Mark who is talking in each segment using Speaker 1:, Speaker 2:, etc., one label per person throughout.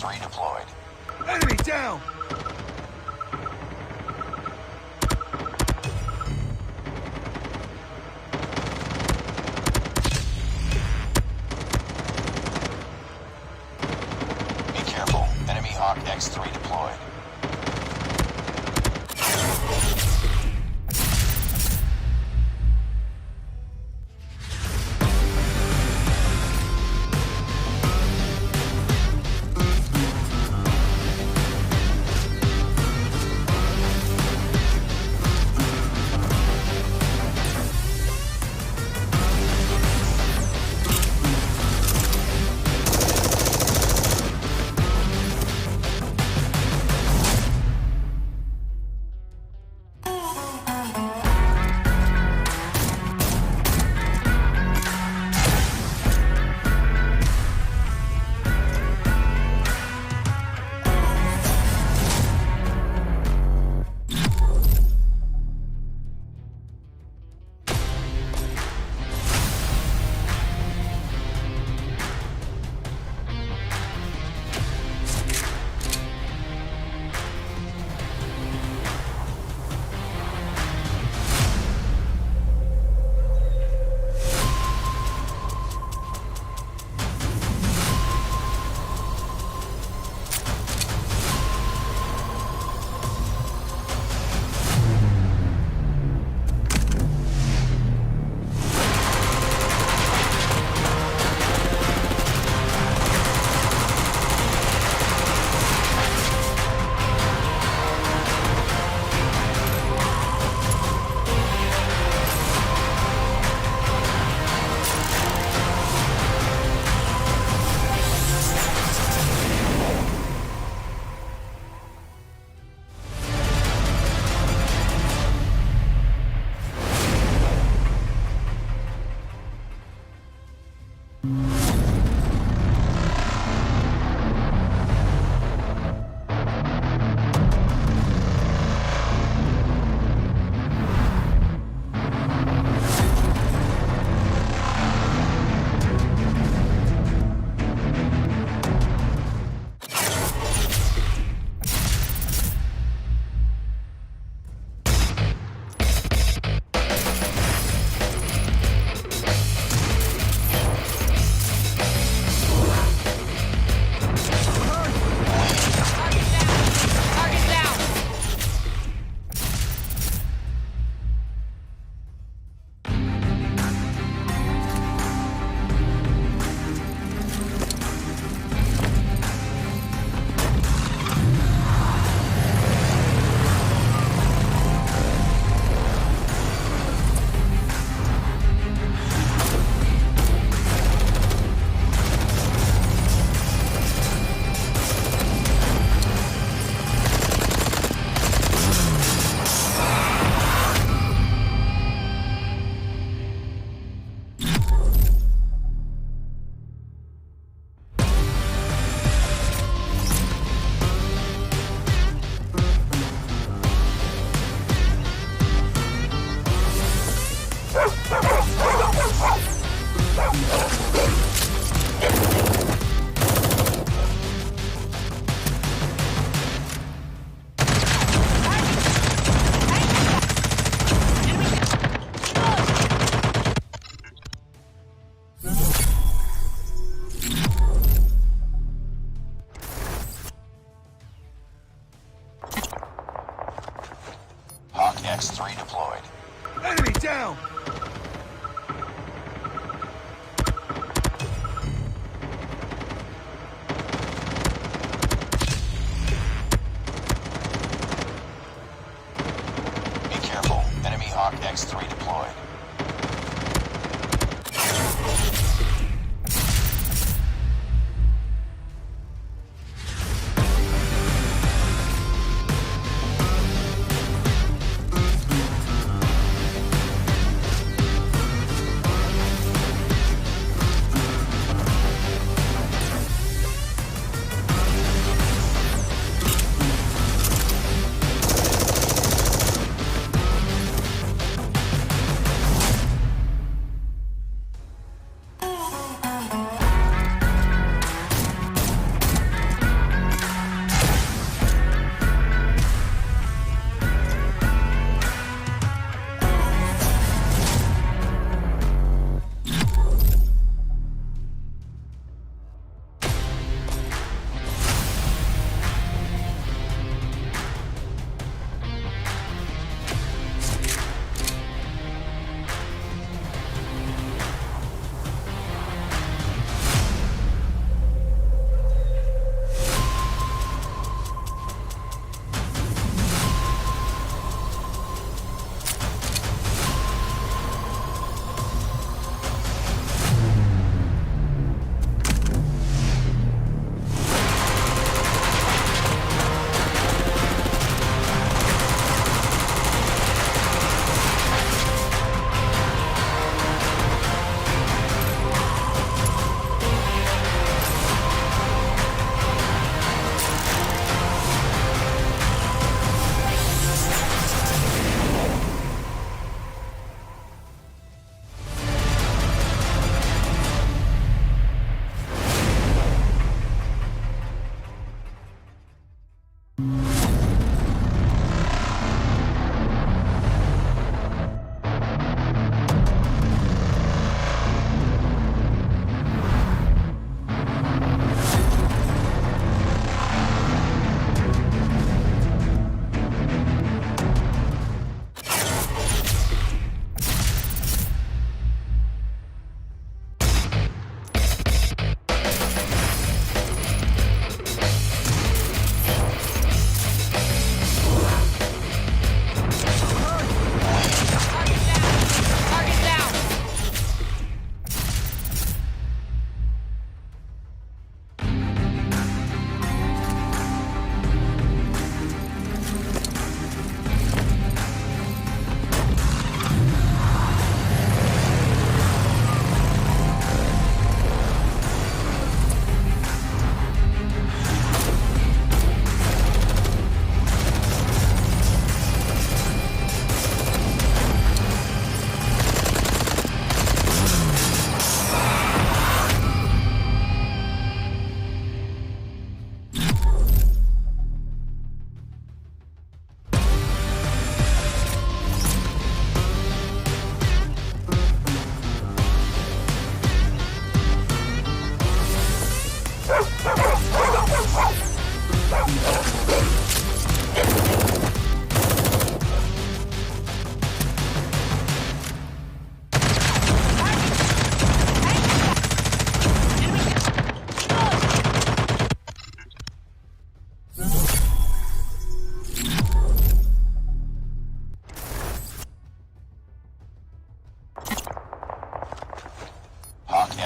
Speaker 1: X-3 deployed.
Speaker 2: Enemy down!
Speaker 1: Be careful. Enemy Hawk X-3 deployed. X-3 deployed.
Speaker 2: Enemy down!
Speaker 1: Be careful. Enemy Hawk X-3 deployed.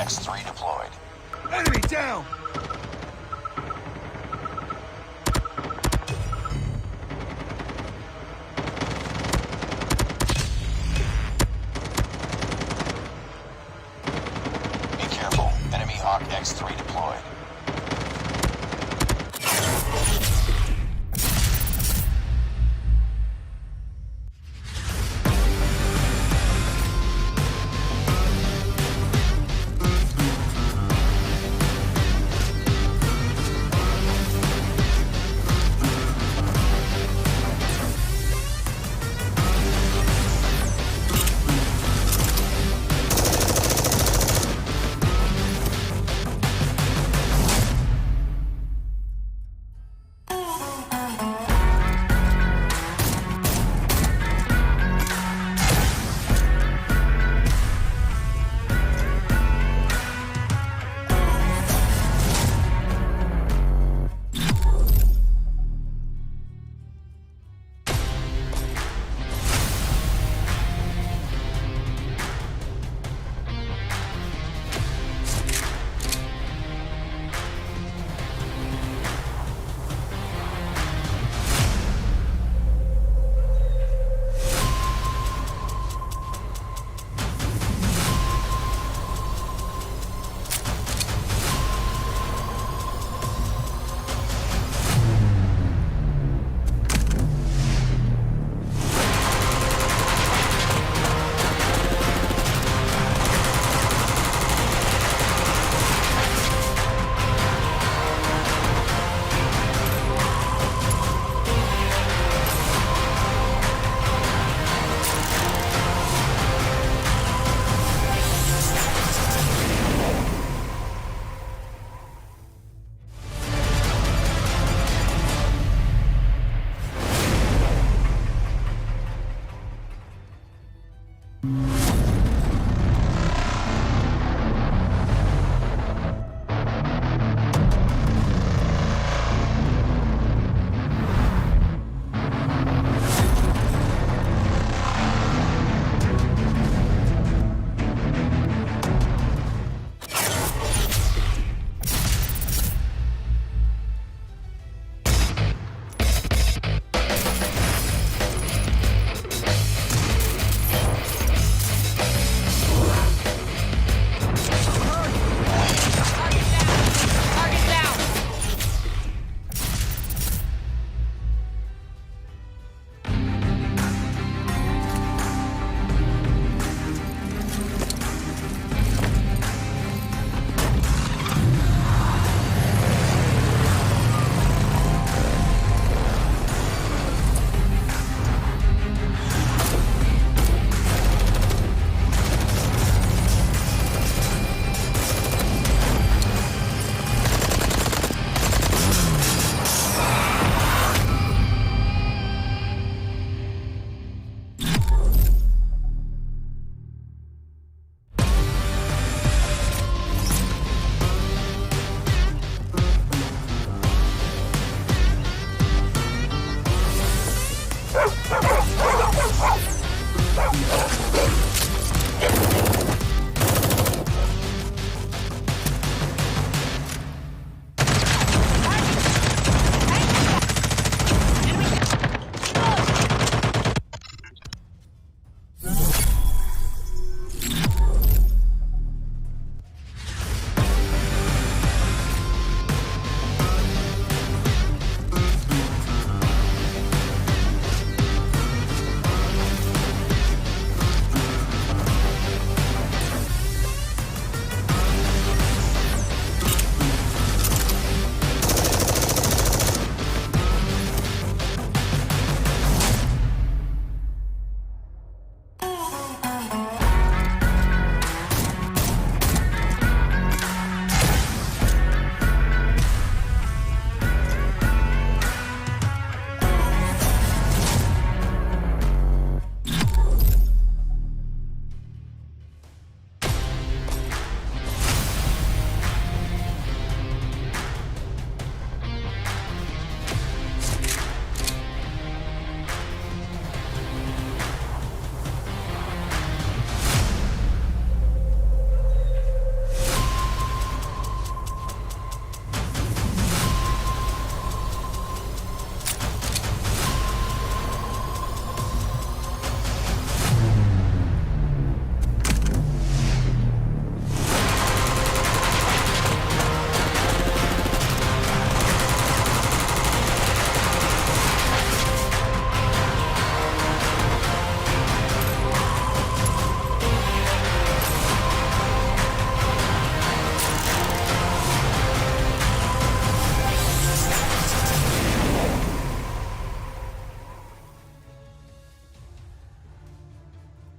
Speaker 1: X3 deployed.
Speaker 2: Enemy down!
Speaker 1: Be careful. Enemy Hawk X3 deployed.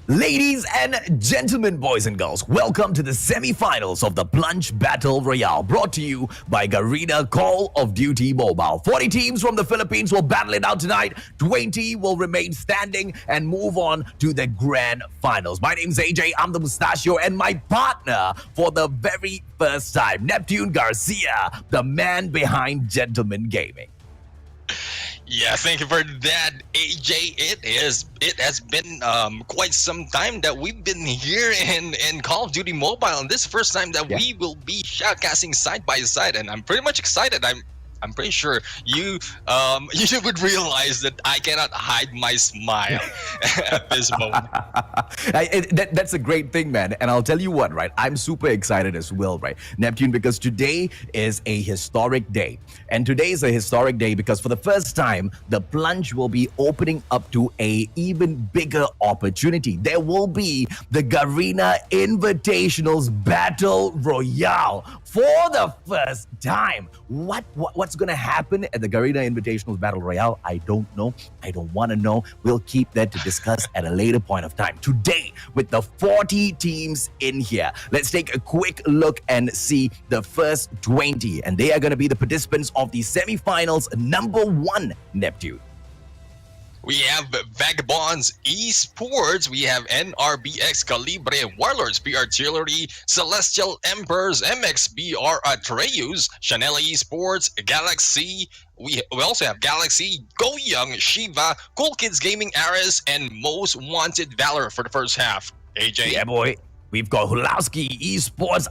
Speaker 3: Ladies and gentlemen, boys and girls, welcome to the semifinals of the Plunge Battle Royale, brought to you by Garena Call of Duty Mobile. 40 teams from the Philippines will battle it out tonight. 20 will remain standing and move on to the grand finals. My name's AJ, I'm the Mustachio, and my partner for the very first time, Neptune Garcia, the man behind Gentleman Gaming.
Speaker 4: Yeah, thank you for that, AJ. It has been quite some time that we've been here in Call of Duty Mobile, and this is the first time that we will be shoutcasting side by side, and I'm pretty much excited. I'm pretty sure you would realize that I cannot hide my smile at this moment.
Speaker 3: That's a great thing, man. And I'll tell you what, right? I'm super excited as well, right, Neptune, because today is a historic day. And today is a historic day because for the first time, the Plunge will be opening up to a even bigger opportunity. There will be the Garena Invitationals Battle Royale for the first time. What's going to happen at the Garena Invitationals Battle Royale? I don't know. I don't want to know. We'll keep that to discuss at a later point of time. Today, with the 40 teams in here, let's take a quick look and see the first 20. And they are going to be the participants of the semifinals number 1, Neptune.
Speaker 4: We have Vagabonds Esports, we have NRBX Calibre, Warlords PR Artillery, Celestial Emperors, MXBR Atreus, Chanel Esports, Galaxy. We also have Galaxy, Go Young, Shiva, Cool Kids Gaming Aris, and Most Wanted Valor for the first half. AJ.
Speaker 3: Yeah, boy. We've got Hulowski Esports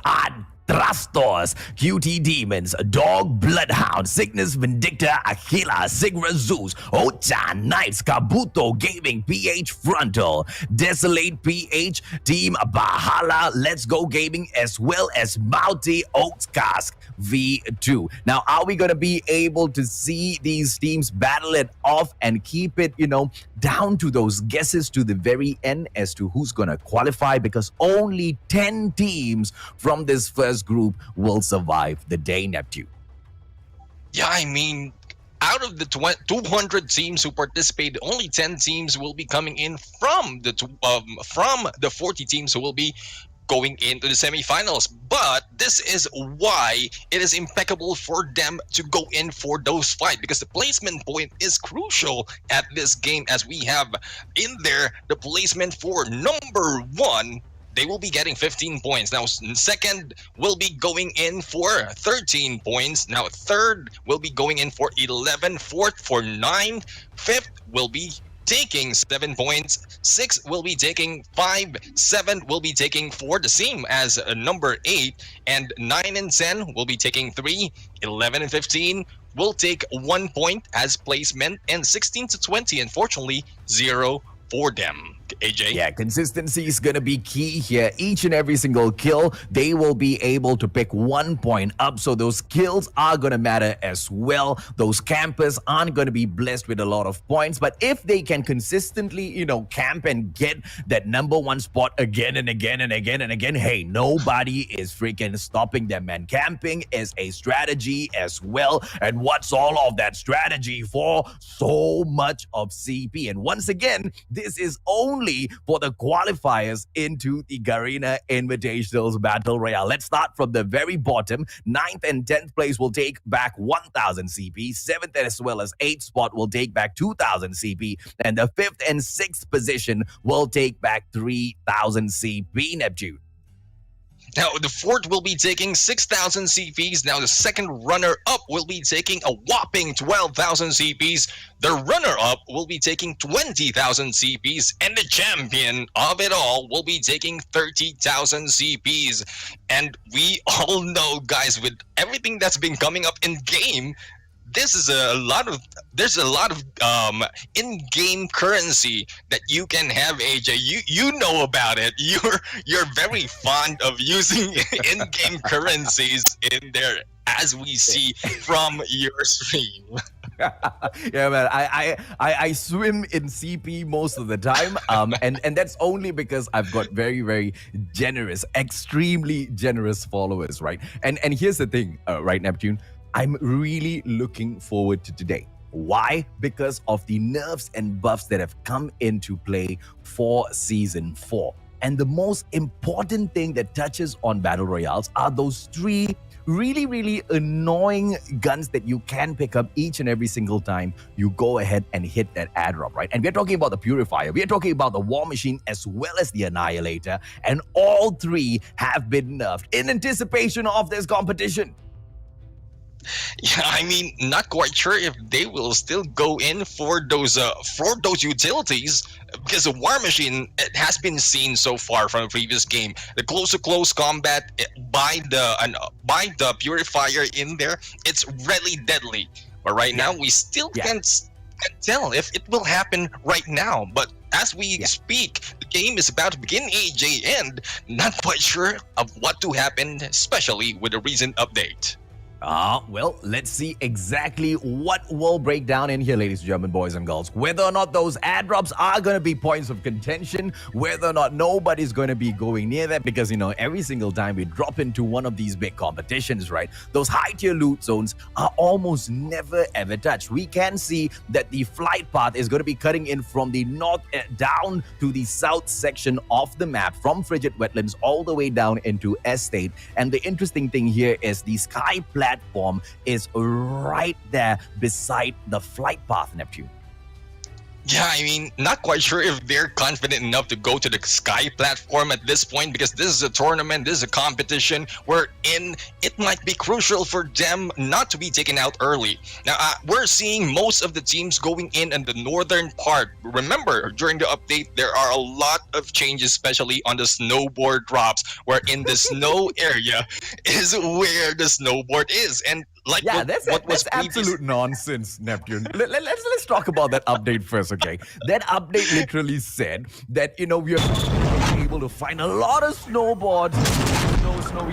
Speaker 3: Trastos, QT Demons, Dog Bloodhound, Cygnus Vindicta, Aquila, Sigra Zeus, Ocha Knights, Kabuto Gaming, PH Frontal, Desolate PH, Team Bahala, Let's Go Gaming, as well as Multi Oaks Cask V2. Now, are we going to be able to see these teams battle it off and keep it, down to those guesses to the very end as to who's going to qualify? Because only 10 teams from this first group will survive the day, Neptune.
Speaker 4: Yeah, I mean, out of the 200 teams who participated, only 10 teams will be coming in from the 40 teams who will be going into the semifinals. But this is why it is impeccable for them to go in for those fights, because the placement point is crucial at this game, as we have in there the placement for number 1. They will be getting 15 points. Now, second will be going in for 13 points. Now, third will be going in for 11. Fourth for 9. Fifth will be taking 7 points. 6 will be taking 5. 7 will be taking 4, the same as number 8. And 9 and 10 will be taking 3. 11 and 15 will take 1 point as placement. And 16 to 20, unfortunately, 0 for them. AJ?
Speaker 3: Yeah, consistency is going to be key here. Each and every single kill, they will be able to pick 1 point up. So those kills are going to matter as well. Those campers aren't going to be blessed with a lot of points. But if they can consistently, camp and get that number 1 spot again and again and again and again, hey, nobody is freaking stopping them, man. Camping is a strategy as well. And what's all of that strategy for? So much of CP. And once again, this is only for the qualifiers into the Garena Invitationals Battle Royale. Let's start from the very bottom. 9th and 10th place will take back 1,000 CP. 7th as well as 8th spot will take back 2,000 CP. And the 5th and 6th position will take back 3,000 CP, Neptune.
Speaker 4: Now, the fourth will be taking 6,000 CPs. Now, the second runner-up will be taking a whopping 12,000 CPs. The runner-up will be taking 20,000 CPs. And the champion of it all will be taking 30,000 CPs. And we all know, guys, with everything that's been coming up in game, there's a lot of in-game currency that you can have, AJ. You know about it. You're very fond of using in-game currencies in there, as we see from your stream.
Speaker 3: Yeah, man. I swim in CP most of the time, and that's only because I've got very, very generous, extremely generous followers, right? And here's the thing, right, Neptune. I'm really looking forward to today. Why? Because of the nerfs and buffs that have come into play for Season 4. And the most important thing that touches on Battle Royales are those 3 really, really annoying guns that you can pick up each and every single time you go ahead and hit that airdrop, right? And we're talking about the Purifier, we're talking about the War Machine, as well as the Annihilator, and all 3 have been nerfed in anticipation of this competition.
Speaker 4: Yeah, I mean, not quite sure if they will still go in for those utilities, because the War Machine, it has been seen so far from the previous game. The close-to-close combat by the Purifier in there, it's really deadly. But right now, we still can't tell if it will happen right now. But as we speak, the game is about to begin, AJ, and not quite sure of what to happen, especially with the recent update.
Speaker 3: Well, let's see exactly what will break down in here, ladies and gentlemen, boys and girls. Whether or not those airdrops are going to be points of contention, whether or not nobody's going to be going near that, because, you know, every single time we drop into one of these big competitions, right, those high-tier loot zones are almost never ever touched. We can see that the flight path is going to be cutting in from the north down to the south section of the map, from Frigid Wetlands all the way down into Estate. And the interesting thing here is the sky platform is right there beside the flight path, Neptune.
Speaker 4: Yeah, I mean, not quite sure if they're confident enough to go to the sky platform at this point, because this is a tournament, this is a competition wherein it might be crucial for them not to be taken out early. Now, we're seeing most of the teams going in the northern part. Remember, during the update, there are a lot of changes, especially on the snowboard drops, where in the snow area is where the snowboard is. And like
Speaker 3: that's absolute nonsense, Neptune. Let's talk about that update first, okay? That update literally said that, you know, we are able to find a lot of snowboards, snowy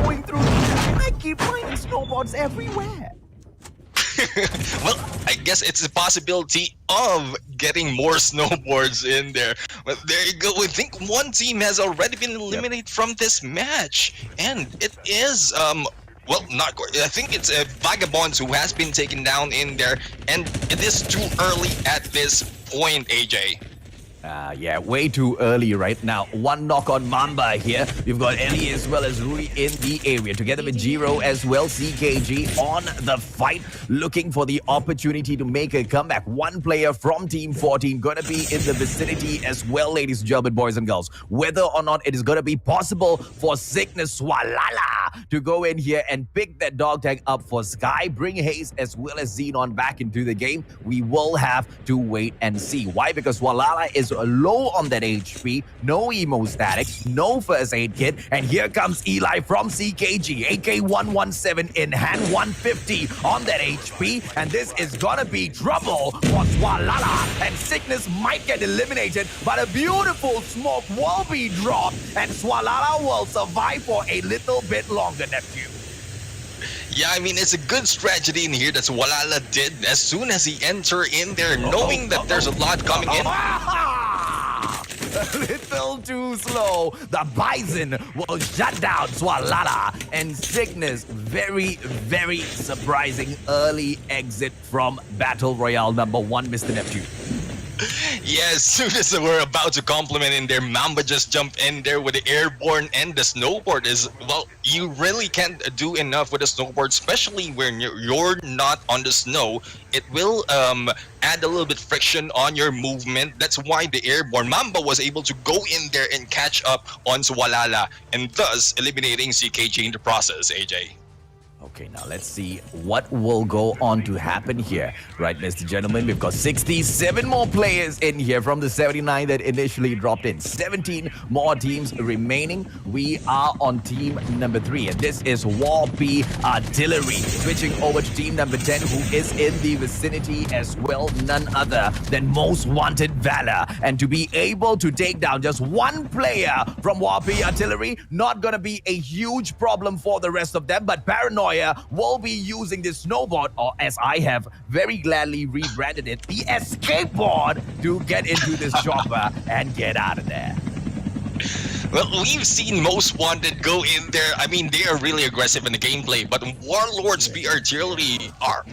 Speaker 3: going through, and I keep finding snowboards everywhere.
Speaker 4: Well, I guess it's a possibility of getting more snowboards in there. But there you go. I think one team has already been eliminated from this match, and it is well, not. I think it's Vagabonds who has been taken down in there, and it is too early at this point, AJ.
Speaker 3: Yeah, way too early right now. One knock on Mamba here. We've got Ellie as well as Rui in the area. Together with Jiro as well, CKG on the fight, looking for the opportunity to make a comeback. One player from Team 14 gonna be in the vicinity as well, ladies and gentlemen, boys and girls. Whether or not it is gonna be possible for Sickness Swalala to go in here and pick that dog tag up for Sky, bring Haze as well as Xenon back into the game, we will have to wait and see. Why? Because Swalala is low on that HP, no emo statics, no first aid kit, and here comes Eli from CKG, AK-117 in hand, 150 on that HP, and this is gonna be trouble for Swalala, and Sickness might get eliminated, but a beautiful smoke will be dropped, and Swalala will survive for a little bit longer, Neptune.
Speaker 4: Yeah, I mean, it's a good strategy in here that Swalala did as soon as he entered in there, knowing that there's a lot coming in.
Speaker 3: A little too slow. The Bison will shut down Swalala, and Sickness, very, very surprising early exit from Battle Royale number 1, Mr. Neptune.
Speaker 4: Yeah, as soon as we're about to compliment in there, Mamba just jumped in there with the airborne, and the snowboard is, well, you really can't do enough with the snowboard, especially when you're not on the snow. It will add a little bit friction on your movement. That's why the airborne Mamba was able to go in there and catch up on Swalala, and thus eliminating CKG in the process, AJ.
Speaker 3: Okay, now let's see what will go on to happen here. Right, ladies and gentlemen, we've got 67 more players in here from the 79 that initially dropped in. 17 more teams remaining. We are on team number 3, and this is Warp Artillery. Switching over to team number 10, who is in the vicinity as well, none other than Most Wanted Valor. And to be able to take down just one player from Warp Artillery, not gonna be a huge problem for the rest of them, but Paranoia will be using this snowboard, or as I have very gladly rebranded it, the escape board, to get into this chopper and get out of there.
Speaker 4: Well, we've seen Most Wanted go in there. I mean, they are really aggressive in the gameplay, but Warlords be artillery are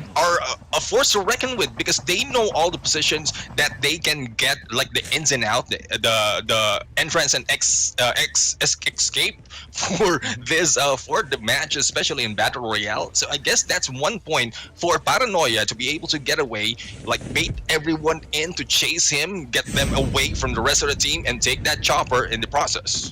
Speaker 4: a force to reckon with because they know all the positions that they can get, like the ins and out, the entrance and escape for this for the match, especially in Battle Royale. So I guess that's one point for Paranoia to be able to get away, like bait everyone in to chase him, get them away from the rest of the team, and take that chopper in the process.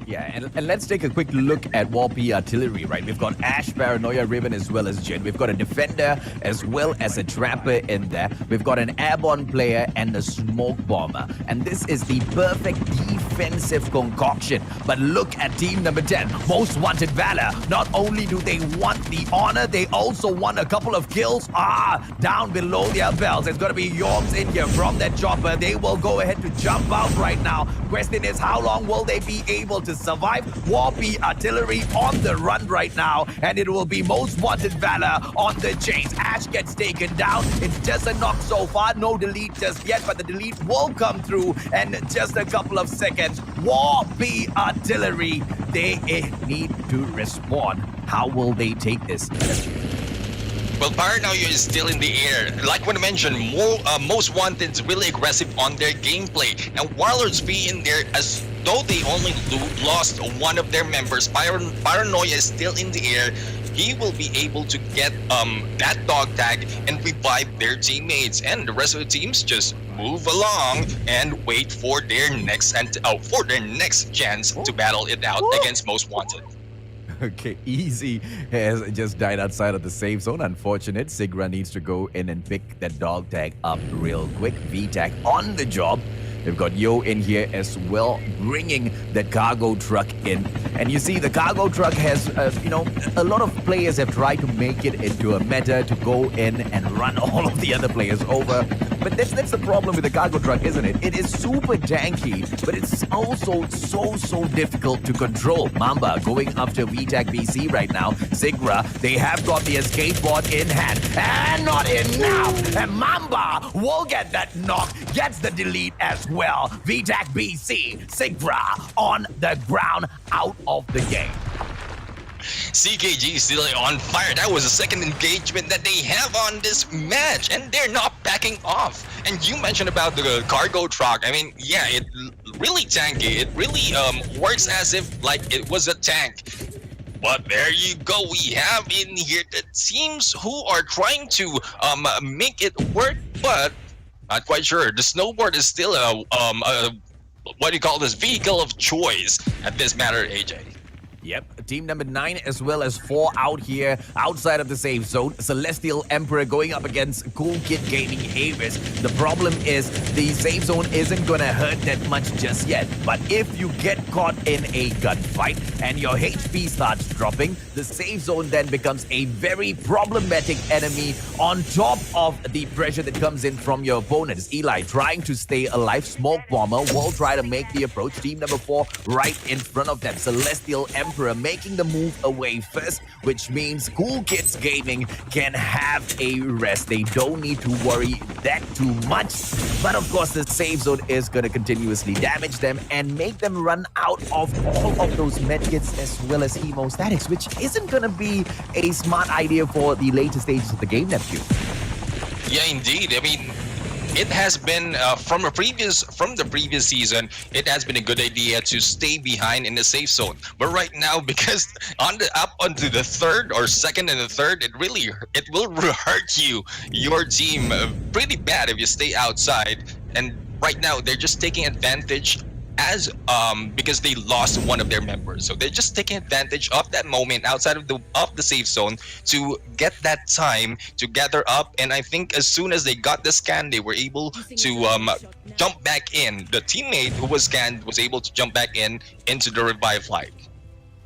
Speaker 3: Yeah, and let's take a quick look at Warpy Artillery, right? We've got Ash, Paranoia, Riven, as well as Jin. We've got a Defender as well as a Trapper in there. We've got an Airborne player and a Smoke Bomber. And this is the perfect defensive concoction. But look at team number 10, Most Wanted Valor. Not only do they want the honor, they also want a couple of kills. Down below their belts. It's going to be Yorms in here from that chopper. They will go ahead to jump out right now. Question is, how long will they be able to survive? Warpy Artillery on the run right now, and it will be Most Wanted Valor on the chase. Ash gets taken down. It's just a knock so far. No delete just yet, but the delete will come through in just a couple of seconds. Warpy Artillery, they need to respond. How will they take this?
Speaker 4: Well, Paranoia is still in the air. Like when I mentioned, Most Wanted's really aggressive on their gameplay. And Warlords be in there as though they only lost one of their members. Paranoia is still in the air. He will be able to get that dog tag and revive their teammates. And the rest of the teams just move along and wait for their next chance to battle it out against Most Wanted.
Speaker 3: Okay, Easy has just died outside of the safe zone. Unfortunate. Sigra needs to go in and pick that dog tag up real quick. V-tag on the job. They've got Yo in here as well, bringing the cargo truck in. And you see, the cargo truck has, a lot of players have tried to make it into a meta to go in and run all of the other players over. But that's the problem with the cargo truck, isn't it? It is super tanky, but it's also so difficult to control. Mamba going after VTAC BC right now. Sigra, they have got the escape board in hand. And not enough! And Mamba will get that knock, gets the delete as well. VTAC BC, Sigra on the ground, out of the game.
Speaker 4: CKG is still on fire. That was the second engagement that they have on this match, and they're not backing off. And you mentioned about the cargo truck. I mean, yeah, it really tanky. It really works as if like it was a tank. But there you go. We have in here the teams who are trying to make it work, but not quite sure. The snowboard is still a what do you call this, vehicle of choice at this matter, AJ.
Speaker 3: Yep, team number 9 as well as 4 out here outside of the safe zone. Celestial Emperor going up against Cool Kid Gaming Avis. The problem is the safe zone isn't gonna hurt that much just yet. But if you get caught in a gunfight and your HP starts dropping, the safe zone then becomes a very problematic enemy on top of the pressure that comes in from your opponents. Eli trying to stay alive. Smoke Bomber will try to make the approach. Team number 4 right in front of them. Celestial Emperor making the move away first, which means Cool Kids Gaming can have a rest. They don't need to worry that too much. But of course, the safe zone is going to continuously damage them and make them run out of all of those medkits as well as hemostatics, which isn't going to be a smart idea for the later stages of the game, Neptune.
Speaker 4: Yeah, indeed. I mean, it has been from the previous season. It has been a good idea to stay behind in the safe zone. But right now, because up onto the third or second and the third, it will hurt your team pretty bad if you stay outside. And right now, they're just taking advantage because they lost one of their members. So they're just taking advantage of that moment outside of the safe zone to get that time to gather up. And I think as soon as they got the scan, they were able to jump back in. The teammate who was scanned was able to jump back into the revive flight.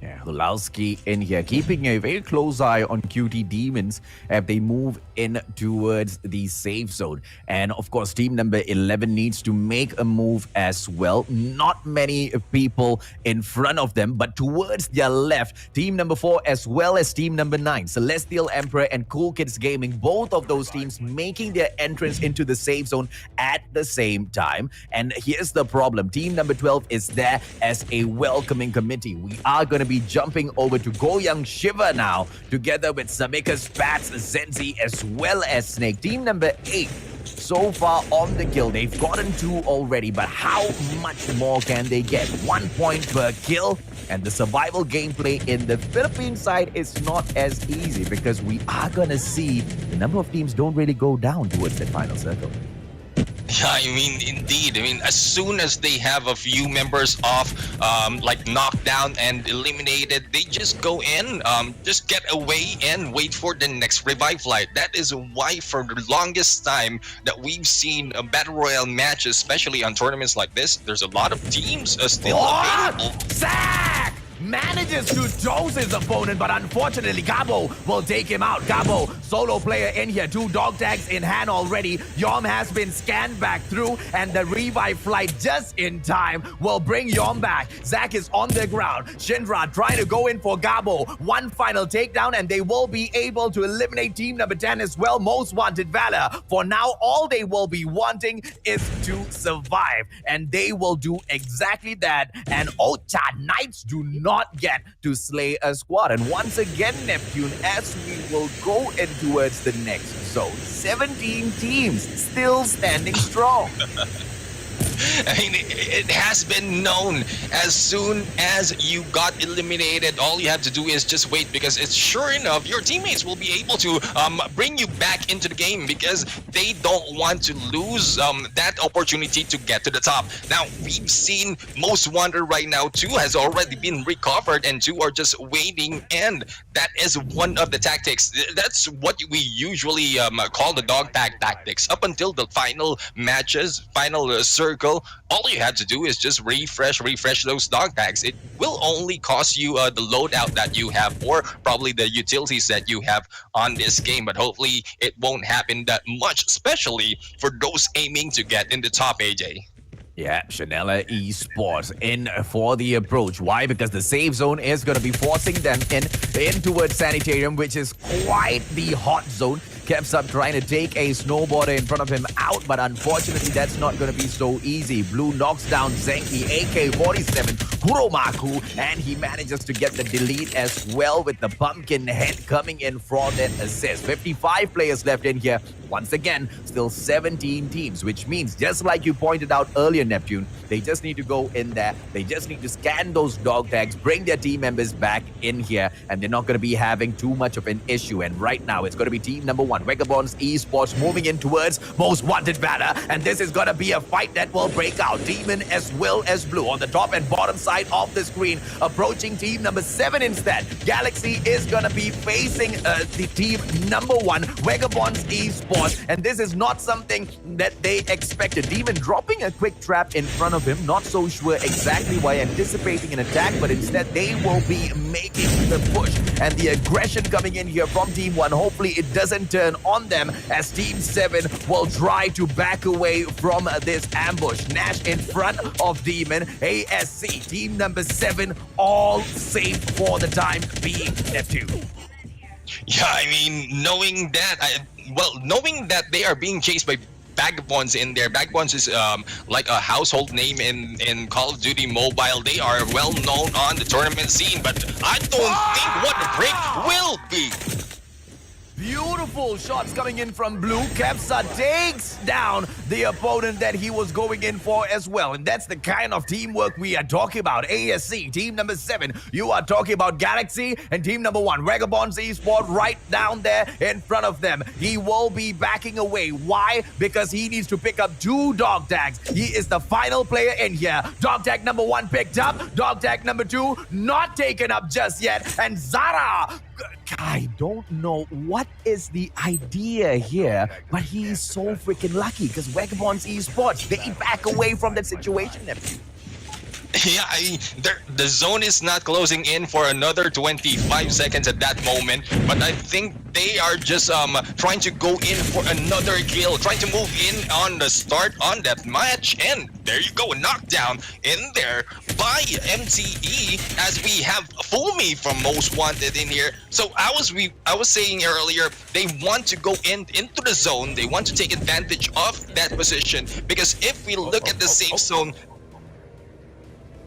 Speaker 3: Yeah, Hulowski in here, keeping a very close eye on QT Demons as they move in towards the safe zone. And of course, team number 11 needs to make a move as well. Not many people in front of them, but towards their left, team number 4 as well as team number 9, Celestial Emperor and Cool Kids Gaming, both of those teams making their entrance into the safe zone at the same time. And here's the problem. Team number 12 is there as a welcoming committee. We are going to be jumping over to Goyang Shiva now, together with Samika Spats, Zenzi, as well as Snake. Team number 8 so far on the kill. They've gotten 2 already, but how much more can they get? 1 point per kill. And the survival gameplay in the Philippine side is not as easy, because we are going to see the number of teams don't really go down towards that final circle.
Speaker 4: Yeah, I mean, indeed. I mean, as soon as they have a few members off, like knocked down and eliminated, they just go in, just get away and wait for the next revive flight. That is why for the longest time that we've seen Battle Royale matches, especially on tournaments like this, there's a lot of teams still available.
Speaker 3: Zack manages to dose his opponent, but unfortunately Gabo will take him out. Gabo, solo player in here, 2 dog tags in hand already. Yom has been scanned back through, and the revive flight just in time will bring Yom back. Zack is on the ground. Shinra trying to go in for Gabo. 1 final takedown, and they will be able to eliminate team number 10 as well. Most Wanted Valor. For now, all they will be wanting is to survive, and they will do exactly that. And Ocha Knights do not get to slay a squad. And once again, Neptune, as we will go in towards the next zone, 17 teams still standing strong.
Speaker 4: I mean, it has been known, as soon as you got eliminated, all you have to do is just wait, because it's sure enough your teammates will be able to bring you back into the game, because they don't want to lose that opportunity to get to the top. Now, we've seen Most Wanted right now. 2 has already been recovered and 2 are just waiting, and that is one of the tactics. That's what we usually call the dog tag tactics. Up until the final matches, final circle, all you have to do is just refresh those dog tags. It will only cost you the loadout that you have, or probably the utilities that you have on this game, but hopefully it won't happen that much, especially for those aiming to get in the top, AJ.
Speaker 3: Yeah, Chanela Esports in for the approach. Why? Because the safe zone is going to be forcing them in towards Sanitarium, which is quite the hot zone. Keps up trying to take a snowboarder in front of him out, but unfortunately that's not going to be so easy. Blue knocks down Zenki, AK-47, Kuromaku, and he manages to get the delete as well, with the pumpkin head coming in for that assist. 55 players left in here. Once again, still 17 teams, which means, just like you pointed out earlier, Neptune, they just need to go in there. They just need to scan those dog tags, bring their team members back in here, and they're not going to be having too much of an issue. And right now, it's going to be team number 1, Vagabonds Esports, moving in towards Most Wanted Valor, and this is going to be a fight that will break out. Demon as well as Blue on the top and bottom side of the screen, approaching team number 7 instead. Galaxy is going to be facing the team number 1, Vagabonds Esports, and this is not something that they expected. Demon dropping a quick trap in front of him, not so sure exactly why, anticipating an attack, but instead they will be making the push, and the aggression coming in here from team 1. Hopefully it doesn't turn on them, as team 7 will try to back away from this ambush. Nash in front of Demon. ASC, team number 7, all safe for the time being. Neptune.
Speaker 4: Yeah, I mean, knowing that they are being chased by Vagabonds in there. Vagabonds is like a household name in Call of Duty Mobile. They are well known on the tournament scene, but I don't think what the break will be.
Speaker 3: Beautiful shots coming in from Blue. Kepsa takes down the opponent that he was going in for as well. And that's the kind of teamwork we are talking about. ASC, team number 7. You are talking about Galaxy and team number 1, Vagabonds Esports, right down there in front of them. He will be backing away. Why? Because he needs to pick up 2 dog tags. He is the final player in here. Dog tag number 1 picked up. Dog tag number 2 not taken up just yet. And Zara, I don't know what is the idea here, but he's so freaking lucky, because Vagabonds Esports, they back away from that situation.
Speaker 4: Yeah, the zone is not closing in for another 25 seconds at that moment, but I think they are just trying to go in for another kill, trying to move in on the start on that match, and there you go, a knockdown in there by MTE as we have Fumi from Most Wanted in here. So I was saying earlier, they want to go into the zone, they want to take advantage of that position, because if we look at the safe zone.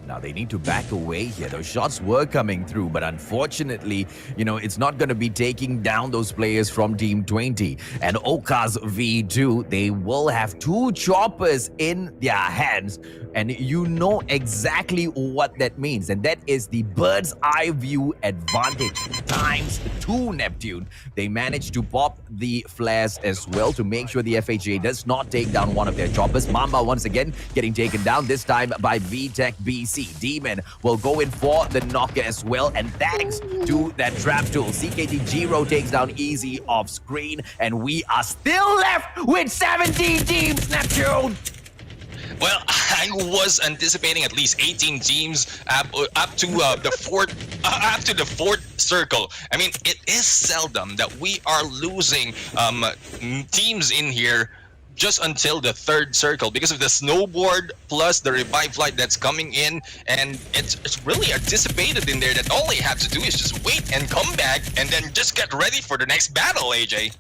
Speaker 3: Now they need to back away here. Those shots were coming through, but unfortunately, it's not going to be taking down those players from Team 20. And Okas V2, they will have 2 choppers in their hands. And you know exactly what that means. And that is the bird's eye view advantage times 2, Neptune. They managed to pop the flares as well to make sure the FHA does not take down one of their choppers. Mamba once again getting taken down, this time by VTech BC. Demon will go in for the knocker as well, and thanks to that trap tool, CKT Giro takes down easy off screen, and we are still left with 17 teams, Neptune!
Speaker 4: Well, I was anticipating at least 18 teams up to the fourth circle. I mean, it is seldom that we are losing teams in here just until the third circle because of the snowboard plus the revive flight that's coming in, and it's really anticipated in there that all they have to do is just wait and come back and then just get ready for the next battle, AJ.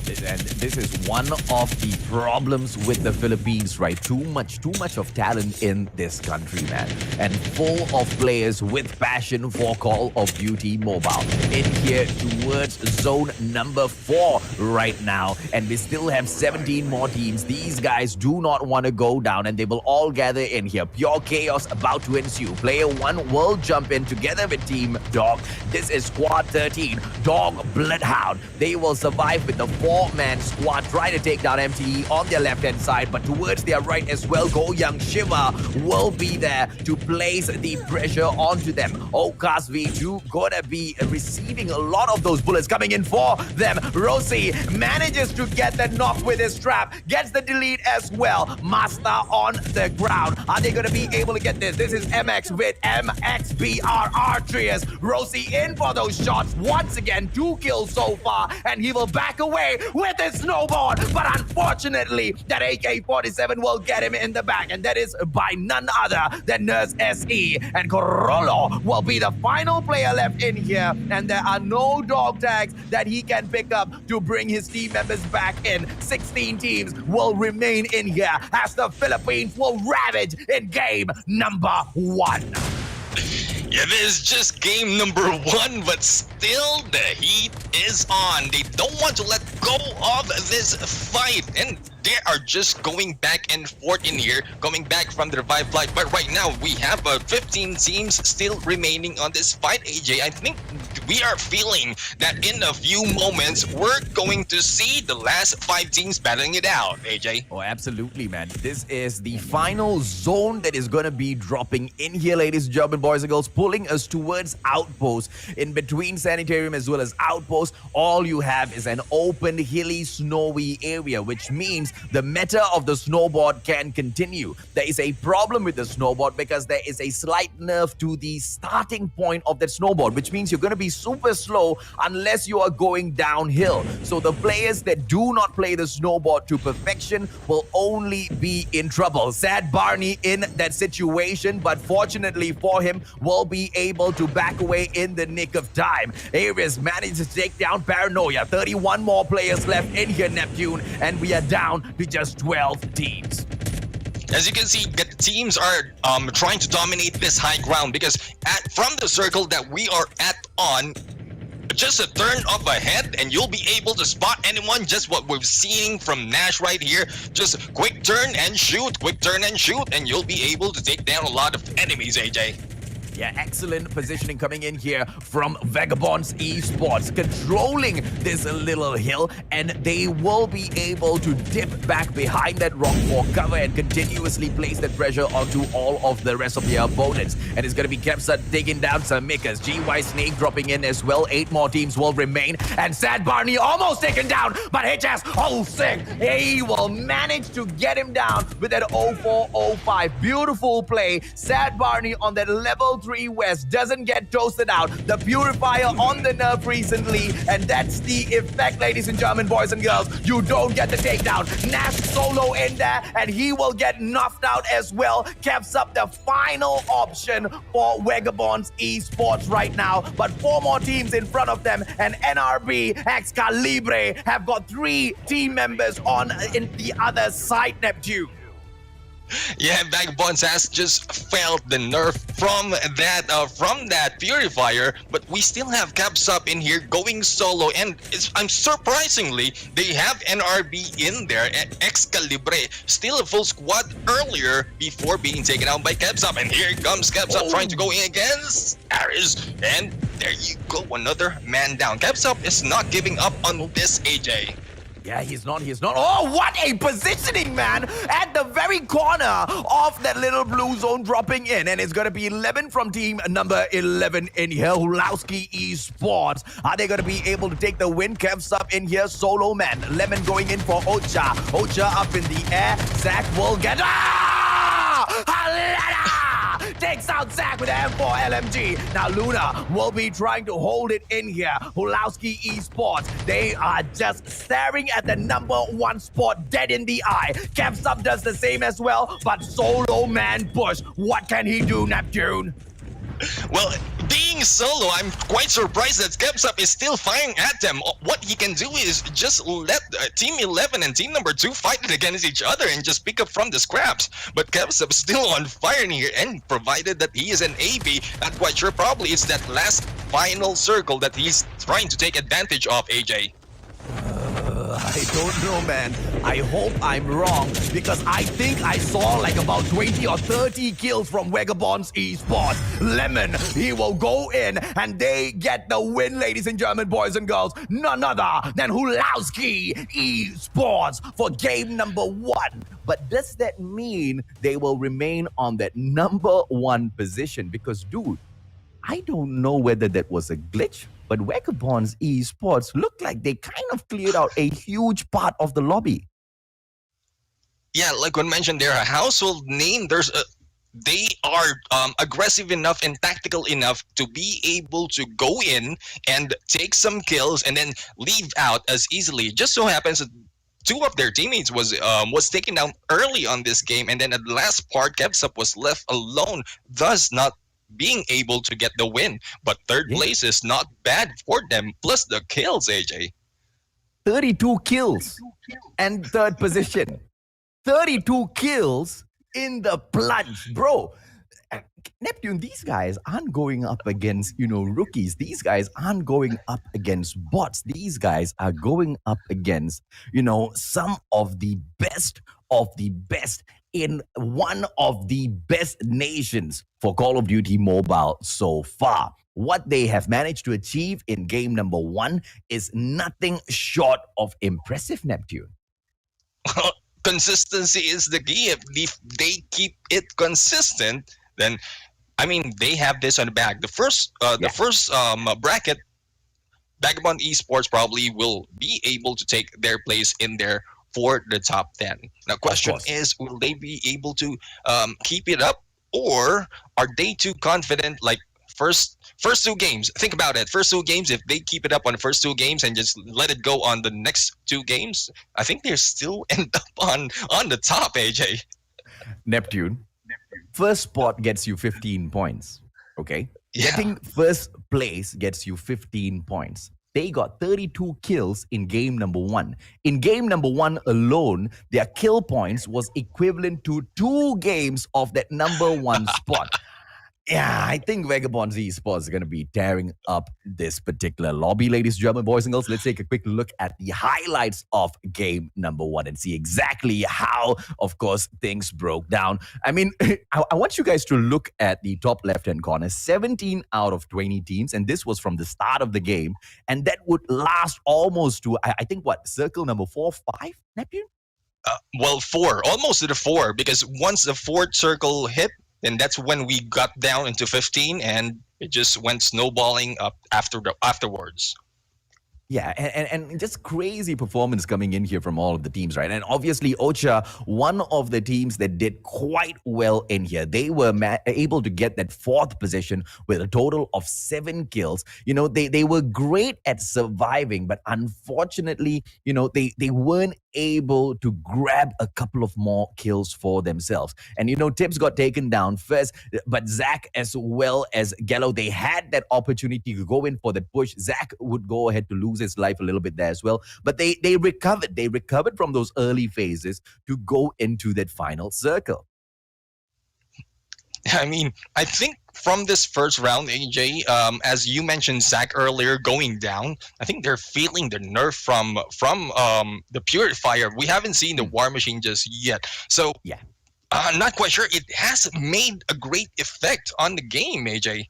Speaker 3: And this is one of the problems with the Philippines, right? Too much of talent in this country, man. And full of players with passion for Call of Duty Mobile. In here towards zone number 4 right now. And we still have 17 more teams. These guys do not want to go down, and they will all gather in here. Pure chaos about to ensue. Player 1 will jump in together with Team Dog. This is Squad 13. Dog Bloodhound. They will survive with the 4-man squad, try to take down MTE on their left-hand side, but towards their right as well, Go Young Shiva will be there to place the pressure onto them. Okas V2 gonna be receiving a lot of those bullets coming in for them. Rossi manages to get the knock with his trap, gets the delete as well. Master on the ground. Are they gonna be able to get this? This is MX with MXBRR Trias. Rossi in for those shots once again. 2 kills so far, and he will back away with his snowboard, but unfortunately that AK-47 will get him in the back, and that is by none other than Nurse SE, and Corolo will be the final player left in here, and there are no dog tags that he can pick up to bring his team members back in. 16 teams will remain in here as the Philippines will ravage in game number 1.
Speaker 4: Yeah, this is just game number 1, but still the heat is on. They don't want to let go of this fight, and they are just going back and forth in here, coming back from the revive flight. But right now, we have 15 teams still remaining on this fight, AJ. I think we are feeling that in a few moments, we're going to see the last 5 teams battling it out, AJ.
Speaker 3: Oh, absolutely, man. This is the final zone that is going to be dropping in here, ladies and gentlemen, boys and girls, pulling us towards Outpost. In between Sanitarium as well as Outpost, all you have is an open, hilly, snowy area, which means the meta of the snowboard can continue. There is a problem with the snowboard because there is a slight nerf to the starting point of that snowboard, which means you're going to be super slow unless you are going downhill. So the players that do not play the snowboard to perfection will only be in trouble. Sad Barney in that situation, but fortunately for him, will be able to back away in the nick of time. Ares managed to take down Paranoia. 31 more players left in here, Neptune, and we are down to just 12 teams.
Speaker 4: As you can see, the teams are trying to dominate this high ground because from the circle that we are on, just a turn up ahead and you'll be able to spot anyone. Just what we're seeing from Nash right here. Just quick turn and shoot, and you'll be able to take down a lot of enemies, AJ.
Speaker 3: Yeah, excellent positioning coming in here from Vagabonds Esports, controlling this little hill, and they will be able to dip back behind that rock for cover and continuously place the pressure onto all of the rest of their opponents. And it's going to be Kepsa taking down some Mikas, GY Snake dropping in as well. 8 more teams will remain, and Sad Barney almost taken down, but HS, oh sick, he will manage to get him down with that 0405. Beautiful play. Sad Barney on that level 3 West doesn't get toasted out. The Purifier on the nerf recently, and that's the effect, ladies and gentlemen, boys and girls. You don't get the takedown. Nash solo in there, and he will get knocked out as well. Keps up the final option for Vagabonds Esports right now, but 4 more teams in front of them, and NRB, Excalibur have got 3 team members on in the other side, Neptune.
Speaker 4: Yeah, Vagabonds has just felt the nerf from that Purifier, but we still have Caps Up in here going solo, and I'm surprisingly they have NRB in there, and Excalibur still a full squad earlier before being taken out by Caps Up, and here comes Caps Up trying to go in against Aris, and there you go, another man down. Caps Up is not giving up on this, AJ.
Speaker 3: Yeah, he's not. Oh, what a positioning, man! At the very corner of that little blue zone dropping in. And it's going to be 11 from team number 11 in here. Hulowski Esports. Are they going to be able to take the win? Kev's up in here. Solo man. Lemon going in for Ocha. Ocha up in the air. Zach will get... takes out Zach with the M4 LMG. Now Luna will be trying to hold it in here. Hulowski Esports, they are just staring at the number 1 spot dead in the eye. Kevsub does the same as well, but solo man push. What can he do, Neptune?
Speaker 4: Well, being solo, I'm quite surprised that Kepsup is still firing at them. What he can do is just let Team 11 and Team number 2 fight it against each other and just pick up from the scraps. But Kepsup still on fire here, and provided that he is an AB, not quite sure, probably it's that last final circle that he's trying to take advantage of, AJ.
Speaker 3: I don't know, man. I hope I'm wrong, because I think I saw like about 20 or 30 kills from Vagabonds Esports. Lemon, he will go in, and they get the win, ladies and gentlemen, boys and girls. None other than Hulowski Esports for game number 1. But does that mean they will remain on that number 1 position? Because, dude, I don't know whether that was a glitch, but Vagabonds Esports looked like they kind of cleared out a huge part of the lobby.
Speaker 4: Yeah, like when mentioned, they're a household name. They are aggressive enough and tactical enough to be able to go in and take some kills and then leave out as easily. Just so happens that 2 of their teammates was taken down early on this game, and then at the last part, Kepsup was left alone, thus not being able to get the win. But 3rd place is not bad for them, plus the kills, AJ.
Speaker 3: 32 kills and 3rd position. 32 kills in the plunge, bro. Neptune, these guys aren't going up against, rookies. These guys aren't going up against bots. These guys are going up against, some of the best in one of the best nations for Call of Duty Mobile so far. What they have managed to achieve in game number 1 is nothing short of impressive, Neptune.
Speaker 4: Consistency is the key. If they keep it consistent, then they have this on the bag. The first bracket, Vagabond Esports probably will be able to take their place in there for the top 10. Now, question is, will they be able to keep it up, or are they too confident? Like first 2 games, think about it. First 2 games, if they keep it up on the first 2 games and just let it go on the next 2 games, I think they're still end up on the top, AJ.
Speaker 3: Neptune, first spot gets you 15 points. Okay,
Speaker 4: yeah.
Speaker 3: Getting first place gets you 15 points. They got 32 kills in game number 1. In game number 1 alone, their kill points was equivalent to 2 games of that number 1 spot. Yeah, I think Vagabonds Esports is going to be tearing up this particular lobby, ladies and gentlemen, boys and girls. Let's take a quick look at the highlights of game number one and see exactly how, of course, things broke down. I mean, I want you guys to look at the top left-hand corner, 17 out of 20 teams, and this was from the start of the game, and that would last almost to, I think, what, circle number 4, 5, Neptune?
Speaker 4: Well, four, almost to the four, because once the fourth circle hit, then that's when we got down into 15, and it just went snowballing up afterwards.
Speaker 3: Yeah, and just crazy performance coming in here from all of the teams, right? And obviously, Ocha, one of the teams that did quite well in here. They were able to get that fourth position with a total of 7 kills. You know, they were great at surviving, but unfortunately, you know, they weren't able to grab a couple of more kills for themselves. And, you know, Tips got taken down first, but Zach as well as Gallo, they had that opportunity to go in for the push. Zach would go ahead to lose his life a little bit there as well, but they recovered. They recovered from those early phases to go into that final circle.
Speaker 4: I mean, I think from this first round, AJ, as you mentioned, Zach earlier going down, I think they're feeling the nerf from the Purifier. We haven't seen the War Machine just yet, so
Speaker 3: yeah,
Speaker 4: I'm not quite sure. It has made a great effect on the game, AJ.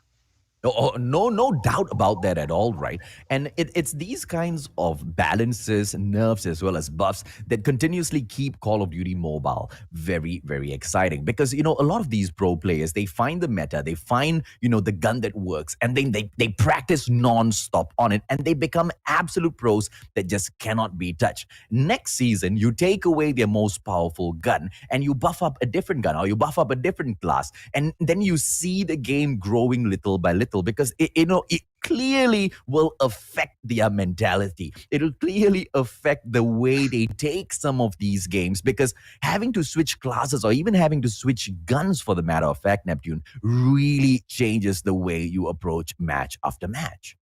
Speaker 3: No doubt about that at all, right? And it's these kinds of balances, nerfs, as well as buffs that continuously keep Call of Duty Mobile very, very exciting. Because, you know, a lot of these pro players, they find the meta, they find, you know, the gun that works, and then they practice non-stop on it, and they become absolute pros that just cannot be touched. Next season, you take away their most powerful gun, and you buff up a different gun, or you buff up a different class, and then you see the game growing little by little, because it clearly will affect their mentality. It'll clearly affect the way they take some of these games, because having to switch classes or even having to switch guns, for the matter of fact, Neptune, really changes the way you approach match after match.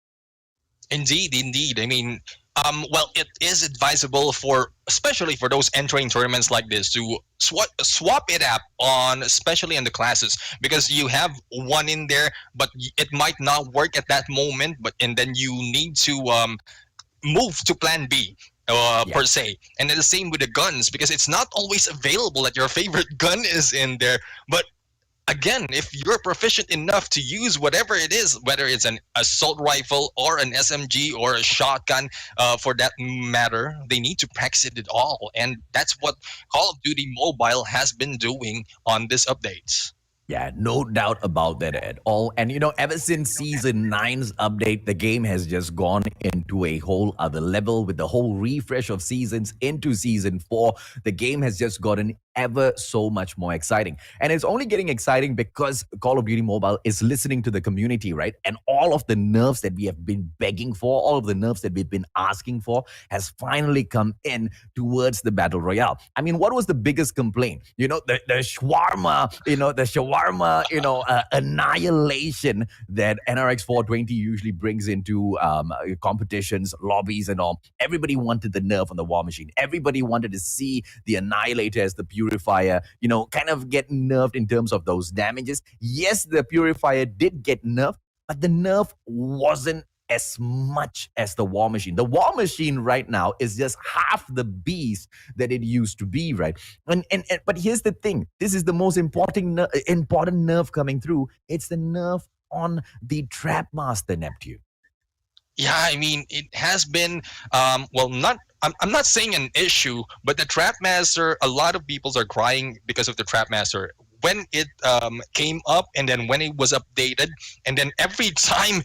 Speaker 4: Indeed. I mean, well, it is advisable especially for those entering tournaments like this, to swap it up especially on the classes, because you have one in there, but it might not work at that moment, and then you need to move to plan B. Per se, and then the same with the guns, because it's not always available that your favorite gun is in there, but again, if you're proficient enough to use whatever it is, whether it's an assault rifle or an SMG or a shotgun, for that matter, they need to practice it all. And that's what Call of Duty Mobile has been doing on this updates.
Speaker 3: Yeah, no doubt about that at all. And, you know, ever since Season 9's update, the game has just gone into a whole other level with the whole refresh of seasons into Season 4. The game has just gotten ever so much more exciting. And it's only getting exciting because Call of Duty Mobile is listening to the community, right? And all of the nerfs that we have been begging for, all of the nerfs that we've been asking for, has finally come in towards the Battle Royale. I mean, what was the biggest complaint? You know, the shawarma, annihilation that NRX 420 usually brings into competitions, lobbies, and all. Everybody wanted the nerf on the War Machine. Everybody wanted to see the Annihilator as the Purifier, you know, kind of get nerfed in terms of those damages. Yes, the Purifier did get nerfed, but the nerf wasn't as much as the War Machine. The War Machine right now is just half the beast that it used to be, right? But here's the thing. This is the most important nerf coming through. It's the nerf on the Trap Master, Neptune.
Speaker 4: Yeah, I mean, it has been, I'm not saying an issue, but the Trap Master, a lot of people are crying because of the Trap Master. When it came up, and then when it was updated, and then every time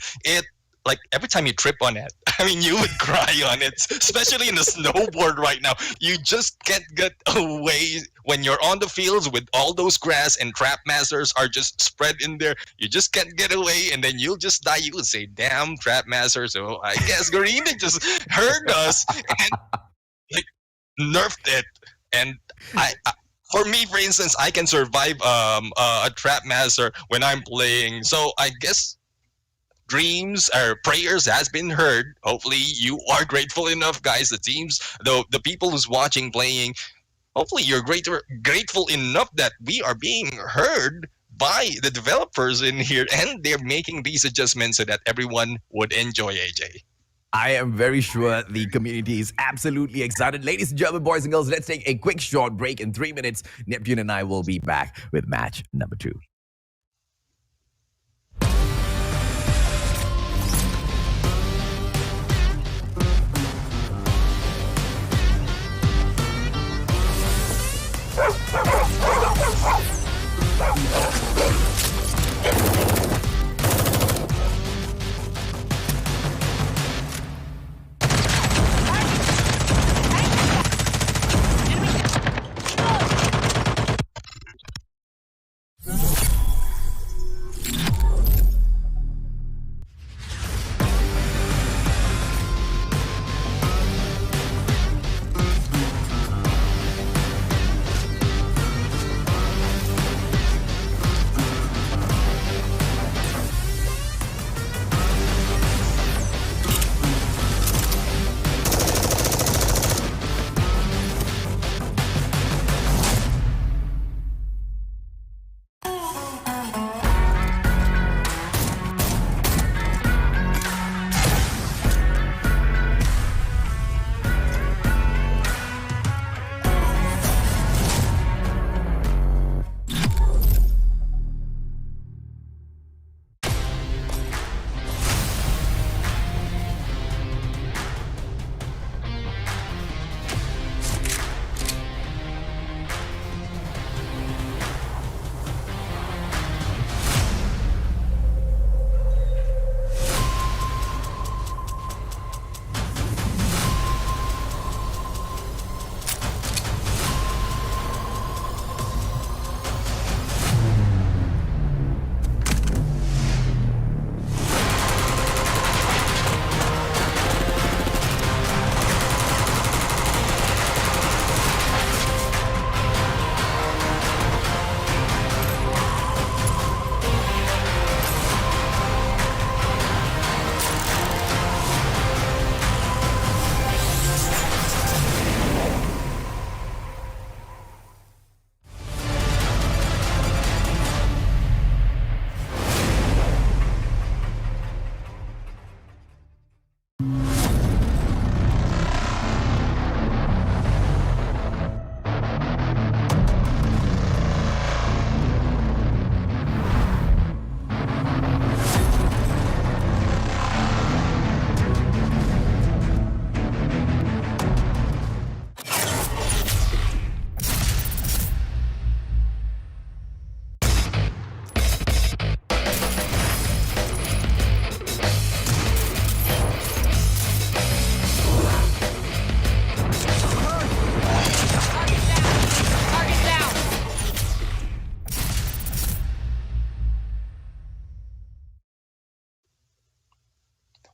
Speaker 4: you trip on it, I mean, you would cry on it, especially in the snowboard right now. You just can't get away when you're on the fields with all those grass and Trap Masters are just spread in there. You just can't get away, and then you'll just die. You would say, damn, Trap Master. So I guess Garena just heard us and nerfed it. And for me, for instance, I can survive a Trap Master when I'm playing. So I guess dreams or prayers has been heard. Hopefully you are grateful enough, guys, the teams, the people who's watching, playing, hopefully you're grateful enough that we are being heard by the developers in here, and they're making these adjustments so that everyone would enjoy AJ.
Speaker 3: I am very sure the community is absolutely excited. Ladies and gentlemen, boys and girls, let's take a quick short break. In 3 minutes, Neptune and I will be back with match number 2.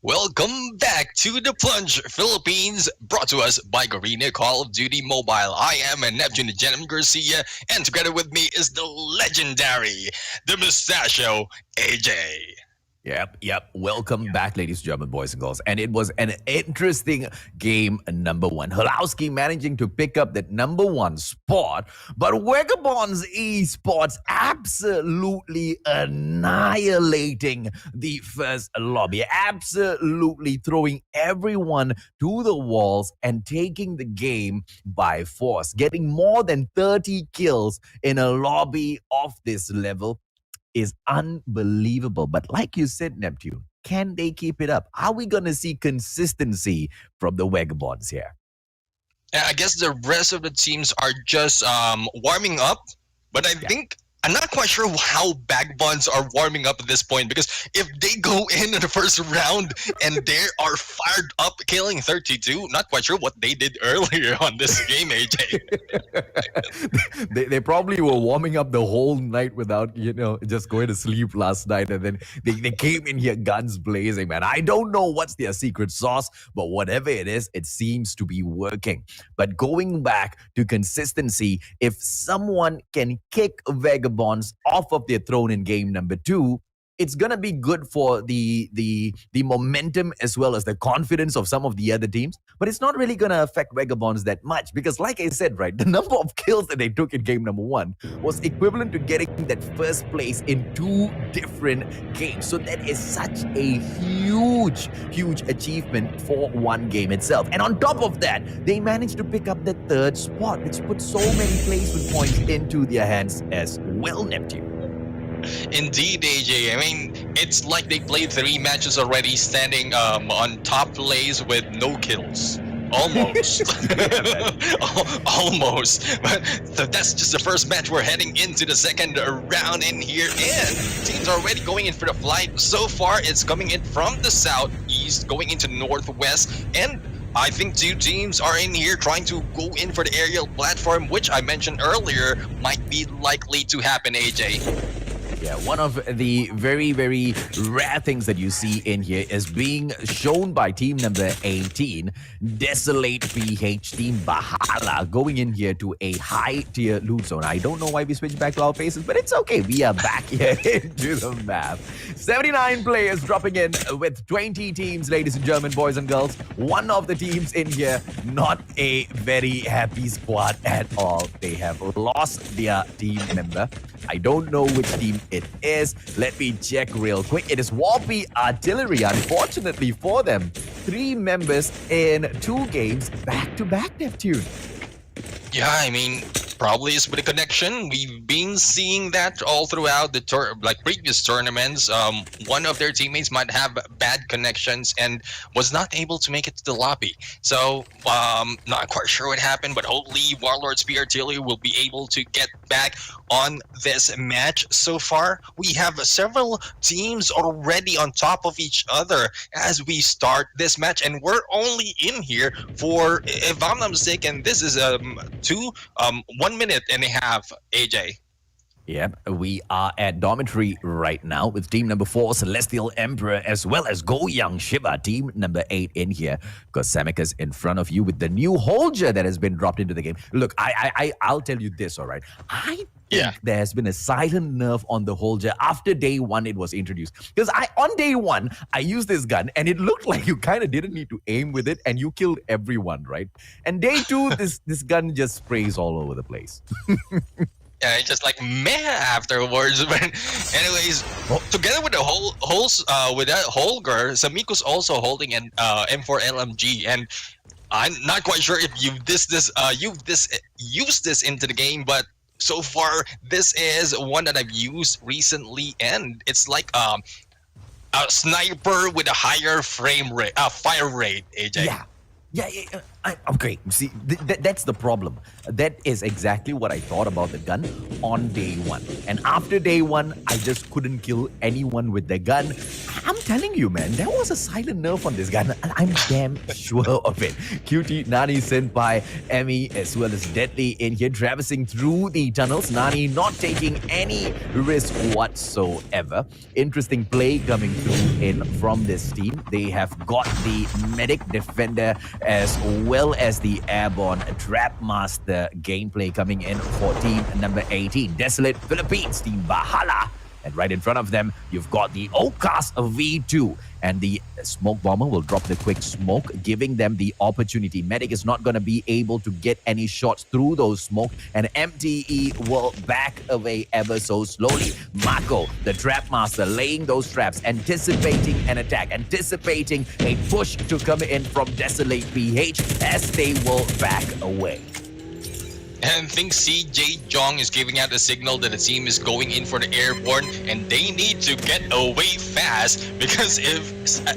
Speaker 4: Welcome back to the Plunge Philippines, brought to us by Garena Call of Duty Mobile. I am Neptune Gentleman Garcia, and together with me is the legendary, the mustachio, AJ.
Speaker 3: Yep. Welcome back, ladies and gentlemen, boys and girls. And it was an interesting game number 1. Hulowski managing to pick up that number 1 spot, but Vagabonds Esports absolutely annihilating the first lobby, absolutely throwing everyone to the walls and taking the game by force, getting more than 30 kills in a lobby of this level is unbelievable. But like you said, Neptune, can they keep it up? Are we going to see consistency from the Vagabonds here?
Speaker 4: I guess the rest of the teams are just warming up, but I think I'm not quite sure how Vagabonds are warming up at this point, because if they go in the first round and they are fired up killing 32, not quite sure what they did earlier on this game, AJ.
Speaker 3: They probably were warming up the whole night without, just going to sleep last night. And then they came in here guns blazing, man. I don't know what's their secret sauce, but whatever it is, it seems to be working. But going back to consistency, if someone can kick Vagabonds off of their throne in game number 2, it's gonna be good for the momentum as well as the confidence of some of the other teams, but it's not really gonna affect Vagabonds that much because, like I said, right, the number of kills that they took in game number 1 was equivalent to getting that first place in 2 different games. So that is such a huge achievement for one game itself. And on top of that, they managed to pick up the 3rd spot, which put so many placement points into their hands as well, Neptune.
Speaker 4: Indeed, AJ. I mean, it's like they played 3 matches already, standing on top place with no kills. Almost. Almost. But so that's just the first match. We're heading into the second round in here, and teams are already going in for the flight. So far, it's coming in from the southeast, going into northwest, and I think 2 teams are in here trying to go in for the aerial platform, which I mentioned earlier might be likely to happen, AJ.
Speaker 3: Yeah, one of the very, very rare things that you see in here is being shown by team number 18, Desolate PH Team Bahala, going in here to a high-tier loot zone. I don't know why we switched back to our faces, but it's okay. We are back here into the map. 79 players dropping in with 20 teams, ladies and gentlemen, boys and girls. One of the teams in here, not a very happy squad at all. They have lost their team member. I don't know which team it is. Let me check real quick. It is Warpy Artillery, unfortunately for them. 3 members in 2 games back-to-back, Neptune.
Speaker 4: Yeah, I mean, probably is with a connection. We've been seeing that all throughout the previous tournaments. One of their teammates might have bad connections and was not able to make it to the lobby. So, not quite sure what happened, but hopefully Warlord's PRTLU will be able to get back on this match. So far, we have several teams already on top of each other as we start this match, and we're only in here for, if I'm not mistaken, this is 1 minute and a half, AJ.
Speaker 3: Yep, we are at dormitory right now with team number 4, Celestial Emperor, as well as Go Young Shiva, team number 8 in here. Because Samika's in front of you with the new Holger that has been dropped into the game. Look, I'll tell you this, all right? I think there has been a silent nerf on the Holger after day 1 it was introduced. Because on day 1, I used this gun and it looked like you kind of didn't need to aim with it and you killed everyone, right? And day 2, this gun just sprays all over the place.
Speaker 4: Yeah, it's just like meh afterwards. But anyways, together with the with that Holger, Samiko's also holding an M4 LMG, and I'm not quite sure if you've used this into the game, but so far this is one that I've used recently, and it's like a sniper with a higher fire rate, AJ.
Speaker 3: Yeah, okay. See, that's the problem. That is exactly what I thought about the gun on day 1. And after day 1, I just couldn't kill anyone with the gun. I'm telling you, man, there was a silent nerf on this gun. I'm damn sure of it. QT, Nani, Senpai, Emmy, as well as Deadly in here, traversing through the tunnels. Nani not taking any risk whatsoever. Interesting play coming through in from this team. They have got the Medic Defender as well as the Airborne Trap Master gameplay coming in for team number 18, Desolate Philippines, Team Bahala. And right in front of them, you've got the Okas V2. And the Smoke Bomber will drop the quick smoke, giving them the opportunity. Medic is not going to be able to get any shots through those smoke. And MTE will back away ever so slowly. Mako, the Trap Master, laying those traps, anticipating an attack, anticipating a push to come in from Desolate PH as they will back away.
Speaker 4: And I think CJ Jong is giving out a signal that the team is going in for the airborne, and they need to get away fast, because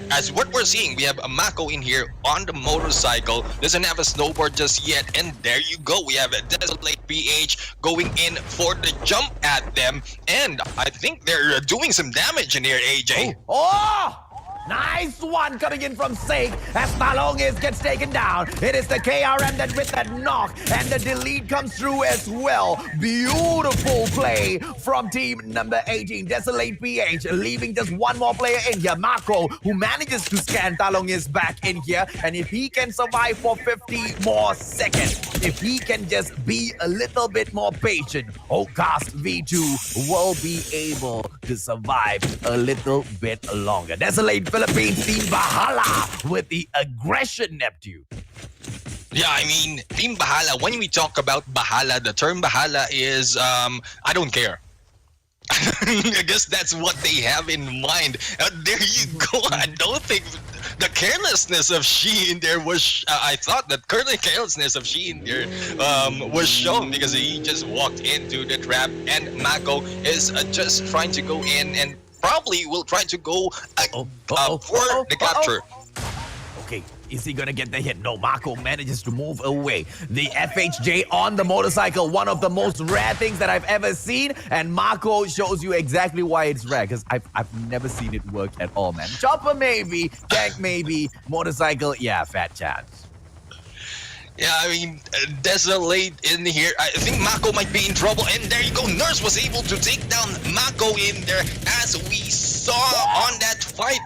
Speaker 4: as what we're seeing, we have a Mako in here on the motorcycle, doesn't have a snowboard just yet, and there you go, we have a Desolate PH going in for the jump at them, and I think they're doing some damage in here, AJ.
Speaker 3: Oh! Nice one coming in from Sake as Talongis gets taken down. It is the KRM that with that knock and the delete comes through as well. Beautiful play from team number 18, Desolate PH, leaving just one more player in here, Marco, who manages to scan Talongis back in here. And if he can survive for 50 more seconds, if he can just be a little bit more patient, Ocast V2 will be able to survive a little bit longer. Desolate Philippines team Bahala with the aggression, Neptune.
Speaker 4: Yeah, I mean, Team Bahala, when we talk about Bahala, the term Bahala is, I don't care. I guess that's what they have in mind. There you go. I don't think the carelessness of She in there was... I thought that carelessness of She in there was shown because he just walked into the trap and Mako is just trying to go in and probably will try to go for the capture.
Speaker 3: Okay, is he gonna get the hit? No, Marco manages to move away. The FHJ on the motorcycle, one of the most rare things that I've ever seen. And Marco shows you exactly why it's rare, because I've never seen it work at all, man. Chopper maybe, tank maybe, motorcycle, yeah, fat chance.
Speaker 4: Yeah, I mean, Desolate in here. I think Mako might be in trouble. And there you go. Nurse was able to take down Mako in there as we saw on that fight.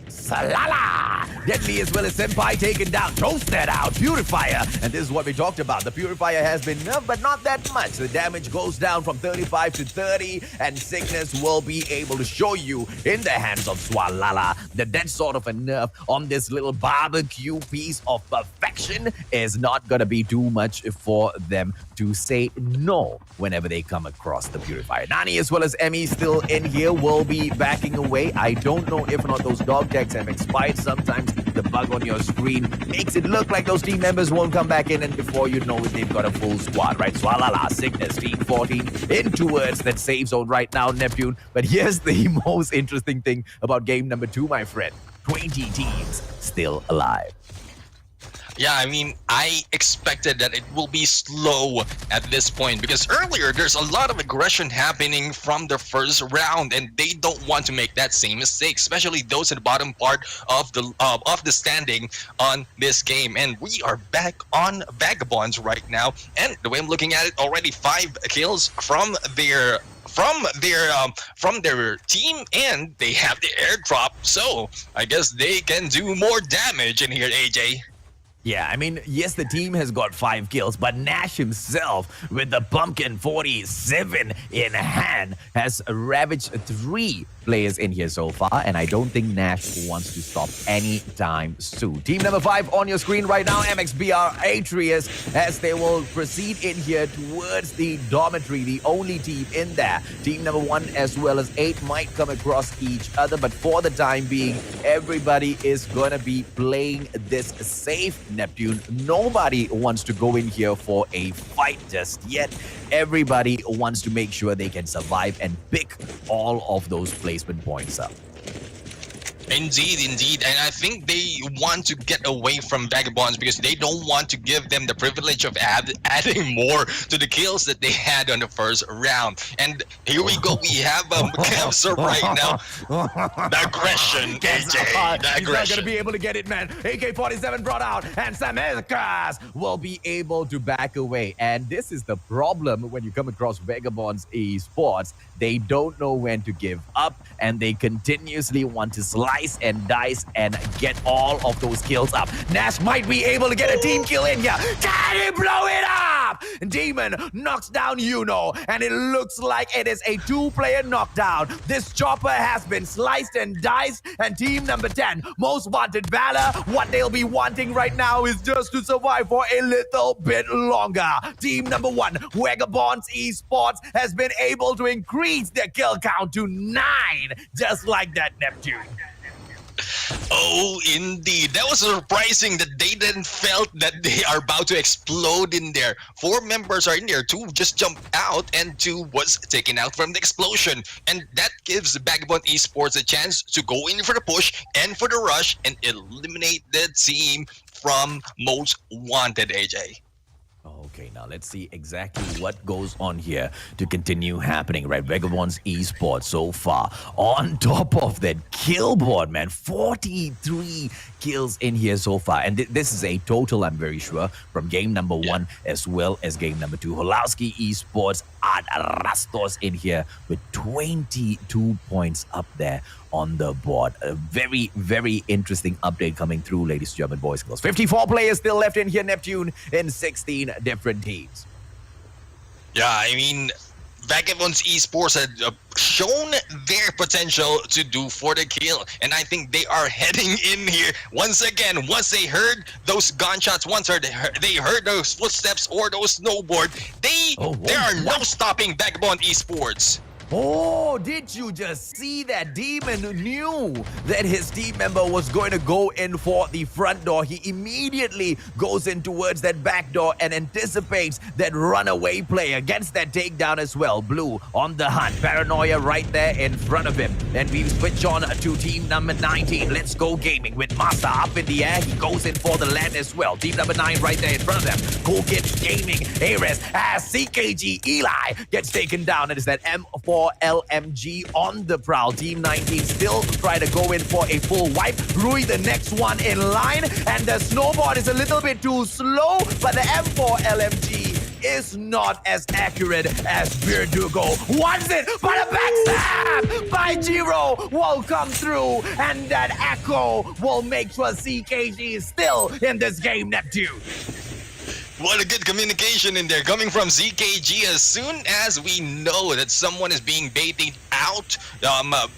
Speaker 3: Salala! Deadly as well as Senpai taken down. Toasted out. Purifier. And this is what we talked about. The Purifier has been nerfed, but not that much. The damage goes down from 35 to 30, and Sickness will be able to show you in the hands of Swalala that that sort of a nerf on this little barbecue piece of perfection is not gonna be too much for them to say no whenever they come across the Purifier. Nani as well as Emmy still in here will be backing away. I don't know if or not those dog tags have expired. Sometimes the bug on your screen makes it look like those team members won't come back in, and before you know it, they've got a full squad, right? Swalala, Sickness, Team 14 in towards that safe zone right now, Neptune. But here's the most interesting thing about game number 2, my friend. 20 teams still alive.
Speaker 4: Yeah, I mean, I expected that it will be slow at this point because earlier there's a lot of aggression happening from the first round, and they don't want to make that same mistake, especially those at the bottom part of the standing on this game. And we are back on Vagabonds right now, and the way I'm looking at it, already 5 kills from their team, and they have the airdrop, so I guess they can do more damage in here, AJ.
Speaker 3: Yeah, I mean, yes, the team has got 5 kills, but Nash himself, with the Pumpkin 47 in hand, has ravaged 3 players in here so far, and I don't think Nash wants to stop anytime soon. Team number 5 on your screen right now, MXBR Atreus, as they will proceed in here towards the dormitory, the only team in there. Team number 1 as well as 8 might come across each other, but for the time being, everybody is gonna be playing this safe, Neptune. Nobody wants to go in here for a fight just yet. Everybody wants to make sure they can survive and pick all of those placement points up.
Speaker 4: Indeed. And I think they want to get away from Vagabonds because they don't want to give them the privilege of adding more to the kills that they had on the first round. And here we go. We have Cancer right now. The aggression, AJ. The
Speaker 3: He's not
Speaker 4: aggression.
Speaker 3: going to be able to get it, man. AK-47 brought out, and Samekas will be able to back away. And this is the problem when you come across Vagabonds esports. They don't know when to give up, and they continuously want to slice and dice and get all of those kills up. Nash might be able to get a team kill in here. Can he blow it up? Demon knocks down Yuno, and it looks like it is a 2-player knockdown. This chopper has been sliced and diced, and team number 10, Most Wanted Valor, what they'll be wanting right now is just to survive for a little bit longer. Team number 1, Vagabonds Esports, has been able to increase their kill count to 9, just like that, Neptune.
Speaker 4: Oh, indeed. That was surprising that they didn't felt that they are about to explode in there. 4 members are in there. 2 just jumped out and 2 was taken out from the explosion. And that gives Vagabond Esports a chance to go in for the push and for the rush and eliminate the team from Most Wanted, AJ.
Speaker 3: Okay, now let's see exactly what goes on here to continue happening, right? Vagabonds Esports so far. On top of that kill board, man, 43 kills in here so far. And this is a total, I'm very sure, from game number 1 as well as game number 2. Holowski Esports at Rastos in here with 22 points up there on the board. A very, very interesting update coming through, ladies and gentlemen, boys and girls. 54 players still left in here, Neptune, in 16 different teams.
Speaker 4: Yeah, I mean, Vagabonds Esports had shown their potential to do for the kill, and I think they are heading in here once again. Once they heard those gunshots, once they heard those footsteps or those snowboard, there are no stopping Vagabond Esports.
Speaker 3: Oh, did you just see that? Demon knew that his team member was going to go in for the front door. He immediately goes in towards that back door and anticipates that runaway player. Gets that takedown as well. Blue on the hunt. Paranoia right there in front of him. And we switch on to team number 19. Let's Go Gaming with Master up in the air. He goes in for the land as well. Team number 9 right there in front of them. Cool Kids Gaming. Ares as CKG Eli gets taken down. It is that M4 LMG on the prowl. Team 19 still try to go in for a full wipe. Rui the next one in line, and the snowboard is a little bit too slow, but the M4 LMG is not as accurate as Verdugo wants it, but a backstab by Giro will come through, and that echo will make sure CKG is still in this game, Neptune.
Speaker 4: What a good communication in there coming from ZKG. As soon as we know that someone is being baited out,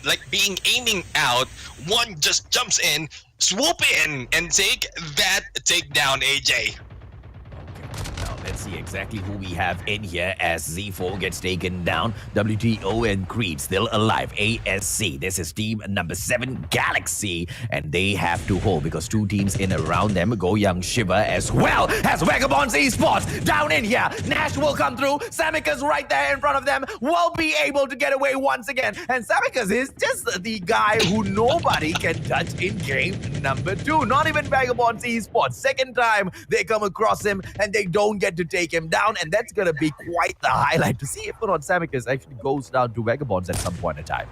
Speaker 4: like being aiming out, one just jumps in, swoop in, and take that takedown, AJ.
Speaker 3: Let's see exactly who we have in here as Z4 gets taken down. WTO and Creed still alive. ASC. This is team number 7, Galaxy. And they have to hold because 2 teams in around them. Go Young Shiva as well as Vagabonds Esports down in here. Nash will come through. Samicus right there in front of them will be able to get away once again. And Samicus is just the guy who nobody can touch in game number 2. Not even Vagabonds Esports. Second time they come across him and they don't get to take him down, and that's gonna be quite the highlight to see if or not Samicus actually goes down to Vagabonds at some point in time.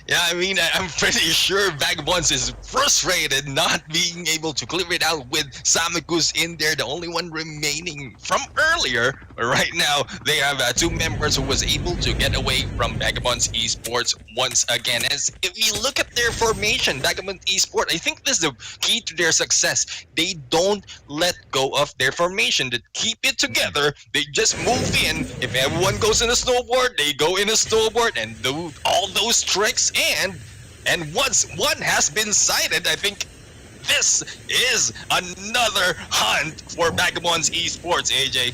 Speaker 4: Yeah, I mean, I'm pretty sure Vagabonds is frustrated not being able to clear it out with Samicus in there, the only one remaining from earlier. But right now, they have 2 members who was able to get away from Vagabonds Esports once again. As if you look at their formation, Vagabond Esports, I think this is the key to their success. They don't let go of their formation. They keep it together. They just move in. If everyone goes in a snowboard, they go in a snowboard and do all those tricks. And once one has been sighted, I think this is another hunt for Vagabonds Esports, AJ.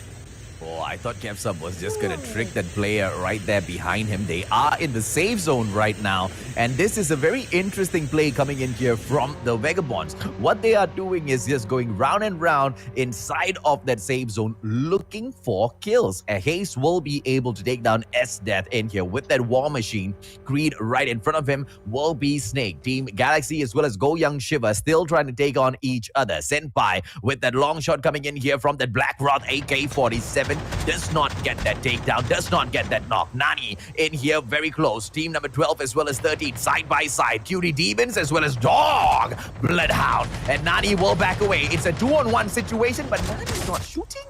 Speaker 3: Oh, I thought Kevsub was just going to trick that player right there behind him. They are in the safe zone right now. And this is a very interesting play coming in here from the Vagabonds. What they are doing is just going round and round inside of that safe zone looking for kills. A Haze will be able to take down S-Death in here with that war machine. Creed right in front of him will be Snake. Team Galaxy as well as Go Young Shiva still trying to take on each other. Senpai with that long shot coming in here from that Black Rod AK-47. Does not get that takedown, does not get that knock. Nani in here very close. Team number 12 as well as 13 side by side. Cutie Demons as well as Dog Bloodhound. And Nani will back away. It's a 2-on-1 situation, but Nani's not shooting.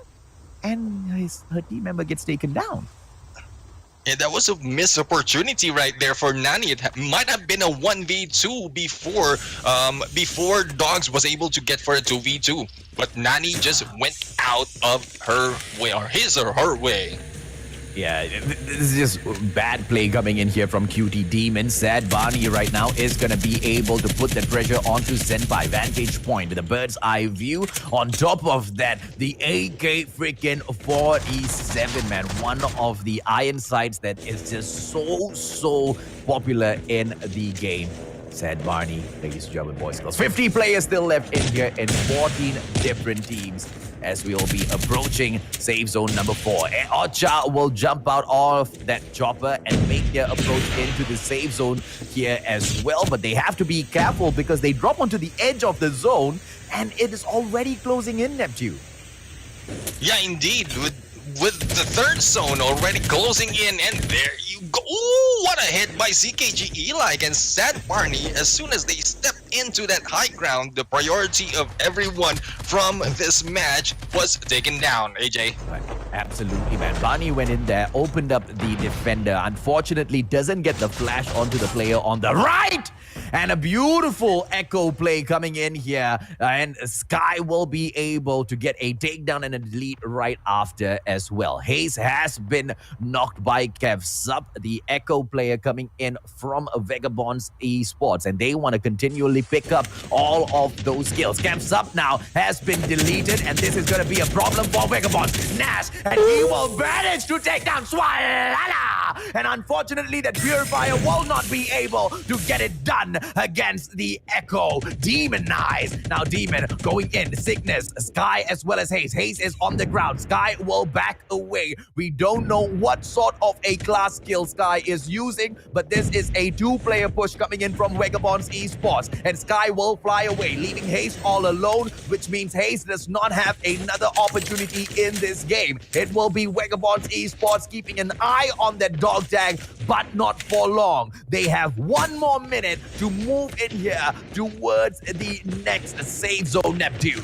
Speaker 3: And her team member gets taken down.
Speaker 4: Yeah, that was a missed opportunity right there for Nani. It might have been a 1v2 before Dogs was able to get for a 2v2. But Nani just went out of her way, or his or her way.
Speaker 3: Yeah, this is just bad play coming in here from QT Demon. Sad Barney right now is going to be able to put the pressure onto Senpai. Vantage point with a bird's eye view. On top of that, the AK freaking 47, man. One of the iron sights that is just so popular in the game. Sad Barney, ladies and gentlemen, boys and girls. 50 players still left in here in 14 different teams as we will be approaching safe zone number 4. Ocha will jump out of that chopper and make their approach into the safe zone here as well. But they have to be careful because they drop onto the edge of the zone and it is already closing in, Neptune.
Speaker 4: Yeah, indeed. With the third zone already closing in, and there you go. Ooh, what a hit by CKG Eli against Sad Barney. As soon as they stepped into that high ground, the priority of everyone from this match was taken down, AJ.
Speaker 3: Right. Absolutely, man. Barney went in there, opened up the defender. Unfortunately, doesn't get the flash onto the player on the right. And a beautiful echo play coming in here. And Sky will be able to get a takedown and a delete right after as well. Hayes has been knocked by Kev Sub, the echo player coming in from Vagabonds Esports. And they want to continually pick up all of those kills. Kev Sub now has been deleted. And this is going to be a problem for Vagabonds. Nash, and he will manage to take down Swalala. And unfortunately, that Purifier will not be able to get it done against the Echo. Demonize. Now Demon going in. Sickness. Sky as well as Hayes. Hayes is on the ground. Sky will back away. We don't know what sort of a class skill Sky is using, but this is a two-player push coming in from Vagabonds Esports. And Sky will fly away, leaving Hayes all alone, which means Hayes does not have another opportunity in this game. It will be Vagabonds Esports keeping an eye on that dog tag, but not for long. They have 1 more minute to move in here towards the next safe zone, Neptune.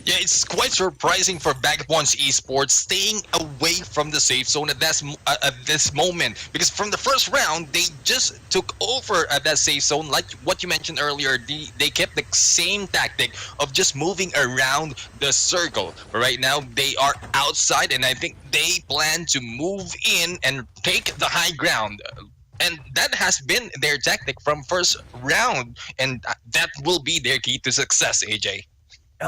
Speaker 4: Yeah, it's quite surprising for Vagabonds Esports staying away from the safe zone at this moment, because from the first round they just took over at that safe zone. Like what you mentioned earlier, they kept the same tactic of just moving around the circle. But right now they are outside, and I think they plan to move in and take the high ground. And that has been their tactic from first round, and that will be their key to success, AJ.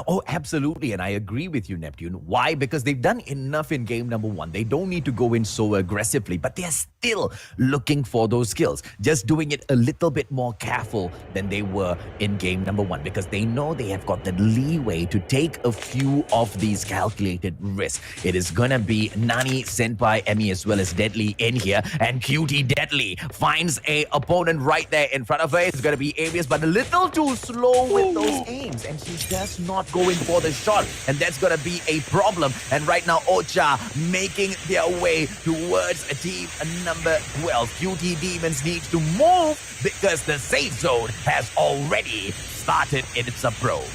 Speaker 3: Oh, absolutely. And I agree with you, Neptune. Why? Because they've done enough in game number 1. They don't need to go in so aggressively, but they're still looking for those skills. Just doing it a little bit more careful than they were in game number 1, because they know they have got the leeway to take a few of these calculated risks. It is going to be Nani, Senpai, Emmy, as well as Deadly in here. And Cutie Deadly finds a opponent right there in front of her. It's going to be Avius, but a little too slow with those aims. And she does not going for the shot, and that's gonna be a problem. And right now Ocha making their way towards team number 12. Cutie Demons needs to move because the safe zone has already started in its approach.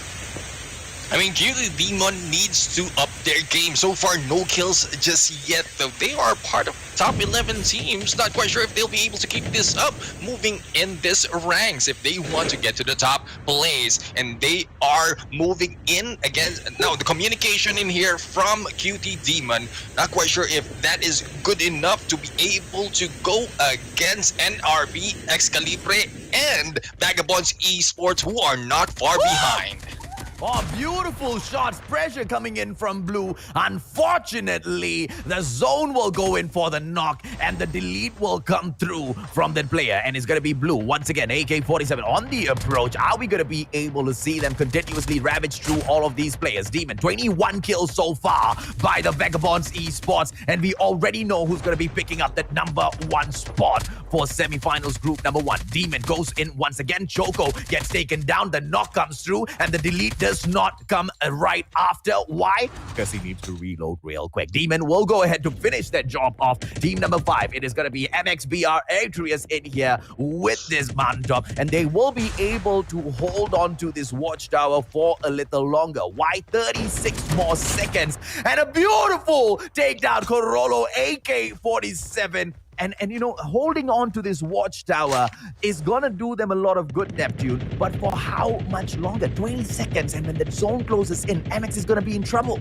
Speaker 4: I mean, Cutie Demon needs to up their game. So far, no kills just yet, though. They are part of top 11 teams. Not quite sure if they'll be able to keep this up, moving in this ranks if they want to get to the top place. And they are moving in against... Now, the communication in here from Cutie Demon, not quite sure if that is good enough to be able to go against NRB, Excalibur, and Vagabonds Esports, who are not far behind.
Speaker 3: Oh, beautiful shots. Pressure coming in from Blue. Unfortunately, the zone will go in for the knock, and the delete will come through from that player. And it's going to be Blue. Once again, AK-47 on the approach. Are we going to be able to see them continuously ravage through all of these players? Demon, 21 kills so far by the Vagabonds Esports. And we already know who's going to be picking up that number 1 spot for semifinals group number 1. Demon goes in once again. Choco gets taken down. The knock comes through, and the delete does not come right after. Why? Because he needs to reload real quick. Demon will go ahead to finish that job off. Team number 5, it is going to be MXBR Atreus in here with this mountaintop, and they will be able to hold on to this watchtower for a little longer. Why? 36 more seconds, and a beautiful takedown. Corolo AK-47. And you know, holding on to this watchtower is gonna do them a lot of good, Neptune. But for how much longer? 20 seconds, and when the zone closes in, MX is gonna be in trouble.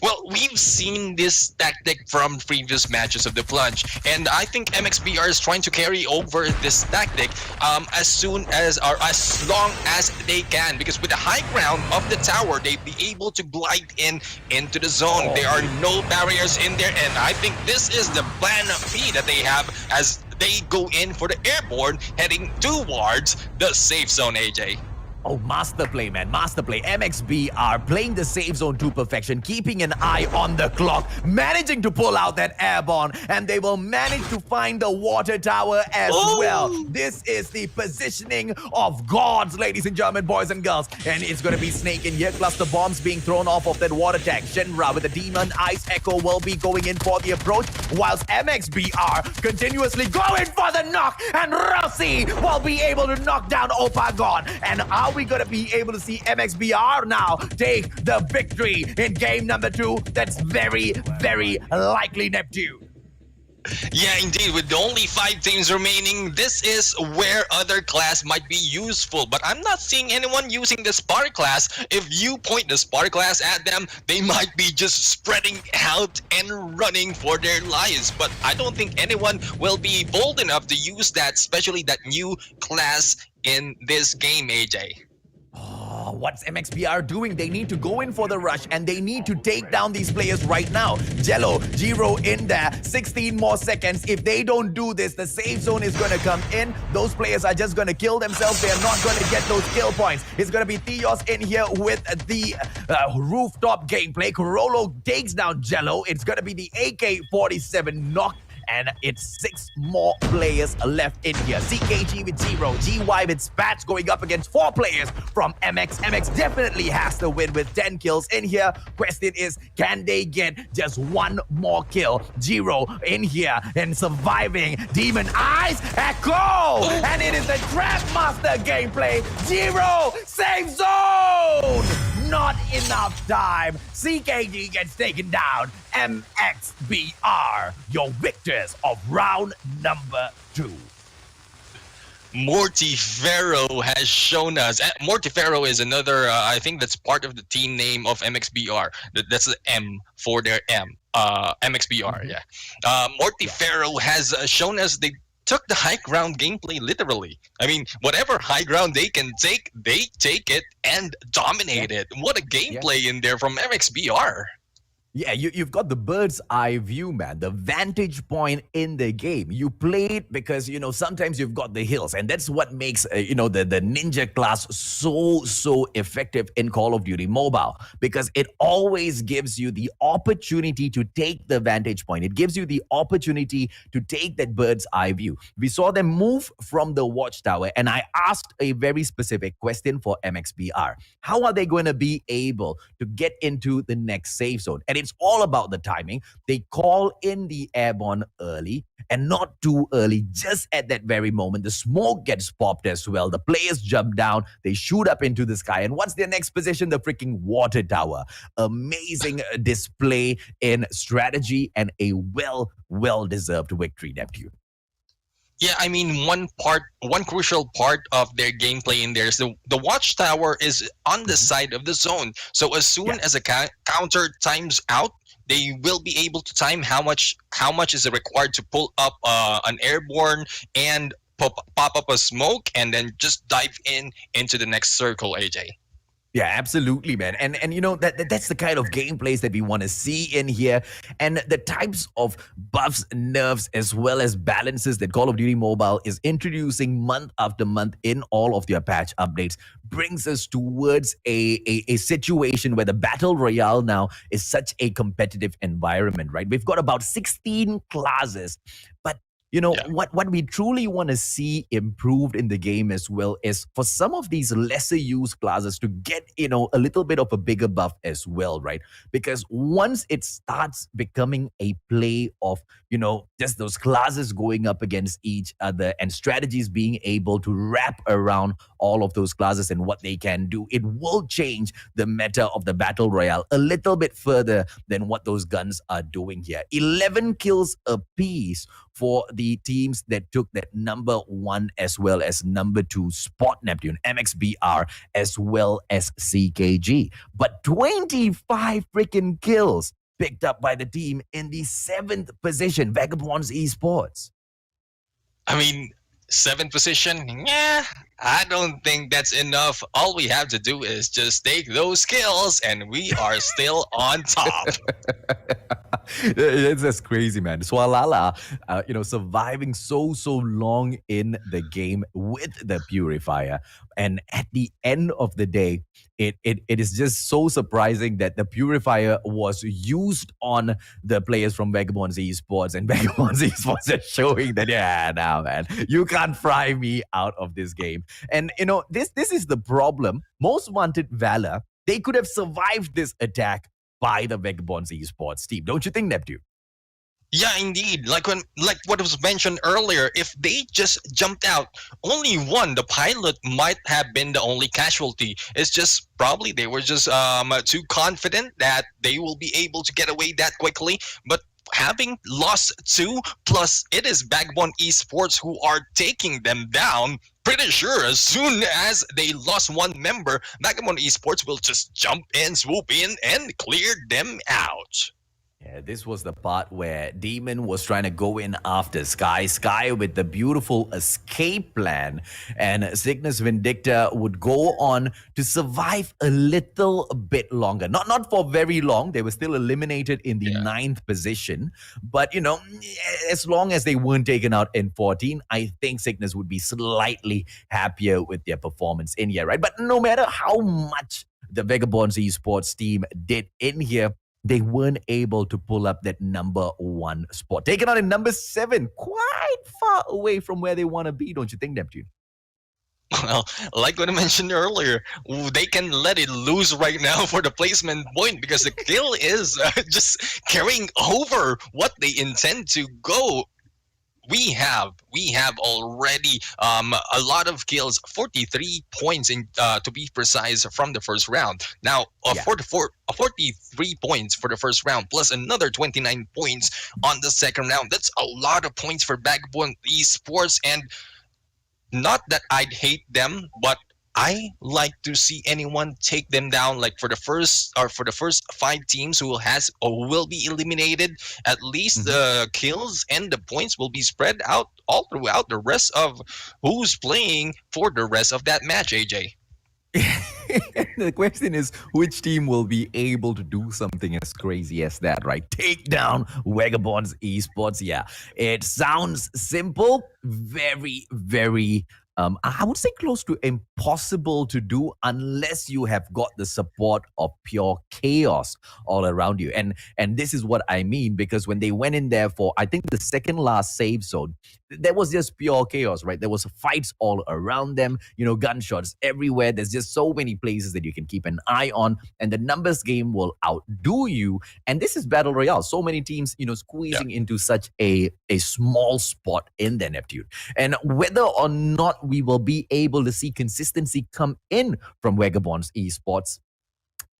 Speaker 4: Well, we've seen this tactic from previous matches of the Plunge, and I think MXBR is trying to carry over this tactic as soon as, or as long as they can, because with the high ground of the tower, they'd be able to glide into the zone. There are no barriers in there, and I think this is the plan B that they have as they go in for the airborne, heading towards the safe zone, AJ.
Speaker 3: Oh, master play, man. Master play. MXB are playing the safe zone to perfection, keeping an eye on the clock, managing to pull out that airborne, and they will manage to find the water tower as well. This is the positioning of gods, ladies and gentlemen, boys and girls. And it's going to be Snake in here, cluster bombs being thrown off of that water tank. Shenra with the Demon Ice Echo will be going in for the approach, whilst MXB are continuously going for the knock, and Rossi will be able to knock down Opagon. And are we going to be able to see MXBR now take the victory in game number 2? That's very, very likely, Neptune.
Speaker 4: Yeah, indeed. With only 5 teams remaining, this is where other class might be useful. But I'm not seeing anyone using the Spark class. If you point the Spark class at them, they might be just spreading out and running for their lives. But I don't think anyone will be bold enough to use that, especially that new class in this game, AJ.
Speaker 3: Oh, what's MXPR doing? They need to go in for the rush and they need to take down these players right now. Jello, Giro in there, 16 more seconds. If they don't do this, the safe zone is going to come in. Those players are just going to kill themselves. They are not going to get those kill points. It's going to be Theos in here with the rooftop gameplay. Corolo takes down Jello. It's going to be the AK-47 knock. And it's 6 more players left in here. CKG with 0, GY with Spats going up against 4 players from MX. MX definitely has to win with 10 kills in here. Question is, can they get just 1 more kill? 0 in here and surviving. Demon Eyes Echo! And it is the Trap Master gameplay. 0 safe zone! Not enough time. CKG gets taken down. MXBR, your victors of round number 2.
Speaker 4: Mortifero has shown us. Mortifero is another, I think that's part of the team name of MXBR. That's the M for their M. MXBR, yeah. Mortifero has shown us they took the high ground gameplay literally. I mean, whatever high ground they can take, they take it and dominate it. What a gameplay in there from MXBR.
Speaker 3: Yeah, you've got the bird's eye view, man, the vantage point in the game. You play it because, sometimes you've got the hills, and that's what makes, the ninja class so effective in Call of Duty Mobile, because it always gives you the opportunity to take the vantage point. It gives you the opportunity to take that bird's eye view. We saw them move from the watchtower, and I asked a very specific question for MXBR. How are they going to be able to get into the next safe zone? And it's all about the timing. They call in the airborne early and not too early. Just at that very moment, the smoke gets popped as well. The players jump down. They shoot up into the sky. And what's their next position? The freaking water tower. Amazing display in strategy and a well-deserved victory, Neptune.
Speaker 4: Yeah, I mean, one crucial part of their gameplay in there is the watchtower is on the side of the zone. So as soon as a counter times out, they will be able to time how much is required to pull up an airborne and pop up a smoke and then just dive into the next circle, AJ.
Speaker 3: Yeah, absolutely, man. And that's the kind of gameplays that we want to see in here. And the types of buffs, nerfs, as well as balances that Call of Duty Mobile is introducing month after month in all of their patch updates brings us towards a situation where the Battle Royale now is such a competitive environment, right? We've got about 16 classes, but what we truly want to see improved in the game as well is for some of these lesser used classes to get, a little bit of a bigger buff as well, right? Because once it starts becoming a play of, just those classes going up against each other and strategies being able to wrap around all of those classes and what they can do, it will change the meta of the Battle Royale a little bit further than what those guns are doing here. 11 kills apiece for the teams that took that number 1 as well as number 2 spot, Neptune, MXBR, as well as CKG. But 25 freaking kills picked up by the team in the 7th position, Vagabonds Esports.
Speaker 4: I mean, 7th position, yeah, I don't think that's enough. All we have to do is just take those kills and we are still on top.
Speaker 3: It's just crazy, man. Swalala, surviving so long in the game with the purifier, and at the end of the day, it is just so surprising that the purifier was used on the players from Vagabonds Esports, and Vagabonds Esports are showing that now, man, you can't fry me out of this game. And this is the problem. Most Wanted Valor, they could have survived this attack by the Vagabonds Esports team. Don't you think, Neptune?
Speaker 4: Yeah, indeed. Like what was mentioned earlier, if they just jumped out, only one, the pilot might have been the only casualty. It's just probably they were just too confident that they will be able to get away that quickly. But having lost two, plus it is Vagabond Esports who are taking them down. Pretty sure as soon as they lost one member, Vagabond Esports will just jump in, swoop in, and clear them out.
Speaker 3: Yeah, this was the part where Demon was trying to go in after Sky. Sky with the beautiful escape plan. And Cygnus Vindicta would go on to survive a little bit longer. Not for very long. They were still eliminated in the 9th position. But, as long as they weren't taken out in 14, I think Cygnus would be slightly happier with their performance in here, right? But no matter how much the Vagabonds Esports team did in here, they weren't able to pull up that number 1 spot. Taken out in number 7, quite far away from where they want to be, don't you think, Neptune?
Speaker 4: Well, like what I mentioned earlier, they can let it loose right now for the placement point because the kill is just carrying over what they intend to go. We have already a lot of kills, 43 points to be precise from the first round. Now, 43 points for the first round plus another 29 points on the second round. That's a lot of points for Backbone Esports, and not that I'd hate them, but I like to see anyone take them down. Like for the first 5 teams who will be eliminated, at least the kills and the points will be spread out all throughout the rest of who's playing for the rest of that match, AJ.
Speaker 3: The question is, which team will be able to do something as crazy as that, right? Take down Vagabonds Esports. Yeah, it sounds simple, very, very I would say close to impossible to do unless you have got the support of pure chaos all around you. And this is what I mean, because when they went in there for, I think, the second last save zone, there was just pure chaos, right? There was fights all around them, gunshots everywhere. There's just so many places that you can keep an eye on, and the numbers game will outdo you. And this is Battle Royale. So many teams, squeezing into such a small spot in there, Neptune. And whether or not we will be able to see consistency come in from Vagabonds Esports,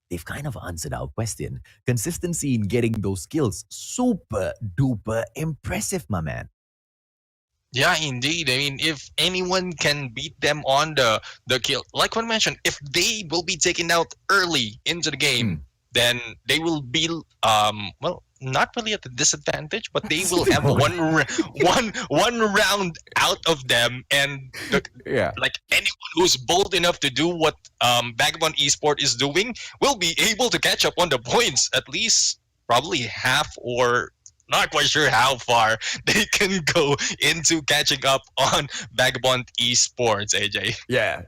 Speaker 3: they've kind of answered our question. Consistency in getting those skills, super duper impressive, my man.
Speaker 4: Yeah, indeed. I mean, if anyone can beat them on the kill, like what I mentioned, if they will be taken out early into the game, then they will be not really at a disadvantage, but they will have one round out of them, and like anyone who's bold enough to do what Vagabond Esport is doing will be able to catch up on the points, at least probably half, or not quite sure how far they can go into catching up on Vagabond Esports, AJ.
Speaker 3: Yeah,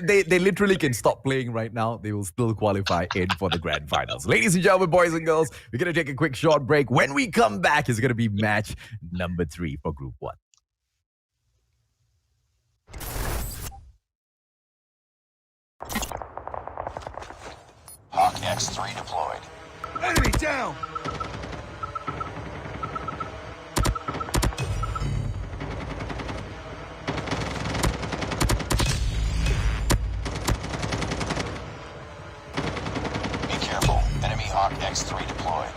Speaker 3: they literally can stop playing right now. They will still qualify in for the grand finals. Ladies and gentlemen, boys and girls, we're going to take a quick short break. When we come back, it's going to be match number 3 for Group 1.
Speaker 1: Hawk X3 deployed.
Speaker 2: Enemy down!
Speaker 1: Be careful. Enemy Hawk X3 deployed.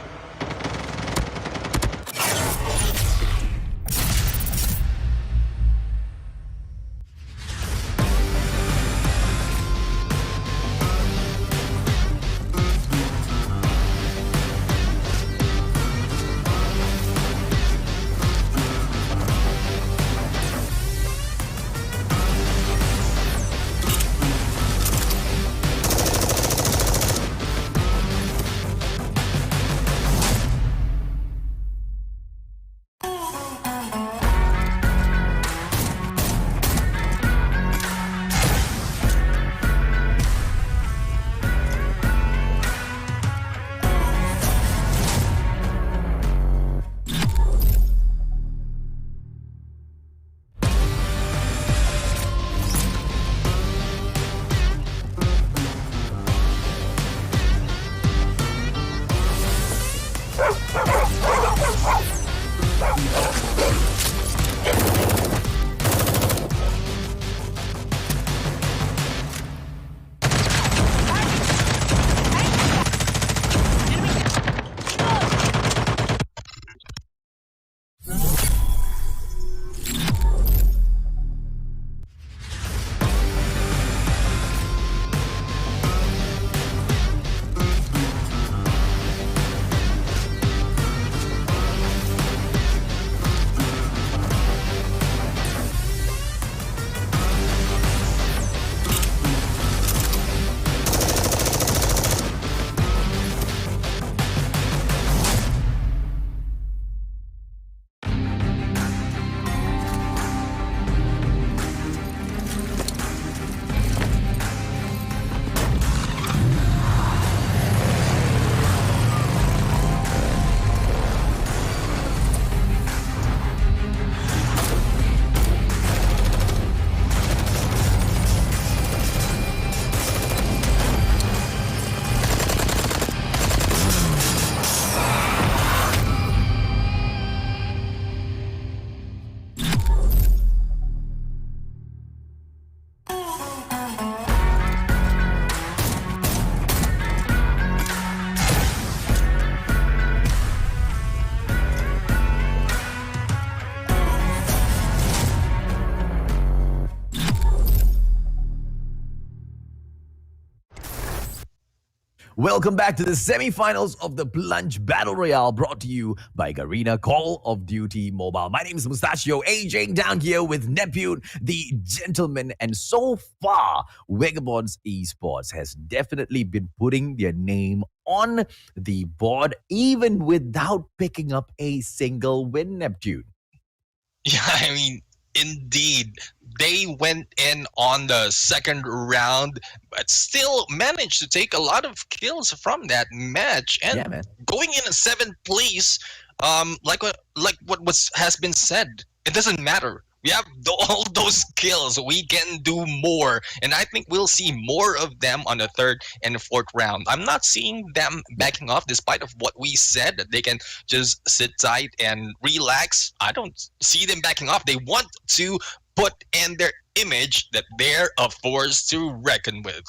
Speaker 3: Welcome back to the semifinals of the Plunge Battle Royale brought to you by Garena Call of Duty Mobile. My name is Mustachio AJ down here with Neptune, the gentleman. And so far, Vagabonds Esports has definitely been putting their name on the board even without picking up a single win, Neptune.
Speaker 4: Yeah, I mean, indeed, they went in on the second round, but still managed to take a lot of kills from that match. And
Speaker 3: Yeah, man.
Speaker 4: going in a seventh place, like what has been said, it doesn't matter. We have all those kills. We can do more, and I think we'll see more of them on the third and fourth round. I'm not seeing them backing off, despite of what we said that they can just sit tight and relax. I don't see them backing off. They want to put in their image that they're a force to reckon with.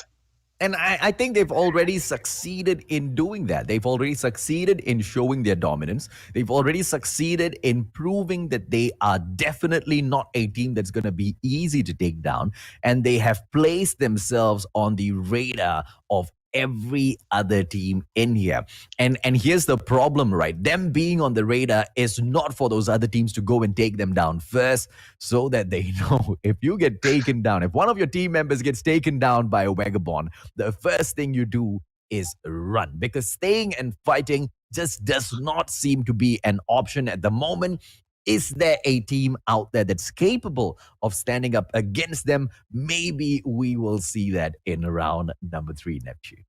Speaker 3: And I think they've already succeeded in doing that. They've already succeeded in showing their dominance. They've already succeeded in proving that they are definitely not a team that's going to be easy to take down. And they have placed themselves on the radar of every other team in here. And here's the problem, right? Them being on the radar is not for those other teams to go and take them down first, so that they know if you get taken down, if one of your team members gets taken down by a Vagabond, the first thing you do is run, because staying and fighting just does not seem to be an option at the moment. Is there a team out there that's capable of standing up against them? Maybe we will see that in round number 3, Neptune.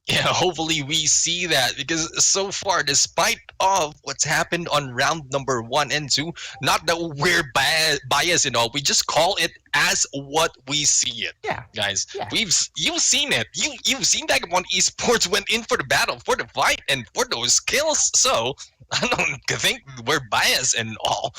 Speaker 4: Yeah, hopefully we see that, because so far, despite of what's happened on round number 1 and 2, not that we're biased and all, we just call it as what we see it.
Speaker 3: Yeah,
Speaker 4: guys,
Speaker 3: yeah.
Speaker 4: you've seen it. You've seen Vagabond Esports went in for the battle, for the fight, and for those kills. So I don't think we're biased and all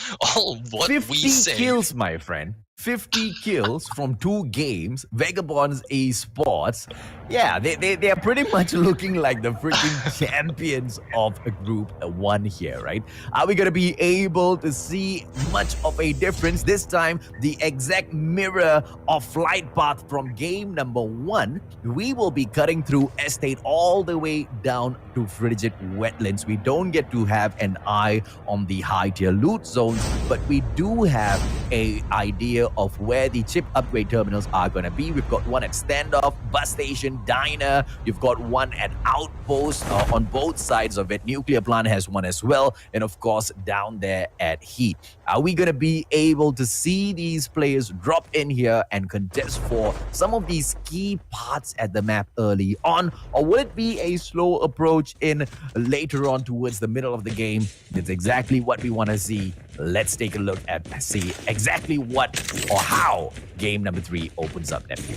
Speaker 4: what
Speaker 3: 50
Speaker 4: we say.
Speaker 3: kills, my friend. 50 kills from 2 games. Vagabonds Esports. Yeah, they are pretty much looking like the freaking champions of a group 1 here, right? Are we going to be able to see much of a difference? This time, the exact mirror of flight path from game number 1. We will be cutting through estate all the way down to frigid wetlands. We don't get to have an eye on the high tier loot zones, but we do have an idea of where the chip upgrade terminals are going to be. We've got one at Standoff, Bus Station, Diner. You've got one at Outpost on both sides of it. Nuclear Plant has one as well. And of course, down there at Heat. Are we going to be able to see these players drop in here and contest for some of these key parts at the map early on? Or will it be a slow approach in later on towards the middle of the game? That's exactly what we want to see. Let's take a look at see exactly what or how game number 3 opens up, Neptune.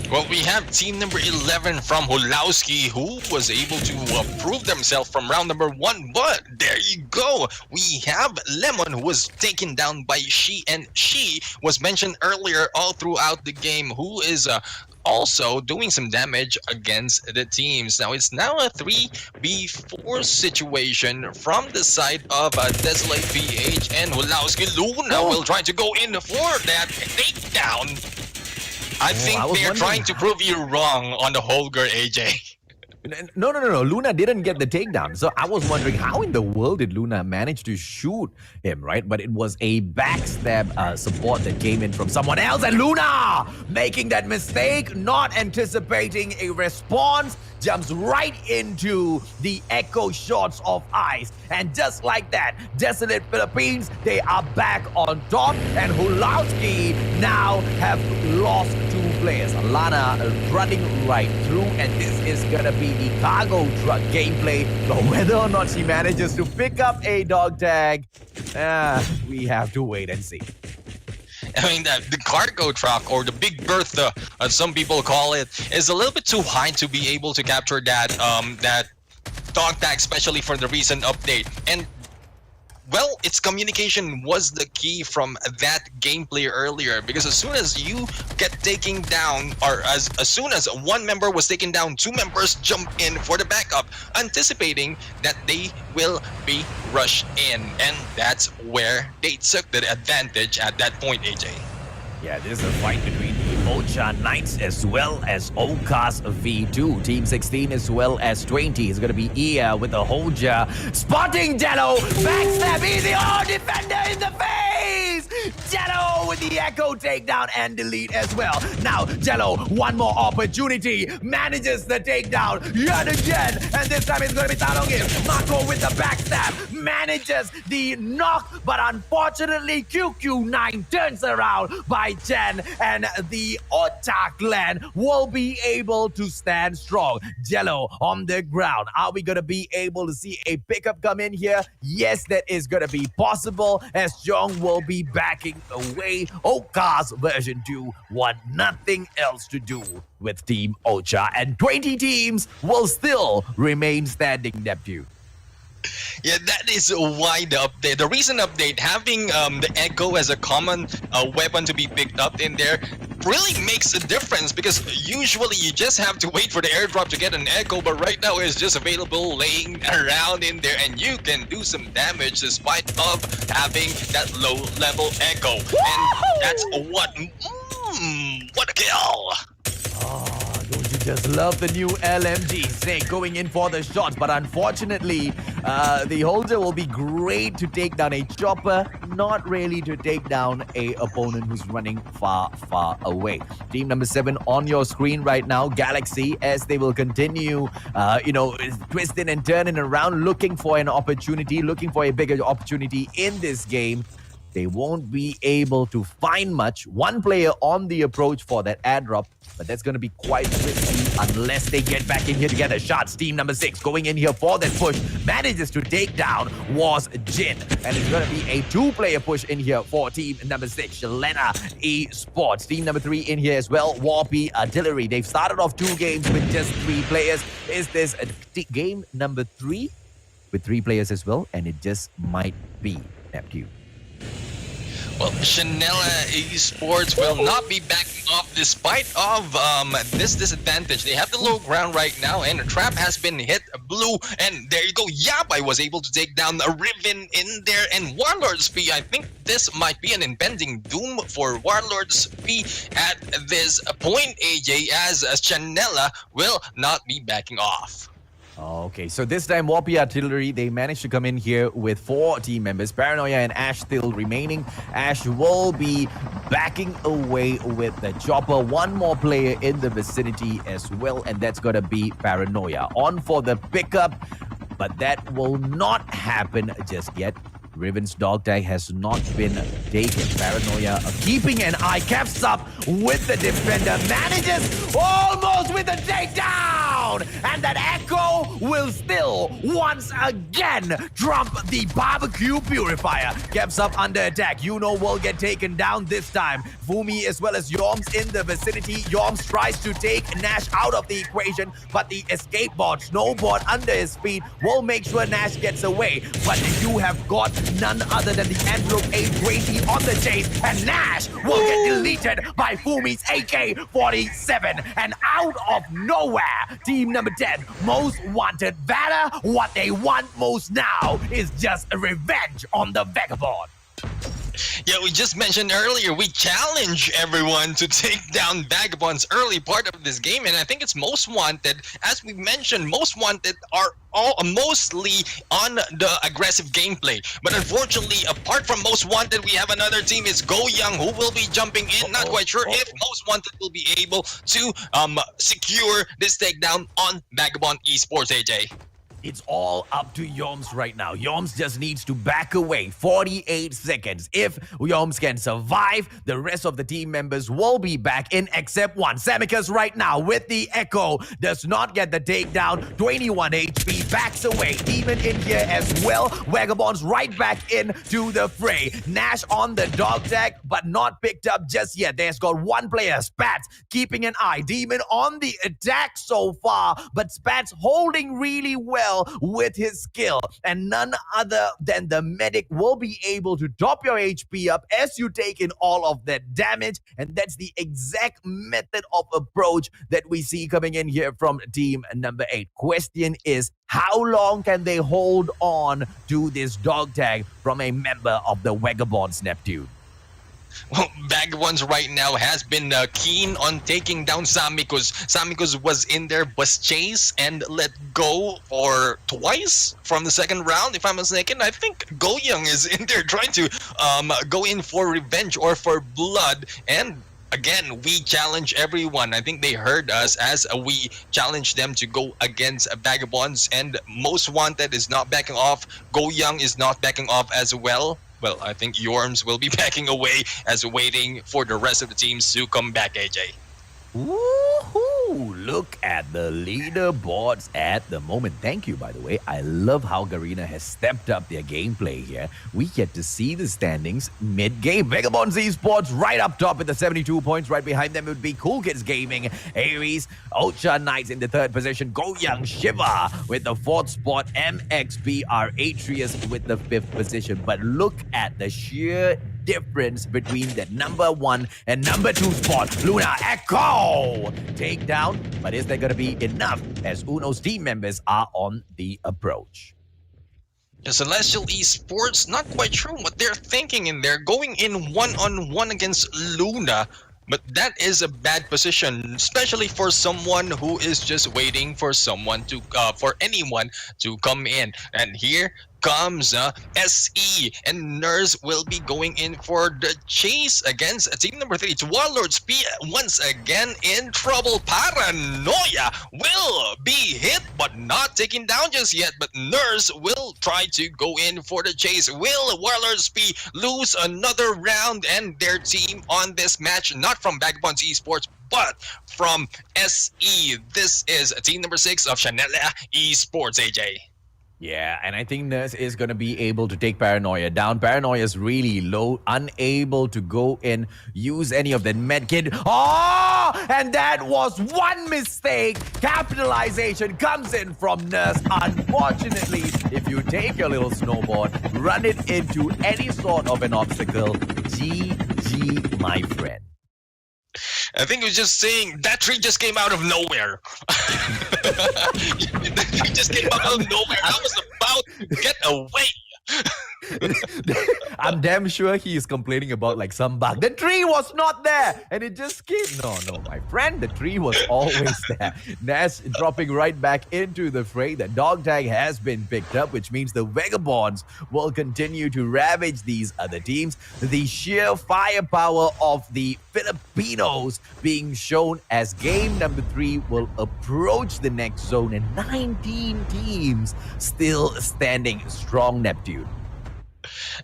Speaker 4: Well, we have team number 11 from Hulowski, who was able to prove themselves from round number 1. But there you go. We have Lemon, who was taken down by She, and She was mentioned earlier all throughout the game, who is also doing some damage against the teams. Now it's now a 3v4 situation from the side of Desolate PH, and Hulowski Luna will try to go in for that takedown. I think they're trying to prove you wrong on the Holger, AJ.
Speaker 3: No. Luna didn't get the takedown. So I was wondering, how in the world did Luna manage to shoot him, right? But it was a backstab support that came in from someone else. And Luna making that mistake, not anticipating a response, jumps right into the echo shots of ice. And just like that, Desolate Philippines, they are back on top. And Hulowski now have lost 2 players. Alana running right through, and this is gonna be the cargo truck gameplay. But whether or not she manages to pick up a dog tag, we have to wait and see.
Speaker 4: I mean, the cargo truck, or the Big Bertha, as some people call it, is a little bit too high to be able to capture that that dog tag, especially for the recent update. And well, its communication was the key from that gameplay earlier, because as soon as you get taken down, or as soon as one member was taken down, 2 members jump in for the backup, anticipating that they will be rushed in. And that's where they took the advantage at that point, AJ.
Speaker 3: Yeah, this is a fight between the Ocha Knights as well as Okas V2. Team 16 as well as 20 is going to be Ia with the Hoja. Spotting Jello. Backstab easy. Oh, defender in the face. Jello with the Echo takedown and delete as well. Now, Jello, one more opportunity. Manages the takedown yet again. And this time it's going to be Talongim. Mako with the backstab. Manages the knock. But unfortunately, QQ9 turns around by Chen. And the Otak clan will be able to stand strong. Jello on the ground. Are we going to be able to see a pickup come in here? Yes, that is going to be possible as Jong will be backing away. Oka's version 2 want nothing else to do with Team Ocha, and 20 teams will still remain standing, Neptune.
Speaker 4: Yeah, that is why the update, the recent update, having the Echo as a common weapon to be picked up in there really makes a difference, because usually you just have to wait for the airdrop to get an Echo, but right now it's just available laying around in there, and you can do some damage despite of having that low level Echo. And that's what a kill!
Speaker 3: Oh, don't you just love the new LMG? Snake going in for the shots, but unfortunately, the holder will be great to take down a chopper, not really to take down a opponent who's running far, far away. Team number 7 on your screen right now, Galaxy, as they will continue, twisting and turning around, looking for an opportunity, looking for a bigger opportunity in this game. They won't be able to find much. One player on the approach for that airdrop, but that's going to be quite risky unless they get back in here together. Shots, team number 6 going in here for that push. Manages to take down was Jin. And it's going to be a 2-player push in here for team number 6, Shalena Esports. Team number 3 in here as well, Warpy Artillery. They've started off 2 games with just 3 players. Is this game number 3 with 3 players as well? And it just might be Neptune.
Speaker 4: Well, Shanella Esports will not be backing off despite of this disadvantage. They have the low ground right now, and a trap has been hit blue. And there you go. Yabai was able to take down a Riven in there. And Warlord's P, I think this might be an impending doom for Warlord's P at this point, AJ, as Shanella will not be backing off.
Speaker 3: Okay, so this time Warpy Artillery, they managed to come in here with 4 team members. Paranoia and Ash still remaining. Ash will be backing away with the chopper. One more player in the vicinity as well, and that's going to be Paranoia. On for the pickup, but that will not happen just yet. Riven's dog tag has not been taken. Paranoia keeping an eye. Caps up with the defender. Manages almost with a takedown. And that Echo will still once again trump the barbecue purifier. Caps up under attack. Will get taken down this time. Fumi as well as Yorms in the vicinity. Yorms tries to take Nash out of the equation, but the escape board, snowboard under his feet, will make sure Nash gets away. But you have got none other than the Envelope 820 on the chase, and Nash will get deleted by Fumi's AK-47. And out of nowhere, team number 10, most wanted valor. What they want most now is just a revenge on the Vagabond.
Speaker 4: Yeah, we just mentioned earlier, we challenge everyone to take down Vagabond's early part of this game, and I think it's most wanted. As we mentioned, most wanted are all mostly on the aggressive gameplay. But unfortunately, apart from most wanted, we have another team. It's Go Young who will be jumping in. Not quite sure if most wanted will be able to secure this takedown on Vagabond Esports, AJ.
Speaker 3: It's all up to Yoms right now. Yoms just needs to back away. 48 seconds. If Yoms can survive, the rest of the team members will be back in except one. Samikas right now with the Echo does not get the takedown. 21 HP, backs away. Demon in here as well. Vagabonds right back into the fray. Nash on the dog tag, but not picked up just yet. There's got one player, Spats, keeping an eye. Demon on the attack so far, but Spats holding really well with his skill, and none other than the medic will be able to top your HP up as you take in all of that damage. And that's the exact method of approach that we see coming in here from team number 8. Question is, how long can they hold on to this dog tag from a member of the Vagabonds, Neptune?
Speaker 4: Well, Vagabonds right now has been keen on taking down Samikos. Samikos was in their bus chase and let go for twice from the second round, if I'm mistaken. I think Goyoung is in there trying to go in for revenge or for blood. And again, we challenge everyone. I think they heard us as we challenge them to go against Vagabonds. And Most Wanted is not backing off. Goyoung is not backing off as well. Well, I think Yorms will be backing away as waiting for the rest of the teams to come back, AJ.
Speaker 3: Woohoo! Look at the leaderboards at the moment. Thank you, by the way. I love how Garena has stepped up their gameplay here. We get to see the standings mid-game. Vagabonds Esports right up top with the 72 points. Right behind them would be Cool Kids Gaming, Aries, Ultra Knights in the third position, Goyoung Shiva with the fourth spot, MXBR Atreus with the fifth position. But look at the sheer difference between the number 1 and number 2 spot. Luna Echo takedown, but is there going to be enough as Uno's team members are on the approach?
Speaker 4: The Celestial Esports, not quite sure what they're thinking in there, going in one-on-one against Luna. But that is a bad position, especially for someone who is just waiting for someone to, for anyone to come in. And here comes SE, and Nurse will be going in for the chase against team number 3. It's Warlords P once again in trouble. Paranoia will be hit but not taken down just yet, but Nurse will try to go in for the chase. Will Warlords P lose another round and their team on this match? Not from Vagabonds Esports, but from SE. This is team number 6 of Chanela Esports, AJ.
Speaker 3: Yeah, and I think Nurse is going to be able to take Paranoia down. Paranoia is really low, unable to go in, use any of the medkit. Oh, and that was one mistake. Capitalization comes in from Nurse. Unfortunately, if you take your little snowboard, run it into any sort of an obstacle, GG, my friend.
Speaker 4: I think it was just saying that tree just came out of nowhere. That tree just came out of nowhere. I was about to get away.
Speaker 3: I'm damn sure he is complaining about like some bug. The tree was not there and it just came. No, my friend, the tree was always there. Nash dropping right back into the fray. The dog tag has been picked up, which means the Vagabonds will continue to ravage these other teams. The sheer firepower of the Filipinos being shown as game number 3 will approach the next zone, and 19 teams still standing strong, Neptune.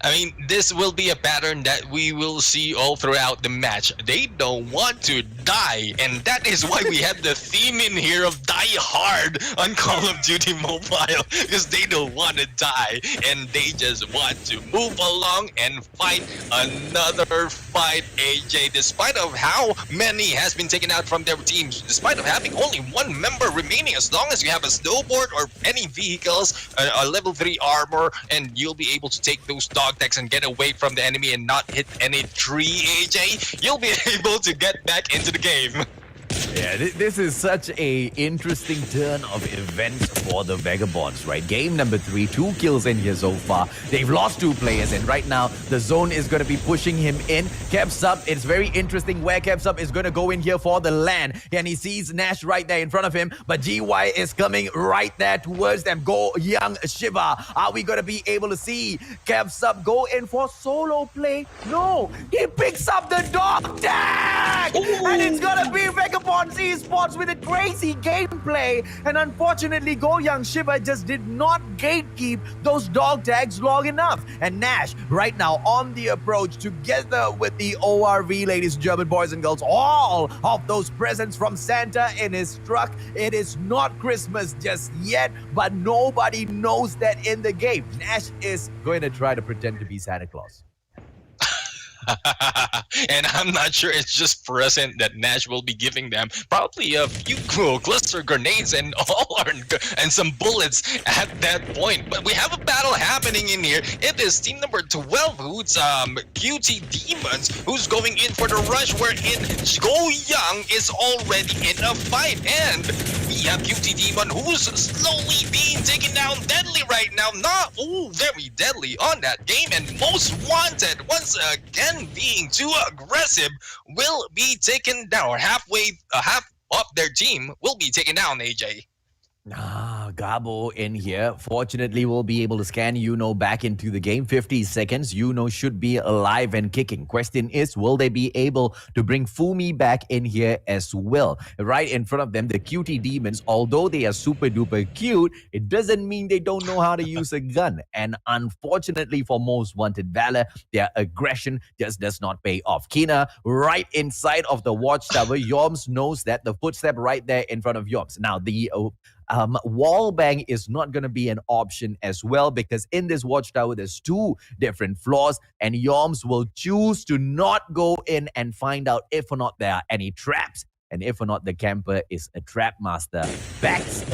Speaker 4: I mean, this will be a pattern that we will see all throughout the match. They don't want to die, and that is why we have the theme in here of Die Hard on Call of Duty Mobile, because they don't want to die, and they just want to move along and fight another fight, AJ. Despite of how many has been taken out from their teams, despite of having only 1 member remaining, as long as you have a snowboard or any vehicles, a level 3 armor, and you'll be able to take those dog tags and get away from the enemy and not hit any tree, AJ, you'll be able to get back into the game.
Speaker 3: Yeah, this is such a interesting turn of events for the Vagabonds, right? Game number 3, 2 kills in here so far. They've lost 2 players, and right now the zone is going to be pushing him in. Kevsup, it's very interesting where Kevsup is going to go in here for the land, and he sees Nash right there in front of him, but GY is coming right there towards them. Goyoung Shiva, are we going to be able to see Kevsup go in for solo play? No, he picks up the dog tag, and it's going to be Vagabonds Esports with a crazy gameplay, and unfortunately Goyoung Shiva just did not gatekeep those dog tags long enough, and Nash right now on the approach together with the ORV, ladies and gentlemen, boys and girls, all of those presents from Santa in his truck. It is not Christmas just yet, but nobody knows that in the game. Nash is going to try to pretend to be Santa Claus.
Speaker 4: And I'm not sure it's just present that Nash will be giving them. Probably a few cool cluster grenades and and some bullets at that point. But we have a battle happening in here. It is team number 12, who's QT Demons, who's going in for the rush, wherein Goyoung is already in a fight. And we have QT Demon, who's slowly being taken down deadly right now. Not very deadly on that game. And Most Wanted once again Neptune being too aggressive will be taken down, or half up their team will be taken down, AJ.
Speaker 3: Gabo in here. Fortunately, we'll be able to scan back into the game. 50 seconds. Should be alive and kicking. Question is, will they be able to bring Fumi back in here as well? Right in front of them, the cutie demons, although they are super duper cute, it doesn't mean they don't know how to use a gun. And unfortunately for Most Wanted Valor, their aggression just does not pay off. Kina, right inside of the watchtower. Yoms knows that the footstep right there in front of Yoms. Now, the wall bang is not going to be an option as well, because in this watchtower there's two different floors, and Yoms will choose to not go in and find out if or not there are any traps, and if or not the camper is a trap master. Backs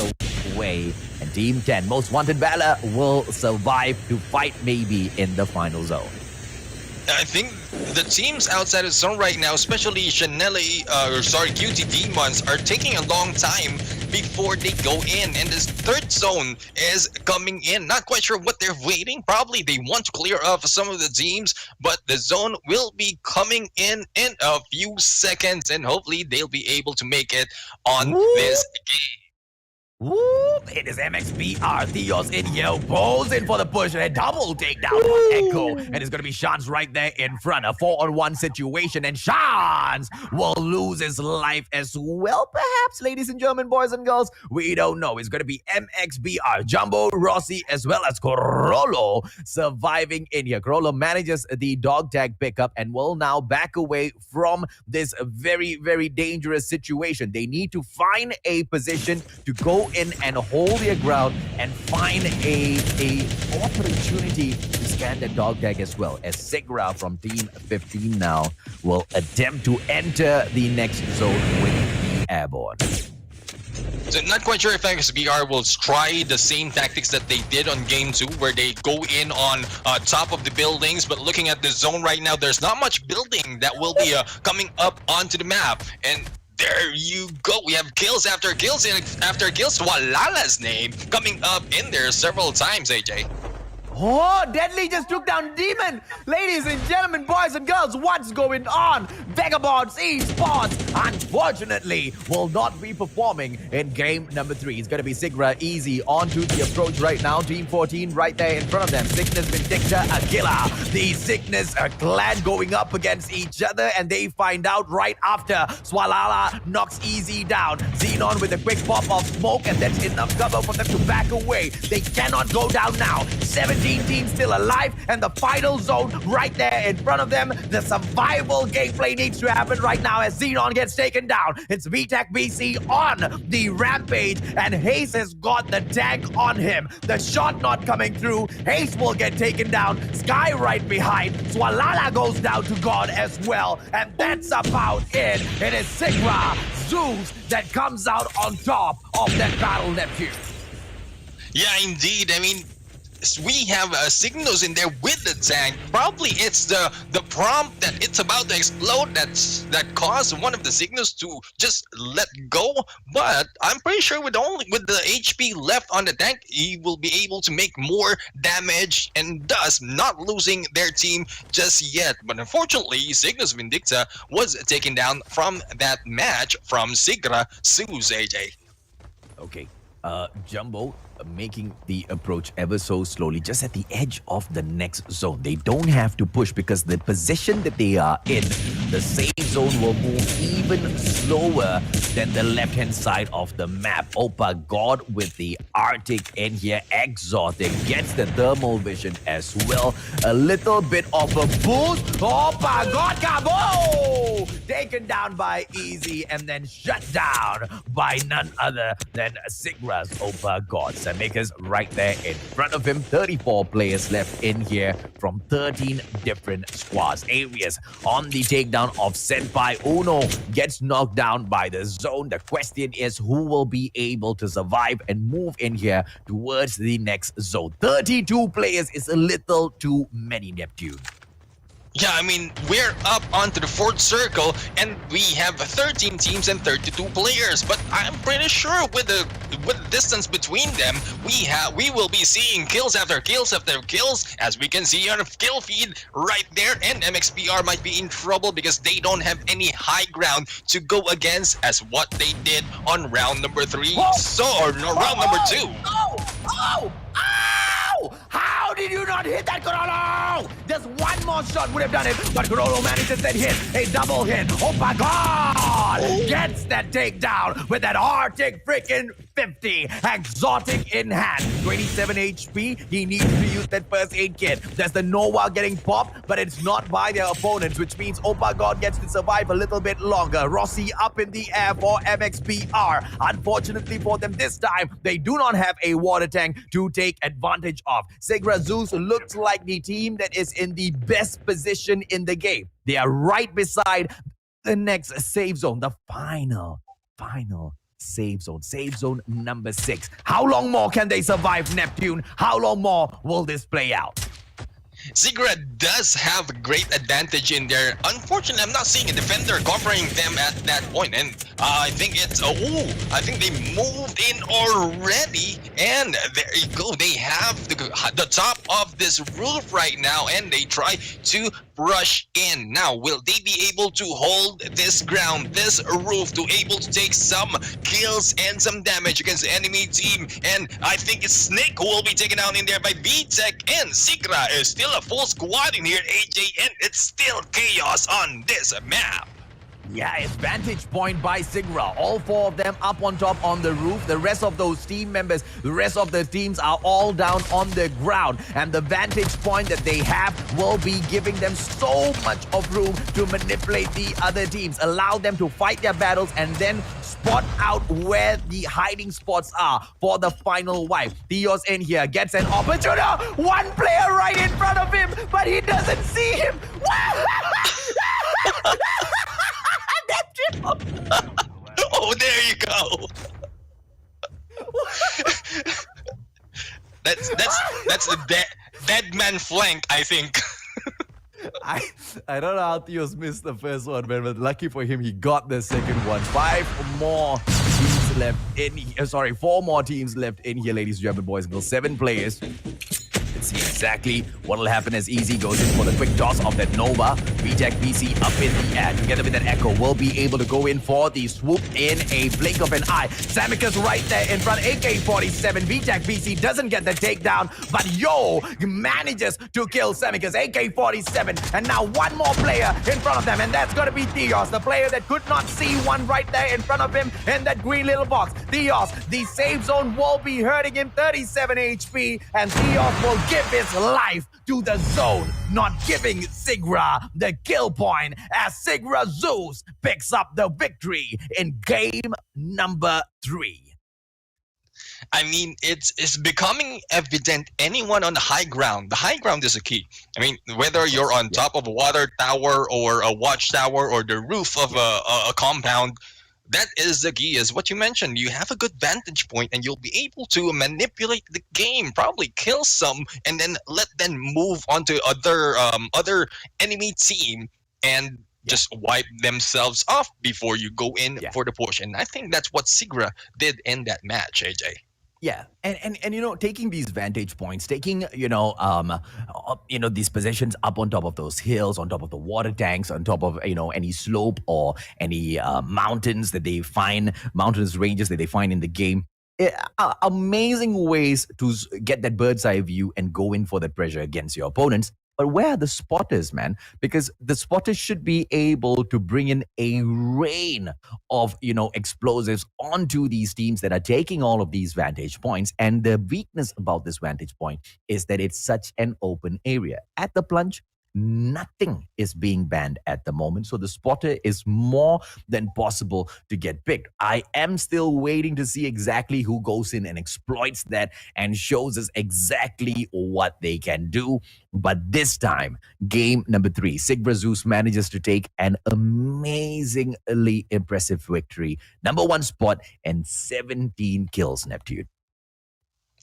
Speaker 3: away, and Team 10, Most Wanted Valor, will survive to fight maybe in the final zone.
Speaker 4: I think the teams outside of zone right now, especially QT Demons, are taking a long time before they go in. And this third zone is coming in. Not quite sure what they're waiting. Probably they want to clear off some of the teams, but the zone will be coming in a few seconds, and hopefully they'll be able to make it on this game.
Speaker 3: Whoop! It is MXBR Theos in here, posing for the push, and a double takedown on Echo. And it's going to be Shans right there in front. A 4-on-1 situation, and Shans will lose his life as well, perhaps, ladies and gentlemen, boys and girls. We don't know. It's going to be MXBR, Jumbo, Rossi, as well as Corolo surviving in here. Corolo manages the dog tag pickup and will now back away from this very, very dangerous situation. They need to find a position to go in and hold their ground and find a opportunity to scan the dog tag as well, as Sigra from Team 15 now will attempt to enter the next zone with the airborne.
Speaker 4: So not quite sure if XBR will try the same tactics that they did on game 2, where they go in on top of the buildings. But looking at the zone right now, there's not much building that will be coming up onto the map. And there you go. We have kills after kills after kills. Walala's name coming up in there several times, AJ.
Speaker 3: Oh, Deadly just took down Demon. Ladies and gentlemen, boys and girls, what's going on? Vagabonds Esports, unfortunately, will not be performing in game number 3. It's going to be Sigra easy onto the approach right now. Team 14 right there in front of them. Sickness, Vindicta, Aquila. The Sickness clan going up against each other, and they find out right after. Swalala knocks easy down. Xenon with a quick pop of smoke, and that's enough cover for them to back away. They cannot go down now. 17 teams still alive, and the final zone right there in front of them. The survival gameplay needs to happen right now as Xenon gets taken down. It's VTech BC on the rampage, and Hayes has got the tank on him. The shot not coming through. Hayes will get taken down. Sky right behind. Swalala goes down to God as well, and that's about it. It is Sigra Zeus that comes out on top of that battle, Neptune.
Speaker 4: Yeah, indeed. I mean, we have signals in there with the tank. Probably it's the prompt that it's about to explode that caused one of the signals to just let go. But I'm pretty sure with the HP left on the tank, he will be able to make more damage, and thus not losing their team just yet. But unfortunately, Cygnus Vindicta was taken down from that match from Sigra Zeus, AJ.
Speaker 3: Okay, Jumbo making the approach ever so slowly, just at the edge of the next zone. They don't have to push because the position that they are in, the safe zone will move even slower than the left-hand side of the map. Opa God with the Arctic in here. Exotic gets the thermal vision as well. A little bit of a boost. Opa God, Cabo! Taken down by Easy and then shut down by none other than Sigra's Opa God. Makers right there in front of him. 34 players left in here from 13 different squads. Areas on the takedown of Senpai. Uno gets knocked down by the zone. The question is who will be able to survive and move in here towards the next zone. 32 players is a little too many, Neptune.
Speaker 4: Yeah, I mean, we're up onto the fourth circle, and we have 13 teams and 32 players. But I'm pretty sure with the distance between them, we will be seeing kills after kills after kills, as we can see on the kill feed right there. And MXPR might be in trouble because they don't have any high ground to go against, as what they did on round number 3. Or no, round number 2.
Speaker 3: Oh! How did you not hit that, Corolo? Just one more shot would have done it, but Corolo manages that hit, a double hit. Oh my God! Gets that takedown with that Arctic freaking 50, exotic in hand. 27 HP, he needs to use that first aid kit. There's the Nova getting popped, but it's not by their opponents, which means Opa God gets to survive a little bit longer. Rossi up in the air for MXPR. Unfortunately for them this time, they do not have a water tank to take advantage of. Sigra Zeus looks like the team that is in the best position in the game. They are right beside the next save zone, the final save zone number 6. How long more can they survive, Neptune? How long more will this play out?
Speaker 4: Sigra does have a great advantage in there. Unfortunately, I'm not seeing a defender covering them at that point. And I think it's... I think they moved in already. And there you go. They have the top of this roof right now. And they try to rush in. Now, will they be able to hold this ground, this roof, to able to take some kills and some damage against the enemy team? And I think it's Snake who will be taken out in there by VTech, and Sigra is still a full squad in here, AJ, and it's still chaos on this map.
Speaker 3: Yeah, it's vantage point by Sigra. All 4 of them up on top on the roof. The rest of those team members, the rest of the teams are all down on the ground. And the vantage point that they have will be giving them so much of room to manipulate the other teams, allow them to fight their battles, and then spot out where the hiding spots are for the final wipe. Theos in here gets an opportunity. One player right in front of him, but he doesn't see him.
Speaker 4: Oh, there you go. that's the dead man flank, I think.
Speaker 3: I don't know how Theos missed the first one, man, but lucky for him, he got the second one. 5 more teams left in here. Sorry, 4 more teams left in here, ladies and gentlemen, boys and girls. 7 players. Let's see exactly what will happen as Easy goes in for the quick toss of that Nova. VTech BC up in the air. Together with that Echo, will be able to go in for the swoop in a blink of an eye. Samika's right there in front. AK-47. VTech BC doesn't get the takedown, but Yo manages to kill Samika's AK-47. And now one more player in front of them, and that's going to be Theos, the player that could not see one right there in front of him in that green little box. Theos, the save zone will be hurting him, 37 HP, and Theos will give his life to the zone, not giving Sigra the kill point as Sigra Zeus picks up the victory in game number 3.
Speaker 4: I mean, it's becoming evident. Anyone on the high ground is a key. I mean, whether you're on top of a water tower or a watchtower or the roof of a compound, that is the key, is what you mentioned. You have a good vantage point and you'll be able to manipulate the game, probably kill some, and then let them move on to other enemy team and just wipe themselves off before you go in for the push. And I think that's what Sigra did in that match, AJ.
Speaker 3: Yeah, and you know, taking these vantage points, taking these positions up on top of those hills, on top of the water tanks, on top of any slope or any mountains that they find, mountains ranges that they find in the game. Amazing ways to get that bird's eye view and go in for that pressure against your opponents. But where are the spotters, man? Because the spotters should be able to bring in a rain of, explosives onto these teams that are taking all of these vantage points. And the weakness about this vantage point is that it's such an open area. At the Plunge, nothing is being banned at the moment. So the spotter is more than possible to get picked. I am still waiting to see exactly who goes in and exploits that and shows us exactly what they can do. But this time, game number 3, Sigra Zeus manages to take an amazingly impressive victory. Number 1 spot and 17 kills, Neptune.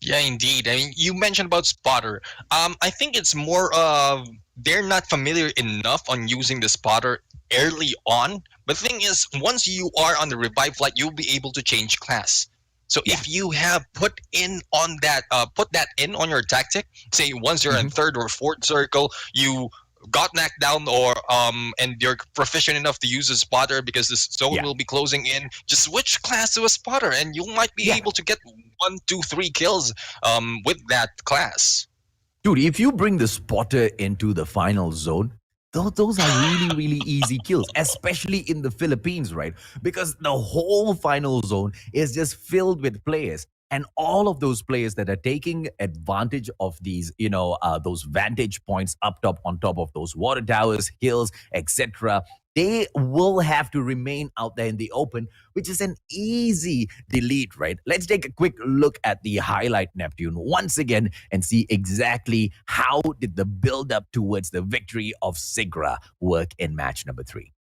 Speaker 4: Yeah, indeed. I mean, you mentioned about spotter. I think it's more of they're not familiar enough on using the spotter early on. But the thing is, once you are on the revive flight, you'll be able to change class. So
Speaker 3: Yeah.
Speaker 4: if you have put that in on your tactic, say once you're in
Speaker 3: Mhm.
Speaker 4: third or fourth circle, you got knocked down and you're proficient enough to use a spotter because the zone
Speaker 3: Yeah.
Speaker 4: will be closing in, just switch class to a spotter and you might be
Speaker 3: Yeah.
Speaker 4: able to get 1, 2, 3 kills with that class.
Speaker 3: Dude, if you bring the spotter into the final zone, those are really, really easy kills, especially in the Philippines, right? Because the whole final zone is just filled with players. And all of those players that are taking advantage of these, those vantage points up top on top of those water towers, hills, etc., they will have to remain out there in the open, which is an easy delete, right? Let's take a quick look at the highlight Neptune once again and see exactly how did the build up towards the victory of Sigra work in match number 3.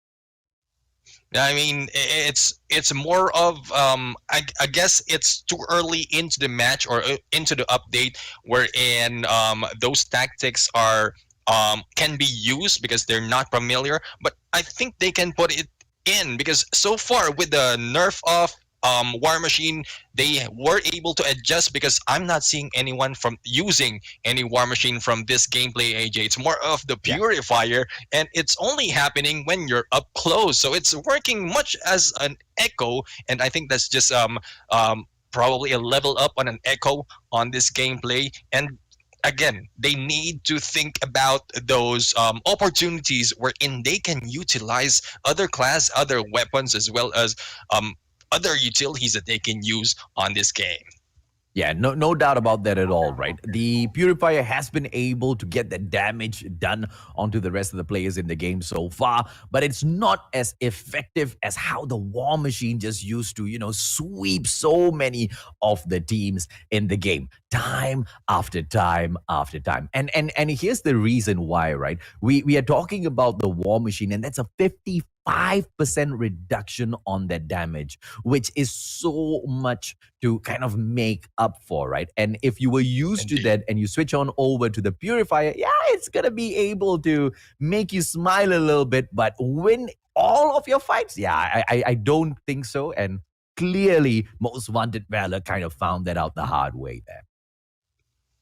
Speaker 4: I mean, it's more of I guess it's too early into the match or into the update wherein those tactics are can be used because they're not familiar. But I think they can put it in because so far with the nerf of War Machine, they were able to adjust because I'm not seeing anyone from using any War Machine from this gameplay. AJ, it's more of the
Speaker 3: Yeah.
Speaker 4: Purifier and it's only happening when you're up close, so it's working much as an echo, and I think that's just probably a level up on an echo on this gameplay. And again, they need to think about those opportunities wherein they can utilize other class, other weapons, as well as um, other utilities that they can use on this game.
Speaker 3: Yeah, no doubt about that at all, right? The Purifier has been able to get the damage done onto the rest of the players in the game so far, but it's not as effective as how the War Machine just used to, sweep so many of the teams in the game, time after time after time. And here's the reason why, right? We are talking about the War Machine, and that's a 55% reduction on that damage, which is so much to kind of make up for, right? And if you were used to
Speaker 4: Indeed.
Speaker 3: that and you switch on over to the Purifier, yeah, it's gonna be able to make you smile a little bit, but win all of your fights, yeah, I don't think so. And clearly, Most Wanted Valor kind of found that out the hard way there.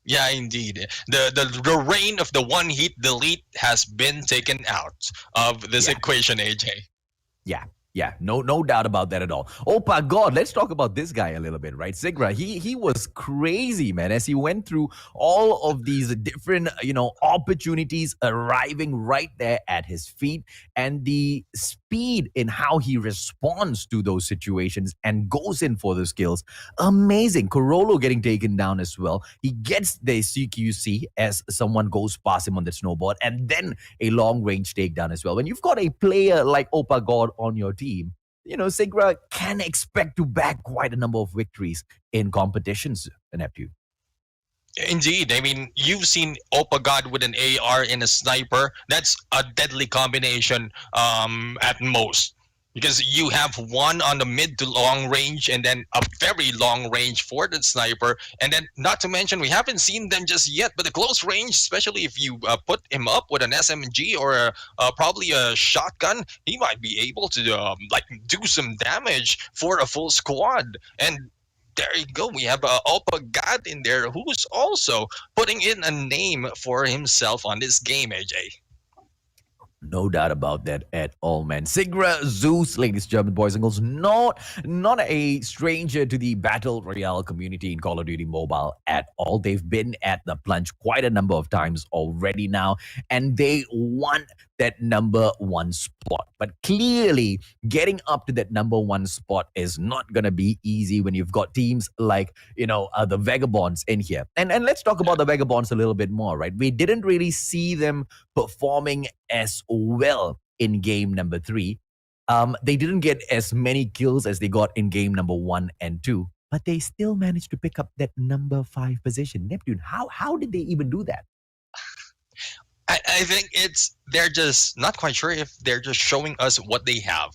Speaker 4: Yeah, indeed. The reign of the one hit delete has been taken out of this
Speaker 3: Yeah.
Speaker 4: equation, AJ.
Speaker 3: Yeah. Yeah, no doubt about that at all. Opa God, let's talk about this guy a little bit, right? Sigra, he was crazy, man, as he went through all of these different, opportunities arriving right there at his feet, and the speed in how he responds to those situations and goes in for those kills. Amazing. Corolo getting taken down as well. He gets the CQC as someone goes past him on the snowboard, and then a long range takedown as well. When you've got a player like Opa God on your team, Sigra can expect to bag quite a number of victories in competitions, Neptune.
Speaker 4: Indeed. I mean, you've seen Opa God with an AR and a sniper. That's a deadly combination at most. Because you have one on the mid to long range and then a very long range for the sniper. And then, not to mention, we haven't seen them just yet, but the close range, especially if you put him up with an SMG or probably a shotgun, he might be able to do some damage for a full squad. And there you go. We have Opa God in there who's also putting in a name for himself on this game, AJ.
Speaker 3: No doubt about that at all, man. Sigra Zeus, ladies and gentlemen, boys and girls, not a stranger to the Battle Royale community in Call of Duty Mobile at all. They've been at the Plunge quite a number of times already now, and they want that number one spot. But clearly, getting up to that number one spot is not going to be easy when you've got teams like, the Vagabonds in here. And let's talk about the Vagabonds a little bit more, right? We didn't really see them performing as well in game number 3. They didn't get as many kills as they got in game number 1 and 2, but they still managed to pick up that number 5 position. Neptune, how did they even do that?
Speaker 4: I think they're just not quite sure if they're just showing us what they have.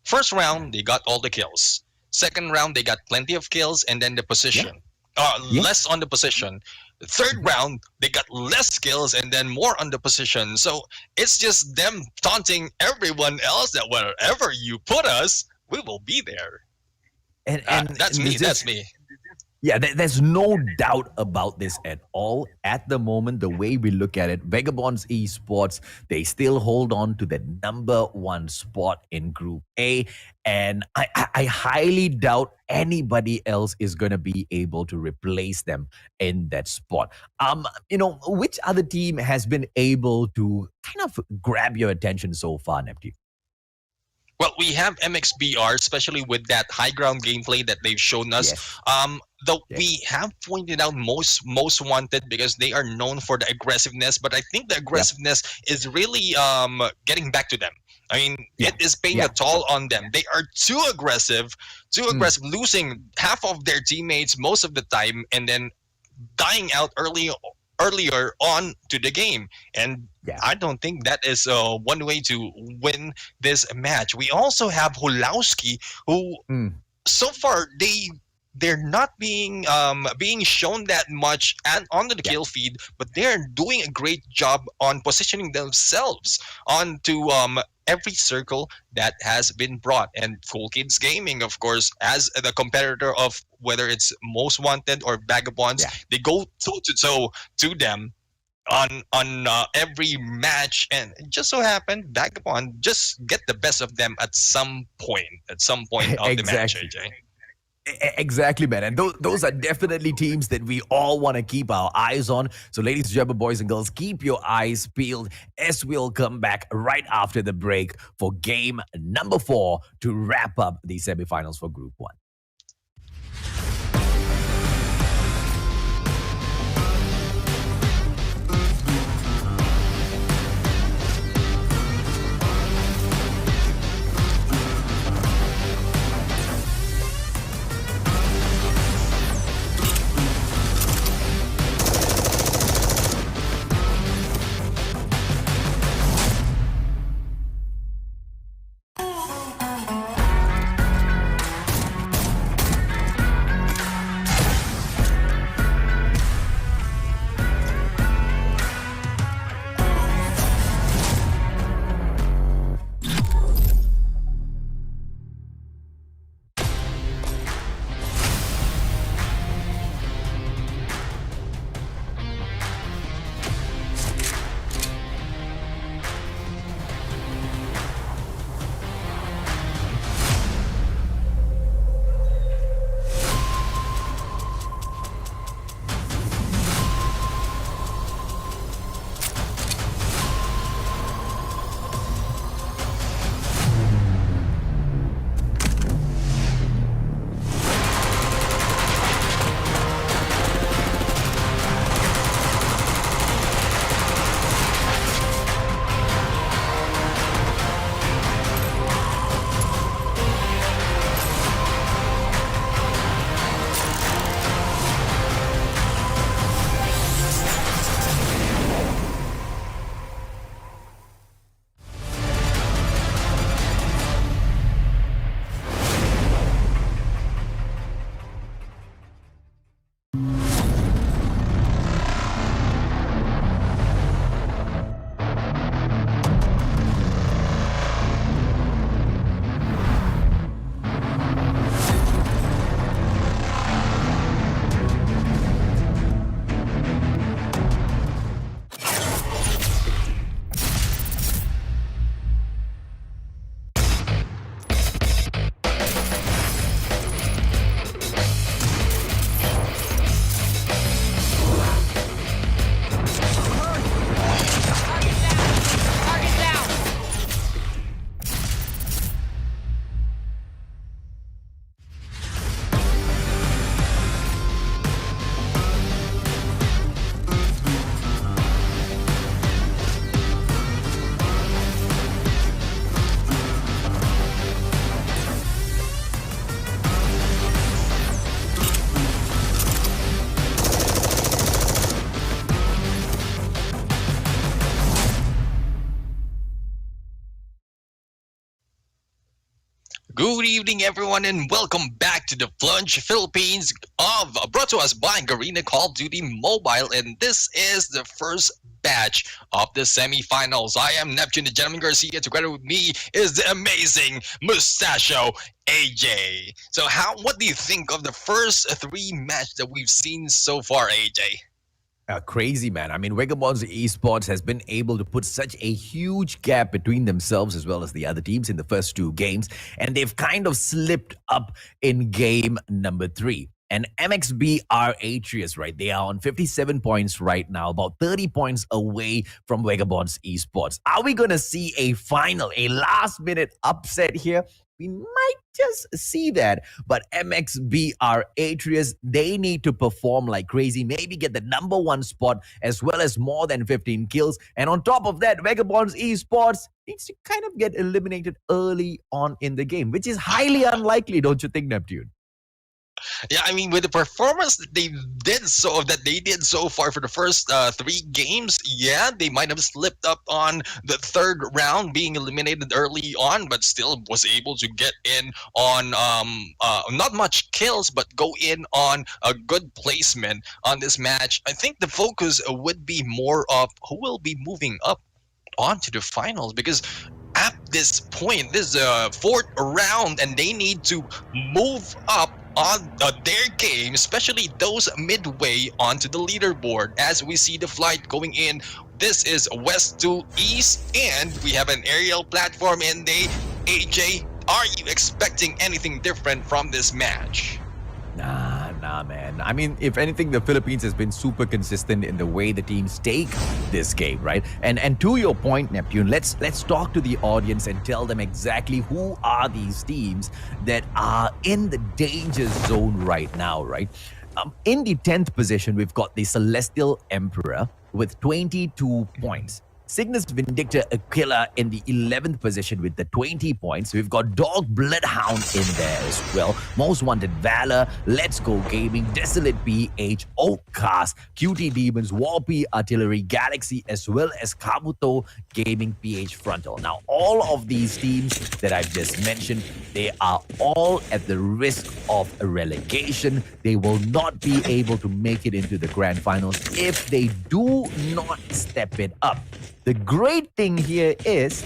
Speaker 4: First round, they got all the kills. Second round, they got plenty of kills, and then the position.
Speaker 3: Yeah.
Speaker 4: less on the position. The third round, they got less skills and then more on the position. So it's just them taunting everyone else that wherever you put us, we will be there.
Speaker 3: And
Speaker 4: That's me. That's me.
Speaker 3: Yeah, there's no doubt about this at all. At the moment, the way we look at it, Vagabonds Esports, they still hold on to the number one spot in Group A. And I highly doubt anybody else is going to be able to replace them in that spot. Which other team has been able to kind of grab your attention so far, Neptune?
Speaker 4: Well, we have MXBR, especially with that high ground gameplay that they've shown us.
Speaker 3: Yes.
Speaker 4: Though
Speaker 3: Yes.
Speaker 4: we have pointed out most wanted because they are known for the aggressiveness, but I think the aggressiveness is really getting back to them. I mean,
Speaker 3: Yeah.
Speaker 4: it is paying a toll on them. They are too aggressive, losing half of their teammates most of the time, and then dying out earlier on to the game. And
Speaker 3: Yeah.
Speaker 4: I don't think that is one way to win this match. We also have Hulowski, who so far they're not being shown that much and on the kill feed, but they're doing a great job on positioning themselves onto every circle that has been brought. And Cool Kids Gaming, of course, as the competitor of whether it's Most Wanted or Vagabonds, they go toe to toe to them on every match, and it just so happened Vagabond just get the best of them at some point of the match.
Speaker 3: Exactly.
Speaker 4: AJ.
Speaker 3: Exactly, man. And those are definitely teams that we all want to keep our eyes on. So, ladies and gentlemen, boys and girls, keep your eyes peeled as we'll come back right after the break for game number 4 to wrap up the semifinals for Group 1.
Speaker 4: Good evening, everyone, and welcome back to the Plunge Philippines brought to us by Garena Call of Duty Mobile, and this is the first batch of the semifinals. I am Neptune, the gentleman Garcia. Together with me is the amazing Mustachio AJ. So, what do you think of the first three matches that we've seen so far, AJ?
Speaker 3: Crazy, man. I mean, Vagabonds Esports has been able to put such a huge gap between themselves as well as the other teams in the first two games, and they've kind of slipped up in game number 3. And MXB are Atreus, right? They are on 57 points right now, about 30 points away from Vagabonds Esports. Are we going to see a last-minute upset here? We might just see that. But MXBR Atreus, they need to perform like crazy, maybe get the number 1 spot as well as more than 15 kills. And on top of that, Vagabonds Esports needs to kind of get eliminated early on in the game, which is highly unlikely, don't you think, Neptune?
Speaker 4: Yeah, I mean, with the performance that they did so far for the first 3 games, yeah, they might have slipped up on the third round, being eliminated early on, but still was able to get in on not much kills, but go in on a good placement on this match. I think the focus would be more of who will be moving up onto the finals, because at this point, this is the 4th round, and they need to move up on their game, especially those midway onto the leaderboard. As we see the flight going in, this is west to east, and we have an aerial platform in the AJ. Are you expecting anything different from this match?
Speaker 3: Nah, man. I mean, if anything, the Philippines has been super consistent in the way the teams take this game, right? And to your point, Neptune, let's talk to the audience and tell them exactly who are these teams that are in the danger zone right now, right? In the 10th position, we've got the Celestial Emperor with 22 points. Cygnus Vindictor Aquila in the 11th position with the 20 points. We've got Dog Bloodhound in there as well. Most Wanted Valor, Let's Go Gaming, Desolate PH, Outcast, QT Demons, Warpy Artillery, Galaxy, as well as Kabuto Gaming PH Frontal. Now, all of these teams that I've just mentioned, they are all at the risk of a relegation. They will not be able to make it into the grand finals if they do not step it up. The great thing here is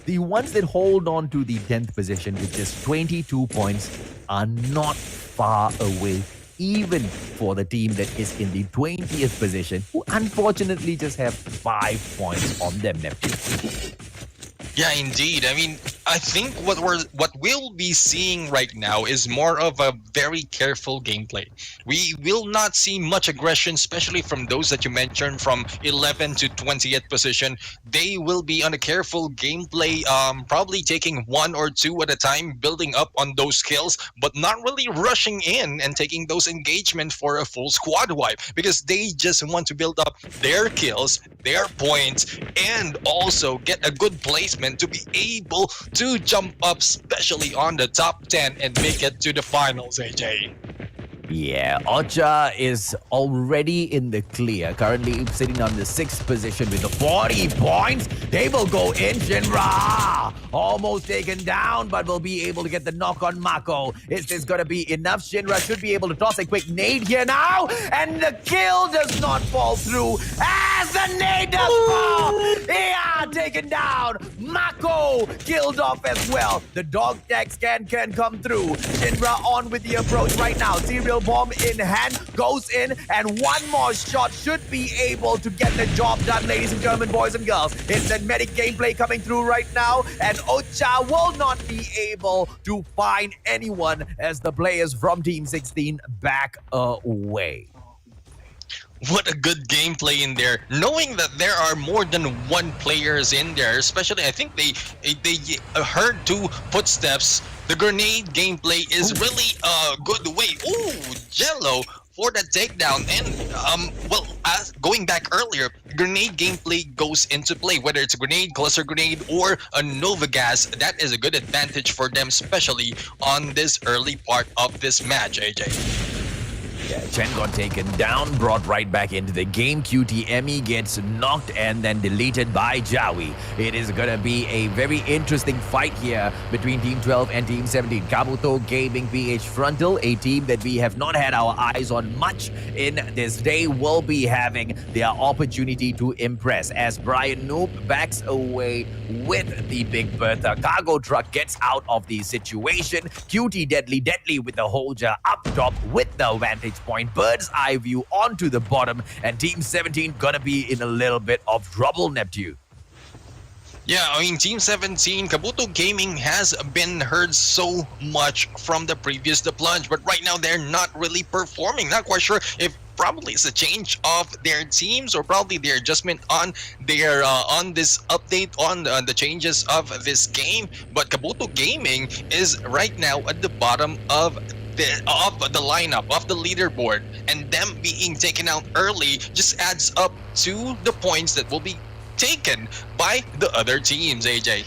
Speaker 3: the ones that hold on to the 10th position with just 22 points are not far away, even for the team that is in the 20th position, who unfortunately just have 5 points on them, Neptune.
Speaker 4: Yeah, indeed. I mean, I think what we'll be seeing right now is more of a very careful gameplay. We will not see much aggression, especially from those that you mentioned from 11 to 20th position. They will be on a careful gameplay, probably taking 1 or 2 at a time, building up on those kills, but not really rushing in and taking those engagements for a full squad wipe, because they just want to build up their kills, their points, and also get a good placement to be able to jump up, especially on the top 10, and make it to the finals, AJ.
Speaker 3: Yeah, Ocha is already in the clear, currently sitting on the 6th position with the 40 points. They will go in. Shinra almost taken down, but will be able to get the knock on Mako. Is this going to be enough? Shinra should be able to toss a quick nade here now, and the kill does not fall through as the nade does fall. Yeah, taken down. Mako killed off as well. The dog tag scan can come through. Shinra on with the approach right now. Serial bomb in hand, goes in, and one more shot should be able to get the job done, ladies and gentlemen, boys and girls. It's the medic gameplay coming through right now, and Ocha will not be able to find anyone as the players from Team 16 back away.
Speaker 4: What a good gameplay in there, knowing that there are more than 1 players in there. Especially, I think they heard 2 footsteps. The grenade gameplay is really a good way. Ooh, Jello for that takedown. And going back earlier, grenade gameplay goes into play, whether it's a grenade, cluster grenade, or a Nova Gas. That is a good advantage for them, especially on this early part of this match, AJ.
Speaker 3: Yeah, Chen got taken down, brought right back into the game. QTME gets knocked and then deleted by Jawi. It is gonna be a very interesting fight here between Team 12 and Team 17. Kabuto Gaming PH Frontal, a team that we have not had our eyes on much in this day, will be having their opportunity to impress as Brian Noob backs away with the Big Bertha cargo truck, gets out of the situation. QT Deadly with the Holger up top with the vantage point, bird's eye view onto the bottom, and Team 17 gonna be in a little bit of trouble, Neptune.
Speaker 4: Yeah, I mean, Team 17, Kabuto Gaming has been heard so much from the previous The Plunge, but right now they're not really performing. Not quite sure if probably it's a change of their teams or probably their adjustment on their on this update on the changes of this game. But Kabuto Gaming is right now at the bottom of the lineup of the leaderboard, and them being taken out early just adds up to the points that will be taken by the other teams, AJ.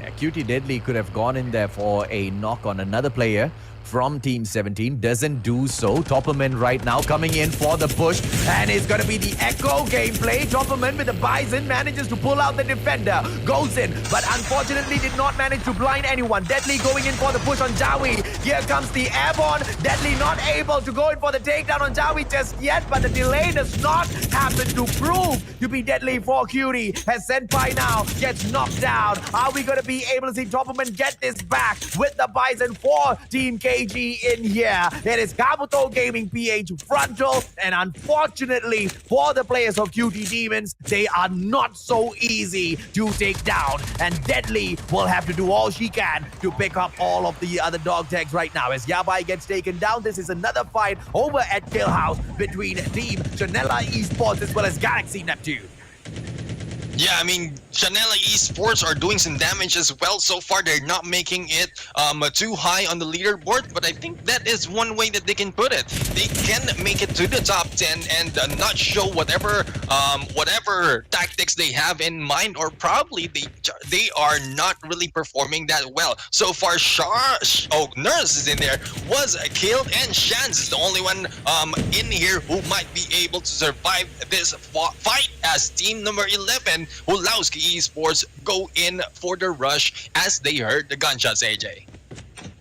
Speaker 3: Yeah, QT Deadly could have gone in there for a knock on another player from Team 17, doesn't do so. Topperman right now coming in for the push, and it's going to be the Echo gameplay. Topperman with the Bison manages to pull out the defender, goes in, but unfortunately did not manage to blind anyone. Deadly going in for the push on Jawi. Here comes the airborne. Deadly not able to go in for the takedown on Jawi just yet, but the delay does not happen to prove to be deadly for Cutie. As Senpai now gets knocked down. Are we going to be able to see Topperman get this back with the Bison for Team KG in here? It is Kabuto Gaming PH Frontal, and unfortunately for the players of QT Demons, they are not so easy to take down, and Deadly will have to do all she can to pick up all of the other dog tags right now. As Yabai gets taken down, this is another fight over at Kill House between Team Chanela Esports as well as Galaxy Neptune.
Speaker 4: Yeah, I mean, Chanela Esports are doing some damage as well. So far, they're not making it too high on the leaderboard, but I think that is one way that they can put it. They can make it to the top 10 and not show whatever tactics they have in mind, or probably they are not really performing that well. So far, Nurse is in there, was killed, and Shans is the only one in here who might be able to survive this fight as team number 11, Hulowski Esports, go in for the rush as they heard the gunshots, AJ.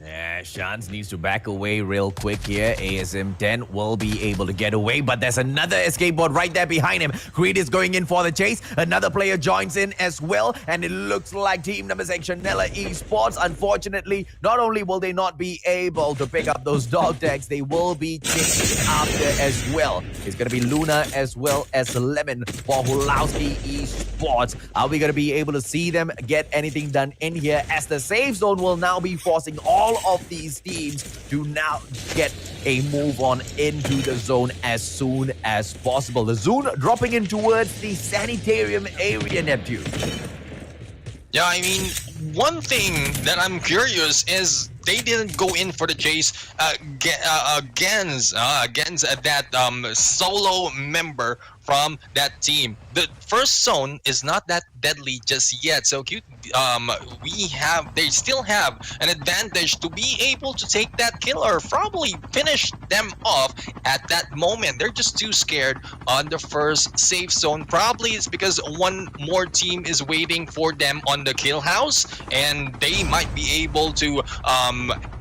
Speaker 3: Yeah, Shans needs to back away real quick here. ASM 10 will be able to get away, but there's another escape board right there behind him. Creed is going in for the chase. Another player joins in as well, and it looks like team number 6, Chanela Esports, unfortunately, not only will they not be able to pick up those dog tags, they will be chased after as well. It's going to be Luna as well as Lemon for Hulowski Esports. Are we going to be able to see them get anything done in here, as the safe zone will now be forcing all of these teams to now get a move on into the zone as soon as possible. The zone dropping in towards the sanitarium area, Neptune.
Speaker 4: Yeah, I mean, one thing that I'm curious is they didn't go in for the chase against that solo member from that team. The first zone is not that deadly just yet, so they still have an advantage to be able to take that kill or probably finish them off at that moment. They're just too scared on the first safe zone. Probably it's because one more team is waiting for them on the kill house, and they might be able to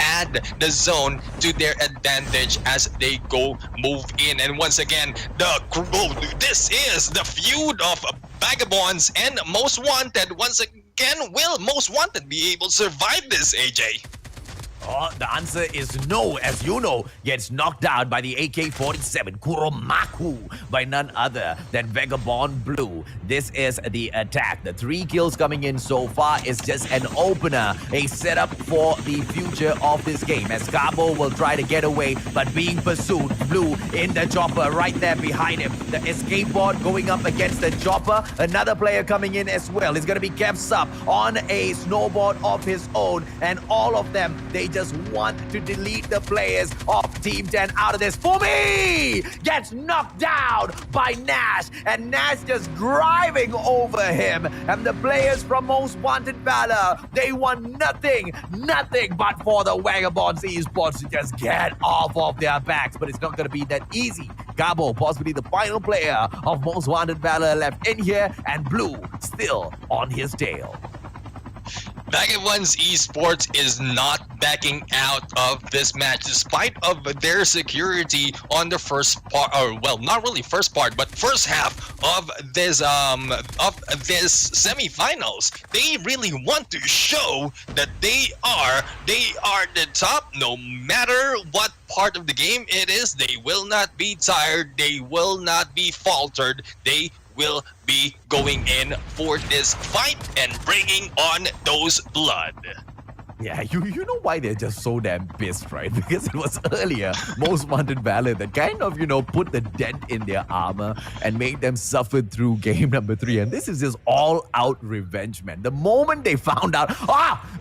Speaker 4: add the zone to their advantage as they go move in. And once again, this is the feud of Vagabonds and Most Wanted. Once again, will Most Wanted be able to survive this, AJ?
Speaker 3: Oh, the answer is no, as you know, gets knocked out by the AK-47 Kuromaku by none other than Vagabond Blue. This is the attack. The 3 kills coming in so far is just an opener, a setup for the future of this game, as Cabo will try to get away, but being pursued. Blue in the chopper right there behind him. The escape board going up against the chopper. Another player coming in as well. It's going to be Kev Sup on a snowboard of his own, and all of them, they just want to delete the players of Team 10 out of this. For me, gets knocked down by Nash, and Nash just driving over him. And the players from Most Wanted Valor, they want nothing but for the Vagabonds esports to just get off of their backs. But it's not going to be that easy. Gabo, possibly the final player of Most Wanted Valor left in here, and Blue still on his tail.
Speaker 4: Vagabonds Esports is not backing out of this match despite of their security on the first part, or well, not really first part, but first half of this semifinals. They really want to show that they are the top no matter what part of the game it is. They will not be tired, they will not be faltered, they will be going in for this fight and bringing on those blood.
Speaker 3: Yeah, you know why they're just so damn pissed, right? Because it was earlier Most Wanted Valor that kind of, put the dent in their armor and made them suffer through game number 3. And this is just all-out revenge, man. The moment they found out,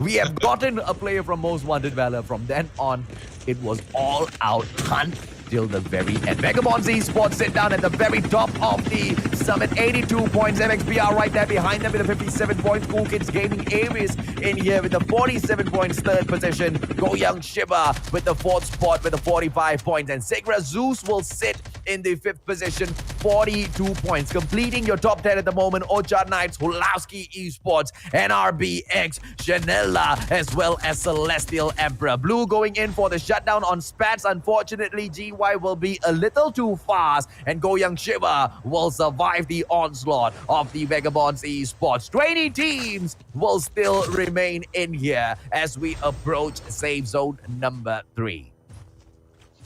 Speaker 3: we have gotten a player from Most Wanted Valor, from then on, it was all-out hunt till the very end. Vagabonds Esports sit down at the very top of the summit. 82 points. MXPR right there behind them with the 57 points. Cool Kids Gaming Aries in here with the 47 points. Third position. Go Young Shiba with the 4th spot with the 45 points. And Segra Zeus will sit in the 5th position. 42 points. Completing your top 10 at the moment. Ochard Knights, Hulowski Esports, NRBX, Chanela, as well as Celestial Emperor. Blue going in for the shutdown on Spats. Unfortunately, GY will be a little too fast, and Go Young Shiva will survive the onslaught of the Vagabonds Esports. 20 teams will still remain in here as we approach safe zone number 3.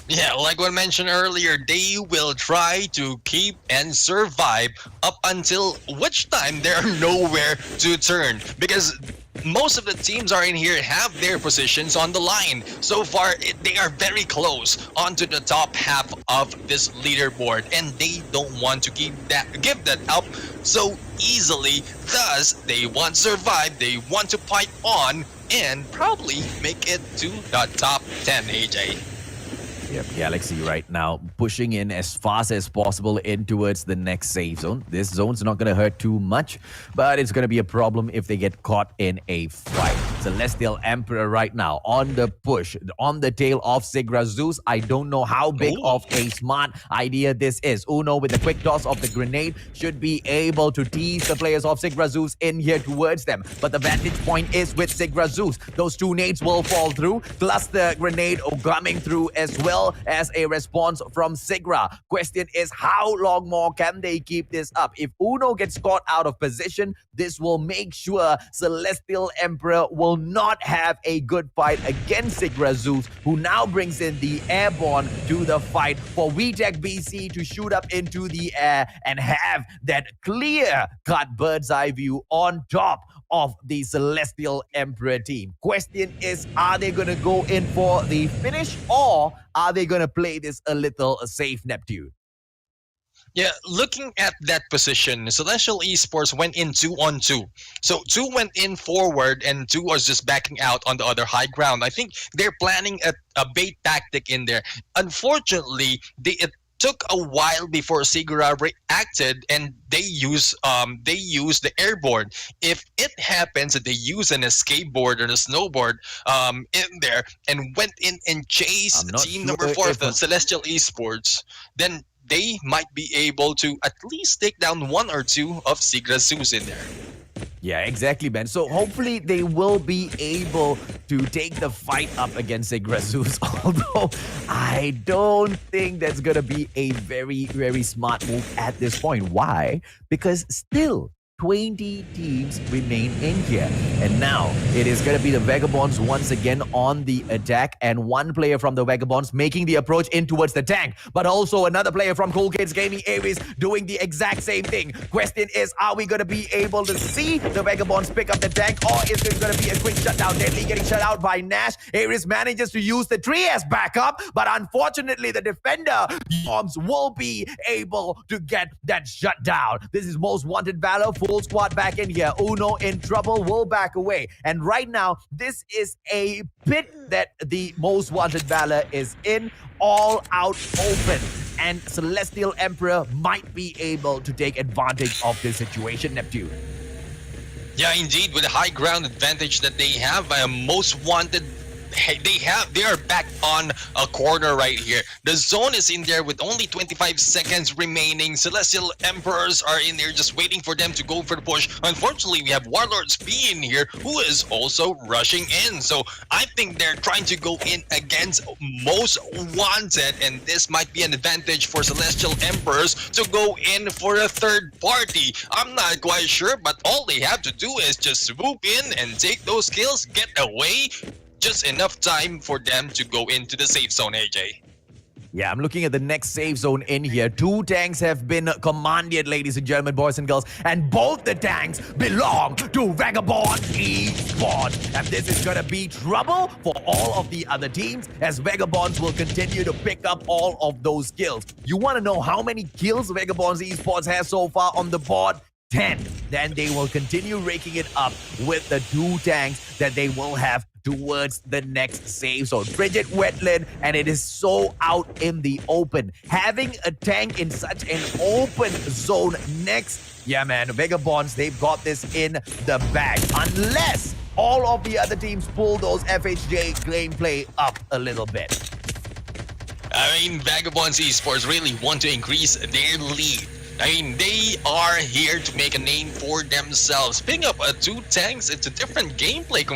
Speaker 4: Yeah, like what I mentioned earlier, they will try to keep and survive up until which time they're nowhere to turn, because most of the teams are in here have their positions on the line. So far, they are very close onto the top half of this leaderboard, and they don't want to give that up so easily. Thus, they want to survive, they want to fight on, and probably make it to the top 10, AJ.
Speaker 3: Yep, Galaxy right now pushing in as fast as possible in towards the next safe zone. This zone's not going to hurt too much, but it's going to be a problem if they get caught in a fight. Celestial Emperor right now on the push, on the tail of Segra Zeus. I don't know how big of a smart idea this is. Uno with the quick toss of the grenade should be able to tease the players of Segra Zeus in here towards them. But the vantage point is with Segra Zeus. Those 2 nades will fall through, plus the grenade coming through as well as a response from Segra. Question is, how long more can they keep this up? If Uno gets caught out of position, this will make sure Celestial Emperor will not have a good fight against Segra Zeus, who now brings in the airborne to the fight for WeTech BC to shoot up into the air and have that clear-cut bird's eye view on top of the Celestial Emperor team. Question is, are they going to go in for the finish, or are they going to play this a little safe, Neptune?
Speaker 4: Yeah, looking at that position, Celestial Esports went in 2-on-2. So 2 went in forward and 2 was just backing out on the other high ground. I think they're planning a bait tactic in there. Unfortunately, it took a while before Segura reacted, and they use the airborne. If it happens that they use an escape board or a snowboard in there and went in and chased team number 4 of the Celestial Esports, then they might be able to at least take down 1 or 2 of Segra Zeus in there.
Speaker 3: Yeah, exactly, man. So hopefully they will be able to take the fight up against Segra Zeus. Although I don't think that's going to be a very, very smart move at this point. Why? Because still 20 teams remain in here. And now it is going to be the Vagabonds once again on the attack, and 1 player from the Vagabonds making the approach in towards the tank, but also another player from Cool Kids Gaming Aries doing the exact same thing. Question is, are we going to be able to see the Vagabonds pick up the tank, or is this going to be a quick shutdown? Deadly getting shut out by Nash. Aries manages to use the tree as backup, but unfortunately the defender bombs will be able to get that shutdown. This is Most Wanted Valor full squad back in here. Uno in trouble, will back away. And right now, this is a pit that the Most Wanted Valor is in, all out open. And Celestial Emperor might be able to take advantage of this situation, Neptune.
Speaker 4: Yeah, indeed, with the high ground advantage that they have, Most Wanted, they are back on a corner right here. The zone is in there with only 25 seconds remaining. Celestial Emperors are in there just waiting for them to go for the push. Unfortunately, we have Warlords P in here who is also rushing in. So I think they're trying to go in against Most Wanted, and this might be an advantage for Celestial Emperors to go in for a third party. I'm not quite sure, but all they have to do is just swoop in and take those kills, get away. Just enough time for them to go into the safe zone, AJ.
Speaker 3: Yeah, I'm looking at the next safe zone in here. 2 tanks have been commanded, ladies and gentlemen, boys and girls. And both the tanks belong to Vagabond Esports. And this is going to be trouble for all of the other teams as Vagabonds will continue to pick up all of those kills. You want to know how many kills Vagabonds Esports has so far on the board? 10. Then they will continue raking it up with the 2 tanks that they will have towards the next safe zone. Frigid Wetland, and it is so out in the open. Having a tank in such an open zone next, yeah man, Vagabonds, they've got this in the bag. Unless all of the other teams pull those FHJ gameplay up a little bit.
Speaker 4: I mean, Vagabonds Esports really want to increase their lead. I mean, they are here to make a name for themselves. Picking up 2 tanks, it's a different gameplay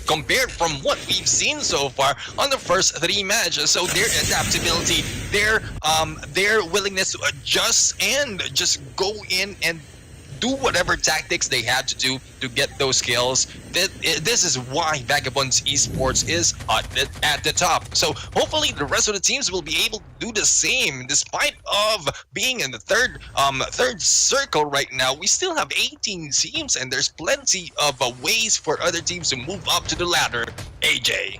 Speaker 4: compared from what we've seen so far on the first 3 matches. So their adaptability, their willingness to adjust and just go in and do whatever tactics they had to do to get those kills. This is why Vagabonds Esports is at the top. So hopefully the rest of the teams will be able to do the same. Despite of being in the third circle right now, we still have 18 teams and there's plenty of ways for other teams to move up to the ladder. AJ.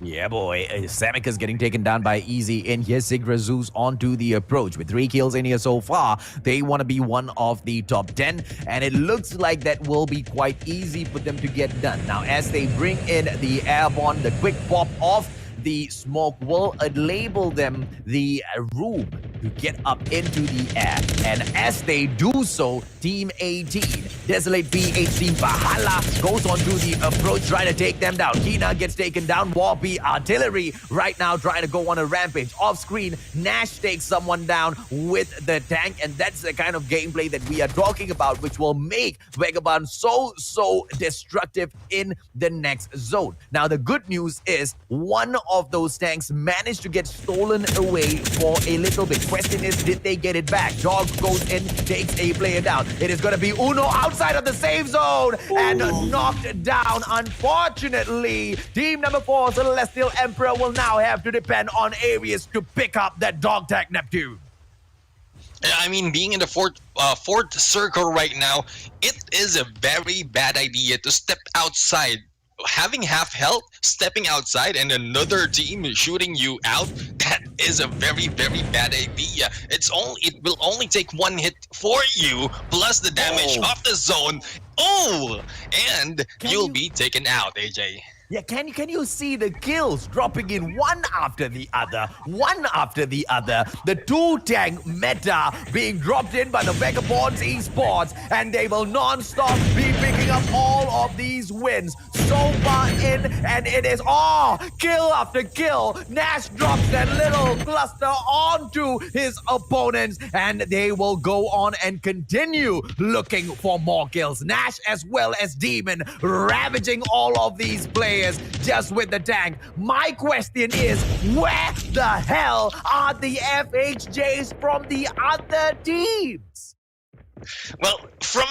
Speaker 3: Yeah, boy. Samika's getting taken down by Easy in here. Sigra Zeus onto the approach. With 3 kills in here so far, they want to be one of the top 10. And it looks like that will be quite easy for them to get done. Now, as they bring in the airborne, the quick pop off the smoke will label them the room to get up into the air. And as they do so, Team 18, Desolate PH Team Valhalla goes on to the approach, trying to take them down. Kina gets taken down. Warpy Artillery right now trying to go on a rampage. Off screen, Nash takes someone down with the tank, and that's the kind of gameplay that we are talking about, which will make Vagabond so destructive in the next zone. Now, the good news is one of those tanks managed to get stolen away for a little bit. Question is, did they get it back? Dog goes in, takes a player down. It is going to be Uno outside of the safe zone and knocked down. Unfortunately, team number 4, Celestial Emperor, will now have to depend on Aries to pick up that dog tag, Neptune.
Speaker 4: I mean, being in the fourth circle right now, it is a very bad idea to step outside. Having half health, stepping outside, and another team shooting you out, that is a very bad idea. It will only take 1 hit for you, plus the damage of the zone. And you'll be taken out, AJ.
Speaker 3: Yeah, can you see the kills dropping in one after the other? The 2-tank meta being dropped in by the Vagabonds Esports, and they will non-stop be picking up all of these wins so far in, and it is kill after kill. Nash drops that little cluster onto his opponents, and they will go on and continue looking for more kills. Nash as well as Demon ravaging all of these players just with the tank. My question is, where the hell are the FHJs from the other teams?
Speaker 4: Well, from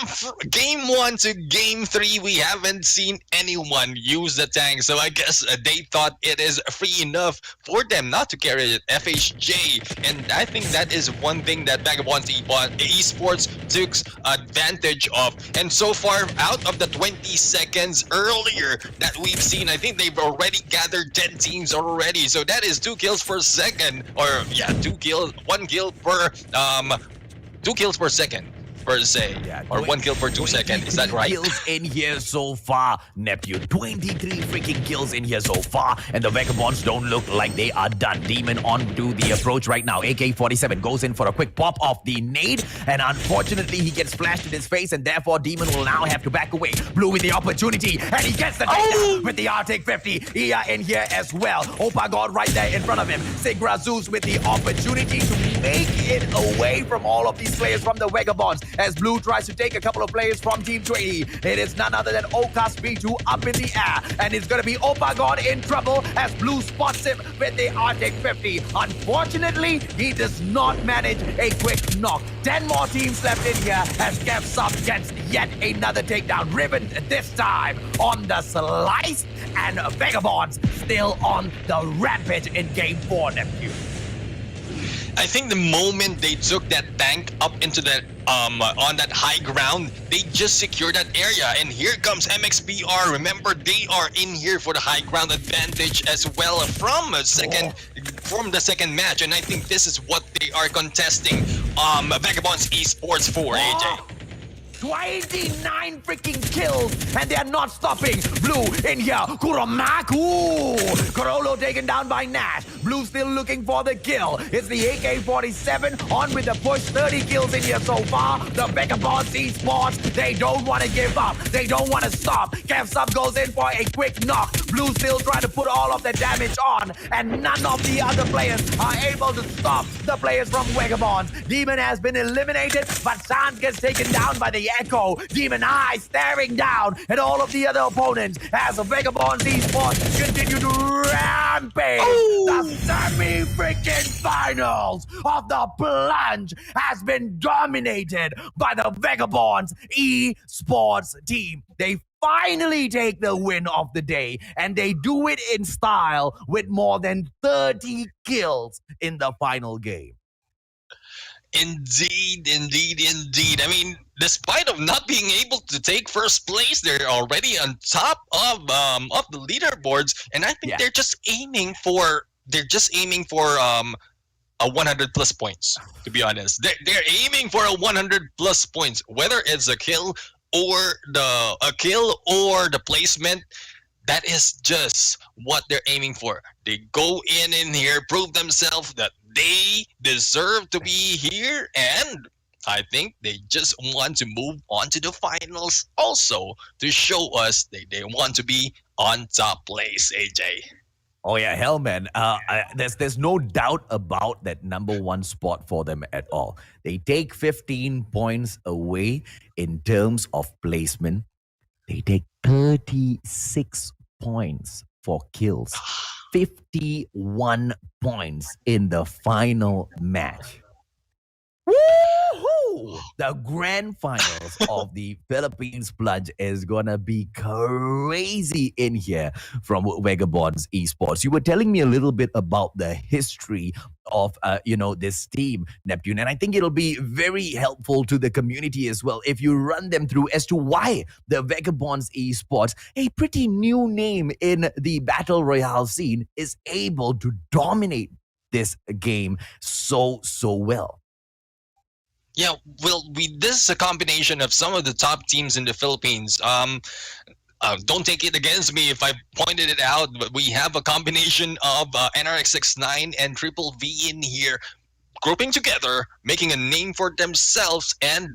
Speaker 4: game 1 to game 3, we haven't seen anyone use the tank, so I guess they thought it is free enough for them not to carry it, FHJ, and I think that is one thing that Vagabonds Esports took advantage of. And so far, out of the 20 seconds earlier that we've seen, I think they've already gathered 10 teams already, so that is 2 kills per second, or yeah, 2 kills, 1 kill per 2 kills per second. per se, or 1 kill per 2 seconds. Is that
Speaker 3: 23
Speaker 4: right?
Speaker 3: kills in here so far, Neptune. 23 freaking kills in here so far, and the Vagabonds don't look like they are done. Demon onto the approach right now. AK-47 goes in for a quick pop off the nade, and unfortunately he gets flashed in his face, and therefore Demon will now have to back away. Blue with the opportunity, and he gets the takedown with the Arctic 50. Ia in here as well. Opa God right there in front of him. Sigra Zeus with the opportunity to make it away from all of these players from the Vagabonds as Blue tries to take a couple of players from Team 20. It is none other than Okas B2 up in the air, and it's going to be Opa God in trouble as Blue spots him with the Arctic 50. Unfortunately, he does not manage a quick knock. 10 more teams left in here as Kev Sub gets yet another takedown. Ribbon this time on the slice, and Vagabonds still on the rampage in Game 4, Neptune.
Speaker 4: I think the moment they took that tank up into that on that high ground, they just secured that area. And here comes MXPR. Remember, they are in here for the high ground advantage as well from the second match. And I think this is what they are contesting Vagabonds Esports for, AJ.
Speaker 3: 29 freaking kills, and they're not stopping. Blue in here. Kuromaku. Corolo taken down by Nash. Blue still looking for the kill. It's the AK-47 on with the push. 30 kills in here so far. The Vagabonds Esports, they don't want to give up. They don't want to stop. Kev Sub goes in for a quick knock. Blue still trying to put all of the damage on, and none of the other players are able to stop the players from Vagabonds. Demon has been eliminated, but Sans gets taken down by the Echo. Demon Eye staring down at all of the other opponents as the Vagabonds Esports continue to rampage. The semi-freaking finals of the Plunge has been dominated by the Vagabonds Esports team. They finally take the win of the day, and they do it in style with more than 30 kills in the final game.
Speaker 4: Indeed. I mean, despite of not being able to take first place, they're already on top of the leaderboards, and I think they're just aiming for a 100 plus points. To be honest, they're aiming for a 100 plus points, whether it's a kill or the placement. That is just what they're aiming for. They go in here, prove themselves that they deserve to be here, and I think they just want to move on to the finals also to show us they want to be on top place, AJ.
Speaker 3: Oh yeah, hell man. There's no doubt about that number one spot for them at all. They take 15 points away in terms of placement. They take 36 points for kills. 51 points in the final match. Woohoo! The grand finals of the Philippines Plunge is gonna be crazy in here from Vagabonds Esports. You were telling me a little bit about the history of this team, Neptune, and I think it'll be very helpful to the community as well if you run them through as to why the Vagabonds Esports, a pretty new name in the Battle Royale scene, is able to dominate this game so well.
Speaker 4: Yeah, well, this is a combination of some of the top teams in the Philippines. Don't take it against me if I pointed it out, but we have a combination of NRX69 and Triple V in here, grouping together, making a name for themselves, and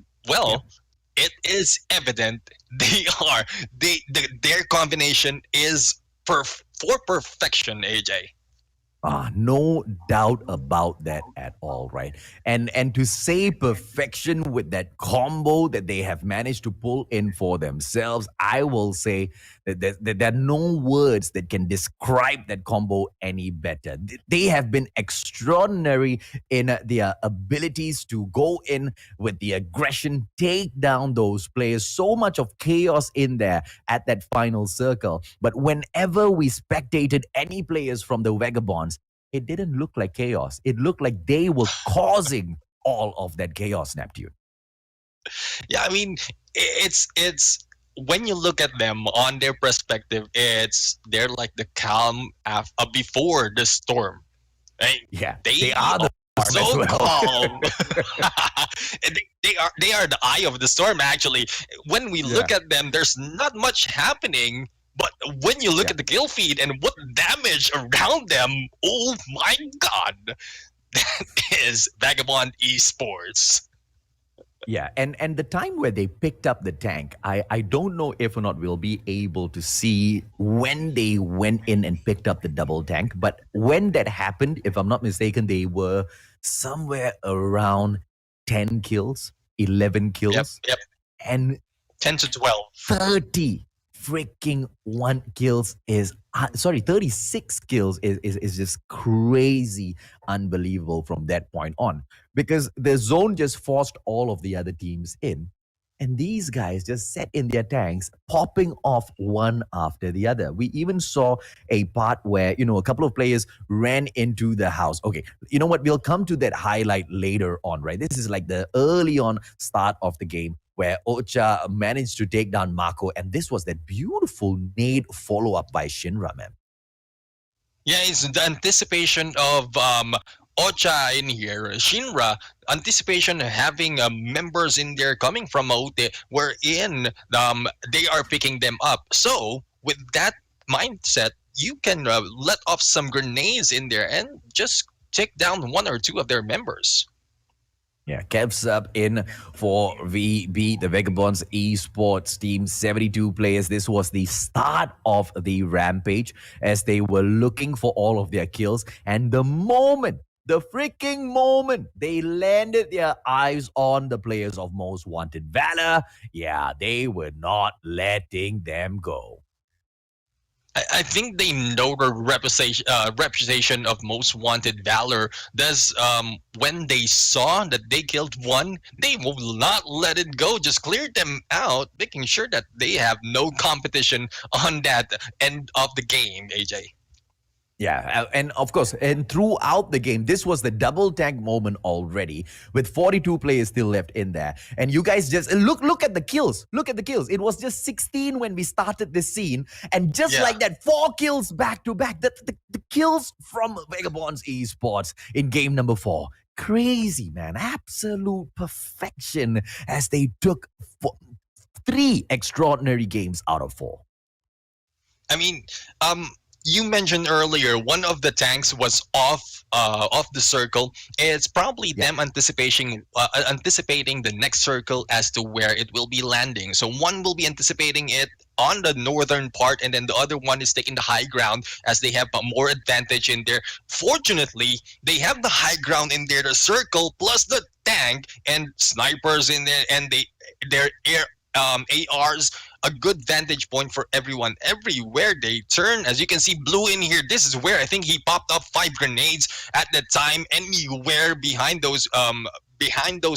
Speaker 4: it is evident their combination is for perfection, AJ.
Speaker 3: No doubt about that at all, right? And to say perfection with that combo that they have managed to pull in for themselves, I will say that there are no words that can describe that combo any better. They have been extraordinary in their abilities to go in with the aggression, take down those players. So much of chaos in there at that final circle. But whenever we spectated any players from the Vagabonds, it didn't look like chaos. It looked like they were causing all of that chaos, Neptune.
Speaker 4: Yeah, I mean, it's when you look at them on their perspective, they're like the calm before the storm. Right?
Speaker 3: Yeah, they are the Arm as
Speaker 4: So
Speaker 3: well.
Speaker 4: calm. And they are the eye of the storm. Actually, when we
Speaker 3: Yeah.
Speaker 4: look at them, there's not much happening. But when you look
Speaker 3: Yeah.
Speaker 4: at the kill feed and what damage around them, oh my god, that is Vagabond Esports.
Speaker 3: Yeah, and the time where they picked up the tank, I don't know if or not we'll be able to see when they went in and picked up the double tank, but when that happened, if I'm not mistaken, they were somewhere around 10 kills, 11
Speaker 4: Yep,
Speaker 3: kills,
Speaker 4: yep.
Speaker 3: and
Speaker 4: 10 to 12.
Speaker 3: 30 freaking one kills is 36 kills is just crazy unbelievable from that point on, because the zone just forced all of the other teams in, and these guys just sat in their tanks popping off one after the other. We even saw a part where a couple of players ran into the house. Okay, you know what, we'll come to that highlight later on, right? This is like the early on start of the game where Ocha managed to take down Mako, and this was that beautiful nade follow-up by Shinra, man.
Speaker 4: Yeah, it's the anticipation of Ocha in here, Shinra, anticipation having members in there coming from Maute, wherein they are picking them up. So with that mindset, you can let off some grenades in there and just take down one or two of their members.
Speaker 3: Yeah, Kev's up in for VB, the Vagabonds esports team, 72 players. This was the start of the rampage as they were looking for all of their kills. And the freaking moment they landed their eyes on the players of Most Wanted Valor, yeah, they were not letting them go.
Speaker 4: I think they know the reputation of Most Wanted Valor. Does when they saw that they killed one, they will not let it go. Just clear them out, making sure that they have no competition on that end of the game. AJ.
Speaker 3: Yeah, and of course, and throughout the game, this was the double tank moment already, with 42 players still left in there. And you guys just look at the kills. Look at the kills. It was just 16 when we started this scene, and just like that, 4 kills back to back. The kills from Vagabonds Esports in game number 4. Crazy, man. Absolute perfection as they took 3 extraordinary games out of 4.
Speaker 4: I mean, you mentioned earlier one of the tanks was off the circle. It's probably them anticipating the next circle as to where it will be landing. So one will be anticipating it on the northern part, and then the other one is taking the high ground as they have more advantage in there. Fortunately, they have the high ground in there, the circle plus the tank and snipers in there, and their air ARs, a good vantage point for everyone. Everywhere they turn, as you can see, Blue in here. This is where I think he popped up 5 grenades at the time. Anywhere behind those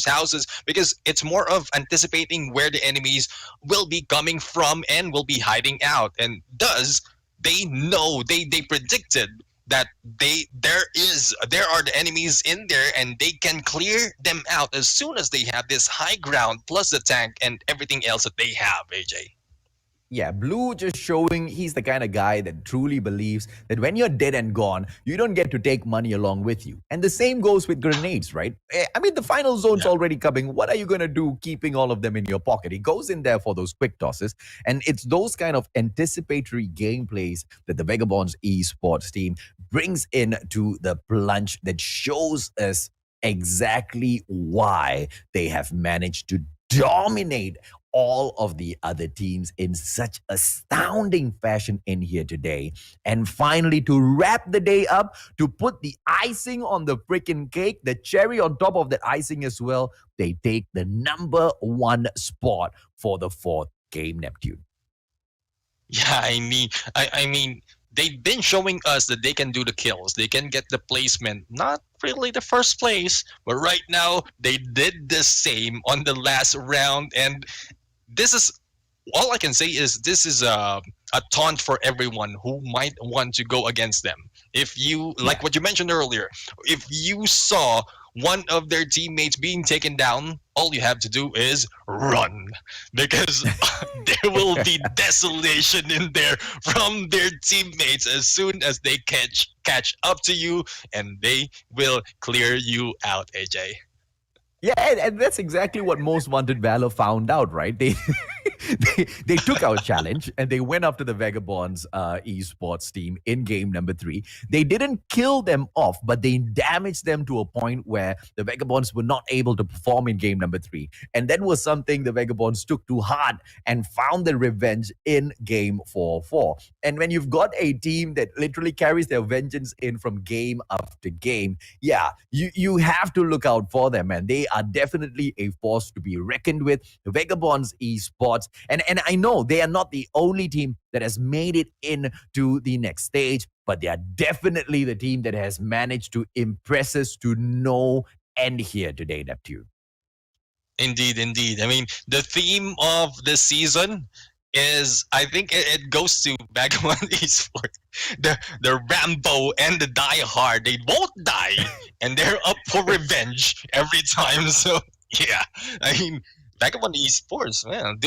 Speaker 4: houses, because it's more of anticipating where the enemies will be coming from and will be hiding out. And thus, they know they predicted that there are the enemies in there, and they can clear them out as soon as they have this high ground plus the tank and everything else that they have. AJ.
Speaker 3: Yeah, Blue just showing he's the kind of guy that truly believes that when you're dead and gone, you don't get to take money along with you. And the same goes with grenades, right? I mean, the final zone's already coming. What are you going to do keeping all of them in your pocket? He goes in there for those quick tosses. And it's those kind of anticipatory gameplays that the Vagabonds esports team brings in to the Plunge that shows us exactly why they have managed to dominate all of the other teams in such astounding fashion in here today. And finally, to wrap the day up, to put the icing on the freaking cake, the cherry on top of that icing as well, they take the number 1 spot for the 4th game, Neptune.
Speaker 4: Yeah, I mean, they've been showing us that they can do the kills. They can get the placement. Not really the first place, but right now they did the same on the last round. And this is all I can say is this is a taunt for everyone who might want to go against them. If you like what you mentioned earlier, if you saw one of their teammates being taken down, all you have to do is run, because there will be desolation in there from their teammates as soon as they catch up to you, and they will clear you out, AJ.
Speaker 3: Yeah, and that's exactly what Most Wanted Valor found out, right? They took our challenge and they went after the Vagabonds esports team in game number 3. They didn't kill them off, but they damaged them to a point where the Vagabonds were not able to perform in game number 3. And that was something the Vagabonds took to heart and found their revenge in game 4-4. And when you've got a team that literally carries their vengeance in from game after game, yeah, you have to look out for them, man. They are definitely a force to be reckoned with. The Vagabonds esports, and I know they are not the only team that has made it into the next stage, but they are definitely the team that has managed to impress us to no end here today, Neptune.
Speaker 4: Indeed, indeed. I mean, the theme of this season is, I think it goes to Vagabond Esports. The Rambo and the Die Hard, they both die, and they're up for revenge every time. So yeah, I mean, Vagabond Esports, man,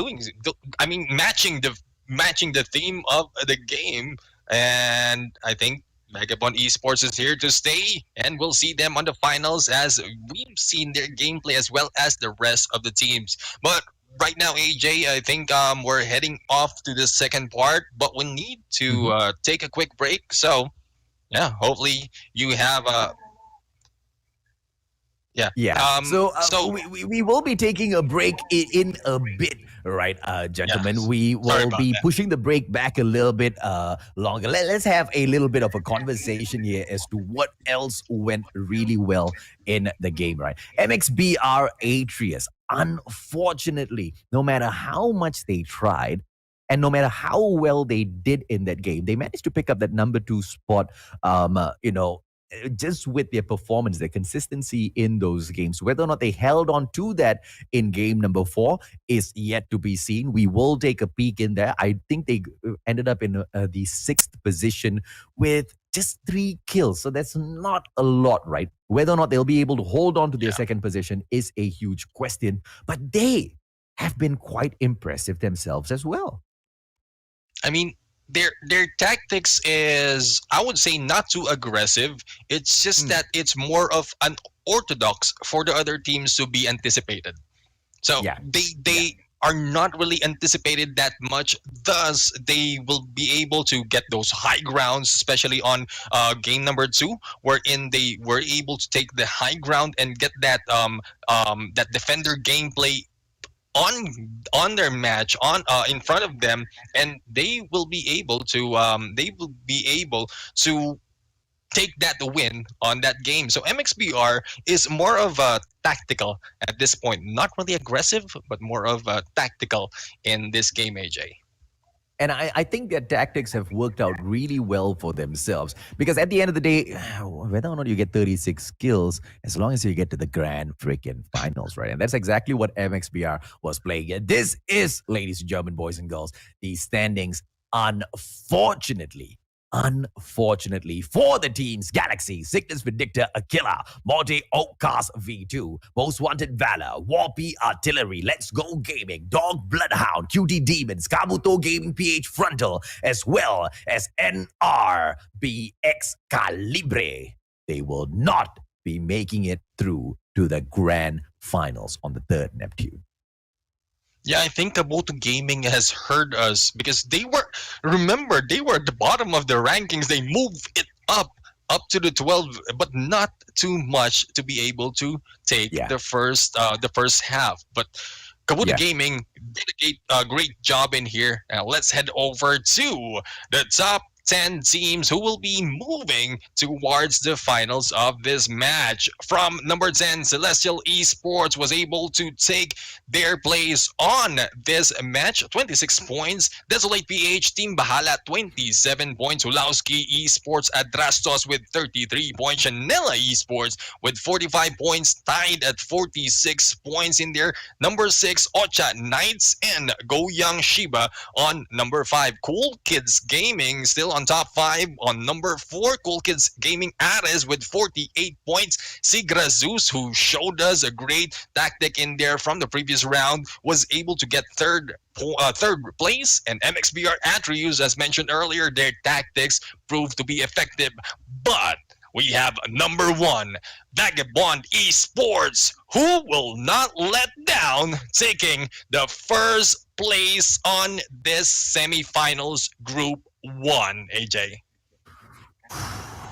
Speaker 4: matching the theme of the game, and I think Vagabond Esports is here to stay, and we'll see them on the finals as we've seen their gameplay as well as the rest of the teams. But right now, AJ, I think we're heading off to the second part, but we need to take a quick break. So yeah, hopefully you have a
Speaker 3: Yeah. So we will be taking a break in a bit, right, gentlemen?
Speaker 4: Yes.
Speaker 3: We
Speaker 4: Sorry
Speaker 3: will
Speaker 4: about
Speaker 3: be
Speaker 4: that.
Speaker 3: pushing the break back a little bit longer. Let's have a little bit of a conversation here as to what else went really well in the game, right? MXBR Atreus, unfortunately, no matter how much they tried, and no matter how well they did in that game, they managed to pick up that number 2 spot. Just with their performance, their consistency in those games. Whether or not they held on to that in game number 4 is yet to be seen. We will take a peek in there. I think they ended up in the 6th position with just 3 kills. So that's not a lot, right? Whether or not they'll be able to hold on to their second position is a huge question. But they have been quite impressive themselves as well.
Speaker 4: I mean, their tactics is, I would say, not too aggressive. It's just that it's more of an orthodox for the other teams to be anticipated. So they are not really anticipated that much. Thus, they will be able to get those high grounds, especially on game number 2, wherein they were able to take the high ground and get that that defender gameplay on their match in front of them, and they will be able to take that win on that game. So MXBR is more of a tactical at this point, not really aggressive, but more of a tactical in this game, AJ.
Speaker 3: And I think their tactics have worked out really well for themselves. Because at the end of the day, whether or not you get 36 kills, as long as you get to the grand freaking finals, right? And that's exactly what MXBR was playing. And this is, ladies and gentlemen, boys and girls, the standings. Unfortunately for the teams, Galaxy, Sickness Predictor, Aquila, Morte, Outcast V2, Most Wanted Valor, Warpy Artillery, Let's Go Gaming, Dog Bloodhound, QT Demons, Kabuto Gaming PH Frontal, as well as NRBX Calibre. They will not be making it through to the grand finals on the 3rd, Neptune.
Speaker 4: Yeah, I think Kabuto Gaming has heard us, because they were at the bottom of the rankings. They moved it up to the 12, but not too much to be able to take the first half. But Kabuto Gaming did a great job in here. Now let's head over to the top 10 teams who will be moving towards the finals of this match. From number 10, Celestial Esports was able to take their place on this match, 26 points. Desolate PH, Team Bahala, 27 points. Hulowski Esports, Adrastos with 33 points. Chanela Esports with 45 points, tied at 46 points in there. Number 6, Ocha Knights and Go Young Shiba on number 5. Cool Kids Gaming still on on top 5. On number 4, Cool Kids Gaming Ares with 48 points. Sigra Zeus, who showed us a great tactic in there from the previous round, was able to get third place. And MXBR Atreus, as mentioned earlier, their tactics proved to be effective. But we have number 1, Vagabond Esports, who will not let down, taking the first place on this semifinals group 1, AJ.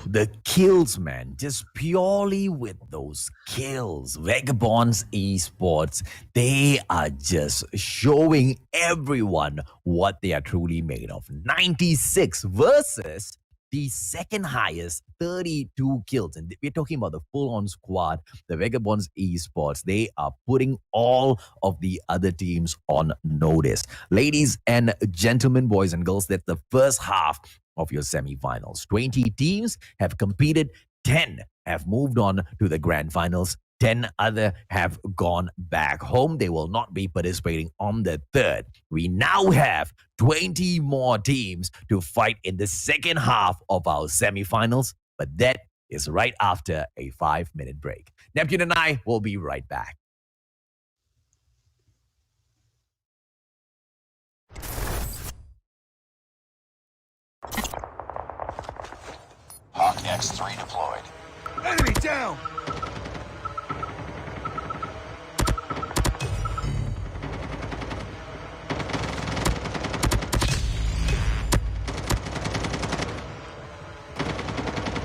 Speaker 3: The kills, man, just purely with those kills. Vagabonds Esports, they are just showing everyone what they are truly made of. 96 versus the second highest, 32 kills. And we're talking about the full-on squad, the Vagabonds Esports. They are putting all of the other teams on notice. Ladies and gentlemen, boys and girls, that's the first half of your semifinals. 20 teams have competed, 10 have moved on to the grand finals, 10 other have gone back home. They will not be participating on the third. We now have 20 more teams to fight in the second half of our semifinals, but that is right after a 5-minute break. Neptune and I will be right back.
Speaker 1: Hawk X3 deployed.
Speaker 2: Enemy down!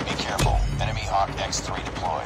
Speaker 1: Be careful. Enemy Hawk X3 deployed.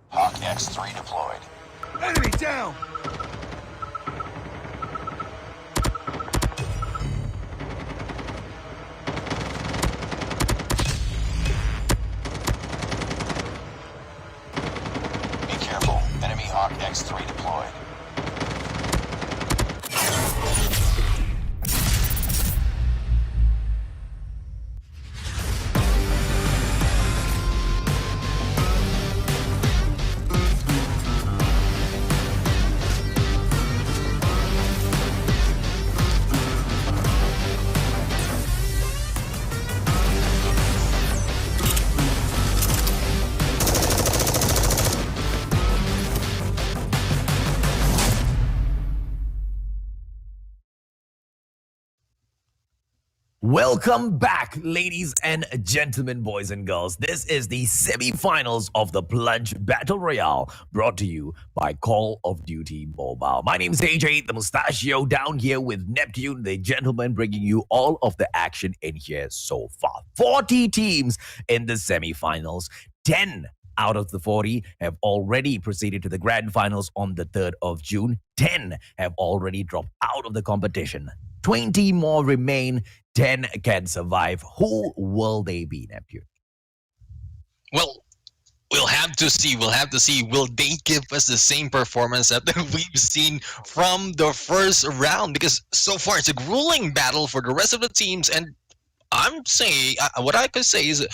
Speaker 1: Hawk X3 deployed.
Speaker 2: Enemy down!
Speaker 1: Be careful. Enemy Hawk X3 deployed.
Speaker 3: Welcome back, ladies and gentlemen, boys and girls. This is the semi-finals of the Plunge Battle Royale, brought to you by Call of Duty Mobile. My name is AJ, the Mustachio, down here with Neptune, the gentleman, bringing you all of the action in here so far. 40 teams in the semi-finals. 10 out of the 40 have already proceeded to the grand finals on the 3rd of June. 10 have already dropped out of the competition. 20 more remain. 10 can survive. Who will they be, Neptune?
Speaker 4: Well, we'll have to see. We'll have to see. Will they give us the same performance that we've seen from the first round? Because so far it's a grueling battle for the rest of the teams, and I'm saying what I could say is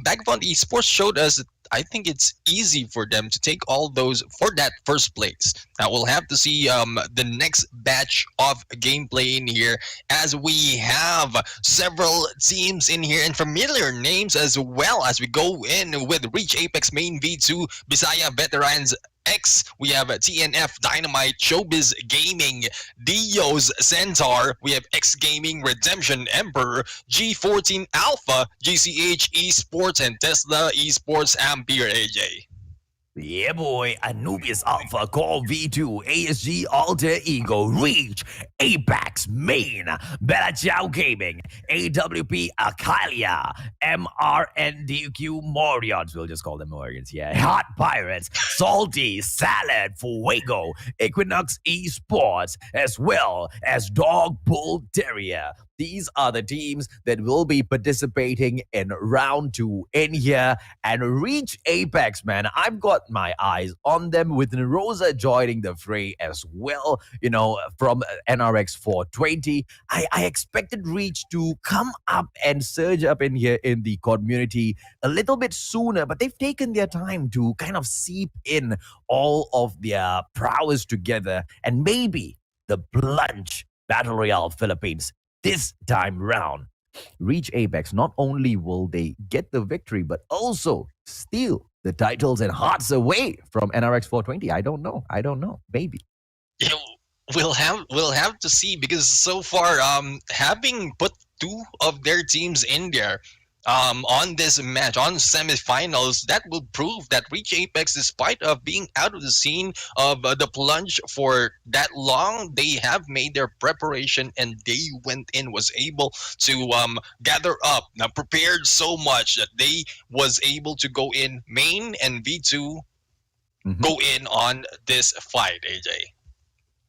Speaker 4: Vagabond Esports showed us that I think it's easy for them to take all those for that first place. Now we'll have to see the next batch of gameplay in here, as we have several teams in here and familiar names as well, as we go in with Reach Apex Main V2, Bisaya Veterans X, we have TNF Dynamite, Showbiz Gaming, Dio's Centaur, we have X Gaming, Redemption Emperor, G14 Alpha, GCH Esports, and Tesla Esports Ampere, AJ.
Speaker 3: Yeah, boy. Anubius Alpha, Core V2, ASG Alter Ego, Reach, Apex Main, Bella Ciao Gaming, AWP Akalia, MRNDQ Morions. We'll just call them Morions, yeah. Hot Pirates, Salty, Salad, Fuego, Equinox Esports, as well as Dog Bull Terrier. These are the teams that will be participating in round 2 in here. And Reach Apex, man, I've got my eyes on them, with Rosa joining the fray as well, you know, from NRX 420. I expected Reach to come up and surge up in here in the community a little bit sooner, but they've taken their time to kind of seep in all of their prowess together. And maybe the Plunge Battle Royale Philippines this time round, Reach Apex, not only will they get the victory, but also steal the titles and hearts away from NRX 420. I don't know. Maybe.
Speaker 4: Yeah, we'll have to see, because so far, having put 2 of their teams in there, on this match, on semifinals, that will prove that Reach Apex, despite of being out of the scene of the Plunge for that long, they have made their preparation, and they went in, was able to gather up, now prepared so much that they was able to go in main and V2 go in on this fight, AJ.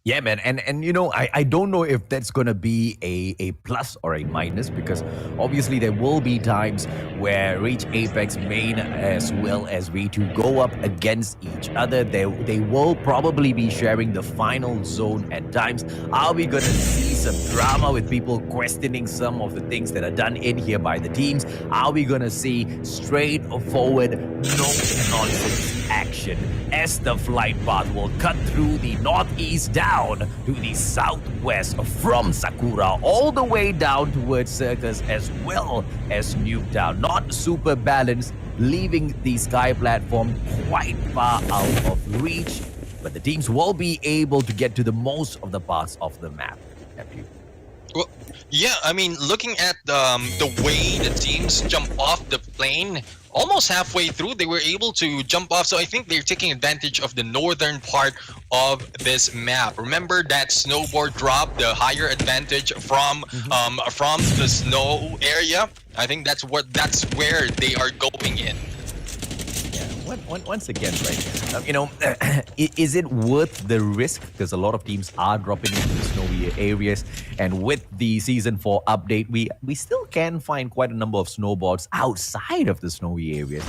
Speaker 3: Yeah, man. And you know, I don't know if that's going to be a plus or a minus, because obviously there will be times where Reach Apex Main as well as V2 go up against each other. They will probably be sharing the final zone at times. Are we going to see some drama with people questioning some of the things that are done in here by the teams? Are we going to see straightforward, no nonsense action as the flight path will cut through the northeast down to the southwest from Sakura all the way down towards Circus as well as Nuketown? Not super balanced, leaving the sky platform quite far out of reach, but the teams will be able to get to the most of the parts of the map.
Speaker 4: Well, yeah, I mean, looking at the way the teams jump off the plane, almost halfway through, they were able to jump off. So I think they're taking advantage of the northern part of this map. Remember that snowboard drop, the higher advantage from the snow area? I think that's where they are going in.
Speaker 3: once again, right? Is it worth the risk? Because a lot of teams are dropping into the snowy areas, and with the season 4 update, we still can find quite a number of snowboards outside of the snowy areas.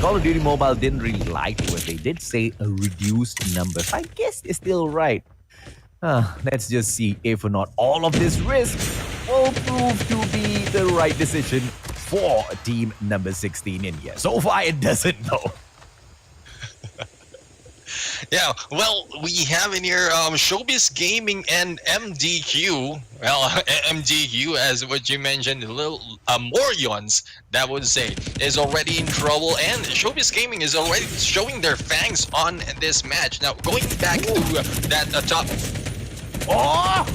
Speaker 3: Call of Duty Mobile didn't really lie to us. They did say a reduced number. So I guess it's still right. Let's just see if or not all of this risk will prove to be the right decision for team number 16 in here. So far, it doesn't though.
Speaker 4: Yeah, well, we have in here Showbiz Gaming and MDQ. Well, MDQ, as what you mentioned, little Morions, that would say, is already in trouble, and Showbiz Gaming is already showing their fangs on this match. Now, going back to that top.
Speaker 3: Oh!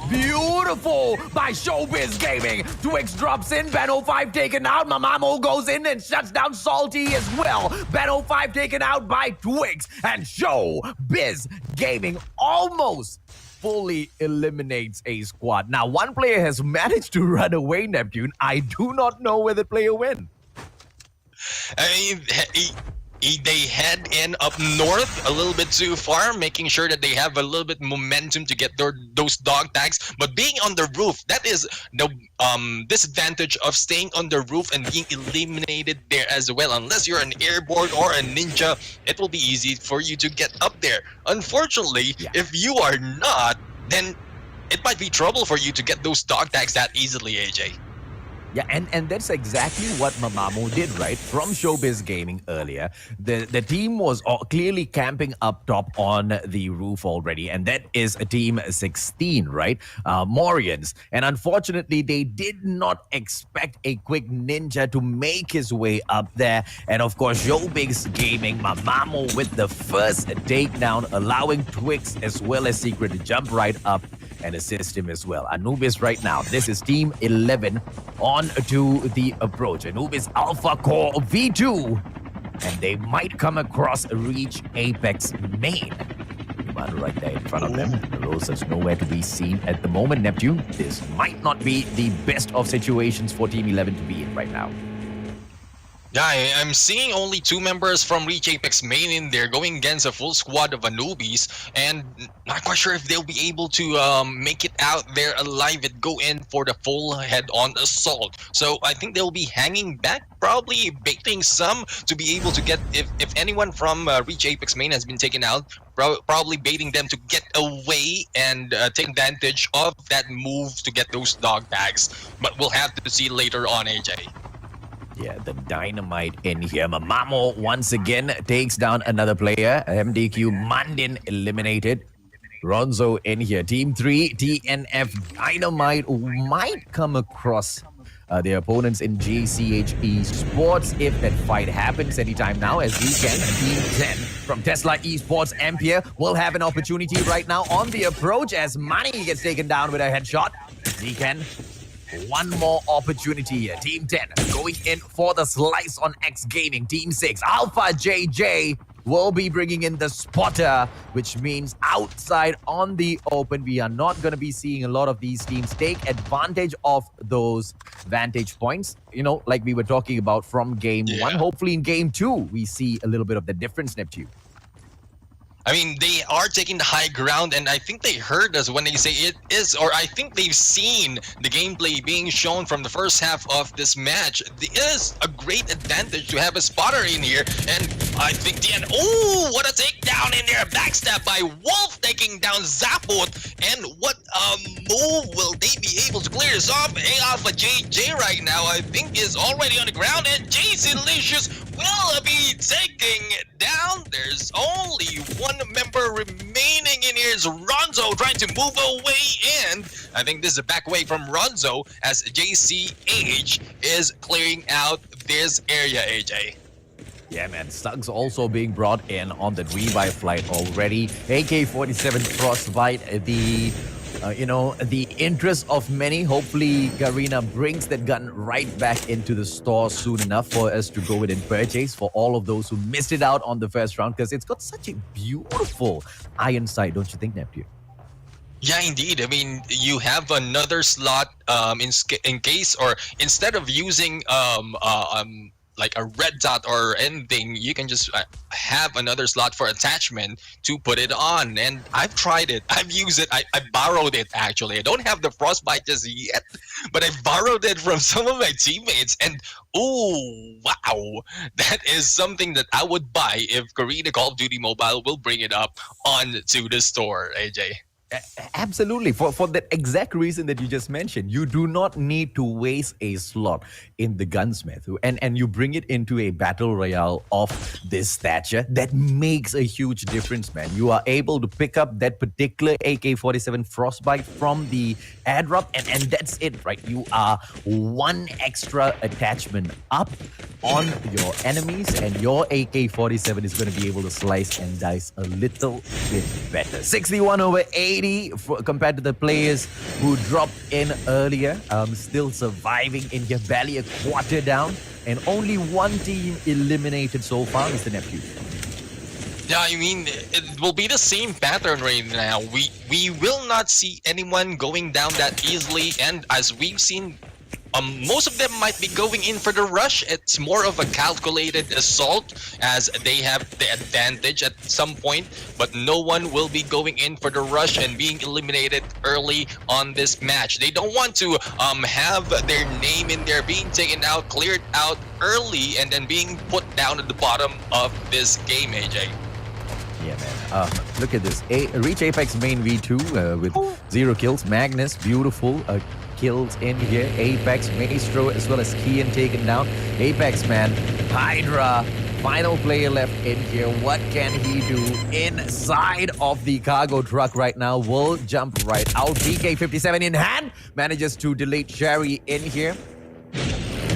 Speaker 3: Beautiful by Showbiz Gaming. Twix drops in, Ben05 taken out. Mamamo goes in and shuts down Salty as well. Ben05 taken out by Twix. And Showbiz Gaming almost fully eliminates a squad. Now, one player has managed to run away, Neptune. I do not know where the player went.
Speaker 4: I mean, they head in up north a little bit too far, making sure that they have a little bit momentum to get those dog tags. But being on the roof, that is the disadvantage of staying on the roof and being eliminated there as well. Unless you're an airborne or a ninja, it will be easy for you to get up there. Unfortunately, if you are not, then it might be trouble for you to get those dog tags that easily, AJ.
Speaker 3: Yeah, and that's exactly what Mamamo did, right? From Showbiz Gaming earlier. The team was clearly camping up top on the roof already, and that is a team 16, right? Morians. And unfortunately, they did not expect a quick ninja to make his way up there. And of course, Showbiz Gaming, Mamamo with the first takedown, allowing Twix as well as Secret to jump right up and assist him as well. Anubis right now, this is Team 11 on to the approach. Anubis Alpha Core V2. And they might come across Reach Apex main. One right there in front of them. The Rosa is nowhere to be seen at the moment. Neptune, this might not be the best of situations for Team 11 to be in right now.
Speaker 4: Yeah, I'm seeing only 2 members from Reach Apex main in there going against a full squad of Anubis, and not quite sure if they'll be able to make it out there alive and go in for the full head-on assault. So I think they'll be hanging back, probably baiting some to be able to get, if anyone from Reach Apex main has been taken out, probably baiting them to get away and take advantage of that move to get those dog tags. But we'll have to see later on, AJ.
Speaker 3: Yeah, the dynamite in here. Mamamo once again takes down another player. MDQ Mandin eliminated. Ronzo in here. Team 3, TNF Dynamite might come across their opponents in JCH Esports if that fight happens anytime now, as we can. Team 10 from Tesla Esports Ampere will have an opportunity right now on the approach as Manny gets taken down with a headshot. Zekan. One more opportunity here. Team 10 going in for the slice on X Gaming. Team 6, Alpha JJ will be bringing in the spotter, which means outside on the open, we are not going to be seeing a lot of these teams take advantage of those vantage points, you know, like we were talking about from game 1. Hopefully in game 2, we see a little bit of the difference, Neptune.
Speaker 4: I mean, they are taking the high ground, and I think they heard us when they say it is, or I think they've seen the gameplay being shown from the first half of this match. It is a great advantage to have a spotter in here, and I think the end. Oh, what a takedown in there! Backstab by Wolf taking down Zapot, and what move will they be able to clear this off? A Alpha JJ right now, I think, is already on the ground, and JC Licious will be taking it down. There's only one member remaining in here is Ronzo trying to move away in. I think this is a back way from Ronzo as JCH is clearing out this area, AJ.
Speaker 3: Yeah, man. Suggs also being brought in on the revive flight already. AK-47 Frostbite, the interest of many. Hopefully, Garena brings that gun right back into the store soon enough for us to go in and purchase for all of those who missed it out on the first round, because it's got such a beautiful iron sight, don't you think, Neptune?
Speaker 4: Yeah, indeed. I mean, you have another slot in case, or instead of using like a red dot or anything, you can just have another slot for attachment to put it on. And I've tried it. I've used it. I borrowed it actually. I don't have the frostbite just yet, but I borrowed it from some of my teammates. And oh wow, that is something that I would buy if Garena Call of Duty Mobile will bring it up onto the store, AJ.
Speaker 3: Absolutely. For that exact reason that you just mentioned, you do not need to waste a slot in the gunsmith. And you bring it into a battle royale of this stature. That makes a huge difference, man. You are able to pick up that particular AK-47 Frostbite from the airdrop, and that's it, right? You are one extra attachment up on your enemies, and your AK-47 is going to be able to slice and dice a little bit better. 61/80 compared to the players who dropped in earlier. Still surviving in here, barely a quarter down, and only one team eliminated so far, Mr. Neptune.
Speaker 4: Yeah, I mean, it will be the same pattern right now. We will not see anyone going down that easily, and as we've seen, most of them might be going in for the rush. It's more of a calculated assault as they have the advantage at some point, but no one will be going in for the rush and being eliminated early on this match. They don't want to have their name in there being taken out, cleared out early, and then being put down at the bottom of this game, AJ.
Speaker 3: Yeah, man. Look at this. Reach Apex main V2 with 0 kills. Magnus, beautiful. Kills in here. Apex, Maestro, as well as Kian taken down. Apex, man. Hydra, final player left in here. What can he do inside of the cargo truck right now? Will jump right out. DK-57 in hand. Manages to delete Sherry in here.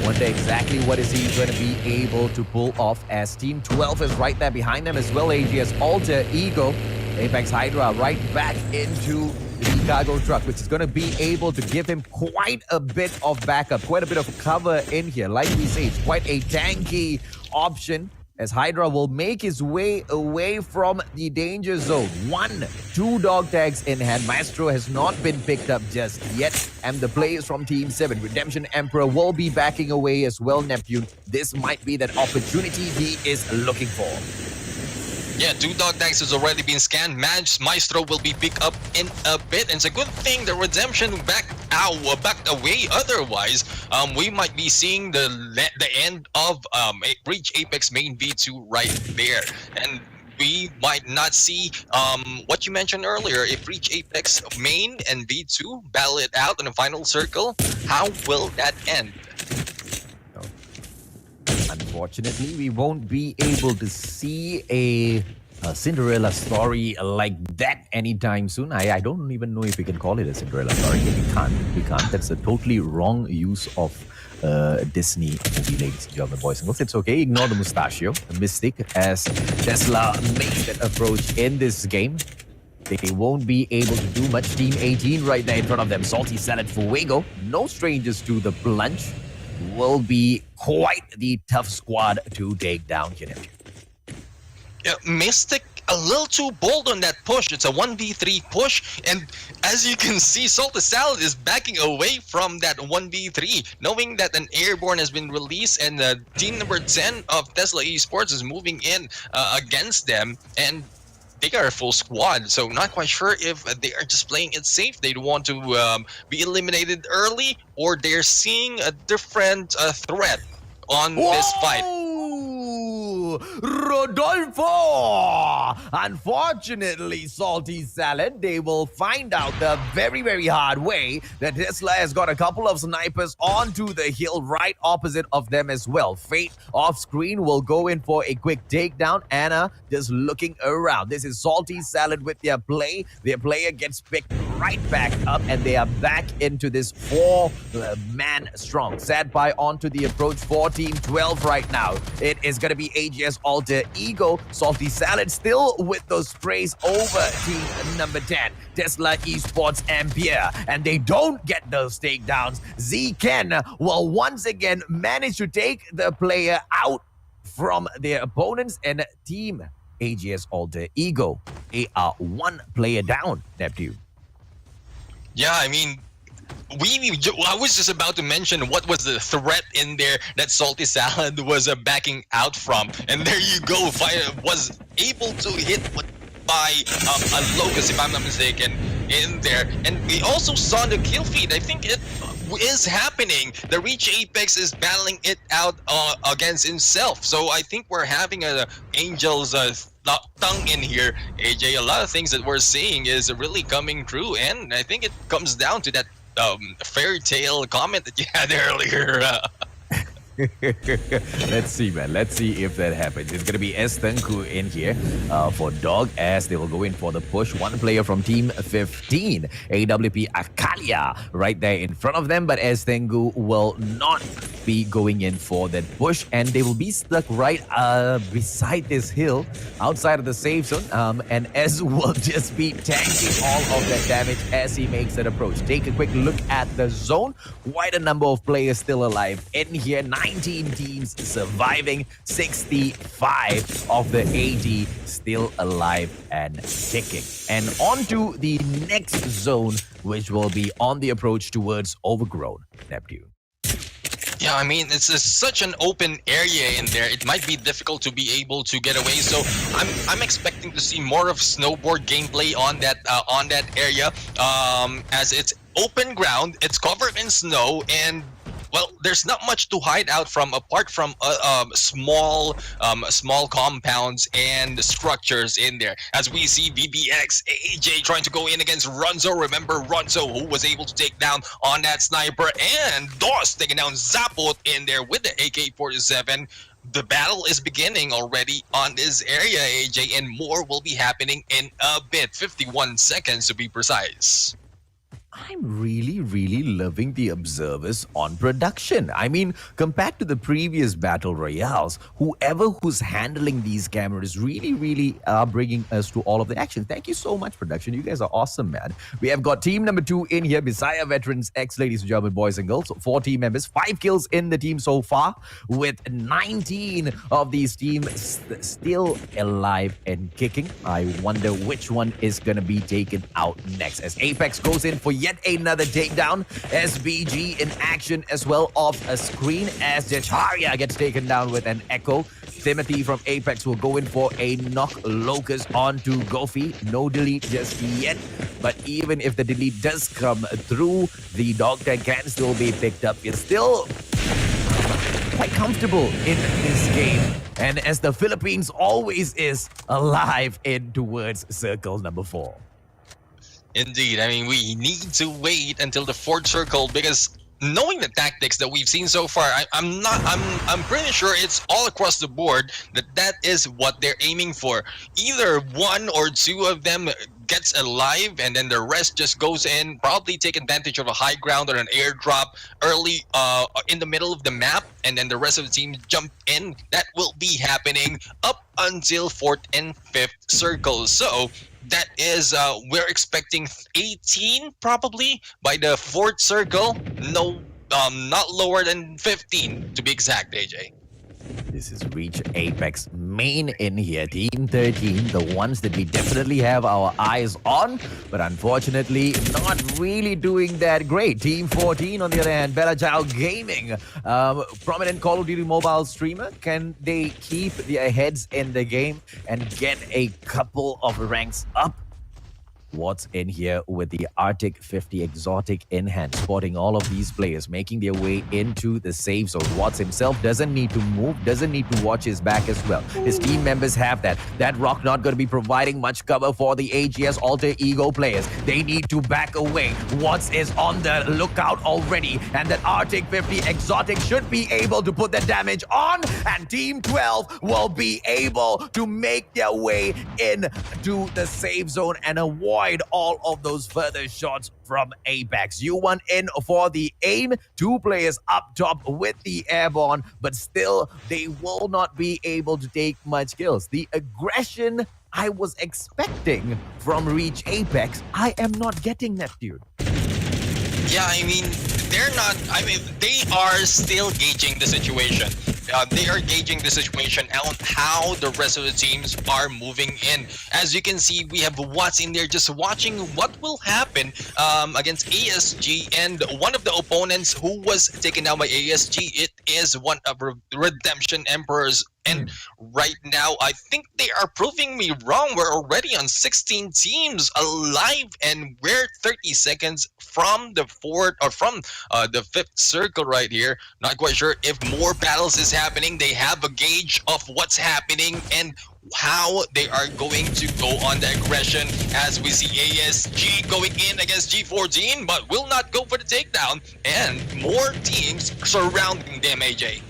Speaker 3: Wonder exactly what is he going to be able to pull off, as Team 12 is right there behind them as well. AGS Alter Ego. Apex Hydra right back into the cargo truck, which is going to be able to give him quite a bit of backup, quite a bit of cover in here. Like we say, it's quite a tanky option, as Hydra will make his way away from the danger zone. 2 dog tags in hand. Maestro has not been picked up just yet, and the players from Team 7, Redemption Emperor, will be backing away as well, Neptune. This might be that opportunity he is looking for.
Speaker 4: Yeah, 2 dog tags has already been scanned. Maestro will be picked up in a bit, and it's a good thing the Redemption backed away. Otherwise, we might be seeing the end of Reach Apex main V2 right there, and we might not see what you mentioned earlier. If Reach Apex main and V2 battle it out in the final circle, how will that end?
Speaker 3: Unfortunately, we won't be able to see a Cinderella story like that anytime soon. I don't even know if we can call it a Cinderella story. We can't. That's a totally wrong use of Disney movie, ladies and gentlemen, boys and girls. It's okay. Ignore the mustachio, the mystic, as Tesla makes that approach in this game. They won't be able to do much. Team 18 right there in front of them. Salty Salad Fuego. No strangers to the Plunge. Will be quite the tough squad to take down here.
Speaker 4: Yeah, Mystic a little too bold on that push. It's a 1v3 push, and as you can see, Salty Salad is backing away from that 1v3, knowing that an airborne has been released, and team number 10 of Tesla Esports is moving in against them, and they are a full squad, so not quite sure if they are just playing it safe. They want to be eliminated early, or they're seeing a different threat on this fight.
Speaker 3: Rodolfo! Unfortunately, Salty Salad, they will find out the very, very hard way that Tesla has got a couple of snipers onto the hill right opposite of them as well. Fate off screen will go in for a quick takedown. Anna just looking around. This is Salty Salad with their play. Their player gets picked right back up, and they are back into this 4-man strong. Sadpie onto the approach for Team 12 right now. It is going to be AGS Alter Ego. Salty Salad still with those sprays over Team number 10. Tesla Esports Ampere. And they don't get those takedowns. Z-Ken will once again manage to take the player out from their opponents, and Team AGS Alter Ego, they are 1 player down, Neptune.
Speaker 4: Yeah, I mean, I was just about to mention what was the threat in there that Salty Salad was backing out from, and there you go. Was able to hit by a Locust, if I'm not mistaken, in there, and we also saw the kill feed. I think it is happening. The Reach Apex is battling it out against himself. So I think we're having a Angel's tongue in here, AJ. A lot of things that we're seeing is really coming true, and I think it comes down to that fairy tale comment that you had earlier.
Speaker 3: Let's see, man. Let's see if that happens. It's going to be Estenku in here for Dog, as they will go in for the push. One player from Team 15, AWP Akalia, right there in front of them. But Estenku will not be going in for that push, and they will be stuck right beside this hill outside of the safe zone. And Ez will just be tanking all of that damage as he makes that approach. Take a quick look at the zone. Quite a number of players still alive in here. 19 teams surviving, 65 of the 80 still alive and kicking. And on to the next zone, which will be on the approach towards Overgrown Neptune.
Speaker 4: Yeah, I mean, it's such an open area in there. It might be difficult to be able to get away. So I'm expecting to see more of snowboard gameplay on that area, as it's open ground, it's covered in snow, and well, there's not much to hide out from apart from small compounds and structures in there. As we see VBX, AJ trying to go in against Runzo. Remember Runzo, who was able to take down on that sniper, and DOS taking down Zapot in there with the AK-47. The battle is beginning already on this area, AJ, and more will be happening in a bit. 51 seconds to be precise.
Speaker 3: I'm really loving the observers on production. I mean, compared to the previous battle royales, whoever who's handling these cameras really are bringing us to all of the action. Thank you so much, production. You guys are awesome, man. We have got team number 2 in here, Messiah Veterans X, ladies and gentlemen, boys and girls. 4 team members, 5 kills in the team so far, with 19 of these teams still alive and kicking. I wonder which one is going to be taken out next, as Apex goes in for yet another takedown. SBG in action as well off a screen, as Jacharia gets taken down with an echo. Timothy from Apex will go in for a knock. Locust onto Gofi. No delete just yet, but even if the delete does come through, the dog tag can still be picked up. It's still quite comfortable in this game, and as the Philippines always is, alive in towards circle number 4.
Speaker 4: Indeed. I mean, we need to wait until the 4th circle, because knowing the tactics that we've seen so far, I'm pretty sure it's all across the board that is what they're aiming for. Either 1 or 2 of them gets alive, and then the rest just goes in, probably take advantage of a high ground or an airdrop early in the middle of the map, and then the rest of the team jump in. That will be happening up until 4th and 5th circles. So that is, we're expecting 18 probably by the 4th circle. No, not lower than 15 to be exact, AJ.
Speaker 3: This is Reach Apex main in here. Team 13, the ones that we definitely have our eyes on, but unfortunately not really doing that great. Team 14, on the other hand, Bella Child Gaming, prominent Call of Duty mobile streamer. Can they keep their heads in the game and get a couple of ranks up? What's in here with the Arctic 50 exotic in hand, spotting all of these players making their way into the safe zone. Watts himself doesn't need to move, doesn't need to watch his back as well. His team members have that. That rock not going to be providing much cover for the AGS alter ego players. They need to back away. Watts is on the lookout already, and that Arctic 50 exotic should be able to put the damage on, and Team 12 will be able to make their way into the safe zone and avoid all of those further shots from Apex. U1 in for the aim. 2 players up top with the airborne, but still they will not be able to take much kills. The aggression I was expecting from Reach Apex, I am not getting that, dude.
Speaker 4: Yeah, I mean, they're not, I mean, they are still gauging the situation. they are gauging the situation on how the rest of the teams are moving in. As you can see, we have Watts in there just watching what will happen against ASG, and one of the opponents who was taken down by ASG, it is one of Redemption Emperors. And right now, I think they are proving me wrong. We're already on 16 teams alive, and we're 30 seconds from the fourth or from the fifth circle right here. Not quite sure if more battles is happening. They have a gauge of what's happening and how they are going to go on the aggression, as we see ASG going in against G14, but will not go for the takedown, and more teams surrounding them, AJ.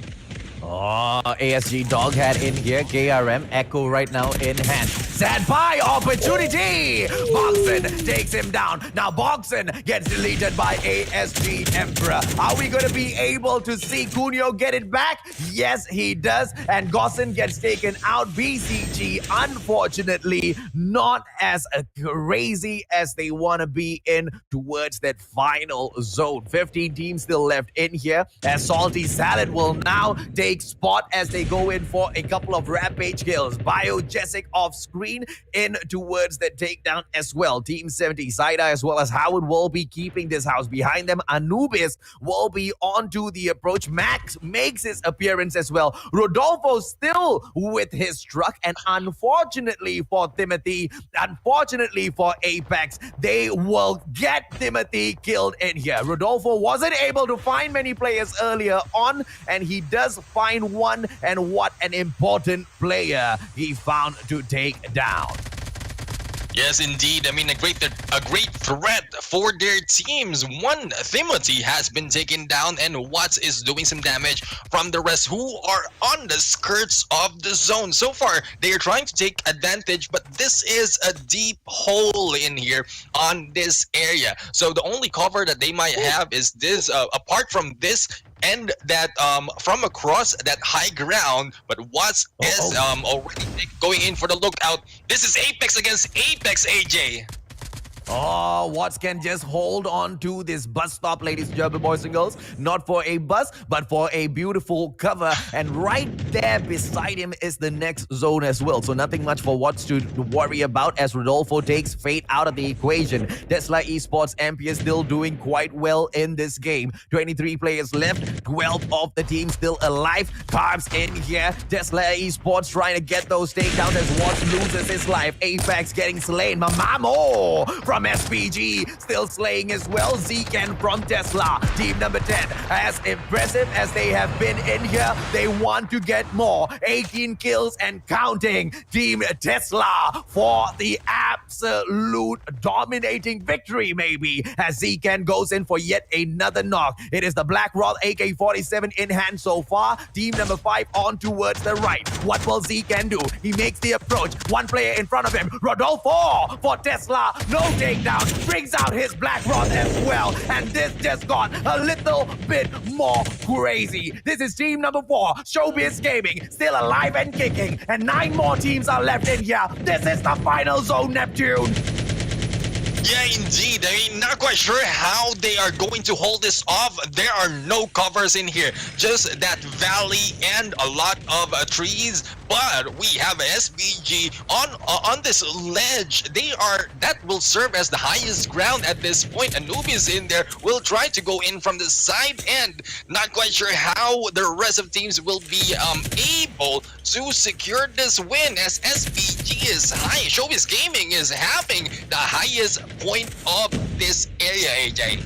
Speaker 3: Oh, ASG Doghat in here. KRM Echo right now in hand. Standby opportunity. Boxen takes him down. Now Boxen gets deleted by ASG Emperor. Are we going to be able to see Cunio get it back? Yes, he does. And Gossin gets taken out. BCG, unfortunately, not as crazy as they want to be in towards that final zone. 15 teams still left in here. As Salty Salad will now take spot as they go in for a couple of rampage kills. Biogesic off screen in towards the takedown as well. Team 70 Saida as well as Howard will be keeping this house behind them. Anubis will be onto the approach. Max makes his appearance as well. Rodolfo still with his truck, and unfortunately for Timothy, unfortunately for Apex, they will get Timothy killed in here. Rodolfo wasn't able to find many players earlier on, and he does find one, and what an important player he found to take down.
Speaker 4: Yes, indeed. I mean, a great threat for their teams. One Timothy has been taken down, and Watts is doing some damage from the rest who are on the skirts of the zone. So far, they are trying to take advantage, but this is a deep hole in here on this area. So the only cover that they might have is this, apart from this, and that from across that high ground, but Watts is already going in for the lookout. This is Apex against Apex, AJ.
Speaker 3: Oh, Watts can just hold on to this bus stop, ladies and gentlemen, boys and girls. Not for a bus, but for a beautiful cover. And right there beside him is the next zone as well. So nothing much for Watts to worry about as Rodolfo takes Fate out of the equation. Tesla Esports MP is still doing quite well in this game. 23 players left, 12 of the team still alive. Carbs in here. Tesla Esports trying to get those takedowns as Watts loses his life. Apex getting slain. Mamamo from SPG still slaying as well. Zekan from Tesla. Team number 10, as impressive as they have been in here, they want to get more. 18 kills and counting. Team Tesla for the absolute dominating victory, maybe, as Zekan goes in for yet another knock. It is the Black Rod AK-47 in hand so far. Team number 5 on towards the right. What will Zekan do? He makes the approach. One player in front of him. Rodolfo for Tesla. No takedown, brings out his Black Rod as well, and this just got a little bit more crazy. This is team number 4, Showbiz Gaming, still alive and kicking, and 9 more teams are left in here. This is the final zone, Neptune.
Speaker 4: Yeah, indeed. I mean, not quite sure how they are going to hold this off. There are no covers in here, just that valley and a lot of trees. But we have SBG on this ledge. That will serve as the highest ground at this point. Anubis in there will try to go in from the side, and not quite sure how the rest of teams will be able to secure this win, as SBG is high. Showbiz Gaming is having the highest point of this area, AJ.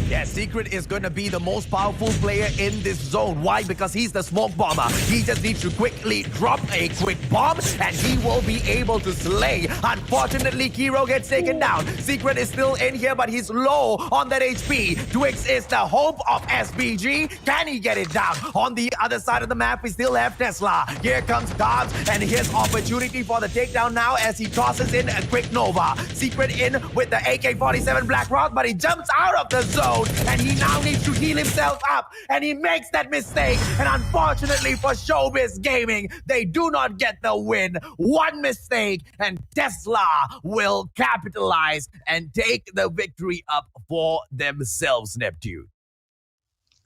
Speaker 3: Yeah, Secret is going to be the most powerful player in this zone. Why? Because he's the smoke bomber. He just needs to quickly drop a quick bomb, and he will be able to slay. Unfortunately, Kiro gets taken down. Secret is still in here, but he's low on that HP. Twix is the hope of SBG. Can he get it down? On the other side of the map, we still have Tesla. Here comes Carbs, and his opportunity for the takedown now as he tosses in a quick Nova. Secret in with the AK-47 Black Rock, but he jumps out of the zone. And he now needs to heal himself up, and he makes that mistake. And unfortunately for Showbiz Gaming, they do not get the win. One mistake, and Tesla will capitalize and take the victory up for themselves, Neptune.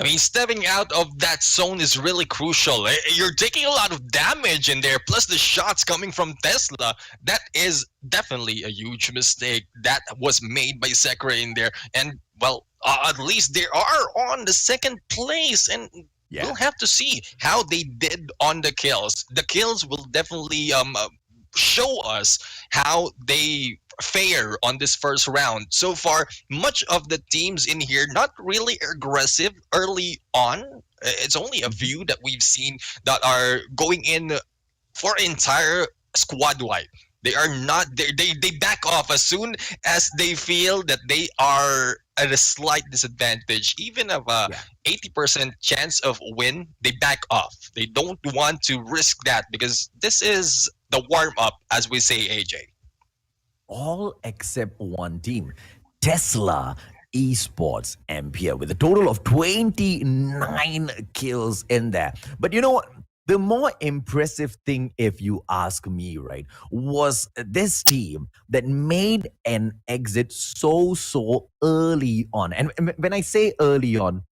Speaker 4: I mean, stepping out of that zone is really crucial. You're taking a lot of damage in there, plus the shots coming from Tesla. That is definitely a huge mistake that was made by Sekra in there. And, well, at least they are on the second place. And
Speaker 3: Yeah.
Speaker 4: we'll have to see how they did on the kills. The kills will definitely show us how they fare on this first round. So far, much of the teams in here not really aggressive early on. It's only a
Speaker 3: Mhm.
Speaker 4: few that we've seen that are going in for entire squad wide. They are not they back off as soon as they feel that they are at a slight disadvantage. Even of a
Speaker 3: Yeah.
Speaker 4: 80% chance of win, they back off. They don't want to risk that because this is the warm up, as we say, AJ.
Speaker 3: All except one team, Tesla Esports Ampere, with a total of 29 kills in there. But you know what? The more impressive thing, if you ask me, right, was this team that made an exit so early on. And when I say early on,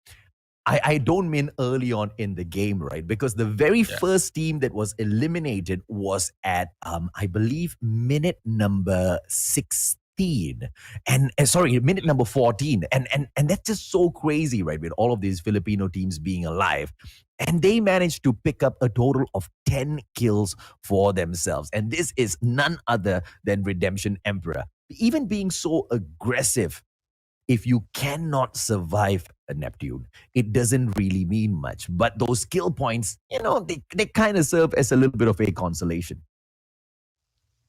Speaker 3: I don't mean early on in the game, right? Because the very
Speaker 4: Yeah.
Speaker 3: first team that was eliminated was at I believe minute number 16. And sorry, minute number 14. And that's just so crazy, right? With all of these Filipino teams being alive. And they managed to pick up a total of 10 kills for themselves. And this is none other than Redemption Emperor. Even being so aggressive, if you cannot survive a Neptune, it doesn't really mean much. But those skill points, they kind of serve as a little bit of a consolation.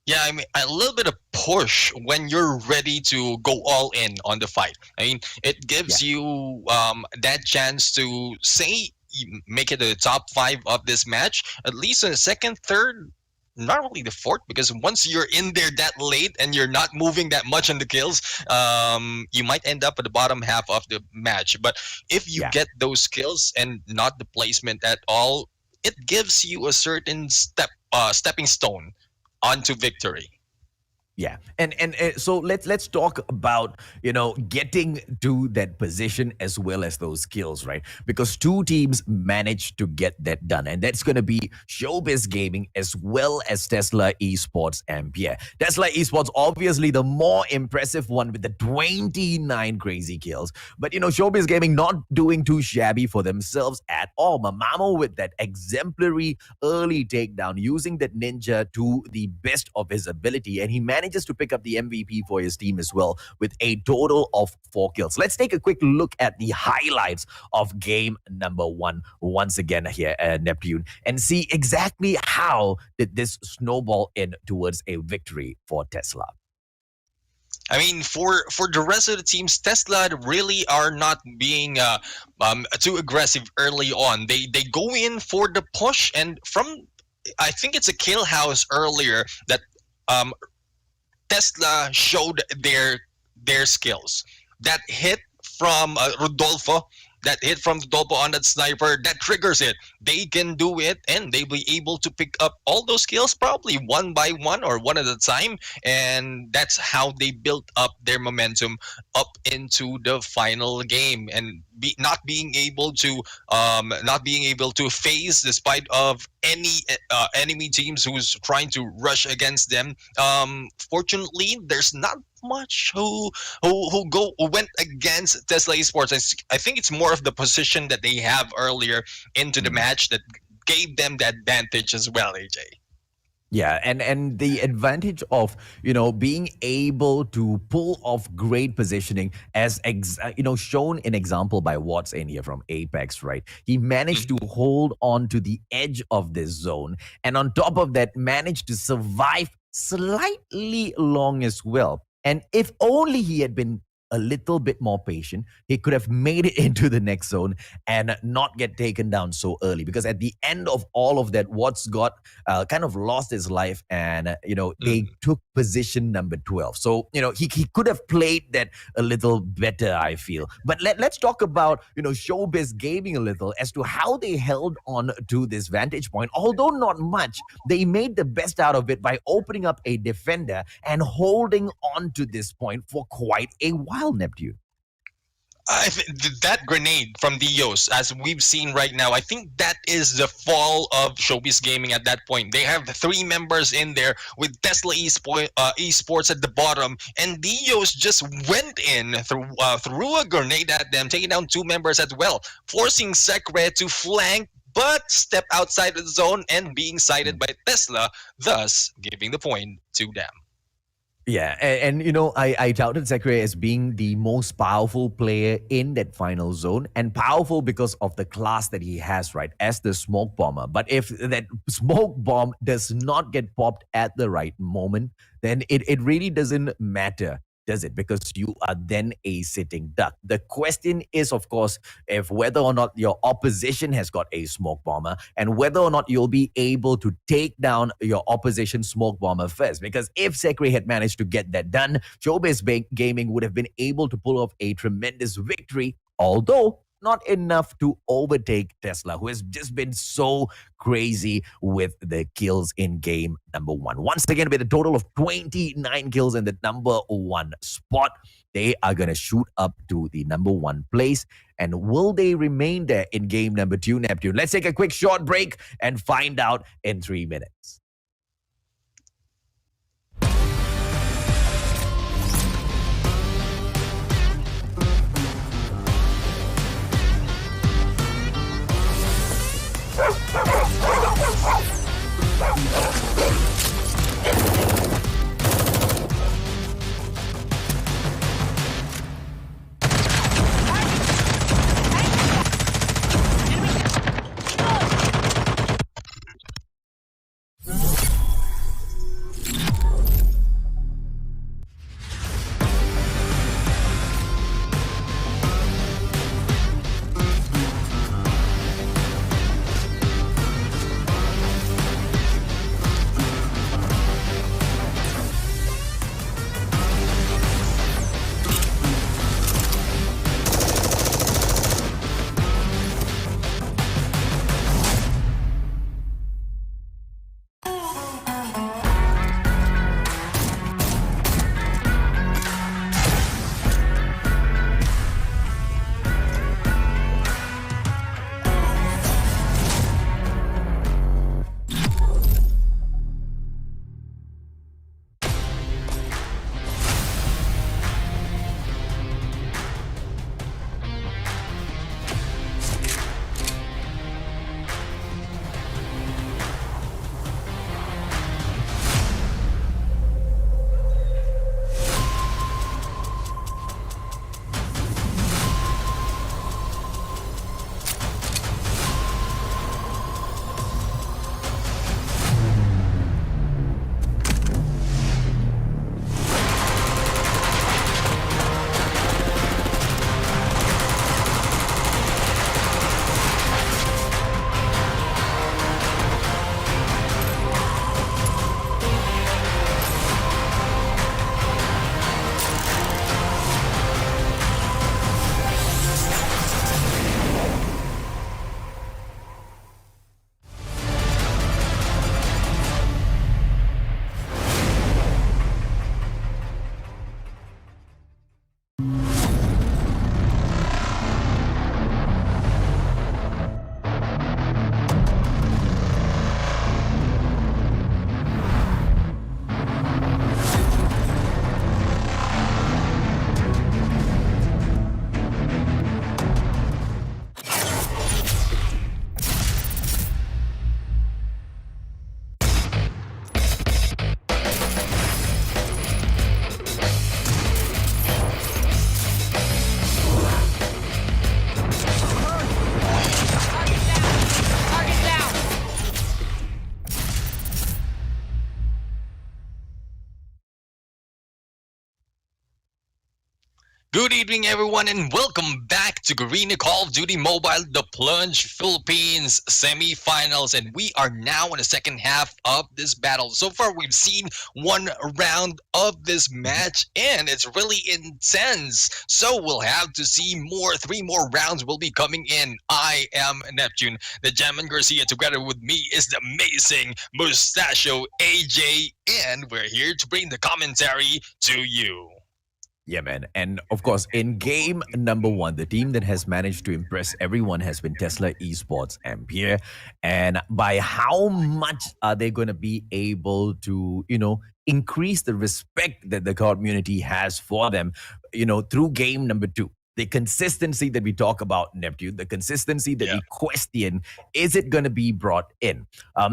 Speaker 4: Yeah, I mean, a little bit of push when you're ready to go all in on the fight. I mean, it
Speaker 3: Yeah.
Speaker 4: gives you that chance to say make it to the top five of this match, at least in the second, third, not only the fourth, because once you're in there that late and you're not moving that much on the kills, you might end up at the bottom half of the match. But if you
Speaker 3: Yeah.
Speaker 4: get those skills and not the placement at all, it gives you a certain stepping stone onto victory.
Speaker 3: Yeah, and so let's talk about getting to that position as well as those skills, right? Because two teams managed to get that done, and that's going to be Showbiz Gaming as well as Tesla Esports Ampere. Tesla Esports obviously the more impressive one with the 29 crazy kills, but Showbiz Gaming not doing too shabby for themselves at all. Mamamo with that exemplary early takedown, using that ninja to the best of his ability, and he manages to pick up the MVP for his team as well with a total of 4 kills. Let's take a quick look at the highlights of game number 1 once again here at Neptune and see exactly how did this snowball in towards a victory for Tesla.
Speaker 4: I mean, for the rest of the teams, Tesla really are not being too aggressive early on. They go in for the push, and from I think it's a kill house earlier that um, Tesla showed their skills. That hit from Rodolfo, that hit from Rodolfo on that sniper, that triggers it. They can do it, and they'll be able to pick up all those skills probably one by one or one at a time, and that's how they built up their momentum up into the final game. And not being able to face despite of any enemy teams who's trying to rush against them. Fortunately, there's not much who went against Tesla Esports. I think it's more of the position that they have earlier into the
Speaker 3: Mm.
Speaker 4: match that gave them that advantage as well, AJ.
Speaker 3: Yeah, and the advantage of being able to pull off great positioning, as shown in example by Watts in here from Apex, right? He managed to hold on to the edge of this zone, and on top of that, managed to survive slightly long as well. And if only he had been a little bit more patient, he could have made it into the next zone and not get taken down so early. Because at the end of all of that, Watts got kind of lost his life, and they took position number 12. So he could have played that a little better, I feel. But let's talk about Showbiz Gaming a little as to how they held on to this vantage point. Although not much, they made the best out of it by opening up a defender and holding on to this point for quite a while, Neptune.
Speaker 4: That grenade from Dios, as we've seen right now, I think that is the fall of Showbiz Gaming at that point. They have three members in there with Tesla Esports at the bottom, and Dios just went in threw a grenade at them, taking down two members as well, forcing Sekre to flank but step outside the zone and being sighted by Tesla, thus giving the point to them.
Speaker 3: Yeah, and I touted Sekre as being the most powerful player in that final zone, and powerful because of the class that he has, right, as the smoke bomber. But if that smoke bomb does not get popped at the right moment, then it really doesn't matter, does it? Because you are then a sitting duck. The question is, of course, if whether or not your opposition has got a smoke bomber and whether or not you'll be able to take down your opposition smoke bomber first. Because if Sekre had managed to get that done, Showbiz Gaming would have been able to pull off a tremendous victory, although not enough to overtake Tesla, who has just been so crazy with the kills in game number one. Once again, with a total of 29 kills in the number one spot, they are going to shoot up to the number one place. And will they remain there in game number two, Neptune? Let's take a quick short break and find out in 3 minutes.
Speaker 4: Good evening, everyone, and welcome back to Garena Call of Duty Mobile, the Plunge Philippines semifinals. And we are now in the second half of this battle. So far, we've seen one round of this match, and it's really intense. So we'll have to see more. 3 more rounds will be coming in. I am Neptune, the Jamin Garcia. Together with me is the amazing Mustachio AJ, and we're here to bring the commentary to you.
Speaker 3: Yeah, man. And of course, in game number one, the team that has managed to impress everyone has been Tesla Esports Ampere. And by how much are they going to be able to, increase the respect that the community has for them, through game number two? The consistency that we talk about, Neptune, the consistency that
Speaker 4: Yeah.
Speaker 3: we question, is it going to be brought in?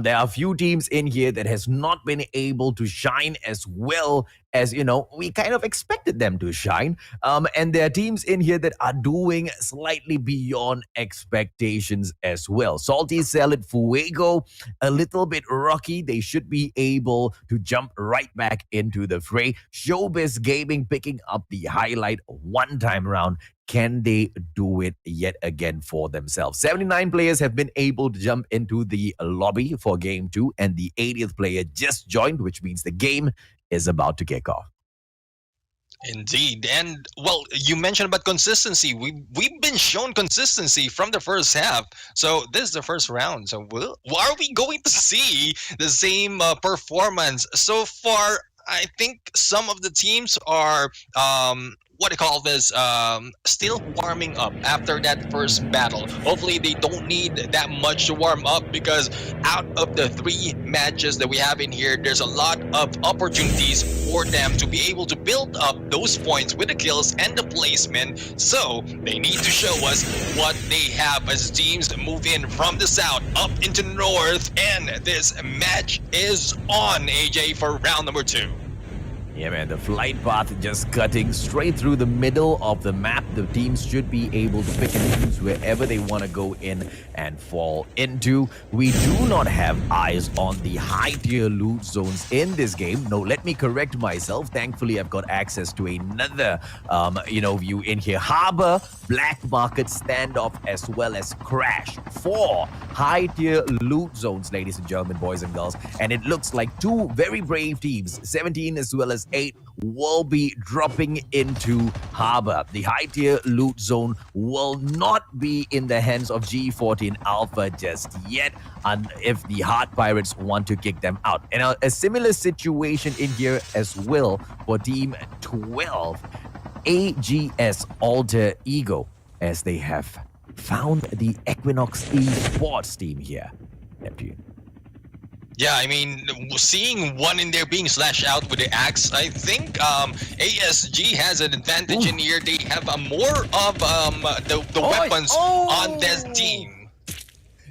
Speaker 3: There are a few teams in here that has not been able to shine as well as we kind of expected them to shine. And there are teams in here that are doing slightly beyond expectations as well. Salty Salad Fuego, a little bit rocky. They should be able to jump right back into the fray. Showbiz Gaming picking up the highlight one time around. Can they do it yet again for themselves? 79 players have been able to jump into the lobby for game two, and the 80th player just joined, which means the game is about to kick off.
Speaker 4: Indeed, and well, you mentioned about consistency. We've been shown consistency from the first half, so this is the first round. So are we going to see the same performance so far? I think some of the teams are what do you call this? Still warming up after that first battle. Hopefully, they don't need that much to warm up because out of the 3 matches that we have in here, there's a lot of opportunities for them to be able to build up those points with the kills and the placement. So they need to show us what they have as teams move in from the south up into the north. And this match is on, AJ, for round number 2.
Speaker 3: Yeah, man, the flight path just cutting straight through the middle of the map. The teams should be able to pick and choose wherever they want to go in and fall into. We do not have eyes on the high-tier loot zones in this game. No, let me correct myself. Thankfully, I've got access to another, view in here. Harbor, Black Market, Standoff, as well as Crash. 4 high-tier loot zones, ladies and gentlemen, boys and girls. And it looks like 2 very brave teams, 17 as well as 8, will be dropping into Harbor. The high-tier loot zone will not be in the hands of G14 Alpha just yet, and if the Hard Pirates want to kick them out. And a similar situation in here as well for Team 12, AGS Alter Ego, as they have found the Equinox Esports team here. Neptune.
Speaker 4: Yeah, I mean, seeing one in there being slashed out with the axe, I think ASG has an advantage in here. They have more of the weapons on this team.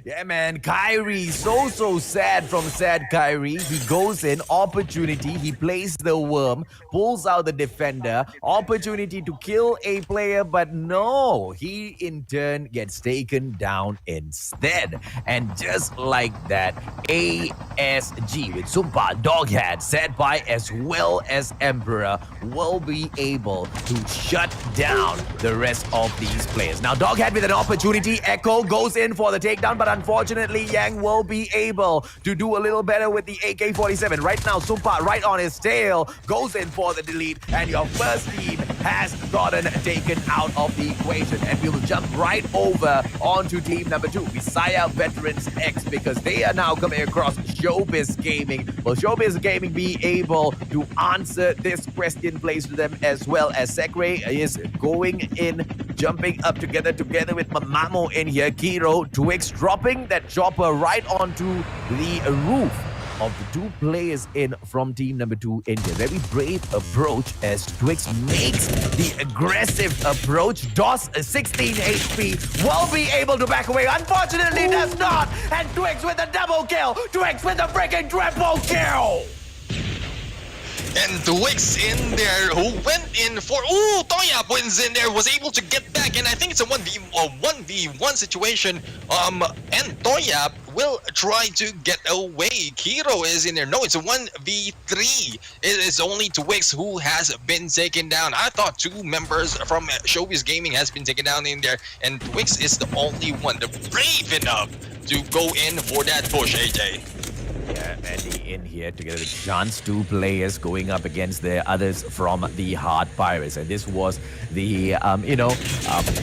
Speaker 3: Yeah, man, Kyrie, so sad from Sad Kyrie. He goes in, opportunity, he plays the worm, pulls out the defender, opportunity to kill a player, but no, he in turn gets taken down instead. And just like that, ASG with Sumpa, Doghat, Sadpai, as well as Emperor will be able to shut down the rest of these players. Now, Doghat with an opportunity, Echo goes in for the takedown, but unfortunately, Yang will be able to do a little better with the AK-47. Right now, Sumpa right on his tail, goes in for the delete, and your first team has gotten taken out of the equation. And we will jump right over onto team number 2, Visaya Veterans X, because they are now coming across Showbiz Gaming. Will Showbiz Gaming be able to answer this question placed to them as well, as Sekre is going in, jumping up together with Mamamo in here. Kiro, Twix dropping that chopper right onto the roof of the 2 players in from team number 2 in here. Very brave approach as Twix makes the aggressive approach. DOS, 16 HP, will be able to back away. Unfortunately, does not. And Twix with a double kill. Twix with a freaking triple kill.
Speaker 4: And Twix in there, who went in for... Ooh, Toyap wins in there, was able to get back, and I think it's a 1v1 situation. And Toyap will try to get away. Kiro is in there. No, it's a 1v3. It is only Twix who has been taken down. I thought 2 members from Showbiz Gaming has been taken down in there, and Twix is the only one, the brave enough to go in for that push, AJ.
Speaker 3: Yeah, Andy in here together with Chance, two players going up against the others from the Hard Pirates. And this was the,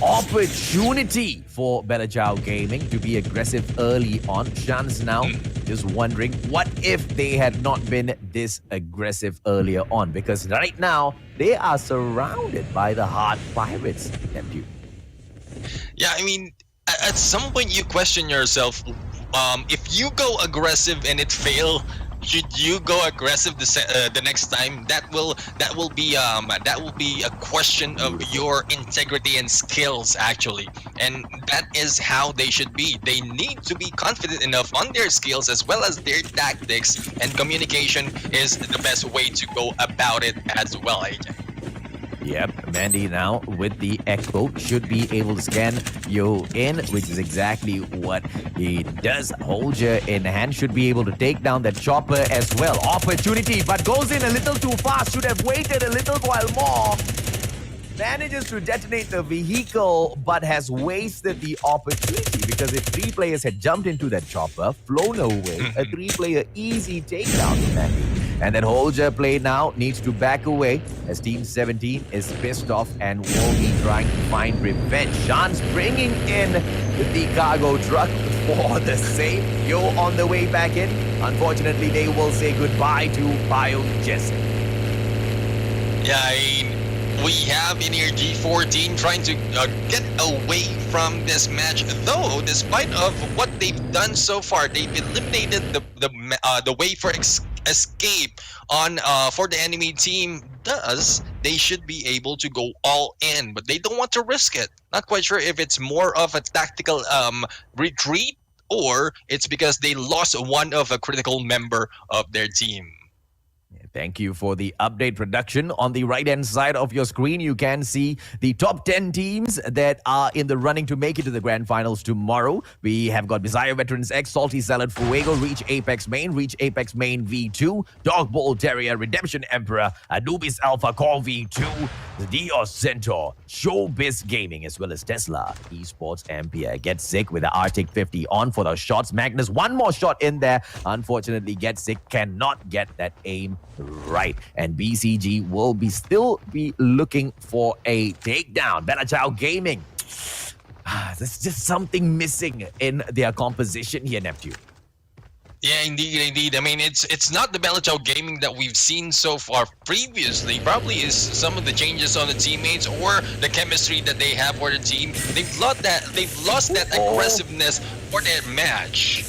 Speaker 3: opportunity for Bella Ciao Gaming to be aggressive early on. Chance now just wondering, what if they had not been this aggressive earlier on? Because right now, they are surrounded by the Hard Pirates, Neptune.
Speaker 4: Yeah, I mean, at some point you question yourself. If you go aggressive and it fail, should you go aggressive the next time? That will be a question of your integrity and skills, actually, and that is how they should be. They need to be confident enough on their skills as well as their tactics, and communication is the best way to go about it as well, AJ.
Speaker 3: Yep, Mandy now with the Echo should be able to scan you in, which is exactly what he does. Holger in hand should be able to take down that chopper as well. Opportunity, but goes in a little too fast. Should have waited a little while more. Manages to detonate the vehicle, but has wasted the opportunity, because if three players had jumped into that chopper, flown away, a three-player easy takedown for Mandy. And that Holger play now needs to back away as Team 17 is pissed off and will be trying to find revenge. Chance bringing in the cargo truck for the save. Yo on the way back in. Unfortunately, they will say goodbye to Bio Jesse.
Speaker 4: Yeah, we have in here G14 trying to get away from this match. Though, despite of what they've done so far, they've eliminated the way for escape on for the enemy team. Thus, they should be able to go all in, but they don't want to risk it. Not quite sure if it's more of a tactical retreat, or it's because they lost one of a critical member of their team.
Speaker 3: Thank you for the update, production. On the right-hand side of your screen, you can see the top 10 teams that are in the running to make it to the grand finals tomorrow. We have got Messiah Veterans X, Salty Salad, Fuego, Reach Apex Main V2, Dog Bowl Terrier, Redemption Emperor, Anubis Alpha, Core V2, the Dios Centaur, Showbiz Gaming, as well as Tesla Esports Ampere. Get Sick with the Arctic 50 on for the shots. Magnus, one more shot in there. Unfortunately, Get Sick cannot get that aim right, and BCG will still be looking for a takedown. Bella Ciao Gaming, there's just something missing in their composition here, Neptune.
Speaker 4: Yeah, indeed. I mean, it's not the Bella Ciao Gaming that we've seen so far previously. Probably is some of the changes on the teammates or the chemistry that they have for the team. They've lost that aggressiveness for their match.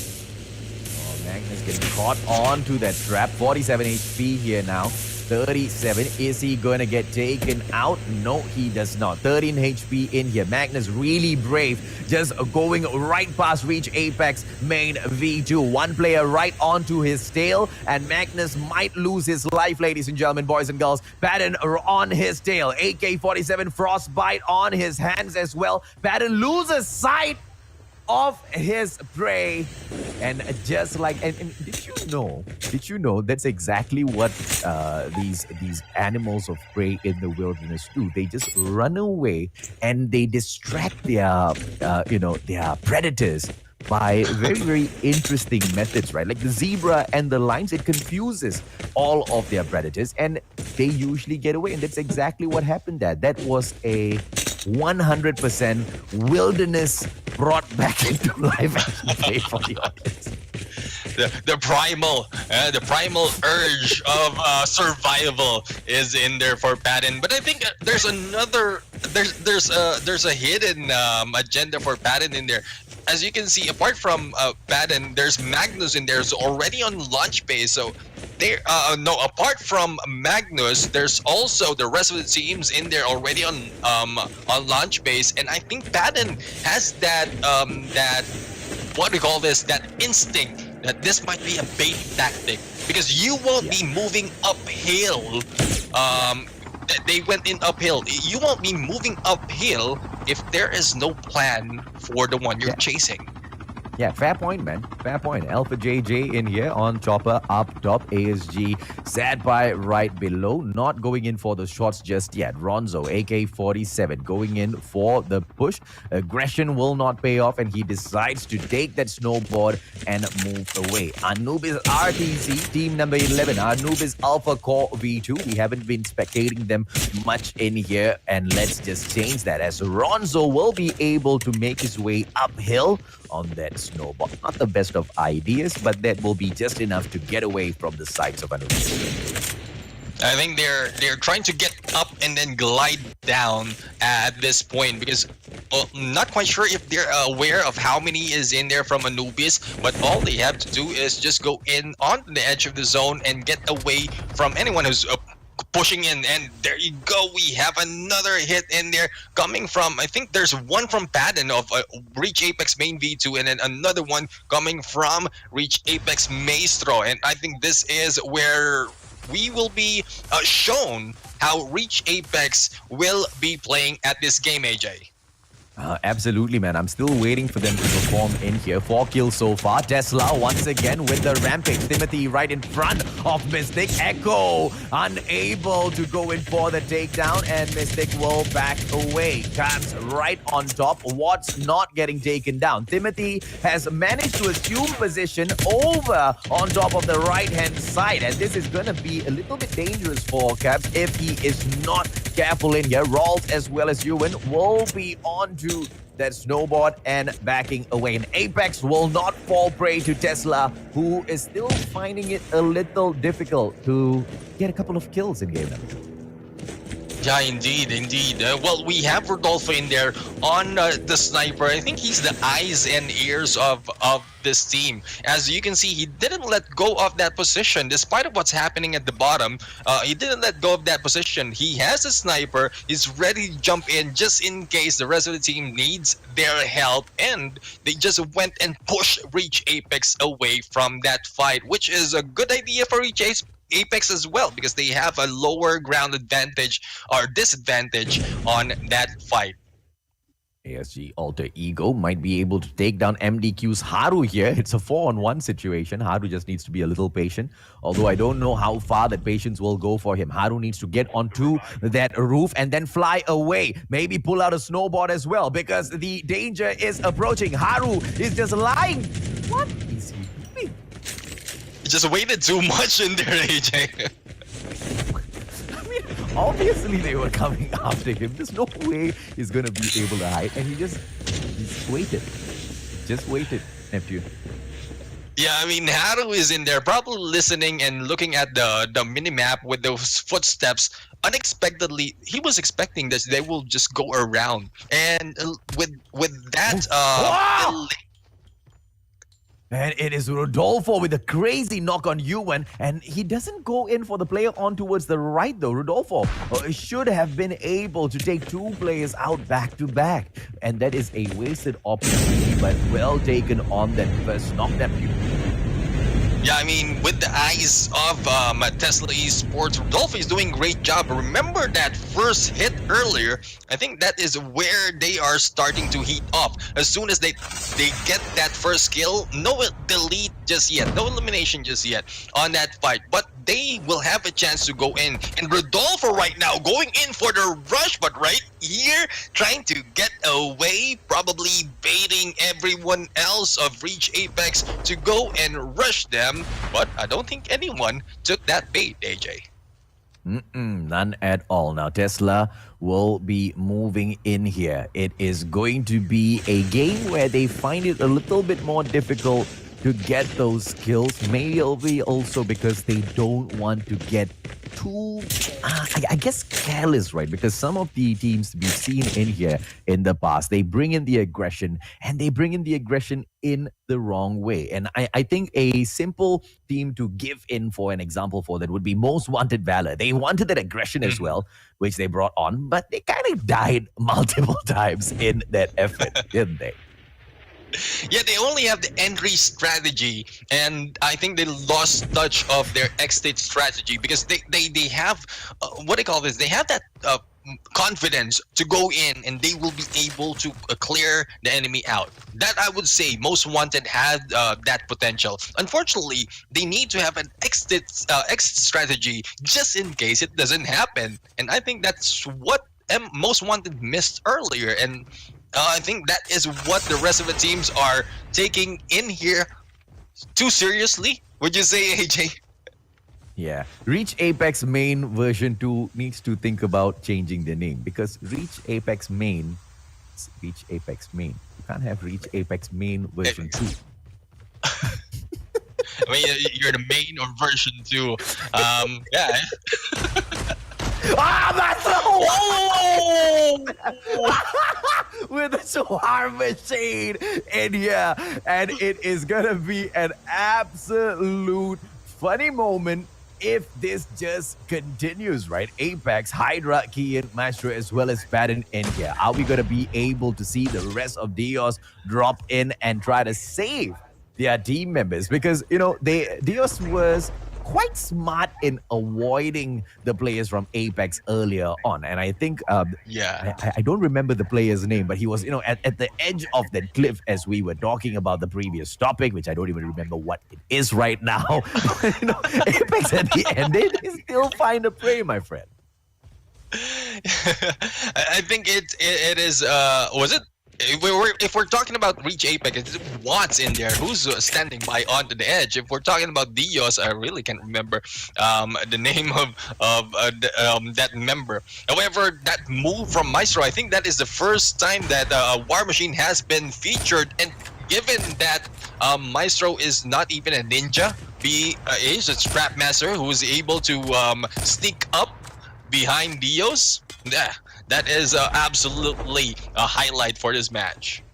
Speaker 3: Magnus getting caught onto that trap. 47 HP here now. 37. Is he going to get taken out? No, he does not. 13 HP in here. Magnus really brave. Just going right past Reach Apex Main V2. One player right onto his tail. And Magnus might lose his life, ladies and gentlemen, boys and girls. Patton on his tail. AK-47 Frostbite on his hands as well. Patton loses sight of his prey, and just like and did you know that's exactly what these animals of prey in the wilderness do. They just run away and they distract their their predators by very interesting methods, right? Like the zebra and the lions, it confuses all of their predators and they usually get away, and that's exactly what happened there. That was a 100% wilderness brought back into life for the audience.
Speaker 4: The primal urge of survival is in there for Patton, but I think there's a hidden agenda for Patton in there. As you can see, apart from Patton, there's Magnus in there, so already on launch base. So there, apart from Magnus, there's also the rest of the teams in there already on launch base, and I think Patton has that what do you call this? That instinct that this might be a bait tactic, because you won't be moving uphill. They went in uphill. You won't be moving uphill if there is no plan for the one you're chasing.
Speaker 3: Yeah, fair point, man. Fair point. Alpha JJ in here on chopper up top. ASG sat by right below. Not going in for the shots just yet. Ronzo, AK-47, going in for the push. Aggression will not pay off, and he decides to take that snowboard and move away. Anubis RTC, team number 11. Anubis Alpha Core V2. We haven't been spectating them much in here, and let's just change that as Ronzo will be able to make his way uphill on that snowball. Not the best of ideas, but that will be just enough to get away from the sights of Anubis.
Speaker 4: I think they're trying to get up and then glide down at this point because not quite sure if they're aware of how many is in there from Anubis, but all they have to do is just go in on the edge of the zone and get away from anyone who's pushing in. And there you go, we have another hit in there coming from, I think there's one from Padden of Reach Apex main V2 and then another one coming from Reach Apex Maestro. And I think this is where we will be shown how Reach Apex will be playing at this game, AJ.
Speaker 3: Absolutely, man. I'm still waiting for them to perform in here. 4 kills so far. Tesla once again with the rampage. Timothy right in front of Mystic. Echo unable to go in for the takedown, and Mystic will back away. Caps right on top. Watts not getting taken down. Timothy has managed to assume position over on top of the right-hand side, and this is going to be a little bit dangerous for Caps if he is not careful in here. Rolls as well as Ewan will be on to that snowboard and backing away. And Apex will not fall prey to Tesla, who is still finding it a little difficult to get a couple of kills in game number 2.
Speaker 4: Yeah, indeed. Well, we have Rodolfo in there on the sniper. I think he's the eyes and ears of this team. As you can see, he didn't let go of that position despite of what's happening at the bottom. He didn't let go of that position. He has a sniper. He's ready to jump in just in case the rest of the team needs their help. And they just went and pushed Reach Apex away from that fight, which is a good idea for Reach Apex as well, because they have a lower ground advantage or disadvantage on that fight.
Speaker 3: ASG Alter Ego might be able to take down MDQ's Haru here. It's a 4-on-1 situation. Haru just needs to be a little patient. Although I don't know how far that patience will go for him. Haru needs to get onto that roof and then fly away. Maybe pull out a snowboard as well, because the danger is approaching. Haru is just lying. What is he doing?
Speaker 4: He just waited too much in there, AJ.
Speaker 3: Obviously, they were coming after him. There's no way he's going to be able to hide. And he just waited. Just waited, Neptune.
Speaker 4: Yeah, I mean, Haru is in there probably listening and looking at the mini-map with those footsteps. Unexpectedly, he was expecting that they will just go around. And with that...
Speaker 3: Wow! And it is Rodolfo with a crazy knock on Ewan, and he doesn't go in for the player on towards the right though. Rodolfo should have been able to take 2 players out back to back, and that is a wasted opportunity, but well taken on that first knock, Neptune.
Speaker 4: Yeah, I mean, with the eyes of Tesla Esports, Rodolfo is doing a great job. Remember that first hit earlier? I think that is where they are starting to heat up. As soon as they get that first kill, no delete just yet, no elimination just yet on that fight. But they will have a chance to go in. And Rodolfo right now going in for the rush, but right here trying to get away, probably baiting everyone else of Reach Apex to go and rush them. But I don't think anyone took that bait, AJ.
Speaker 3: None at all. Now Tesla will be moving in here. It is going to be a game where they find it a little bit more difficult to get those kills. Maybe also because they don't want to get too, I guess, careless, right? Because some of the teams we've seen in here in the past, they bring in the aggression, and they bring in the aggression in the wrong way. And I think a simple team to give in for an example for that would be Most Wanted Valor. They wanted that aggression as well, which they brought on, but they kind of died multiple times in that effort, didn't they?
Speaker 4: Yeah, they only have the entry strategy, and I think they lost touch of their exit strategy because they have what do you call this? They have that confidence to go in, and they will be able to clear the enemy out. That, I would say, Most Wanted had that potential. Unfortunately, they need to have an exit strategy just in case it doesn't happen, and I think that's what Most Wanted missed earlier, and I think that is what the rest of the teams are taking in here too seriously. Would you say, AJ?
Speaker 3: Yeah. Reach Apex Main version 2 needs to think about changing the name, because Reach Apex Main is Reach Apex Main. You can't have Reach Apex Main version 2.
Speaker 4: I mean, you're the main or version 2. Yeah.
Speaker 3: Ah, that's the
Speaker 4: Oh!
Speaker 3: with the Swar machine in here, and it is gonna be an absolute funny moment if this just continues, right? Apex, Hydra, Kian, Maestro, as well as Patton in here. Are we gonna be able to see the rest of Dios drop in and try to save their team members? Because, you know, Dios was quite smart in avoiding the players from Apex earlier on. And I think,
Speaker 4: Yeah.
Speaker 3: I don't remember the player's name, but he was, you know, at the edge of the cliff as we were talking about the previous topic, which I don't even remember what it is right now. You know, Apex at the end, they still find a prey, my friend.
Speaker 4: I think it is, was it? If we're talking about Reach Apex, it's Watts in there who's standing by onto the edge. If we're talking about Dios, I really can't remember the name of that member. However, that move from Maestro, I think that is the first time that War Machine has been featured. And given that Maestro is not even a ninja, he is a Strap Master who is able to sneak up behind Dios. Yeah, that is absolutely a highlight for this match.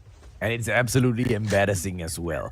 Speaker 3: And it's absolutely embarrassing as well.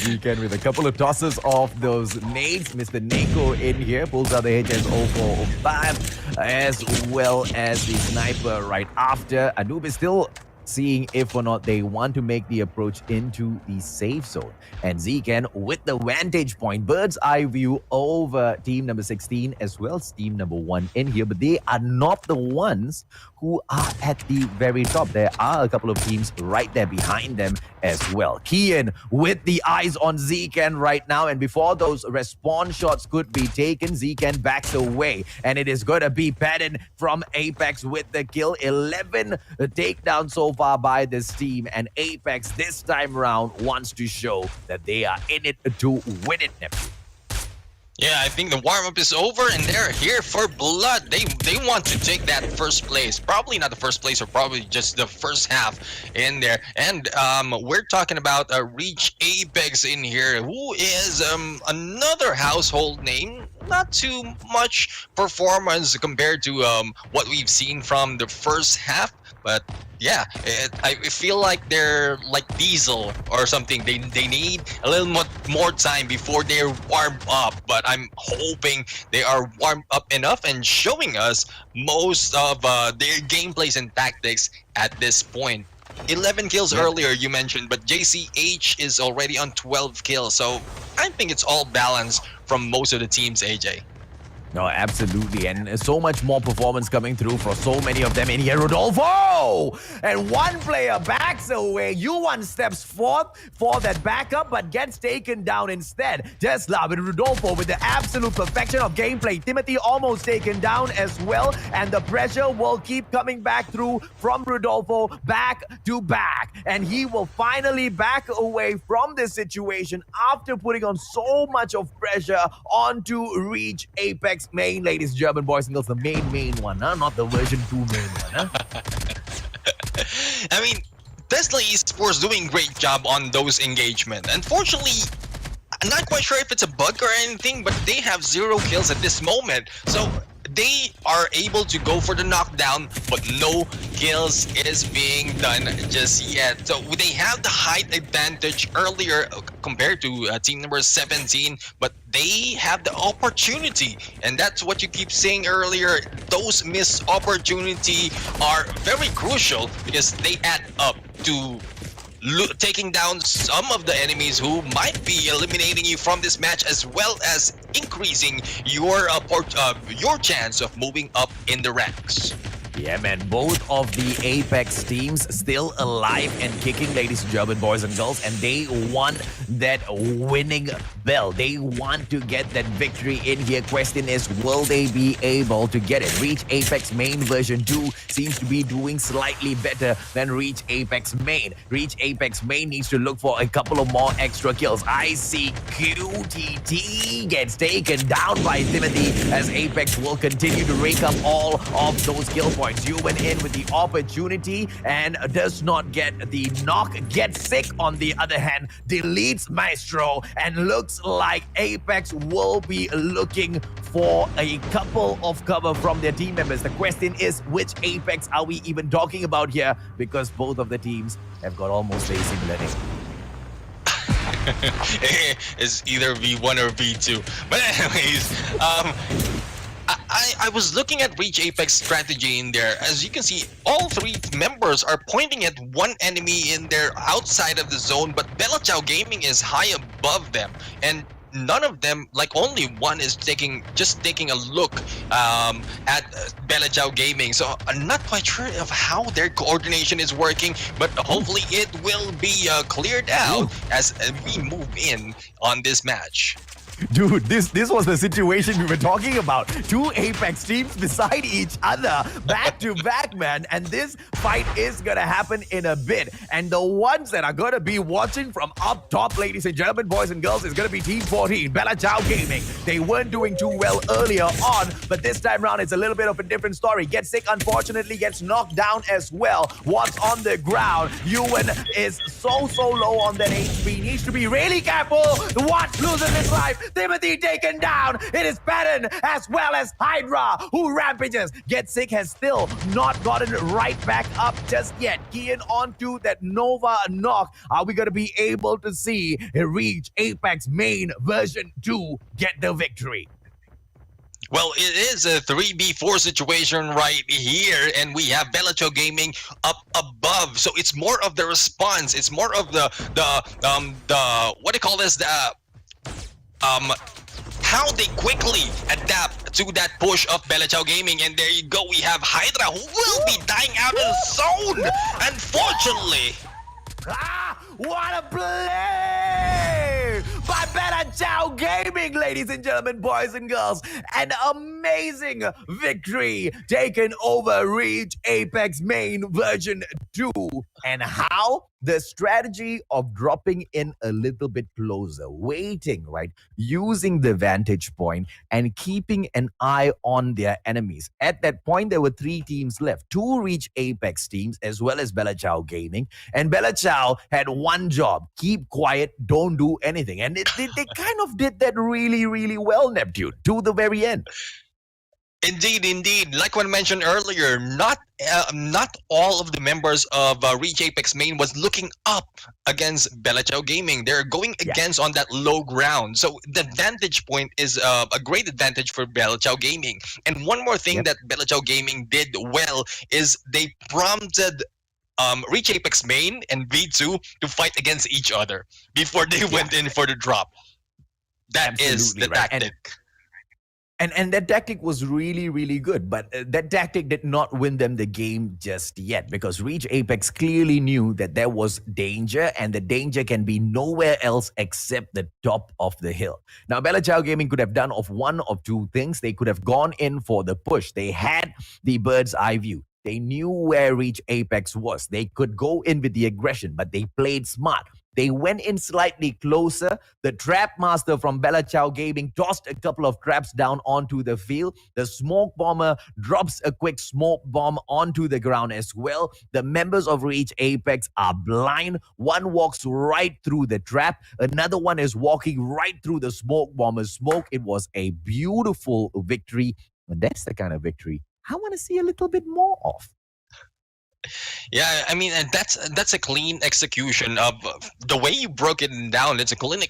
Speaker 3: Weekend with a couple of tosses of those nades. Mr. Neko in here pulls out the HS-0405 as well as the sniper right after. Anub is still seeing if or not they want to make the approach into the safe zone. And Zken with the vantage point, bird's eye view over team number 16 as well as team number 1 in here, but they are not the ones who are at the very top. There are a couple of teams right there behind them as well. Kian with the eyes on Zken right now, and before those response shots could be taken, Zken backs away, and it is going to be Patton from Apex with the kill. 11 takedowns so far by this team, and Apex this time around wants to show that they are in it to win it, nephew.
Speaker 4: Yeah, I think the warm-up is over and they're here for blood. They want to take that first place. Probably not the first place, or probably just the first half in there. And we're talking about Reach Apex in here, who is another household name. Not too much performance compared to what we've seen from the first half. But yeah, I feel like they're like Diesel or something. They need a little more time before they're warmed up. But I'm hoping they are warmed up enough and showing us most of their gameplays and tactics at this point. 11 kills earlier, you mentioned, but JCH is already on 12 kills. So I think it's all balanced from most of the teams, AJ.
Speaker 3: No, absolutely. And so much more performance coming through for so many of them in here. Rodolfo! And one player backs away. Yuan steps forth for that backup, but gets taken down instead. Tesla with Rodolfo with the absolute perfection of gameplay. Timothy almost taken down as well. And the pressure will keep coming back through from Rodolfo back to back. And he will finally back away from this situation after putting on so much of pressure onto Reach Apex main, ladies and German boys and girls, the main one, huh? Not the version 2 main one, huh?
Speaker 4: I mean, Tesla Esports doing great job on those engagement. Unfortunately, I'm not quite sure if it's a bug or anything, but they have 0 kills at this moment. So they are able to go for the knockdown, but no kills is being done just yet. So they have the height advantage earlier compared to team number 17, but they have the opportunity, and that's what you keep saying earlier. Those missed opportunity are very crucial because they add up to taking down some of the enemies who might be eliminating you from this match, as well as increasing your chance of moving up in the ranks.
Speaker 3: Yeah, man, both of the Apex teams still alive and kicking, ladies and gentlemen, boys and girls, and they want that winning bell. They want to get that victory in here. Question is, will they be able to get it? Reach Apex Main version 2 seems to be doing slightly better than Reach Apex Main. Reach Apex Main needs to look for a couple of more extra kills. I see QTT gets taken down by Timothy as Apex will continue to rake up all of those kill points. You went in with the opportunity and does not get the knock. Get Sick, on the other hand, deletes Maestro, and looks like Apex will be looking for a couple of cover from their team members. The question is, which Apex are we even talking about here? Because both of the teams have got almost a similar name.
Speaker 4: It's either V1 or V2. But anyways, I was looking at Reach Apex strategy in there. As you can see, all three members are pointing at one enemy in there outside of the zone, but Bella Ciao Gaming is high above them, and none of them, like only one, is taking a look at Bella Ciao Gaming. So I'm not quite sure of how their coordination is working, but hopefully it will be cleared out as we move in on this match.
Speaker 3: Dude, this was the situation we were talking about. Two Apex teams beside each other, back to back, man. And this fight is gonna happen in a bit. And the ones that are gonna be watching from up top, ladies and gentlemen, boys and girls, is gonna be Team 14, Bella Ciao Gaming. They weren't doing too well earlier on, but this time around it's a little bit of a different story. Get Sick, unfortunately, gets knocked down as well. What's on the ground? Ewan is so low on that HP. Needs to be really careful. Watts loses his life. Timothy taken down. It is Patton as well as Hydra who rampages. Get Sick has still not gotten right back up just yet. Keying onto that Nova knock. Are we going to be able to see Reach Apex Main version 2 get the victory?
Speaker 4: Well, it is a 3v4 situation right here, and we have Bella Ciao Gaming up above. So it's more of the response. It's more of the what do you call this? How they quickly adapt to that push of Bella Ciao Gaming. And there you go, we have Hydra who will be dying out of the zone, unfortunately.
Speaker 3: What a play by Bella Ciao Gaming, ladies and gentlemen, boys and girls. An amazing victory taken over Reach Apex Main version 2. And how? The strategy of dropping in a little bit closer, waiting, right? Using the vantage point and keeping an eye on their enemies. At that point, there were 3 teams left. 2 Reach Apex teams, as well as Bella Ciao Gaming. And Bella Ciao had one job: keep quiet, don't do anything. And they kind of did that really well, Neptune, to the very end.
Speaker 4: Indeed. Like what I mentioned earlier, not all of the members of Reach Apex Main was looking up against Bella Ciao Gaming. They're going against on that low ground. So the vantage point is a great advantage for Bella Ciao Gaming. And one more thing that Bella Ciao Gaming did well is they prompted Reach Apex Main and V2 to fight against each other before they went in for the drop. That is the tactic.
Speaker 3: And that tactic was really good, but that tactic did not win them the game just yet, because Reach Apex clearly knew that there was danger, and the danger can be nowhere else except the top of the hill. Now, Bella Ciao Gaming could have done one of 2 things. They could have gone in for the push. They had the bird's eye view. They knew where Reach Apex was. They could go in with the aggression, but they played smart. They went in slightly closer. The trap master from Bella Ciao Gaming tossed a couple of traps down onto the field. The smoke bomber drops a quick smoke bomb onto the ground as well. The members of Reach Apex are blind. One walks right through the trap. Another one is walking right through the smoke bomber's smoke. It was a beautiful victory. And that's the kind of victory I want to see a little bit more of.
Speaker 4: Yeah, I mean, and that's a clean execution of the way you broke it down. It's a clean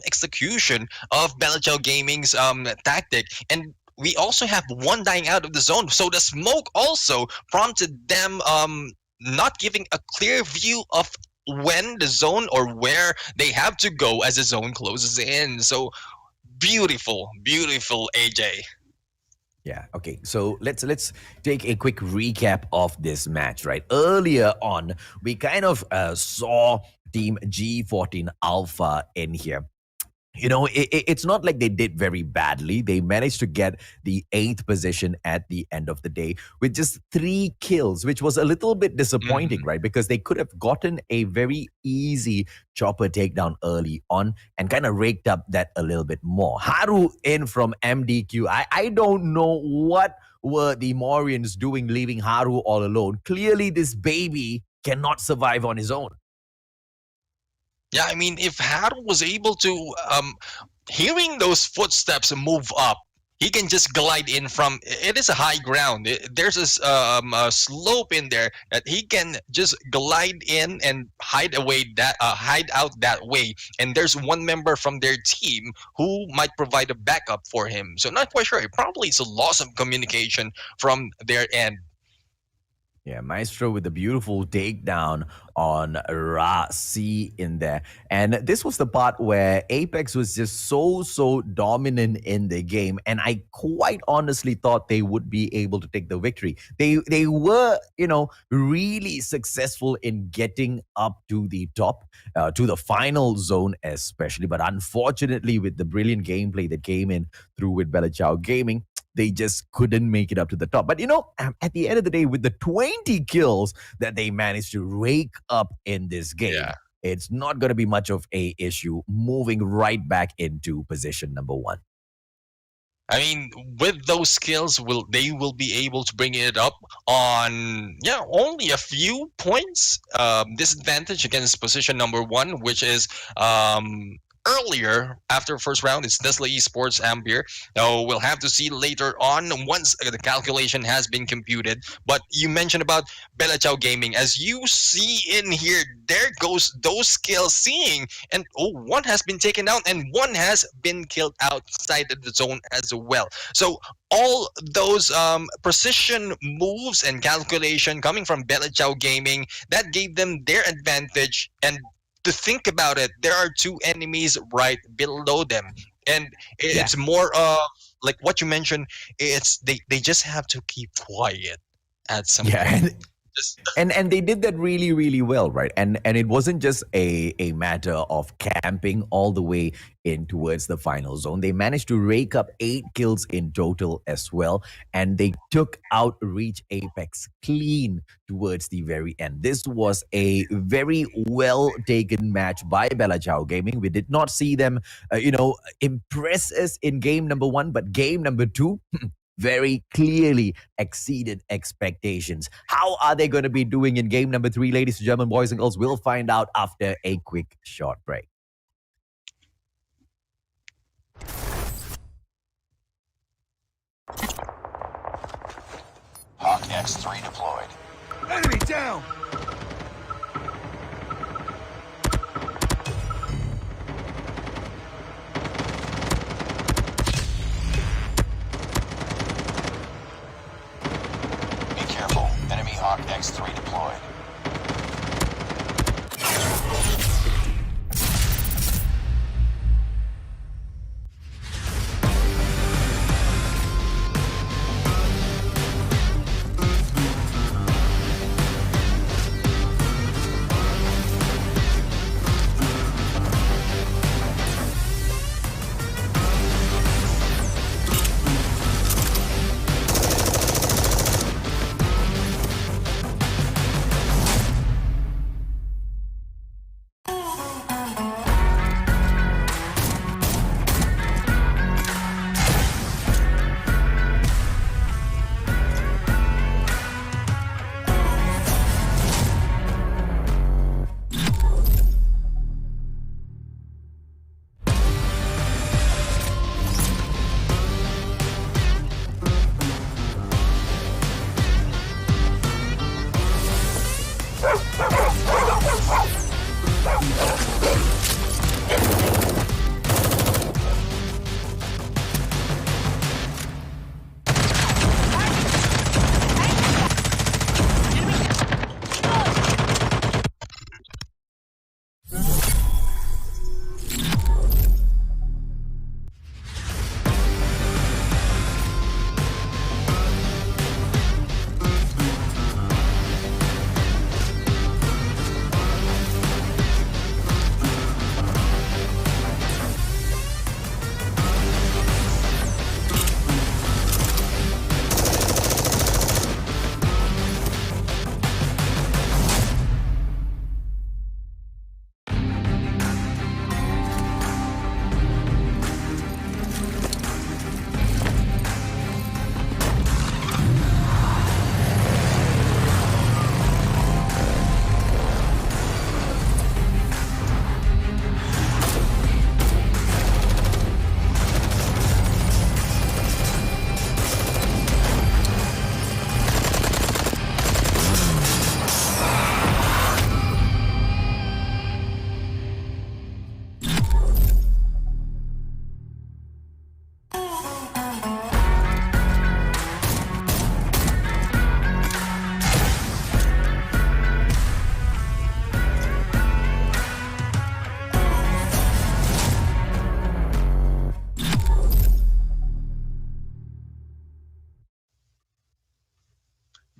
Speaker 4: execution of Bella Ciao Gaming's tactic. And we also have one dying out of the zone. So the smoke also prompted them not giving a clear view of when the zone or where they have to go as the zone closes in. So beautiful, beautiful, AJ.
Speaker 3: Yeah. Okay. So let's take a quick recap of this match. Right. Earlier on, we kind of saw Team G14 Alpha in here. It's not like they did very badly. They managed to get the 8th position at the end of the day with just 3 kills, which was a little bit disappointing,
Speaker 4: Mhm.
Speaker 3: right? Because they could have gotten a very easy chopper takedown early on and kind of raked up that a little bit more. Haru in from MDQ. I don't know what were the Morians doing leaving Haru all alone. Clearly, this baby cannot survive on his own.
Speaker 4: Yeah, I mean, if Haru was able to hearing those footsteps move up, he can just glide in from. It is a high ground. There's a slope in there that he can just glide in and hide out that way. And there's one member from their team who might provide a backup for him. So not quite sure. It probably is a loss of communication from their end.
Speaker 3: Yeah, Maestro with the beautiful takedown on Ra C in there. And this was the part where Apex was just so dominant in the game. And I quite honestly thought they would be able to take the victory. They were, really successful in getting up to the top, to the final zone especially. But unfortunately, with the brilliant gameplay that came in through with Bella Ciao Gaming, they just couldn't make it up to the top. But at the end of the day, with the 20 kills that they managed to rake up in this game,
Speaker 4: Yeah.
Speaker 3: it's not going to be much of a issue moving right back into position number 1.
Speaker 4: I mean, with those skills, they will be able to bring it up on only a few points disadvantage against position number 1, which is earlier after first round. It's Nestle Esports Ambier. Now we'll have to see later on once the calculation has been computed. But you mentioned about Bella Ciao Gaming. As you see in here, there goes those skills seeing, and one has been taken down and one has been killed outside of the zone as well. So all those precision moves and calculation coming from Bella Ciao Gaming, that gave them their advantage. And to think about it, there are 2 enemies right below them, and it's more like what you mentioned. It's they just have to keep quiet at some point. Just,
Speaker 3: And they did that really well, right? And it wasn't just a matter of camping all the way in towards the final zone. They managed to rake up 8 kills in total as well, and they took out Reach Apex clean towards the very end. This was a very well taken match by Bella Ciao Gaming. We did not see them impress us in game number 1, but game number 2 very clearly exceeded expectations. How are they going to be doing in game number 3, ladies and gentlemen, boys and girls? We'll find out after a quick short break.
Speaker 1: Hawk X3 deployed.
Speaker 2: Enemy down!
Speaker 1: Be careful. Enemy Hawk X3 deployed.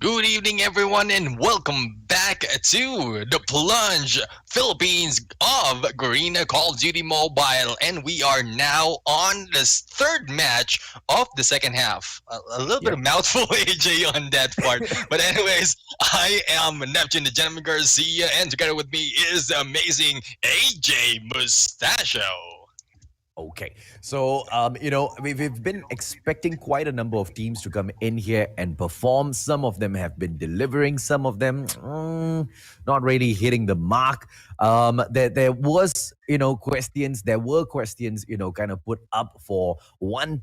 Speaker 4: Good evening, everyone, and welcome back to the Plunge Philippines of Garena Call of Duty Mobile. And we are now on this third match of the second half. A little bit of mouthful, AJ, on that part. But, anyways, I am Neptune, the Gentleman Garcia, and together with me is the amazing AJ Mustachio.
Speaker 3: Okay, so we've been expecting quite a number of teams to come in here and perform. Some of them have been delivering, some of them not really hitting the mark. There were questions, kind of put up for one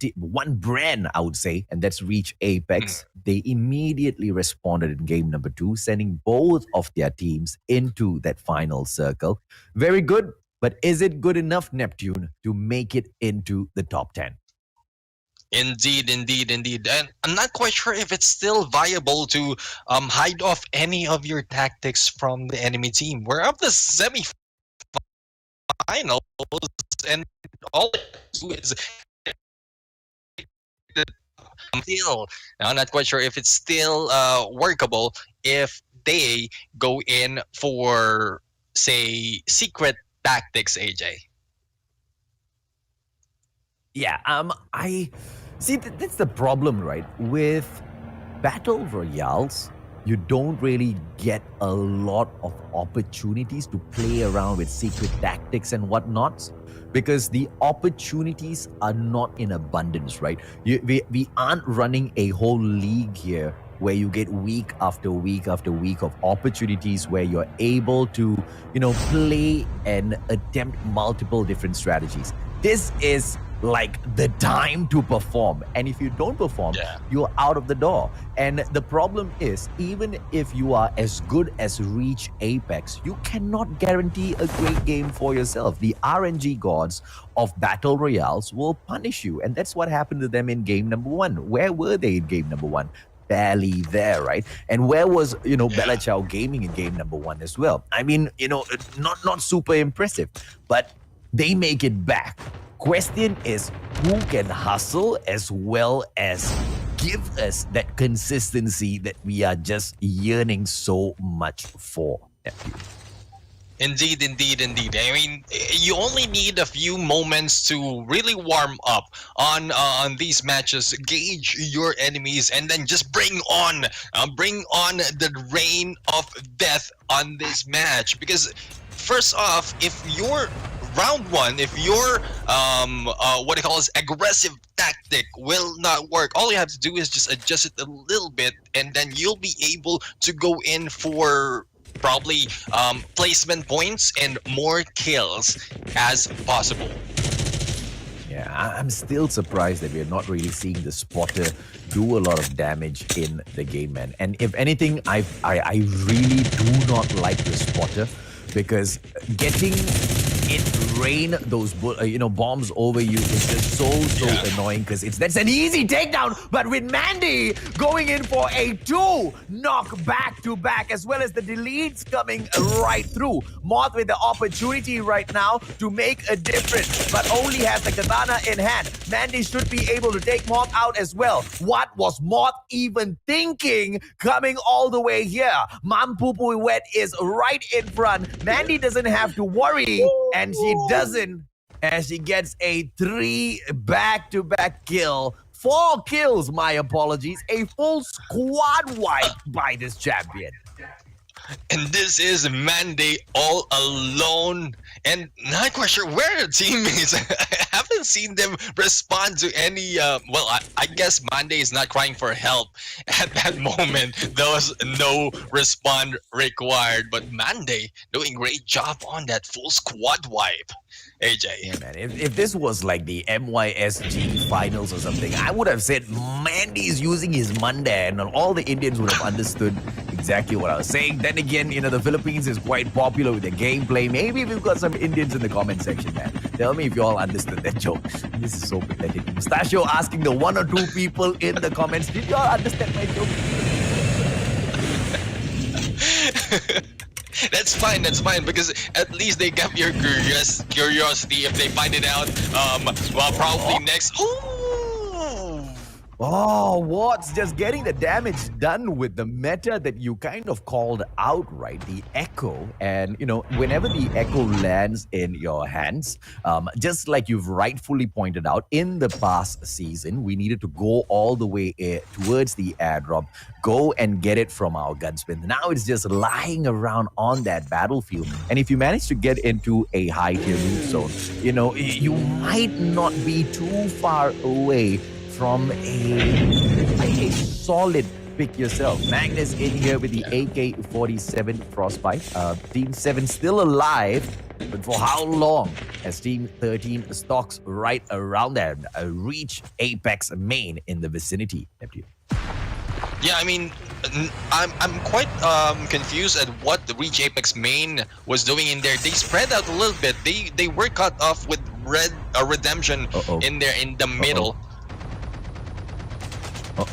Speaker 3: brand, I would say, and that's Reach Apex. They immediately responded in game number 2, sending both of their teams into that final circle. Very good. But is it good enough, Neptune, to make it into the top 10?
Speaker 4: Indeed. And I'm not quite sure if it's still viable to hide off any of your tactics from the enemy team. We're up the semifinals, and all it do is still. Now, I'm not quite sure if it's still workable if they go in for, say, secret tactics, AJ.
Speaker 3: Yeah, I see that's the problem, right? With battle royales, you don't really get a lot of opportunities to play around with secret tactics and whatnot, because the opportunities are not in abundance, right? We aren't running a whole league here where you get week after week after week of opportunities where you're able to, play and attempt multiple different strategies. This is like the time to perform. And if you don't perform, you're out of the door. And the problem is, even if you are as good as Reach Apex, you cannot guarantee a great game for yourself. The RNG gods of battle royales will punish you. And that's what happened to them in game number 1. Where were they in game number 1? Barely there, right? And where was, Bella Chow Gaming in game number 1 as well? I mean, not super impressive, but they make it back. Question is, who can hustle as well as give us that consistency that we are just yearning so much for?
Speaker 4: Indeed. I mean, you only need a few moments to really warm up on these matches, gauge your enemies, and then just bring on the rain of death on this match. Because first off, if your round 1, if your aggressive tactic will not work, all you have to do is just adjust it a little bit, and then you'll be able to go in for probably placement points and more kills as possible.
Speaker 3: Yeah, I'm still surprised that we're not really seeing the spotter do a lot of damage in the game, man. And if anything, I really do not like the spotter, because getting it rain those bombs over you is just so annoying, because that's an easy takedown. But with Mandy going in for a 2 knock back to back, as well as the deletes coming right through, Moth with the opportunity right now to make a difference, but only has the katana in hand. Mandy should be able to take Moth out as well. What was Moth even thinking coming all the way here? Mampupu Wet is right in front. Mandy doesn't have to worry, and she doesn't, as she gets a 3 back-to-back kill. 4 kills, my apologies. A full squad wipe by this champion.
Speaker 4: And this is Mandy all alone, and not quite sure where her teammates. I haven't seen them respond to any. I guess Mandy is not crying for help at that moment. There was no respond required, but Mandy doing great job on that full squad wipe. AJ.
Speaker 3: Yeah, man. If this was like the MYSG finals or something, I would have said Mandy's using his Monday, and all the Indians would have understood exactly what I was saying. Then again, the Philippines is quite popular with the gameplay. Maybe we've got some Indians in the comment section, man. Tell me if you all understood that joke. This is so pathetic. Mustachio asking the 1 or 2 people in the comments, did you all understand my joke?
Speaker 4: That's fine, because at least they got your curiosity if they find it out. Probably next. Ooh.
Speaker 3: Oh, what's just getting the damage done with the meta that you kind of called out, right? The echo. And, whenever the echo lands in your hands, just like you've rightfully pointed out, in the past season, we needed to go all the way towards the airdrop, go and get it from our gunsmith. Now it's just lying around on that battlefield. And if you manage to get into a high tier loot zone, you might not be too far away from a solid pick yourself. Magnus in here with the AK-47 Frostbite. Team 7 still alive, but for how long? As Team 13 stalks right around them, reach Apex main in the vicinity, Neptune.
Speaker 4: Yeah, I mean, I'm quite confused at what the Reach Apex main was doing in there. They spread out a little bit. They were cut off with Redemption in there in the middle.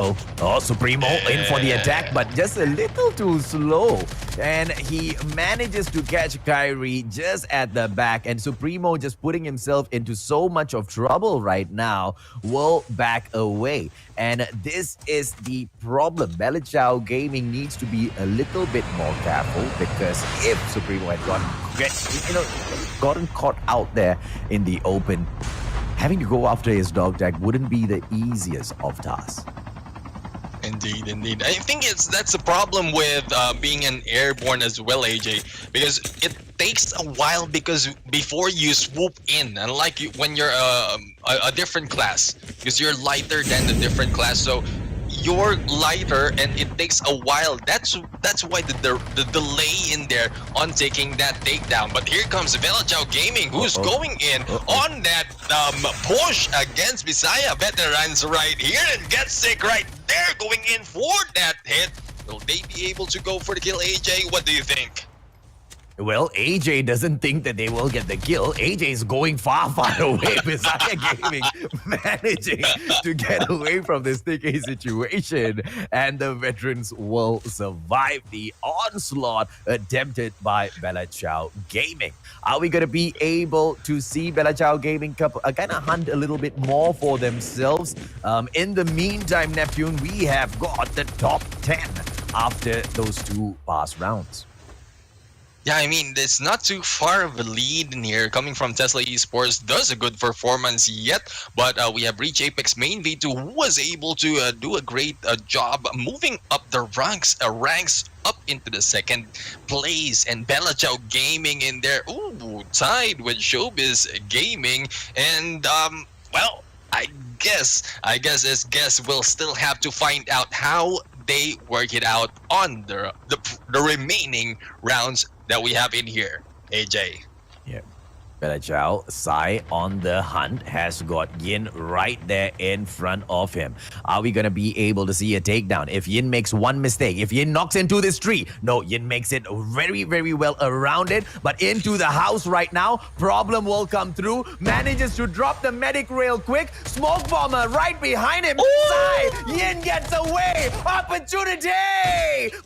Speaker 3: Oh, Supremo in for the attack, but just a little too slow. And he manages to catch Kyrie just at the back. And Supremo just putting himself into so much of trouble right now will back away. And this is the problem. Belichao Gaming needs to be a little bit more careful, because if Supremo had gotten caught out there in the open, having to go after his dog tag wouldn't be the easiest of tasks.
Speaker 4: Indeed. I think that's the problem with being an airborne as well, AJ, because it takes a while before you swoop in, unlike when you're a different class, because you're lighter than the different class, so you're lighter and it takes a while. That's why the delay in there on taking that takedown. But here comes Belichao Gaming, who's going in on that push against Visaya veterans right here, and gets sick right there, going in for that hit. Will they be able to go for the kill, AJ? What do you think?
Speaker 3: Well, AJ doesn't think that they will get the kill. AJ is going far away. Visaya Gaming managing to get away from this sticky situation. And the veterans will survive the onslaught attempted by Belichao Gaming. Are we going to be able to see Belichao Gaming kind of hunt a little bit more for themselves? In the meantime, Neptune, we have got the top 10 after those two past rounds.
Speaker 4: Yeah, I mean, it's not too far of a lead in here. Coming from Tesla Esports, does a good performance yet, but we have Reach Apex main V2, who was able to do a great job moving up the ranks up into the second place. And Belichao Gaming in there, tied with Showbiz Gaming. And well, I guess we'll still have to find out how they work it out on the remaining rounds that we have in here, AJ.
Speaker 3: Yeah. Belichao, Sai on the hunt, has got Yin right there in front of him. Are we going to be able to see a takedown? If Yin makes one mistake, if Yin knocks into this tree, no, Yin makes it very, very well around it, but into the house right now, problem will come through, manages to drop the medic real quick, smoke bomber right behind him, Sai, Yin gets away, opportunity,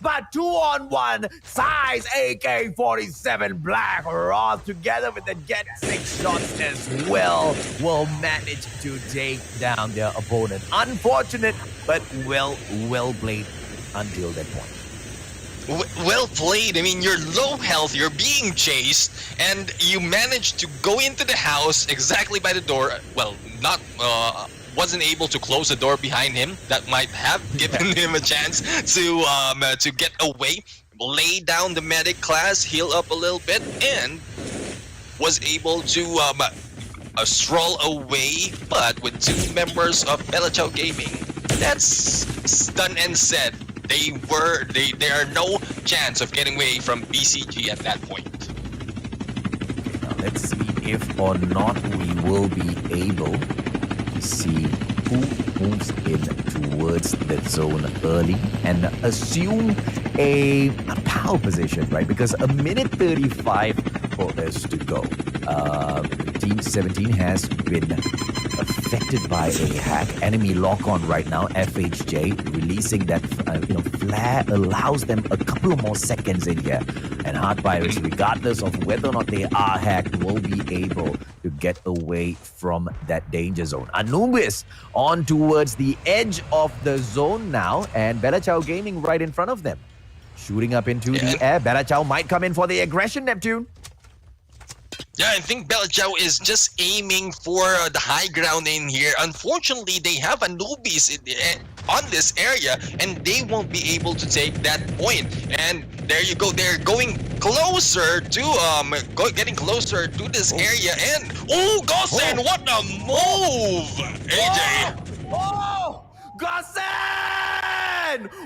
Speaker 3: but 2-on-1, Sai's AK-47 Black Roth together with the get 6 shots as well will manage to take down their opponent. Unfortunate, but well played until that point.
Speaker 4: Well played. I mean, you're low health, you're being chased, and you managed to go into the house exactly by the door. Well, not wasn't able to close the door behind him. That might have given him a chance to get away. Lay down the medic class, heal up a little bit, and was able to stroll away, but with two members of Belichao Gaming. That's done and said. There are no chance of getting away from BCG at that point.
Speaker 3: Now let's see if or not we will be able to see who moves in towards the zone early and assume a power position, right? Because a minute 35 for us to go. Team 17 has been affected by a hack. Enemy lock on right now. FHJ releasing that flare allows them a couple more seconds in here. And Hard Pirates, regardless of whether or not they are hacked, will be able to get away from that danger zone. Anubis on towards the edge of the zone now, and Bella Chow Gaming right in front of them. Shooting up into the air. Bella Chow might come in for the aggression, Neptune.
Speaker 4: Yeah, I think Belchao is just aiming for the high ground in here. Unfortunately, they have Anubis on this area, and they won't be able to take that point. And there you go. They're going closer to getting closer to this area. And Gosen, what a move, AJ!
Speaker 3: Oh, Gosen!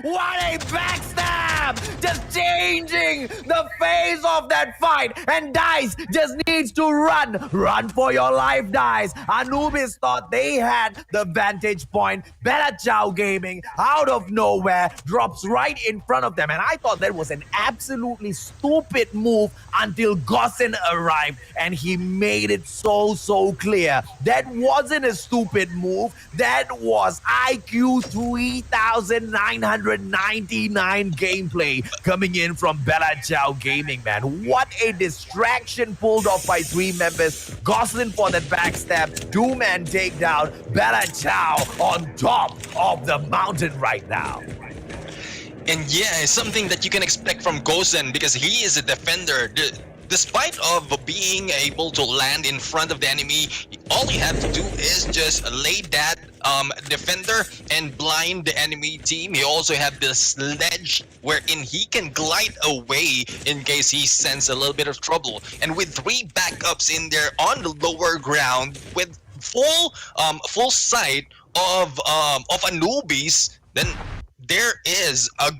Speaker 3: What a backstab! Just changing the phase of that fight. And Dice just needs to run. Run for your life, Dice. Anubis thought they had the vantage point. Bella Chow Gaming, out of nowhere, drops right in front of them. And I thought that was an absolutely stupid move until Gosen arrived. And he made it so clear. That wasn't a stupid move. That was IQ 3999 gameplay coming in from Bella Chow Gaming, man. What a distraction pulled off by three members. Goslin for that backstab, two-man takedown. Bella Chow on top of the mountain right now.
Speaker 4: And yeah, it's something that you can expect from Gosen because he is a defender. Despite of being able to land in front of the enemy, all you have to do is just lay that defender and blind the enemy team. He also have this sledge wherein he can glide away in case he senses a little bit of trouble. And with three backups in there on the lower ground with full sight of Anubis, then there is a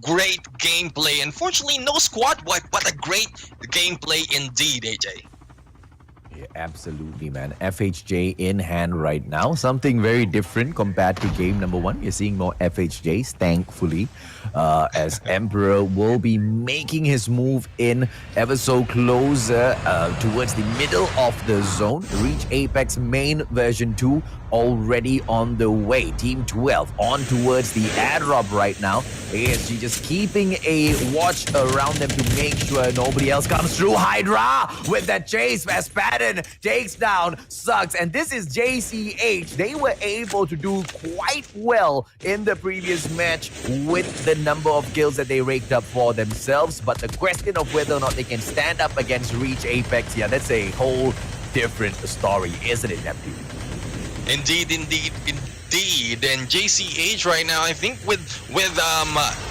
Speaker 4: great gameplay. Unfortunately, no squad wipe, but a great gameplay indeed, AJ.
Speaker 3: Yeah, absolutely, man. FHJ in hand right now. Something very different compared to game number one. You're seeing more FHJs, thankfully, as Emperor will be making his move in ever so closer towards the middle of the zone. Reach Apex main version 2 already on the way. Team 12 on towards the airdrop right now. ASG just keeping a watch around them to make sure nobody else comes through. Hydra with that chase as Patton takes down Sucks. And this is JCH. They were able to do quite well in the previous match with the number of kills that they raked up for themselves. But the question of whether or not they can stand up against Reach Apex, yeah, that's a whole different story, isn't it, Neptune?
Speaker 4: Indeed. And JCH right now, I think with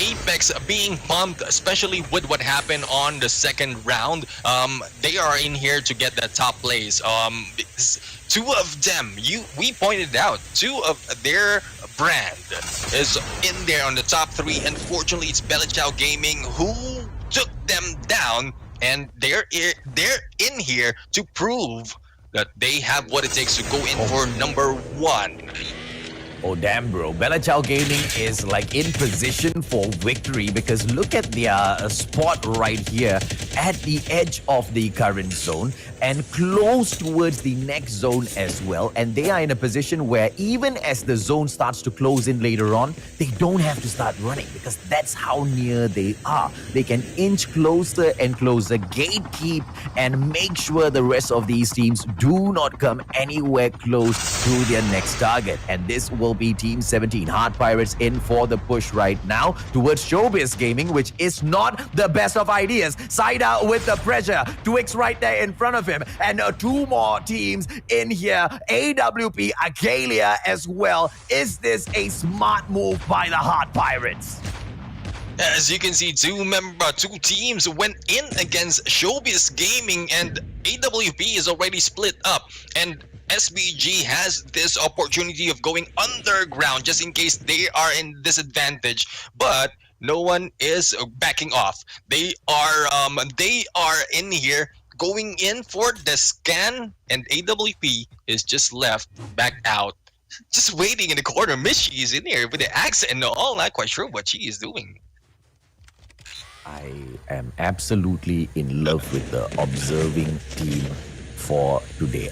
Speaker 4: Apex being pumped, especially with what happened on the second round, they are in here to get the top place. Two of them, we pointed out, two of their brand is in there on the top three. Unfortunately, it's Bella Chow Gaming who took them down, and they're in here to prove that they have what it takes to go in for number one.
Speaker 3: Oh damn, bro. Bella Chow Gaming is like in position for victory because look at their spot right here at the edge of the current zone and close towards the next zone as well. And they are in a position where even as the zone starts to close in later on, they don't have to start running because that's how near they are. They can inch closer and closer, gatekeep, and make sure the rest of these teams do not come anywhere close to their next target. And this will be Team 17. Hard Pirates in for the push right now towards Showbiz Gaming, which is not the best of ideas. Saida with the pressure. Twix right there in front of him. And two more teams in here. AWP, Akalia as well. Is this a smart move by the Hard Pirates?
Speaker 4: As you can see, two teams went in against Showbiz Gaming, and AWP is already split up. And SBG has this opportunity of going underground just in case they are in disadvantage, but no one is backing off. They are in here going in for the scan, and AWP is just left back out, just waiting in the corner. Mishi is in here with the accent and all. Not quite sure what she is doing.
Speaker 3: I am absolutely in love with the observing team for today.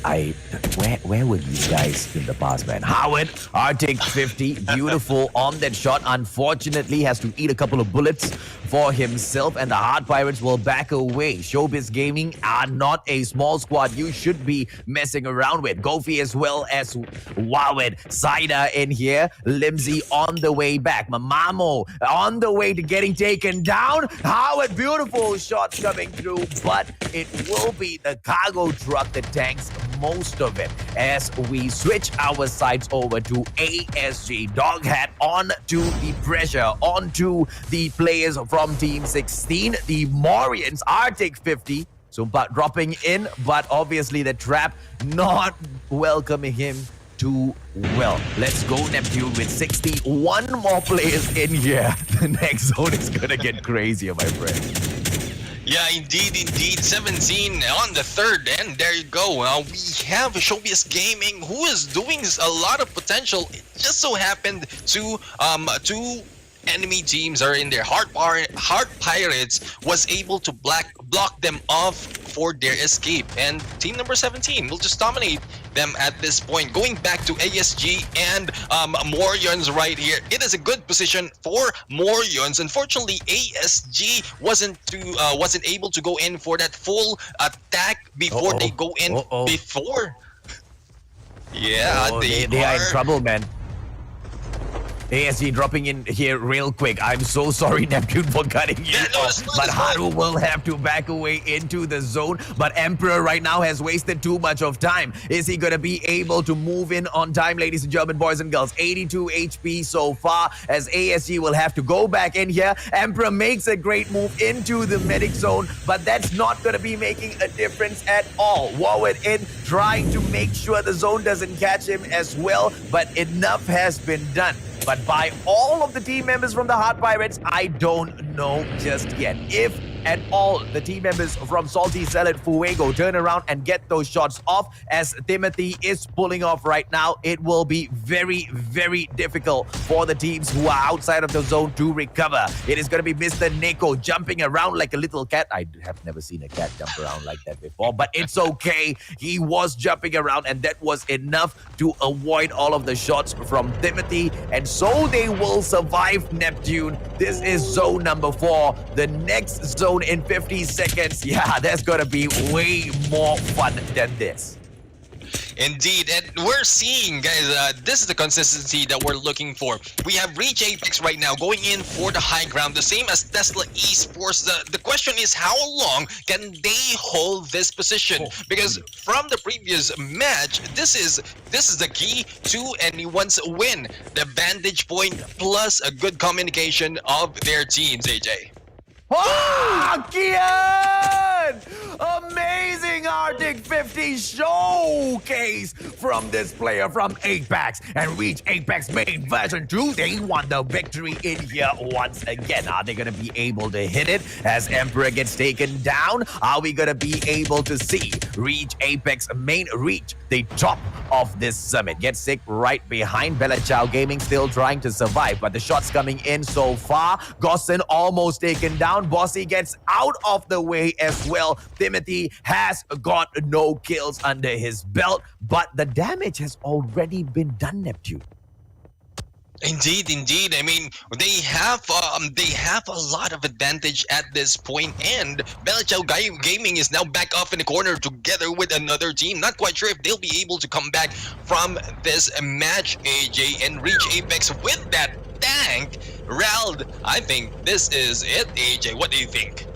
Speaker 3: Where were you guys in the past, man? Howard, Arctic 50, beautiful on that shot. Unfortunately, has to eat a couple of bullets for himself, and the Hard Pirates will back away. Showbiz Gaming are not a small squad you should be messing around with. Gofi as well as Wawed. Saida in here. Limsey on the way back. Mamamo on the way to getting taken down. Howard, beautiful shots coming through, but it will be the cargo truck that tanks most of it as we switch our sides over to ASG. Doghat on to the pressure, onto the players from Team 16. The Morians, Arctic 50, so dropping in, but obviously the trap not welcoming him too well. Let's go, Neptune, with 61 more players in here. The next zone is gonna get crazier, my friend.
Speaker 4: Yeah, indeed. 17 on the third, and there you go. We have Showbiz Gaming, who is doing a lot of potential. It just so happened to two enemy teams are in there. Heart Pirates was able to block them off for their escape, and team number 17 will just dominate them at this point. Going back to ASG and Morions right here, it is a good position for Morions. Unfortunately, ASG wasn't able to go in for that full attack before they go in before. Yeah,
Speaker 3: they are in trouble, man. ASG dropping in here real quick. I'm so sorry, Neptune, for cutting you off, but Haru will have to back away into the zone. But Emperor right now has wasted too much of time. Is he going to be able to move in on time, ladies and gentlemen, boys and girls? 82 HP so far, as ASG will have to go back in here. Emperor makes a great move into the medic zone, but that's not going to be making a difference at all. Warwood in, trying to make sure the zone doesn't catch him as well, but enough has been done. But by all of the team members from the Hard Pirates, I don't know just yet. If at all the team members from Salty Salad Fuego turn around and get those shots off, as Timothy is pulling off right now, it will be very, very difficult for the teams who are outside of the zone to recover. It is going to be Mr. Neko jumping around like a little cat. I have never seen a cat jump around like that before, but it's okay. He was jumping around, and that was enough to avoid all of the shots from Timothy, and so they will survive, Neptune. This is zone number 4. The next zone in 50 seconds. Yeah, that's gonna be way more fun than this.
Speaker 4: Indeed, and we're seeing, guys, this is the consistency that we're looking for. We have Reach Apex right now going in for the high ground, the same as Tesla Esports. The question is, how long can they hold this position? Because from the previous match, this is the key to anyone's win. The vantage point plus a good communication of their teams, AJ.
Speaker 3: Oh, Kian! Amazing Arctic 50 showcase from this player from Apex, and Reach Apex main version 2. They won the victory in here once again. Are they going to be able to hit it as Emperor gets taken down? Are we going to be able to see Reach Apex main reach the top of this summit? Get sick right behind. Bella Chow Gaming still trying to survive, but the shots coming in so far. Gosson almost taken down. Bossy gets out of the way as well. Timothy has got no kills under his belt, but the damage has already been done, Neptune.
Speaker 4: Indeed. I mean, they have a lot of advantage at this point, and Bella Chow Gaming is now back off in the corner together with another team. Not quite sure if they'll be able to come back from this match, AJ, and Reach Apex with that tank. Rald, I think this is it, AJ. What do you think?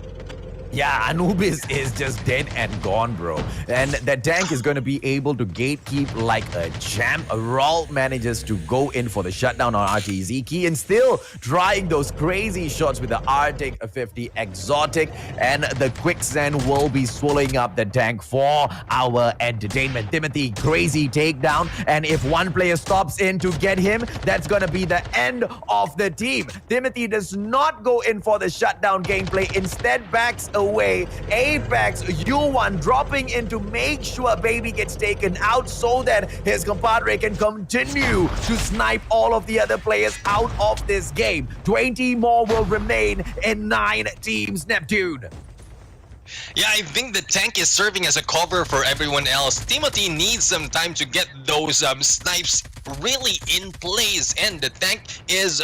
Speaker 3: Yeah, Anubis is just dead and gone, bro. And the tank is going to be able to gatekeep like a champ. Raul manages to go in for the shutdown on RTZ Key and still trying those crazy shots with the Arctic 50 Exotic. And the Quicksand will be swallowing up the tank for our entertainment. Timothy, crazy takedown. And if one player stops in to get him, that's going to be the end of the team. Timothy does not go in for the shutdown gameplay. Instead, backs away. Apex, U1 dropping in to make sure Baby gets taken out so that his compadre can continue to snipe all of the other players out of this game. 20 more will remain in 9 teams, Neptune.
Speaker 4: Yeah, I think the tank is serving as a cover for everyone else. Timothy needs some time to get those snipes really in place, and the tank is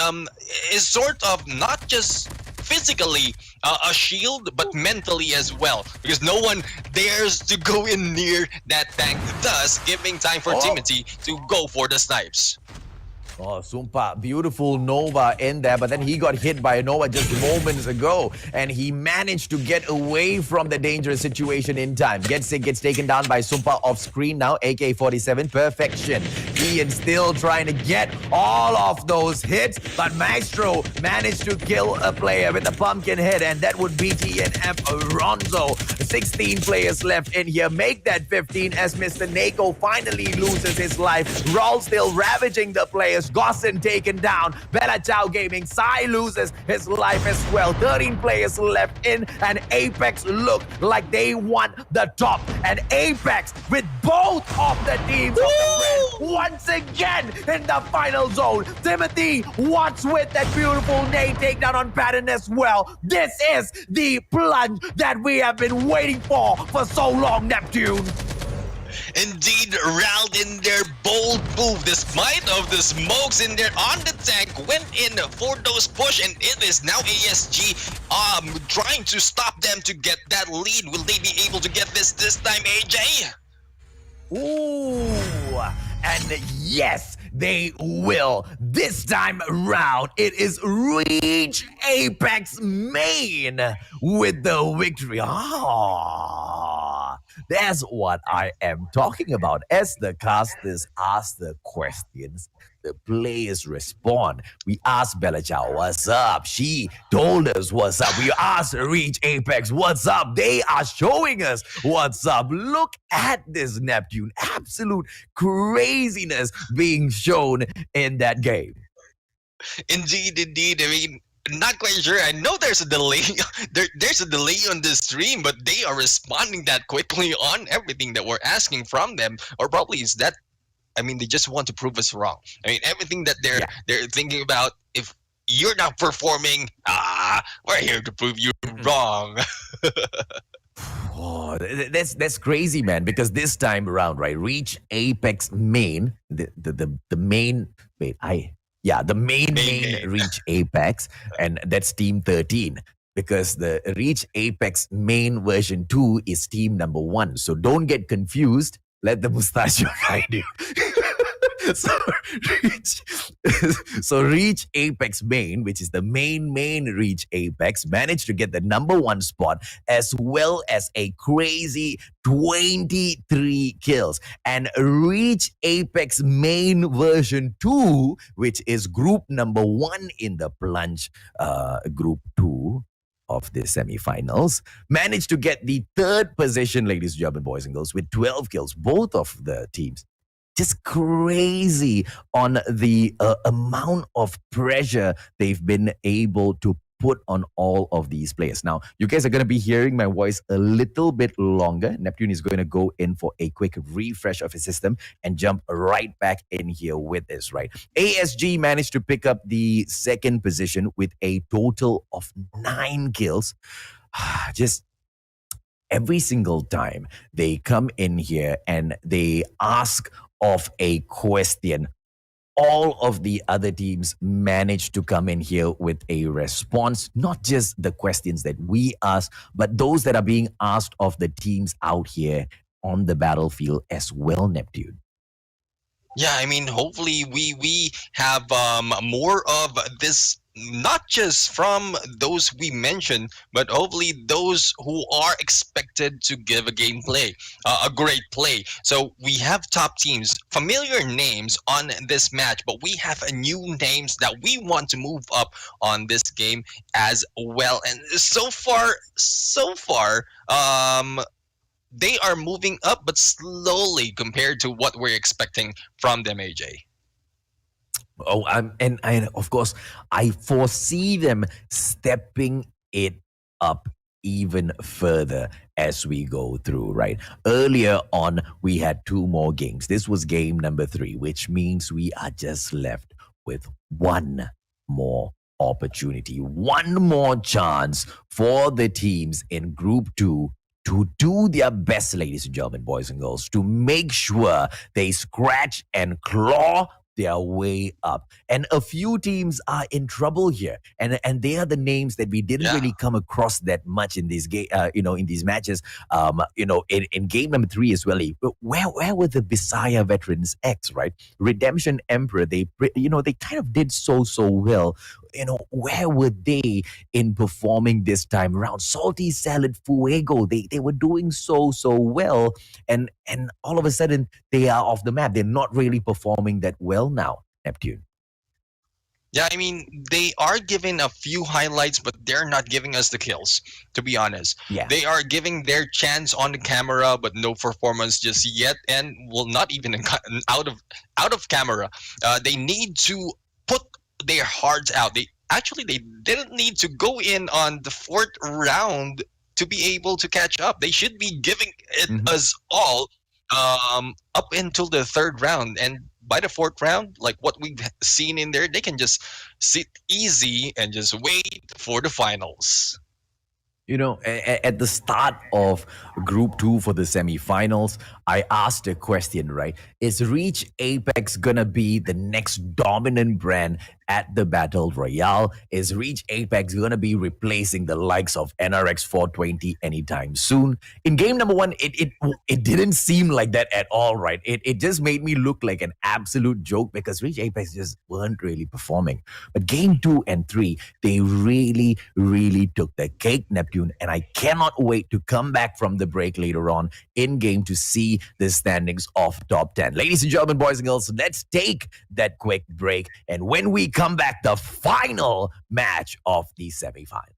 Speaker 4: sort of not just physically a shield, but mentally as well, because no one dares to go in near that tank, thus giving time for Timothy to go for the snipes.
Speaker 3: Oh, Sumpa, beautiful Nova in there, but then he got hit by a Nova just moments ago, and he managed to get away from the dangerous situation in time. Gets taken down by Sumpa off screen now, AK-47, perfection. Ian still trying to get all of those hits, but Maestro managed to kill a player with a pumpkin head, and that would be TNF Ronzo. 16 players left in here, make that 15 as Mr. Nako finally loses his life. Raul still ravaging the players. Gossin taken down. Bella Chow Gaming. Sai loses his life as well. 13 players left in, and Apex look like they want the top. And Apex with both of the teams of the brand once again in the final zone. Timothy what's with that beautiful nade takedown on Patton as well. This is the plunge that we have been waiting for so long, Neptune.
Speaker 4: Indeed, Rald in their bold move, despite of the smokes in there on the tank, went in for those push, and it is now ASG trying to stop them to get that lead. Will they be able to get this time, AJ?
Speaker 3: Ooh, and yes, they will. This time around, it is Reach Apex Main with the victory. That's what I am talking about. As the casters ask the questions, the players respond. We asked Bella Chow, what's up? She told us what's up. We asked Reach Apex, what's up? They are showing us what's up. Look at this, Neptune. Absolute craziness being shown in that game.
Speaker 4: Indeed. I mean, not quite sure. I know there's a delay. There's a delay on the stream, but they are responding that quickly on everything that we're asking from them. Or probably is that, I mean, they just want to prove us wrong. I mean, everything that they're thinking about, if you're not performing, we're here to prove you wrong.
Speaker 3: Oh, that's crazy, man. Because this time around, right, Reach Apex Main, the main. Wait, the main Reach Apex, and that's Team 13. Because the Reach Apex Main version 2 is team number 1. So don't get confused. Let the mustachio guide you. So Reach Apex Main, which is the main Reach Apex, managed to get the number 1 spot, as well as a crazy 23 kills. And Reach Apex Main version 2, which is group number 1 in the Plunge group 2 of the semifinals, managed to get the 3rd position, ladies and gentlemen, boys and girls, with 12 kills. Both of the teams just crazy on the amount of pressure they've been able to put on all of these players. Now, you guys are going to be hearing my voice a little bit longer. Neptune is going to go in for a quick refresh of his system and jump right back in here with this, right? ASG managed to pick up the 2nd position with a total of 9 kills. Just every single time they come in here and they ask of a question, all of the other teams manage to come in here with a response, not just the questions that we ask, but those that are being asked of the teams out here on the battlefield as well, Neptune.
Speaker 4: Yeah, I mean, hopefully we have more of this, not just from those we mentioned, but hopefully those who are expected to give a gameplay, a great play. So we have top teams, familiar names on this match, but we have a new names that we want to move up on this game as well. And so far, they are moving up, but slowly compared to what we're expecting from them, AJ.
Speaker 3: Oh, and of course, I foresee them stepping it up even further as we go through, right? Earlier on, we had 2 more games. This was game number 3, which means we are just left with 1 more opportunity, one more chance for the teams in Group 2 to do their best, ladies and gentlemen, boys and girls, to make sure they scratch and claw their way up. And a few teams are in trouble here, and they are the names that we didn't
Speaker 4: Yeah.
Speaker 3: really come across that much in these in these matches. In game number 3 as well. Where were the Bisaya veterans X, right? Redemption Emperor, they kind of did so well. Where were they in performing this time around? Salty Salad Fuego, they were doing so well, and all of a sudden they are off the map. They're not really performing that well now, Neptune.
Speaker 4: Yeah, I mean, they are giving a few highlights, but they're not giving us the kills, to be honest.
Speaker 3: Yeah.
Speaker 4: They are giving their chance on the camera, but no performance just yet, and well, not even out of camera. They need to put their hearts out. They didn't need to go in on the 4th round to be able to catch up. They should be giving it us all up until the 3rd round, and by the 4th round, like what we've seen in there, they can just sit easy and just wait for the finals.
Speaker 3: At the start of Group 2 for the semifinals, I asked a question, right? Is Reach Apex gonna be the next dominant brand at the Battle Royale? Is Reach Apex gonna be replacing the likes of NRX 420 anytime soon? In game number 1, it didn't seem like that at all, right? It just made me look like an absolute joke because Reach Apex just weren't really performing. But game 2 and 3, they really took the cake, Neptune, and I cannot wait to come back from the break later on in game to see the standings of top 10. Ladies and gentlemen, boys and girls, let's take that quick break, and when we come back, the final match of the semifinals.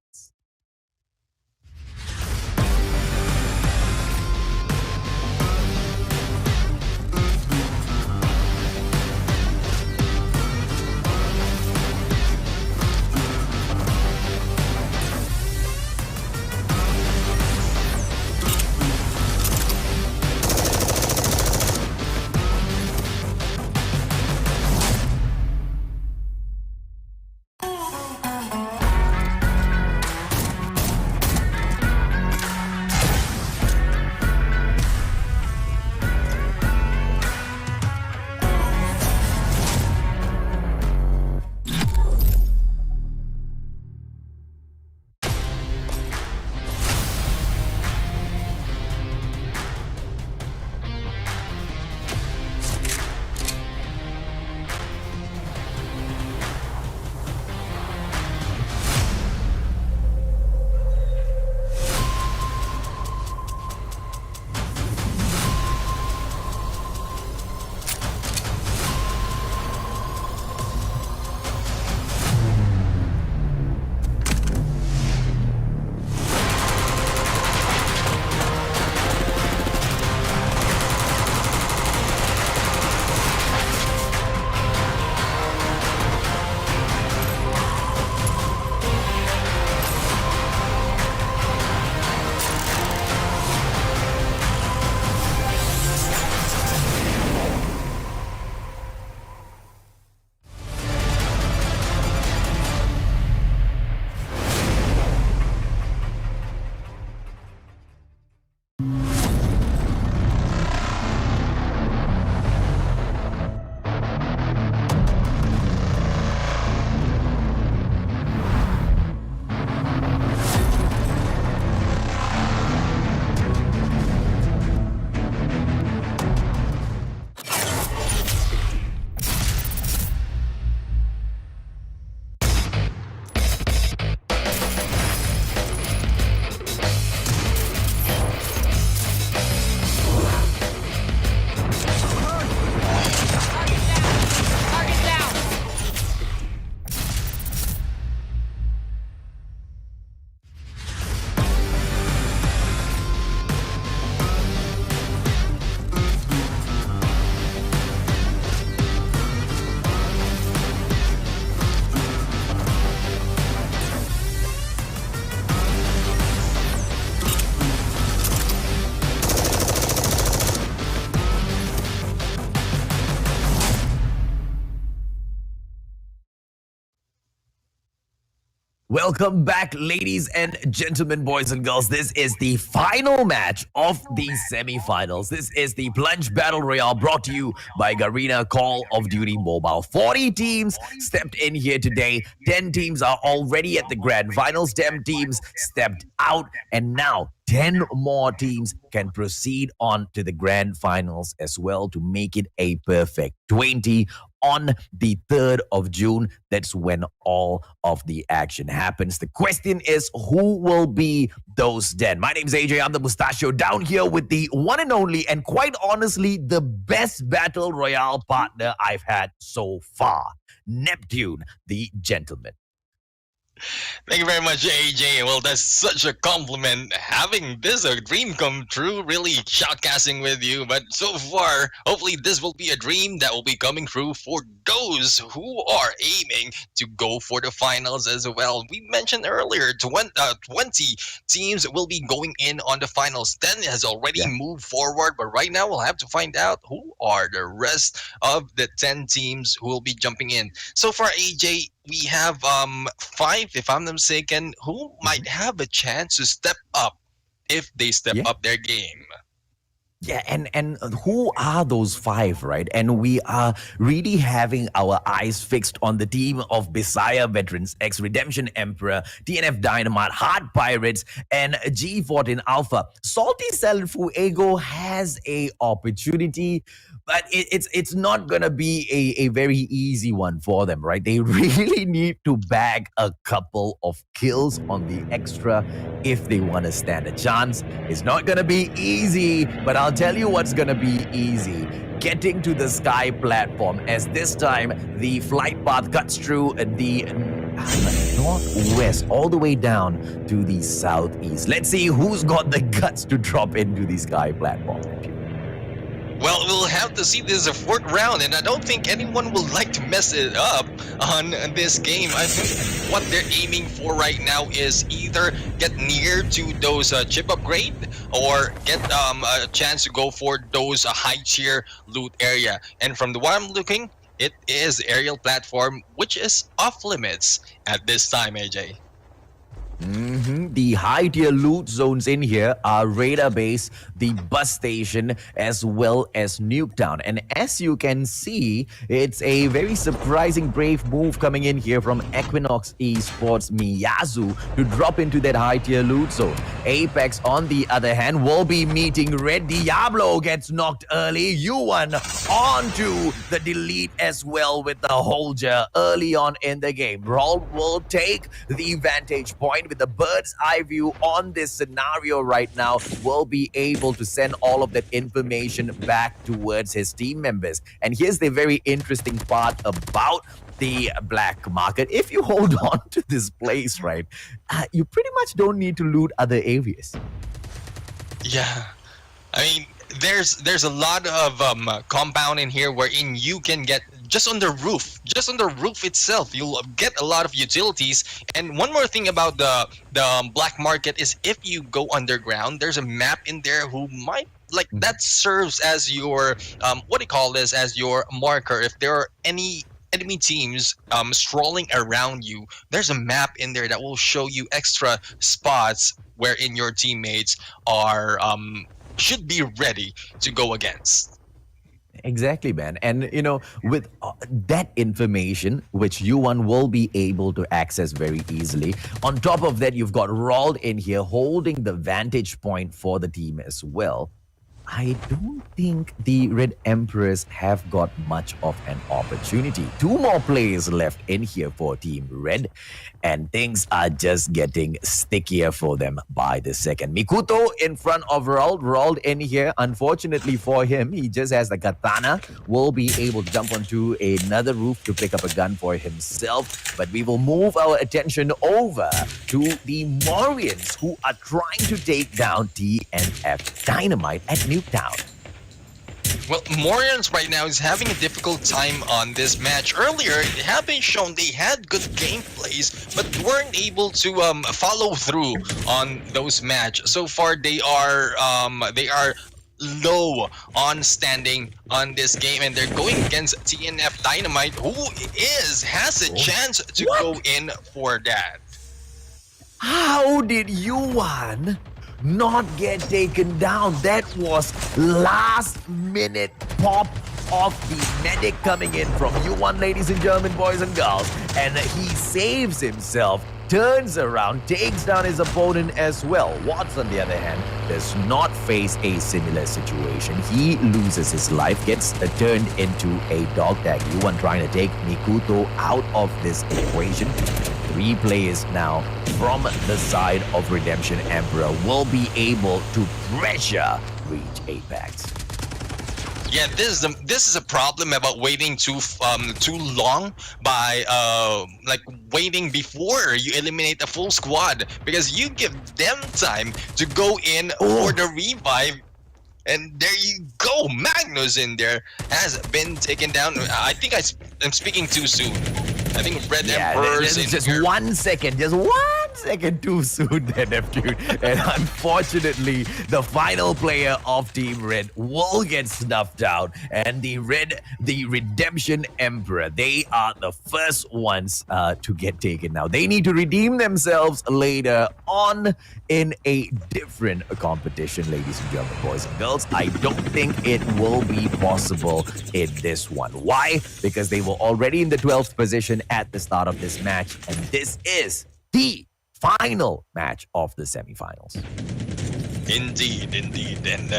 Speaker 3: Welcome back, ladies and gentlemen, boys and girls. This is the final match of the semifinals. This is the Plunge Battle Royale brought to you by Garena Call of Duty Mobile. 40 teams stepped in here today. 10 teams are already at the grand finals. 10 teams stepped out. And now 10 more teams can proceed on to the grand finals as well to make it a perfect 20 on the 3rd of June. That's when all of the action happens. The question is, who will be those 10? My name's AJ. I'm the Mustachio down here with the one and only, and quite honestly, the best Battle Royale partner I've had so far, Neptune, the gentleman.
Speaker 4: Thank you very much, AJ. Well, that's such a compliment. Having this a dream come true, really shoutcasting with you. But so far, hopefully this will be a dream that will be coming true for those who are aiming to go for the finals as well. We mentioned earlier, 20 teams will be going in on the finals. 10 has already moved forward, but right now we'll have to find out who are the rest of the 10 teams who will be jumping in. So far, AJ, we have 5, if I'm not mistaken, who might have a chance to step up if they step up their game.
Speaker 3: Yeah, and who are those 5, right? And we are really having our eyes fixed on the team of Bisaya Veterans, Redemption Emperor, TNF Dynamite, Hard Pirates, and G14 Alpha. Salty Salad Fuego has a opportunity, but it's not gonna be a very easy one for them, right? They really need to bag a couple of kills on the extra if they want to stand a chance. It's not gonna be easy, but I'll tell you what's gonna be easy. Getting to the sky platform, as this time the flight path cuts through the northwest all the way down to the southeast. Let's see who's got the guts to drop into the sky platform.
Speaker 4: Well, we'll have to see. This is a 4th round, and I don't think anyone would like to mess it up on this game. I think what they're aiming for right now is either get near to those chip upgrade or get a chance to go for those high tier loot area. And from the what I'm looking, it is aerial platform, which is off limits at this time, AJ.
Speaker 3: The high tier loot zones in here are radar base, the bus station, as well as Nuketown. And as you can see, it's a very surprising brave move coming in here from Equinox Esports Miyazu to drop into that high tier loot zone. Apex, on the other hand, will be meeting Red Diablo, gets knocked early. Yuan onto the delete as well with the Holger early on in the game. Brawl will take the vantage point with the bird's eye view on this scenario right now, will be able to send all of that information back towards his team members. And here's the very interesting part about the black market. If you hold on to this place, right, you pretty much don't need to loot other areas.
Speaker 4: Yeah, I mean, there's a lot of compound in here wherein you can get just on the roof itself, you'll get a lot of utilities. And one more thing about the black market is if you go underground, there's a map in there who might like that serves as your what do you call this, as your marker. If there are any enemy teams strolling around you, there's a map in there that will show you extra spots wherein your teammates are should be ready to go against.
Speaker 3: Exactly, man. And, you know, with that information, which Yuan will be able to access very easily, on top of that, you've got Rolled in here holding the vantage point for the team as well. I don't think the Red Emperors have got much of an opportunity. 2 more players left in here for Team Red, and things are just getting stickier for them by the second. Mikuto in front of Rolled in here. Unfortunately for him, he just has the katana, will be able to jump onto another roof to pick up a gun for himself. But we will move our attention over to the Morians, who are trying to take down TNF Dynamite at Nuketown.
Speaker 4: Well, Morians right now is having a difficult time on this match. Earlier, it had been shown they had good gameplays, but weren't able to follow through on those matches. So far, they are low on standing on this game, and they're going against TNF Dynamite, who has a chance to go in for that.
Speaker 3: How did Yuan not get taken down? That was last minute pop of the medic coming in from Yuan, ladies and gentlemen, boys and girls. And he saves himself, turns around, takes down his opponent as well. Watts, on the other hand, does not face a similar situation. He loses his life, gets turned into a dog tag. Yuan trying to take Mikuto out of this equation. 3 players now from the side of Redemption Emperor will be able to pressure Reach Apex.
Speaker 4: Yeah, this is a problem about waiting too long by like waiting before you eliminate a full squad, because you give them time to go in for the revive. And there you go, Magnus in there has been taken down. I think I'm speaking too soon. I think Red Emperor's in
Speaker 3: just
Speaker 4: here.
Speaker 3: 1 second, just 1 second too soon there, Neptune. And unfortunately, the final player of Team Red will get snuffed out. And the Redemption Emperor, they are the first ones to get taken now. They need to redeem themselves later on in a different competition, ladies and gentlemen, boys and girls. I don't think it will be possible in this one. Why? Because they were already in the 12th position at the start of this match, and this is the final match of the semifinals.
Speaker 4: Indeed. And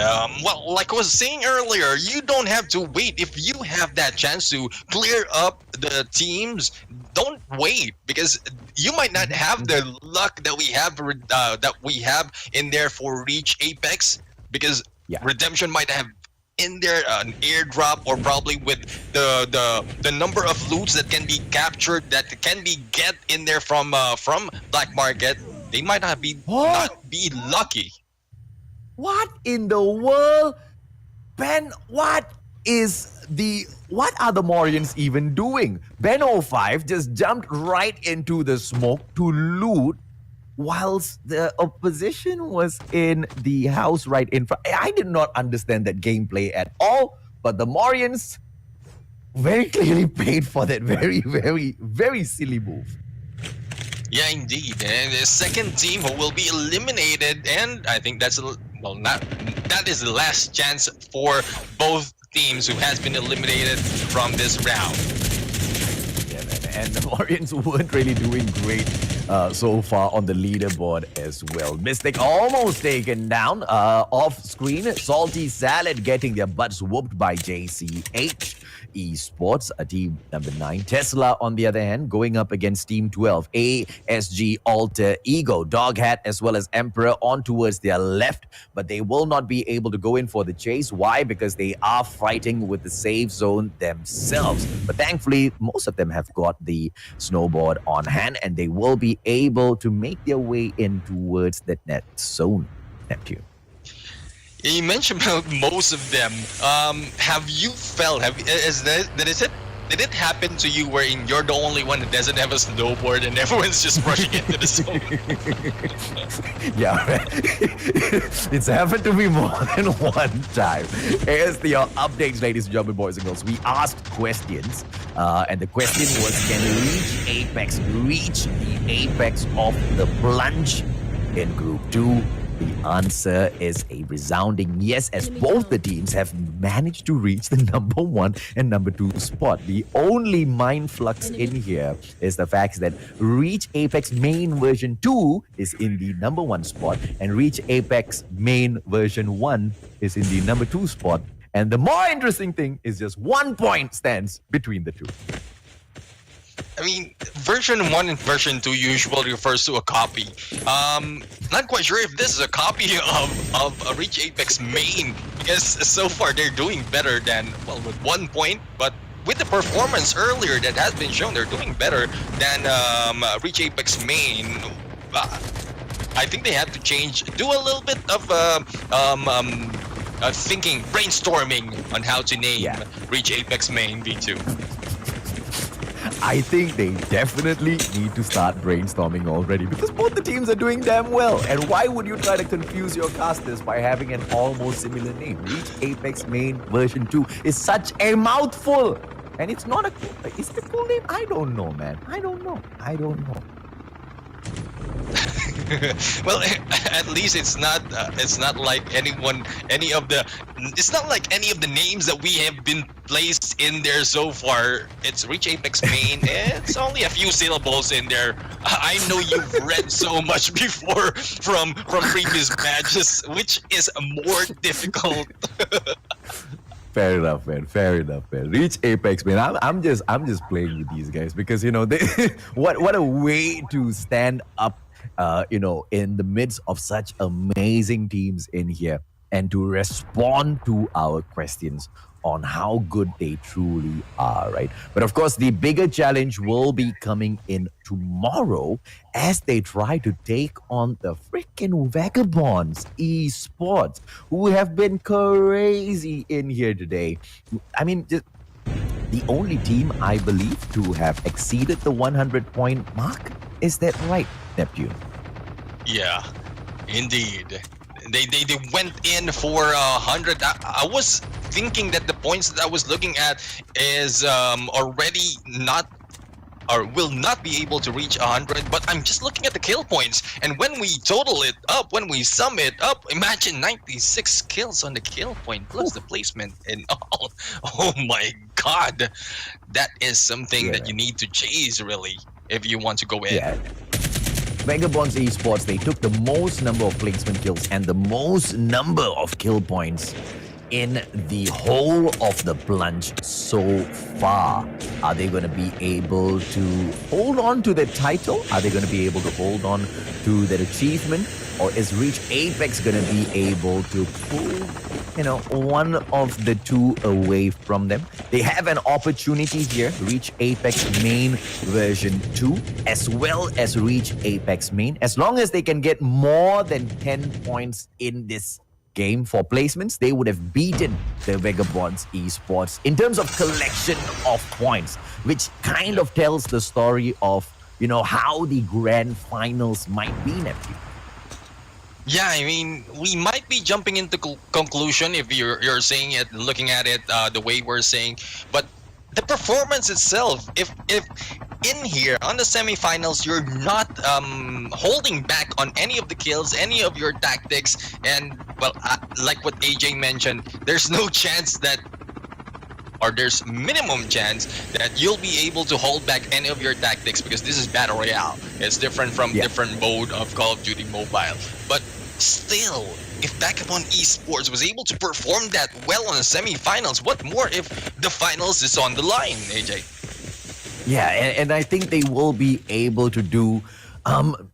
Speaker 4: well, like I was saying earlier, you don't have to wait. If you have that chance to clear up the teams, don't wait, because you might not have the luck that we have in there for Reach Apex, because Redemption might have in there an airdrop, or probably with the number of loots that can be captured, that can be get in there from black market, they might not be lucky.
Speaker 3: What in the world? Ben, what are the Morians even doing? Ben 05 just jumped right into the smoke to loot, whilst the opposition was in the house right in front. I did not understand that gameplay at all, but the Morians very clearly paid for that very silly move.
Speaker 4: Yeah, indeed. And the second team who will be eliminated, and I think that is the last chance for both teams who has been eliminated from this round.
Speaker 3: Yeah, man. And the Morians weren't really doing great so far on the leaderboard as well. Mystic almost taken down off screen. Salty Salad getting their butts whooped by JCH Esports, team number 9. Tesla, on the other hand, going up against team 12. ASG Alter Ego, Dog Hat, as well as Emperor on towards their left, but they will not be able to go in for the chase. Why? Because they are fighting with the safe zone themselves. But thankfully, most of them have got the snowboard on hand, and they will be able to make their way in towards that net zone. Neptune.
Speaker 4: You mentioned about most of them. Have you felt? Did it happen to you wherein you're the only one that doesn't have a snowboard and everyone's just rushing into the zone?
Speaker 3: Yeah, it's happened to me more than one time. Here's the updates, ladies and gentlemen, boys and girls. We asked questions, and the question was, can Reach Apex reach the apex of the Plunge in Group 2? The answer is a resounding yes, as both the teams have managed to reach the number 1 and number 2 spot. The only mind flux in here is the fact that Reach Apex Main version 2 is in the number 1 spot, and Reach Apex Main version 1 is in the number 2 spot. And the more interesting thing is just 1 point stands between the two.
Speaker 4: I mean, version 1 and version 2 usually refers to a copy. Not quite sure if this is a copy of a Reach Apex main, because so far they're doing better than, well, with 1 point, but with the performance earlier that has been shown, they're doing better than Reach Apex main. I think they have to do a little bit of thinking, brainstorming on how to name Reach Apex main V2.
Speaker 3: I think they definitely need to start brainstorming already, because both the teams are doing damn well. And why would you try to confuse your casters by having an almost similar name? Reach Apex Main version 2 is such a mouthful. And it's not is it a cool name? I don't know, man. I don't know.
Speaker 4: Well, at least it's not like it's not like any of the names that we have been placed in there so far. It's Reach Apex Main. It's only a few syllables in there. I know you've read so much before from previous badges, which is more difficult.
Speaker 3: Fair enough, man. Fair enough, man. Reach Apex, man. I'm just playing with these guys because they what a way to stand up, in the midst of such amazing teams in here and to respond to our questions on how good they truly are, right? But of course, the bigger challenge will be coming in tomorrow as they try to take on the freaking Vagabonds esports, who have been crazy in here today. I mean, just the only team I believe to have exceeded the 100-point mark. Is that right, Neptune?
Speaker 4: Yeah, indeed. They went in for 100. I was thinking that the points that I was looking at is already not or will not be able to reach 100, but I'm just looking at the kill points, and when we total it up, when we sum it up, imagine 96 kills on the kill point plus the placement and all. Oh my god, that is something that you need to chase really if you want to go in.
Speaker 3: Yeah. Vagabonds Esports, they took the most number of placement kills and the most number of kill points in the whole of the Plunge so far. Are they going to be able to hold on to the title? Are they going to be able to hold on to that achievement? Or is Reach Apex going to be able to pull, one of the two away from them? They have an opportunity here, Reach Apex Main version 2, as well as Reach Apex Main. As long as they can get more than 10 points in this game for placements, they would have beaten the Vagabonds Esports in terms of collection of points, which kind of tells the story of, how the grand finals might be, Neptune.
Speaker 4: Yeah, I mean, we might be jumping into conclusion if you're saying it, looking at it the way we're saying, but the performance itself, if in here on the semifinals you're not holding back on any of the kills, any of your tactics, and well, like what AJ mentioned, there's no chance that, or there's minimum chance that you'll be able to hold back any of your tactics, because this is Battle Royale. It's different from different mode of Call of Duty Mobile. But still, if Vagabond Esports was able to perform that well on the semifinals, what more if the finals is on the line, AJ?
Speaker 3: Yeah, and I think they will be able to do.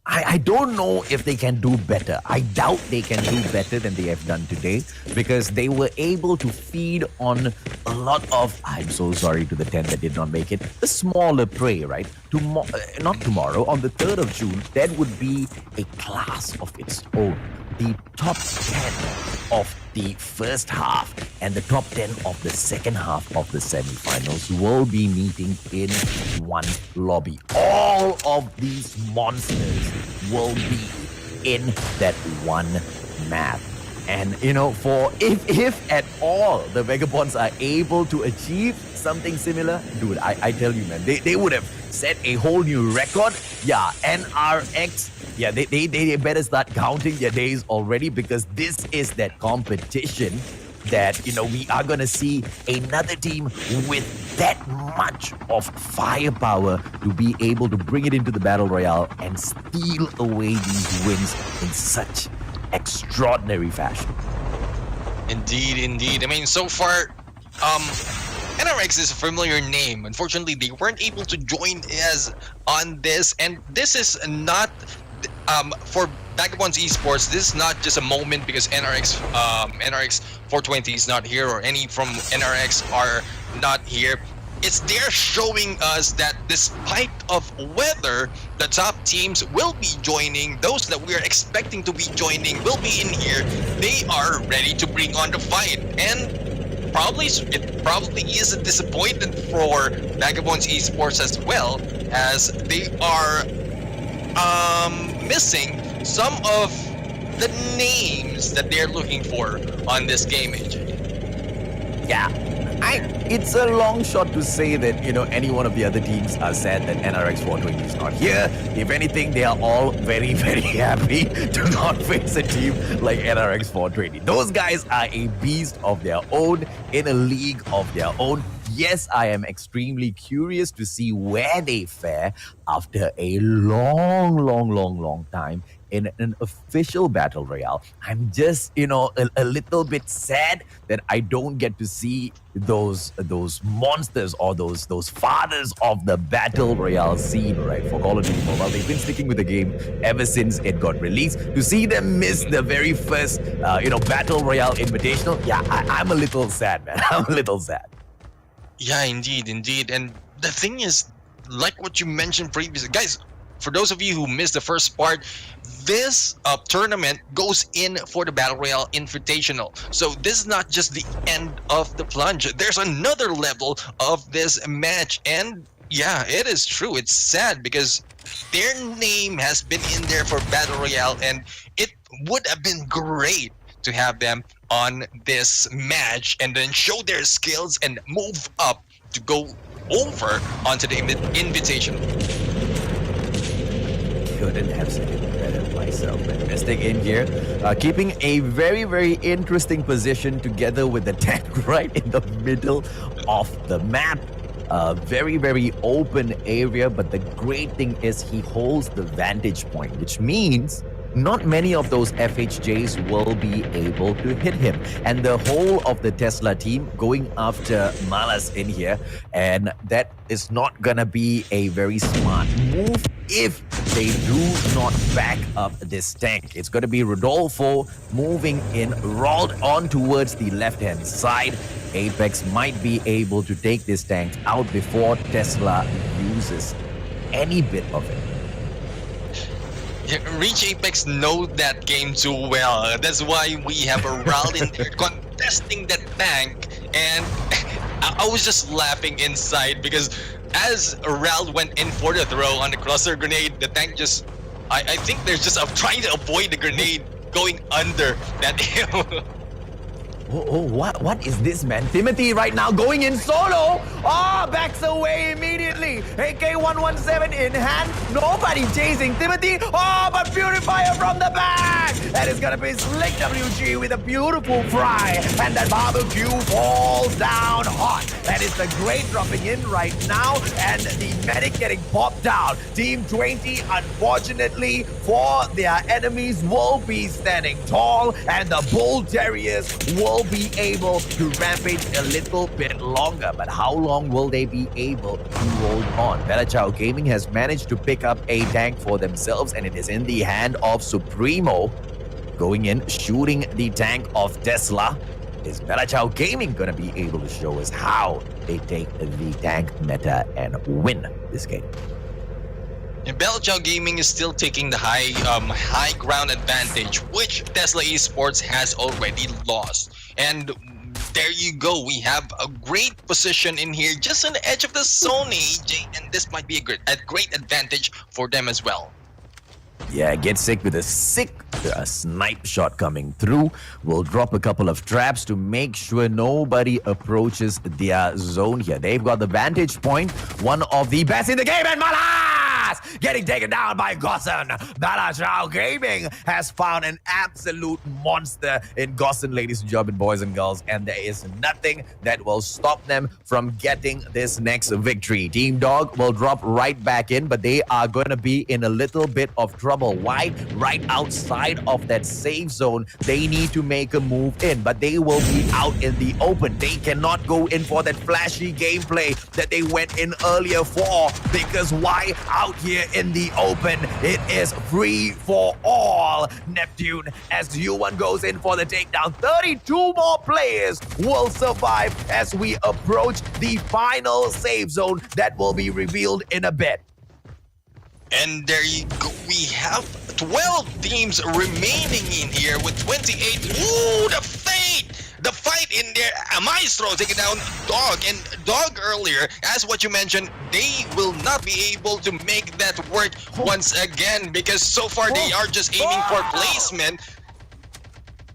Speaker 3: I don't know if they can do better. I doubt they can do better than they have done today, because they were able to feed on a lot of, I'm so sorry to the 10 that did not make it, the smaller prey, right? Not tomorrow, on the 3rd of June, that would be a class of its own. The top 10 of the first half and the top 10 of the second half of the semifinals will be meeting in one lobby. All of these monsters will be in that one map. And for if at all the Vagabonds are able to achieve something similar, dude, I tell you, man, they would have set a whole new record. Yeah, NRX. Yeah, they better start counting their days already, because this is that competition that, we are going to see another team with that much of firepower to be able to bring it into the Battle Royale and steal away these wins in such extraordinary fashion.
Speaker 4: Indeed. I mean, so far, NRX is a familiar name. Unfortunately, they weren't able to join us on this, and this is not for Vagabonds Esports. This is not just a moment because NRX 420 is not here, or any from NRX are not here. It's they're showing us that despite of whether the top teams will be joining, those that we are expecting to be joining will be in here, they are ready to bring on the fight. And it probably is a disappointment for Vagabonds Esports as well, as they are missing some of the names that they're looking for on this game, AJ.
Speaker 3: Yeah, It's a long shot to say that, any one of the other teams are sad that NRX 420 is not here. If anything, they are all very, very happy to not face a team like NRX 420. Those guys are a beast of their own in a league of their own. Yes, I am extremely curious to see where they fare after a long time in an official battle royale. I'm just, a little bit sad that I don't get to see those monsters or those fathers of the battle royale scene, right? For Call of Duty Mobile, they've been sticking with the game ever since it got released. To see them miss the very first, battle royale invitational, yeah, I'm a little sad, man. I'm a little sad.
Speaker 4: Yeah, indeed. And the thing is, like what you mentioned previously, guys, for those of you who missed the first part, this tournament goes in for the Battle Royale Invitational. So this is not just the end of the Plunge. There's another level of this match. And yeah, it is true. It's sad because their name has been in there for Battle Royale, and it would have been great to have them on this match and then show their skills and move up to go over onto the invitation.
Speaker 3: Couldn't have said it better myself. Investing in here, keeping a very, very interesting position together with the tank right in the middle of the map. Very, very open area, but the great thing is he holds the vantage point, which means not many of those FHJs will be able to hit him. And the whole of the Tesla team going after Malas in here, and that is not gonna be a very smart move if they do not back up this tank. It's gonna be Rodolfo moving in, rolled on towards the left-hand side. Apex might be able to take this tank out before Tesla uses any bit of it.
Speaker 4: Reach Apex know that game too well. That's why we have a Royale in there contesting that tank. And I was just laughing inside because as Royale went in for the throw on the cluster grenade, the tank just... I think they're just trying to avoid the grenade going under that hill.
Speaker 3: What is this, man? Timothy right now going in solo. Backs away immediately. AK-117 in hand. Nobody chasing Timothy. But Purifier from the back. That is gonna be Slick WG with a beautiful fry. And that barbecue falls down hot. That is the great dropping in right now. And the medic getting popped out. Team 20, unfortunately, for their enemies, will be standing tall. And the Bull Terriers will be able to rampage a little bit longer, but how long will they be able to hold on? Belachao Gaming has managed to pick up a tank for themselves, and it is in the hand of Supremo. Going in, shooting the tank of Tesla. Is Belachao Gaming gonna be able to show us how they take the tank meta and win this game?
Speaker 4: And Belchao Gaming is still taking the high ground advantage, which Tesla Esports has already lost. And there you go. We have a great position in here, just on the edge of the zone, AJ, and this might be a great advantage for them as well.
Speaker 3: Yeah, get sick with a sick snipe shot coming through. We'll drop a couple of traps to make sure nobody approaches their zone here. They've got the vantage point, one of the best in the game, and Malas getting taken down by Gossan. Belachao Gaming has found an absolute monster in Gossan, ladies and gentlemen, boys and girls, and there is nothing that will stop them from getting this next victory. Team Dog will drop right back in, but they are going to be in a little bit of trouble. Why? Right outside of that safe zone, they need to make a move in, but they will be out in the open. They cannot go in for that flashy gameplay that they went in earlier for, because why? Out here in the open, it is free for all. Neptune, as U1 goes in for the takedown, 32 more players will survive as we approach the final safe zone that will be revealed in a bit.
Speaker 4: And there you go. We have 12 teams remaining in here with 28. Ooh, the fate! The fight in there. Maestro taking down Dog. And Dog earlier, as what you mentioned, they will not be able to make that work once again, because so far they are just aiming for placement.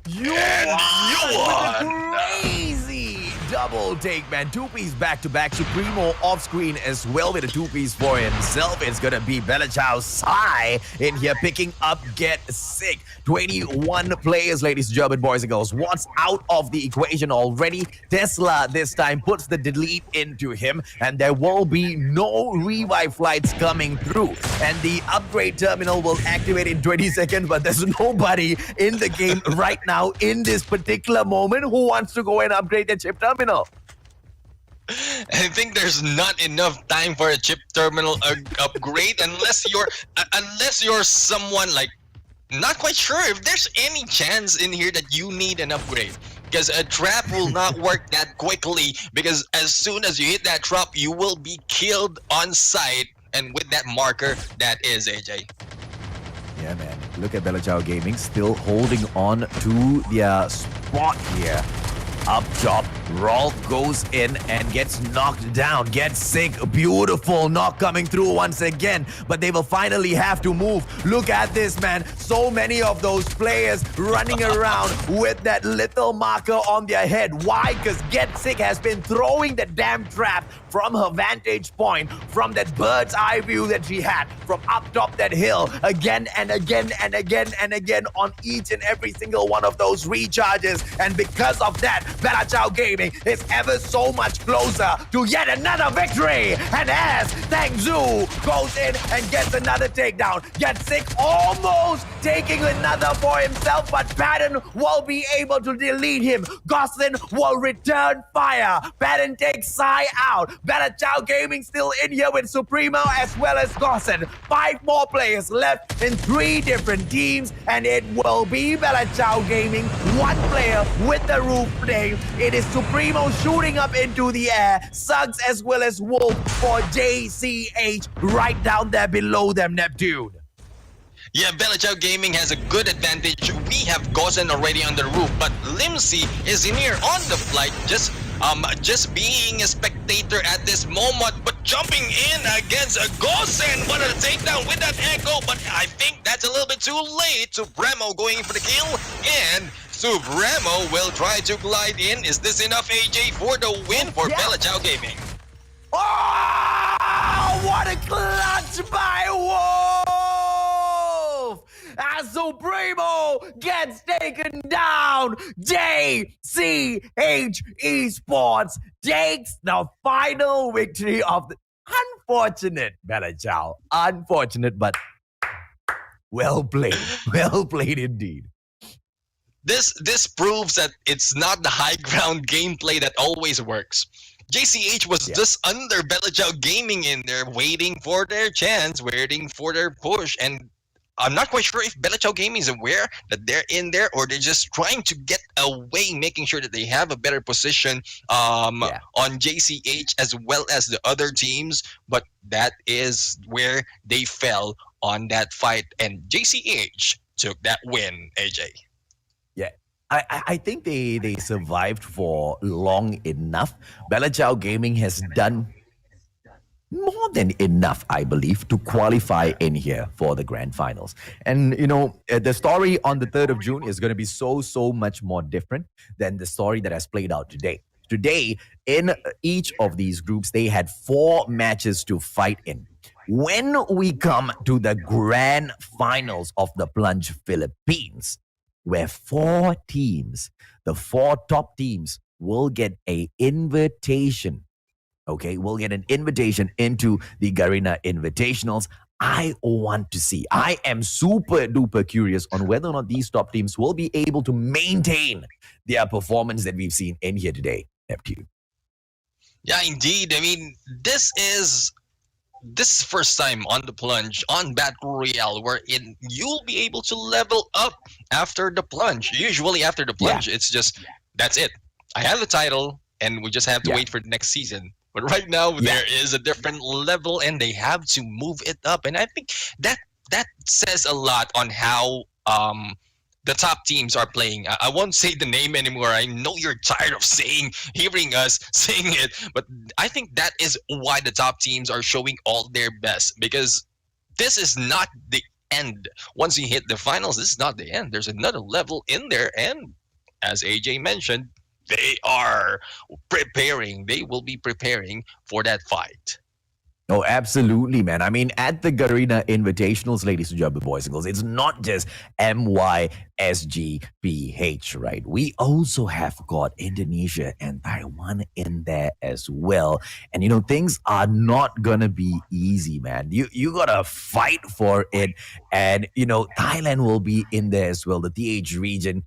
Speaker 3: You won! Crazy double take, man. Two-piece back-to-back. Supremo off-screen as well with a two-piece for himself. It's gonna be Belachao Sai in here picking up Get Sick. 21 players, ladies and gentlemen, boys and girls. What's out of the equation already? Tesla this time puts the delete into him, and there will be no revive flights coming through. And the upgrade terminal will activate in 20 seconds, but there's nobody in the game right now in this particular moment who wants to go and upgrade the chip terminal.
Speaker 4: I think there's not enough time for a chip terminal upgrade unless you're someone like not quite sure if there's any chance in here that you need an upgrade. Because a trap will not work that quickly, because as soon as you hit that trap, you will be killed on sight. And with that marker, that is AJ.
Speaker 3: Yeah, man. Look at Belachao Gaming still holding on to their spot here. Up top, Rolf goes in and gets knocked down. Gets sick. Beautiful knock coming through once again. But they will finally have to move. Look at this, man. So many of those players running around with that little marker on their head. Why? Because Get Sick has been throwing the damn trap from her vantage point, from that bird's eye view that she had, from up top that hill, again and again and again and again on each and every single one of those recharges. And because of that, Belachao Gaming is ever so much closer to yet another victory. And as Tang Zhu goes in and gets another takedown, Get Sick almost taking another for himself, but Patton will be able to delete him. Gosselin will return fire. Patton takes Sai out. Belachao Gaming still in here with Supremo as well as Gosselin. 5 more players left in 3 different teams, and it will be Belachao Gaming, 1 player with the roof flame. It is Supremo shooting up into the air. Suggs as well as Wolf for JCH right down there below them, Neptune.
Speaker 4: Yeah, Belachao Gaming has a good advantage. We have Gosen already on the roof, but Limsey is in here on the flight, just being a spectator at this moment, but jumping in against a Gosen. What a takedown with that echo, but I think that's a little bit too late. Supremo going for the kill, and Supremo will try to glide in. Is this enough, AJ, for the win for Belachao Gaming?
Speaker 3: Oh, what a clutch by Wolf! As Supremo gets taken down, JCH Esports takes the final victory of the unfortunate Belachao. Unfortunate, but well played. Well played indeed.
Speaker 4: This proves that it's not the high ground gameplay that always works. JCH was just under Belachao Gaming in there, waiting for their chance, waiting for their push, and I'm not quite sure if Belachao Gaming is aware that they're in there, or they're just trying to get away, making sure that they have a better position on JCH as well as the other teams. But that is where they fell on that fight, and JCH took that win, AJ.
Speaker 3: Yeah. I think they survived for long enough. Belachao Gaming has done more than enough, I believe, to qualify in here for the grand finals. And, you know, the story on the 3rd of June is going to be so much more different than the story that has played out today. Today, in each of these groups, they had 4 matches to fight in. When we come to the grand finals of the Plunge Philippines, where 4 teams, the 4 top teams, will get an invitation. Okay, we'll get an invitation into the Garena Invitationals. I want to see. I am super duper curious on whether or not these top teams will be able to maintain their performance that we've seen in here today, Neptune.
Speaker 4: Yeah, indeed. I mean, this is first time on the Plunge, on Battle Royale, wherein you'll be able to level up after the Plunge. Usually after the Plunge, it's just, that's it. I have the title, and we just have to wait for the next season. But right now, there is a different level, and they have to move it up. And I think that says a lot on how the top teams are playing. I won't say the name anymore. I know you're tired of hearing us saying it, but I think that is why the top teams are showing all their best, because this is not the end. Once you hit the finals, this is not the end. There's another level in there, and as AJ mentioned, they are preparing. They will be preparing for that fight.
Speaker 3: Oh, absolutely, man. I mean, at the Garena Invitationals, ladies and gentlemen, boys and girls, it's not just MYSGPH, right? We also have got Indonesia and Taiwan in there as well. And, things are not going to be easy, man. You got to fight for it. And, Thailand will be in there as well, the TH region.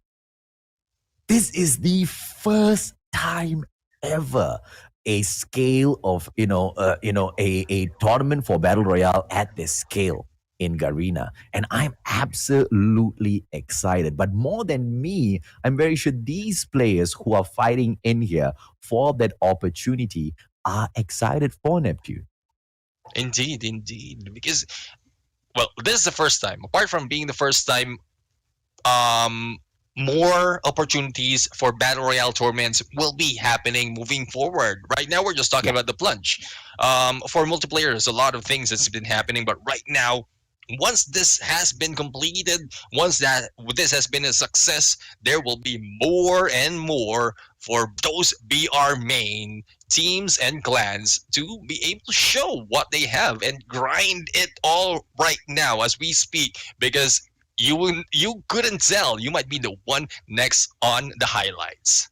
Speaker 3: This is the first time ever a scale of a tournament for battle royale at this scale in Garena, and I'm absolutely excited. But more than me, I'm very sure these players who are fighting in here for that opportunity are excited for Neptune.
Speaker 4: Indeed, indeed. Because, well, this is the first time. Apart from being the first time, um, more opportunities for battle royale tournaments will be happening moving forward. Right now, we're just talking
Speaker 3: Yeah.
Speaker 4: about the plunge. For multiplayer, there's a lot of things that's been happening, but right now, once this has been completed, once that this has been a success, there will be more and more for those BR main teams and clans to be able to show what they have and grind it all right now as we speak, because you couldn't tell. You might be the one next on the highlights.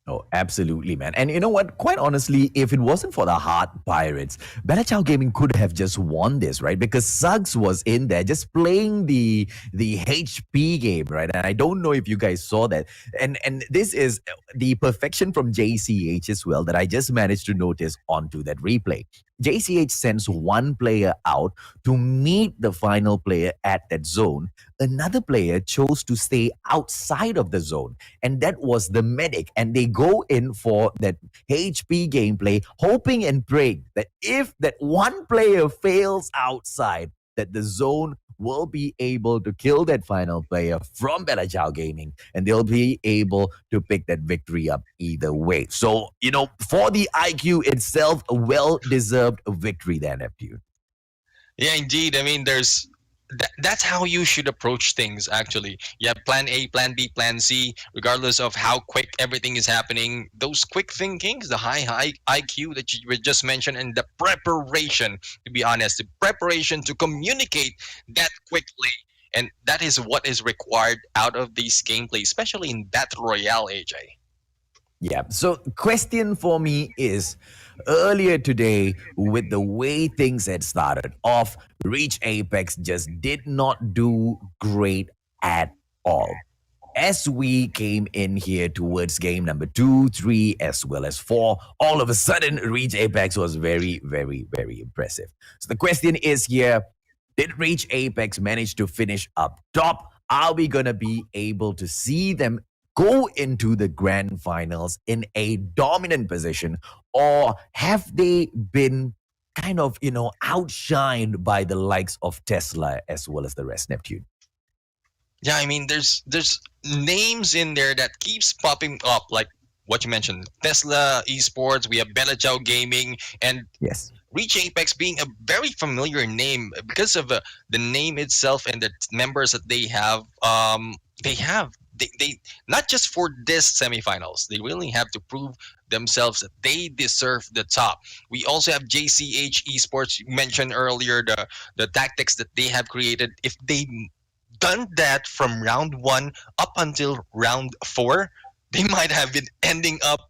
Speaker 3: Oh, absolutely, man. And you know what? Quite honestly, if it wasn't for the Heart Pirates, Bella Chow Gaming could have just won this, right? Because Suggs was in there just playing the HP game, right? And I don't know if you guys saw that. And this is the perfection from JCH as well that I just managed to notice onto that replay. JCH sends one player out to meet the final player at that zone. Another player chose to stay outside of the zone, and that was the medic. And they go in for that HP gameplay, hoping and praying that if that one player fails outside, that the zone will be able to kill that final player from Bella Ciao Gaming, and they'll be able to pick that victory up either way. So, for the IQ itself, a well-deserved victory there, Neptune.
Speaker 4: Yeah, indeed. I mean, that's how you should approach things. Actually, you have plan A, plan B, plan C. Regardless of how quick everything is happening, those quick thinkings, the high IQ that you just mentioned, and the preparation. To be honest, the preparation to communicate that quickly. And that is what is required out of these gameplay, especially in Battle Royale, AJ.
Speaker 3: Yeah. So, question for me is earlier today, with the way things had started off, Reach Apex just did not do great at all. As we came in here towards game number 2, 3, as well as 4, all of a sudden, Reach Apex was very, very, very impressive. So, the question is here, did Reach Apex manage to finish up top? Are we going to be able to see them go into the grand finals in a dominant position, or have they been kind of, outshined by the likes of Tesla as well as the rest, Neptune?
Speaker 4: Yeah, I mean, there's names in there that keeps popping up, like what you mentioned, Tesla Esports. We have Bella Ciao Gaming, and
Speaker 3: Yes.
Speaker 4: Reach Apex being a very familiar name because of the name itself and the members that they have. They not just for this semifinals. They really have to prove themselves that they deserve the top. We also have JCH Esports. You mentioned earlier the tactics that they have created. If they done that from round 1 up until round 4, they might have been ending up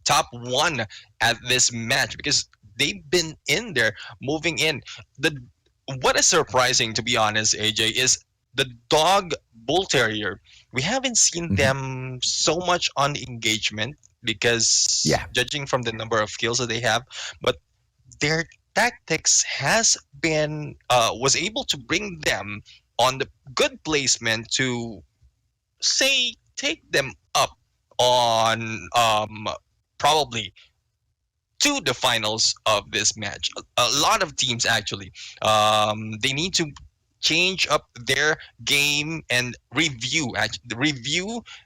Speaker 4: top 1 at this match because they've been in there, moving in. The What is surprising, to be honest, AJ, is the dog bull terrier. We haven't seen
Speaker 3: Mhm.
Speaker 4: them so much on engagement because
Speaker 3: Yeah.
Speaker 4: judging from the number of kills that they have, but their tactics has been was able to bring them on the good placement to say take them up on probably to the finals of this match. A lot of teams actually, they need to change up their game and review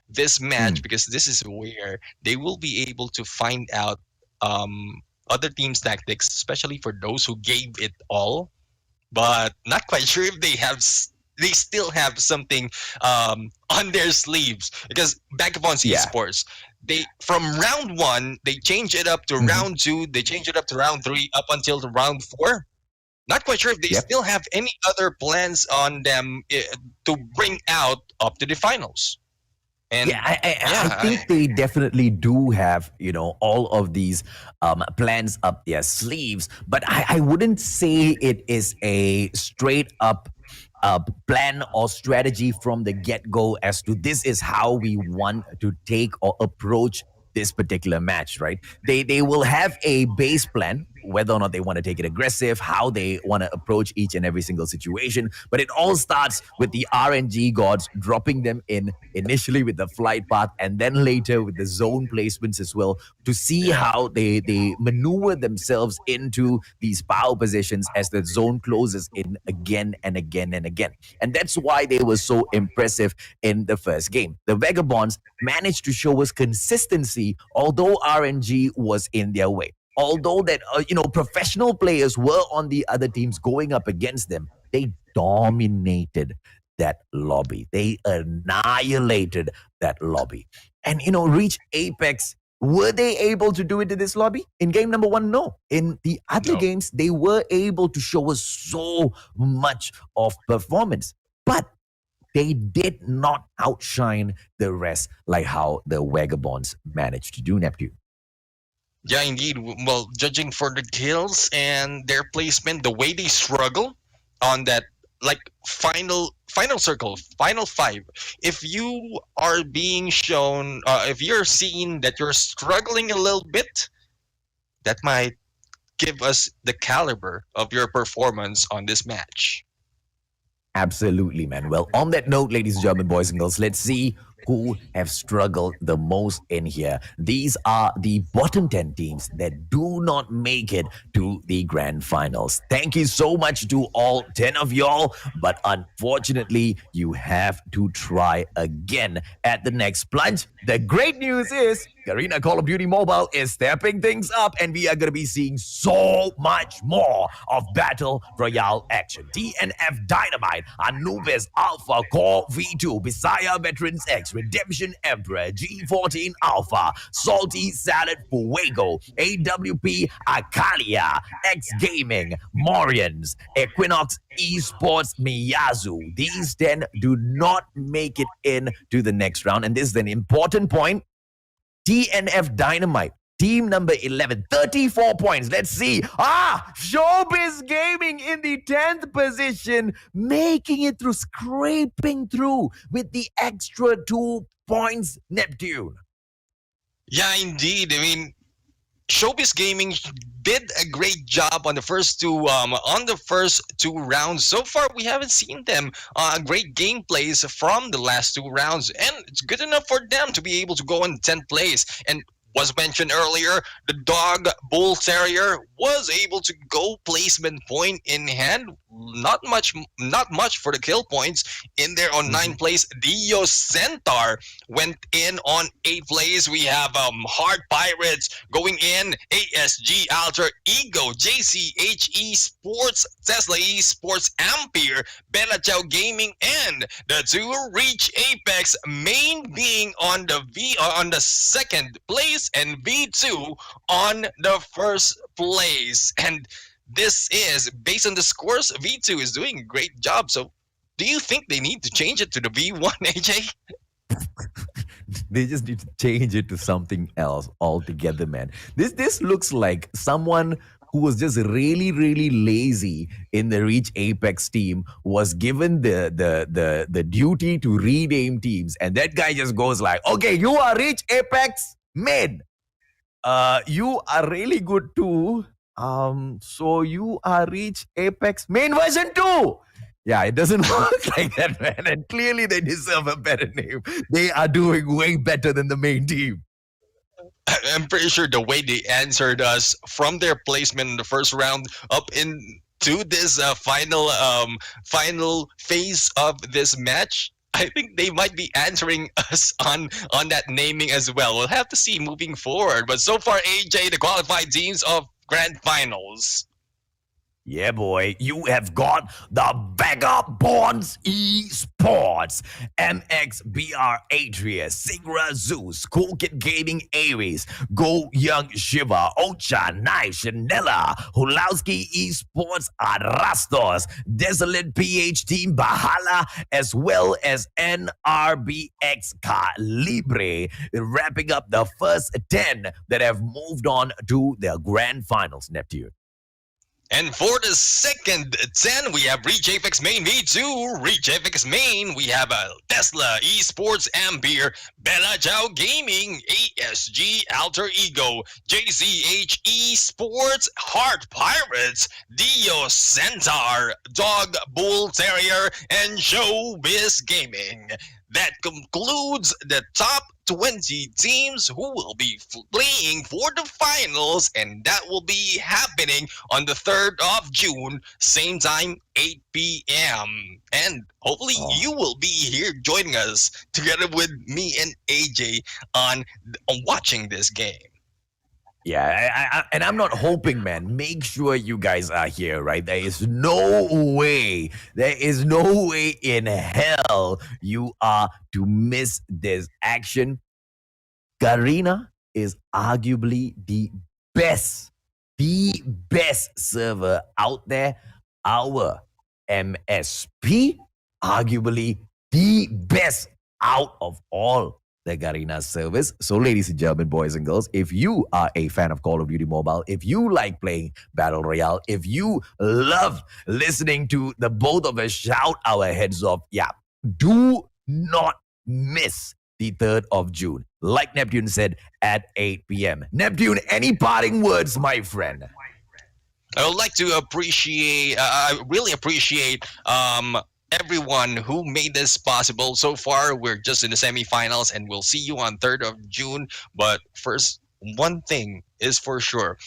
Speaker 4: this match,
Speaker 3: Mm.
Speaker 4: because this is where they will be able to find out other teams' tactics, especially for those who gave it all, but not quite sure if they have they still have something on their sleeves because Vagabonds
Speaker 3: Yeah.
Speaker 4: Esports, they from round one they change it up to
Speaker 3: Mhm.
Speaker 4: round two, they change it up to round three, up until the round four. Not quite sure if they
Speaker 3: Yep.
Speaker 4: still have any other plans on them to bring out up to the finals.
Speaker 3: Yeah,
Speaker 4: And
Speaker 3: I
Speaker 4: yeah,
Speaker 3: think they definitely do have, all of these plans up their sleeves, but I wouldn't say it is a straight up plan or strategy from the get go as to this is how we want to take or approach this particular match, right? They will have a base plan, whether or not they want to take it aggressive, how they want to approach each and every single situation. But it all starts with the RNG gods dropping them in initially with the flight path and then later with the zone placements as well to see
Speaker 4: yeah,
Speaker 3: how they maneuver themselves into these power positions as the zone closes in again and again and again. And that's why they were so impressive in the first game. The Vagabonds managed to show us consistency, although RNG was in their way. Although that professional players were on the other teams going up against them, they dominated that lobby. They annihilated that lobby. And reach apex. Were they able to do it in this lobby? In game number one, no. In the other
Speaker 4: no.
Speaker 3: games, they were able to show us so much of performance. But they did not outshine the rest like how the Vagabonds managed to do, Neptune.
Speaker 4: Yeah, indeed. Well, judging for the kills and their placement, the way they struggle on that like final circle, final five. If you are being shown, if you're seeing that you're struggling a little bit, that might give us the caliber of your performance on this match.
Speaker 3: Absolutely, man. Well, on that note, ladies and gentlemen, boys and girls, let's see who have struggled the most in here. These are the bottom 10 teams that do not make it to the grand finals. Thank you so much to all 10 of y'all, but unfortunately, you have to try again at the next plunge. The great news is Garena Call of Duty Mobile is stepping things up, and we are going to be seeing so much more of Battle Royale action. DNF Dynamite, Anubis Alpha Core V2, Bisaya Veterans X, Redemption Emperor, G14 Alpha, Salty Salad Fuego, AWP Akalia, X Gaming, Morians, Equinox Esports Miyazu. These 10 do not make it in to the next round. And this is an important point. DNF Dynamite, team number 11, 34 points. Let's see. Showbiz Gaming in the 10th position, making it through, scraping through with the extra 2 points, Neptune.
Speaker 4: Yeah, indeed. I mean, Showbiz Gaming did a great job on the first two rounds. So far, we haven't seen them great gameplays from the last two rounds, and it's good enough for them to be able to go in 10th place. And was mentioned earlier, the dog bull terrier was able to go placement point in hand. Not much for the kill points in there on ninth place. Dio Centaur went in on 8th place. We have Hard Pirates going in, ASG Alter Ego, JCHE Sports, Tesla Esports, Ampere, Bella Chow Gaming, and the two Reach Apex, main being on the second place and V2 on the first place. And this is based on the scores. V2 is doing a great job. So do you think they need to change it to the V1, AJ?
Speaker 3: They just need to change it to something else altogether, man. This looks like someone who was just really, really lazy in the Reach Apex team was given the duty to rename teams, and that guy just goes like, "Okay, you are Reach Apex mid. You are really good too. So you are Reach Apex main version 2." Yeah, it doesn't work like that, man. And clearly they deserve a better name. They are doing way better than the main team.
Speaker 4: I'm pretty sure the way they answered us from their placement in the first round up into this final phase of this match, I think they might be answering us on that naming as well. We'll have to see moving forward. But so far, AJ, the qualified teams of grand finals.
Speaker 3: Yeah, boy, you have got the Backup Bonds Esports, MXBR Atria, Sigra Zeus, Cool Kid Gaming Aries, Go Young Shiva, Ocha, Nai, Chanela, Hulowski Esports, Arrastos, Desolate PH Team, Bahala, as well as NRBX Libre, wrapping up the first 10 that have moved on to the grand finals, Neptune.
Speaker 4: And for the second 10, we have Reach Apex Main V2, Reach Apex Main, we have Tesla Esports, Ampere, Bella Chow Gaming, ASG Alter Ego, JZH Esports, Heart Pirates, Dio Centaur, Dog Bull Terrier, and Showbiz Gaming. That concludes the top 20 teams who will be playing for the finals, and that will be happening on the 3rd of June, same time, 8 p.m. And hopefully you will be here joining us together with me and AJ on watching this game.
Speaker 3: Yeah, and I'm not hoping, man. Make sure you guys are here, right? There is no way in hell you are to miss this action. Garena is arguably the best server out there. Our MSP, arguably the best out of all the Garena service. So, ladies and gentlemen, boys and girls, if you are a fan of Call of Duty Mobile, if you like playing Battle Royale, if you love listening to the both of us shout our heads off, yeah, do not miss the 3rd of June. Like Neptune said, at 8 p.m. Neptune, any parting words, my friend?
Speaker 4: I would like to appreciate, I really appreciate everyone who made this possible. So far, we're just in the semifinals, and we'll see you on 3rd of June. But first, one thing is for sure.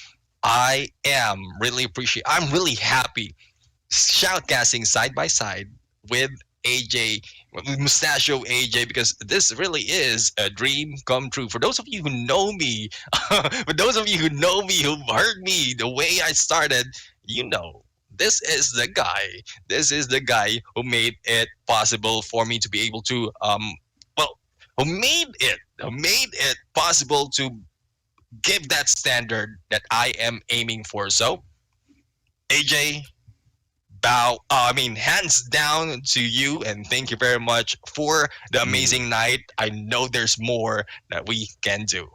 Speaker 4: I'm really happy shoutcasting side by side with AJ, Mustachio AJ, because this really is a dream come true. For those of you who know me, who've heard me, the way I started, you know, this is the guy. This is the guy who made it possible for me to be able to, who made it possible to give that standard that I am aiming for. So, AJ, hands down to you, and thank you very much for the amazing night. I know there's more that we can do.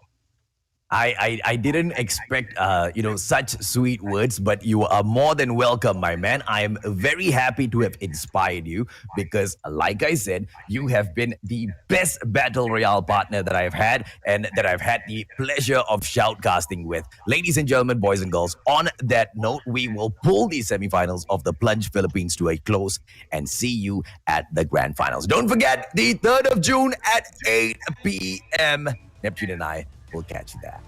Speaker 3: I didn't expect such sweet words, but you are more than welcome, my man. I am very happy to have inspired you because, like I said, you have been the best Battle Royale partner that I've had and that I've had the pleasure of shoutcasting with. Ladies and gentlemen, boys and girls, on that note, we will pull the semifinals of the Plunge Philippines to a close and see you at the grand finals. Don't forget, the 3rd of June at 8 p.m. Neptune and I will catch you there.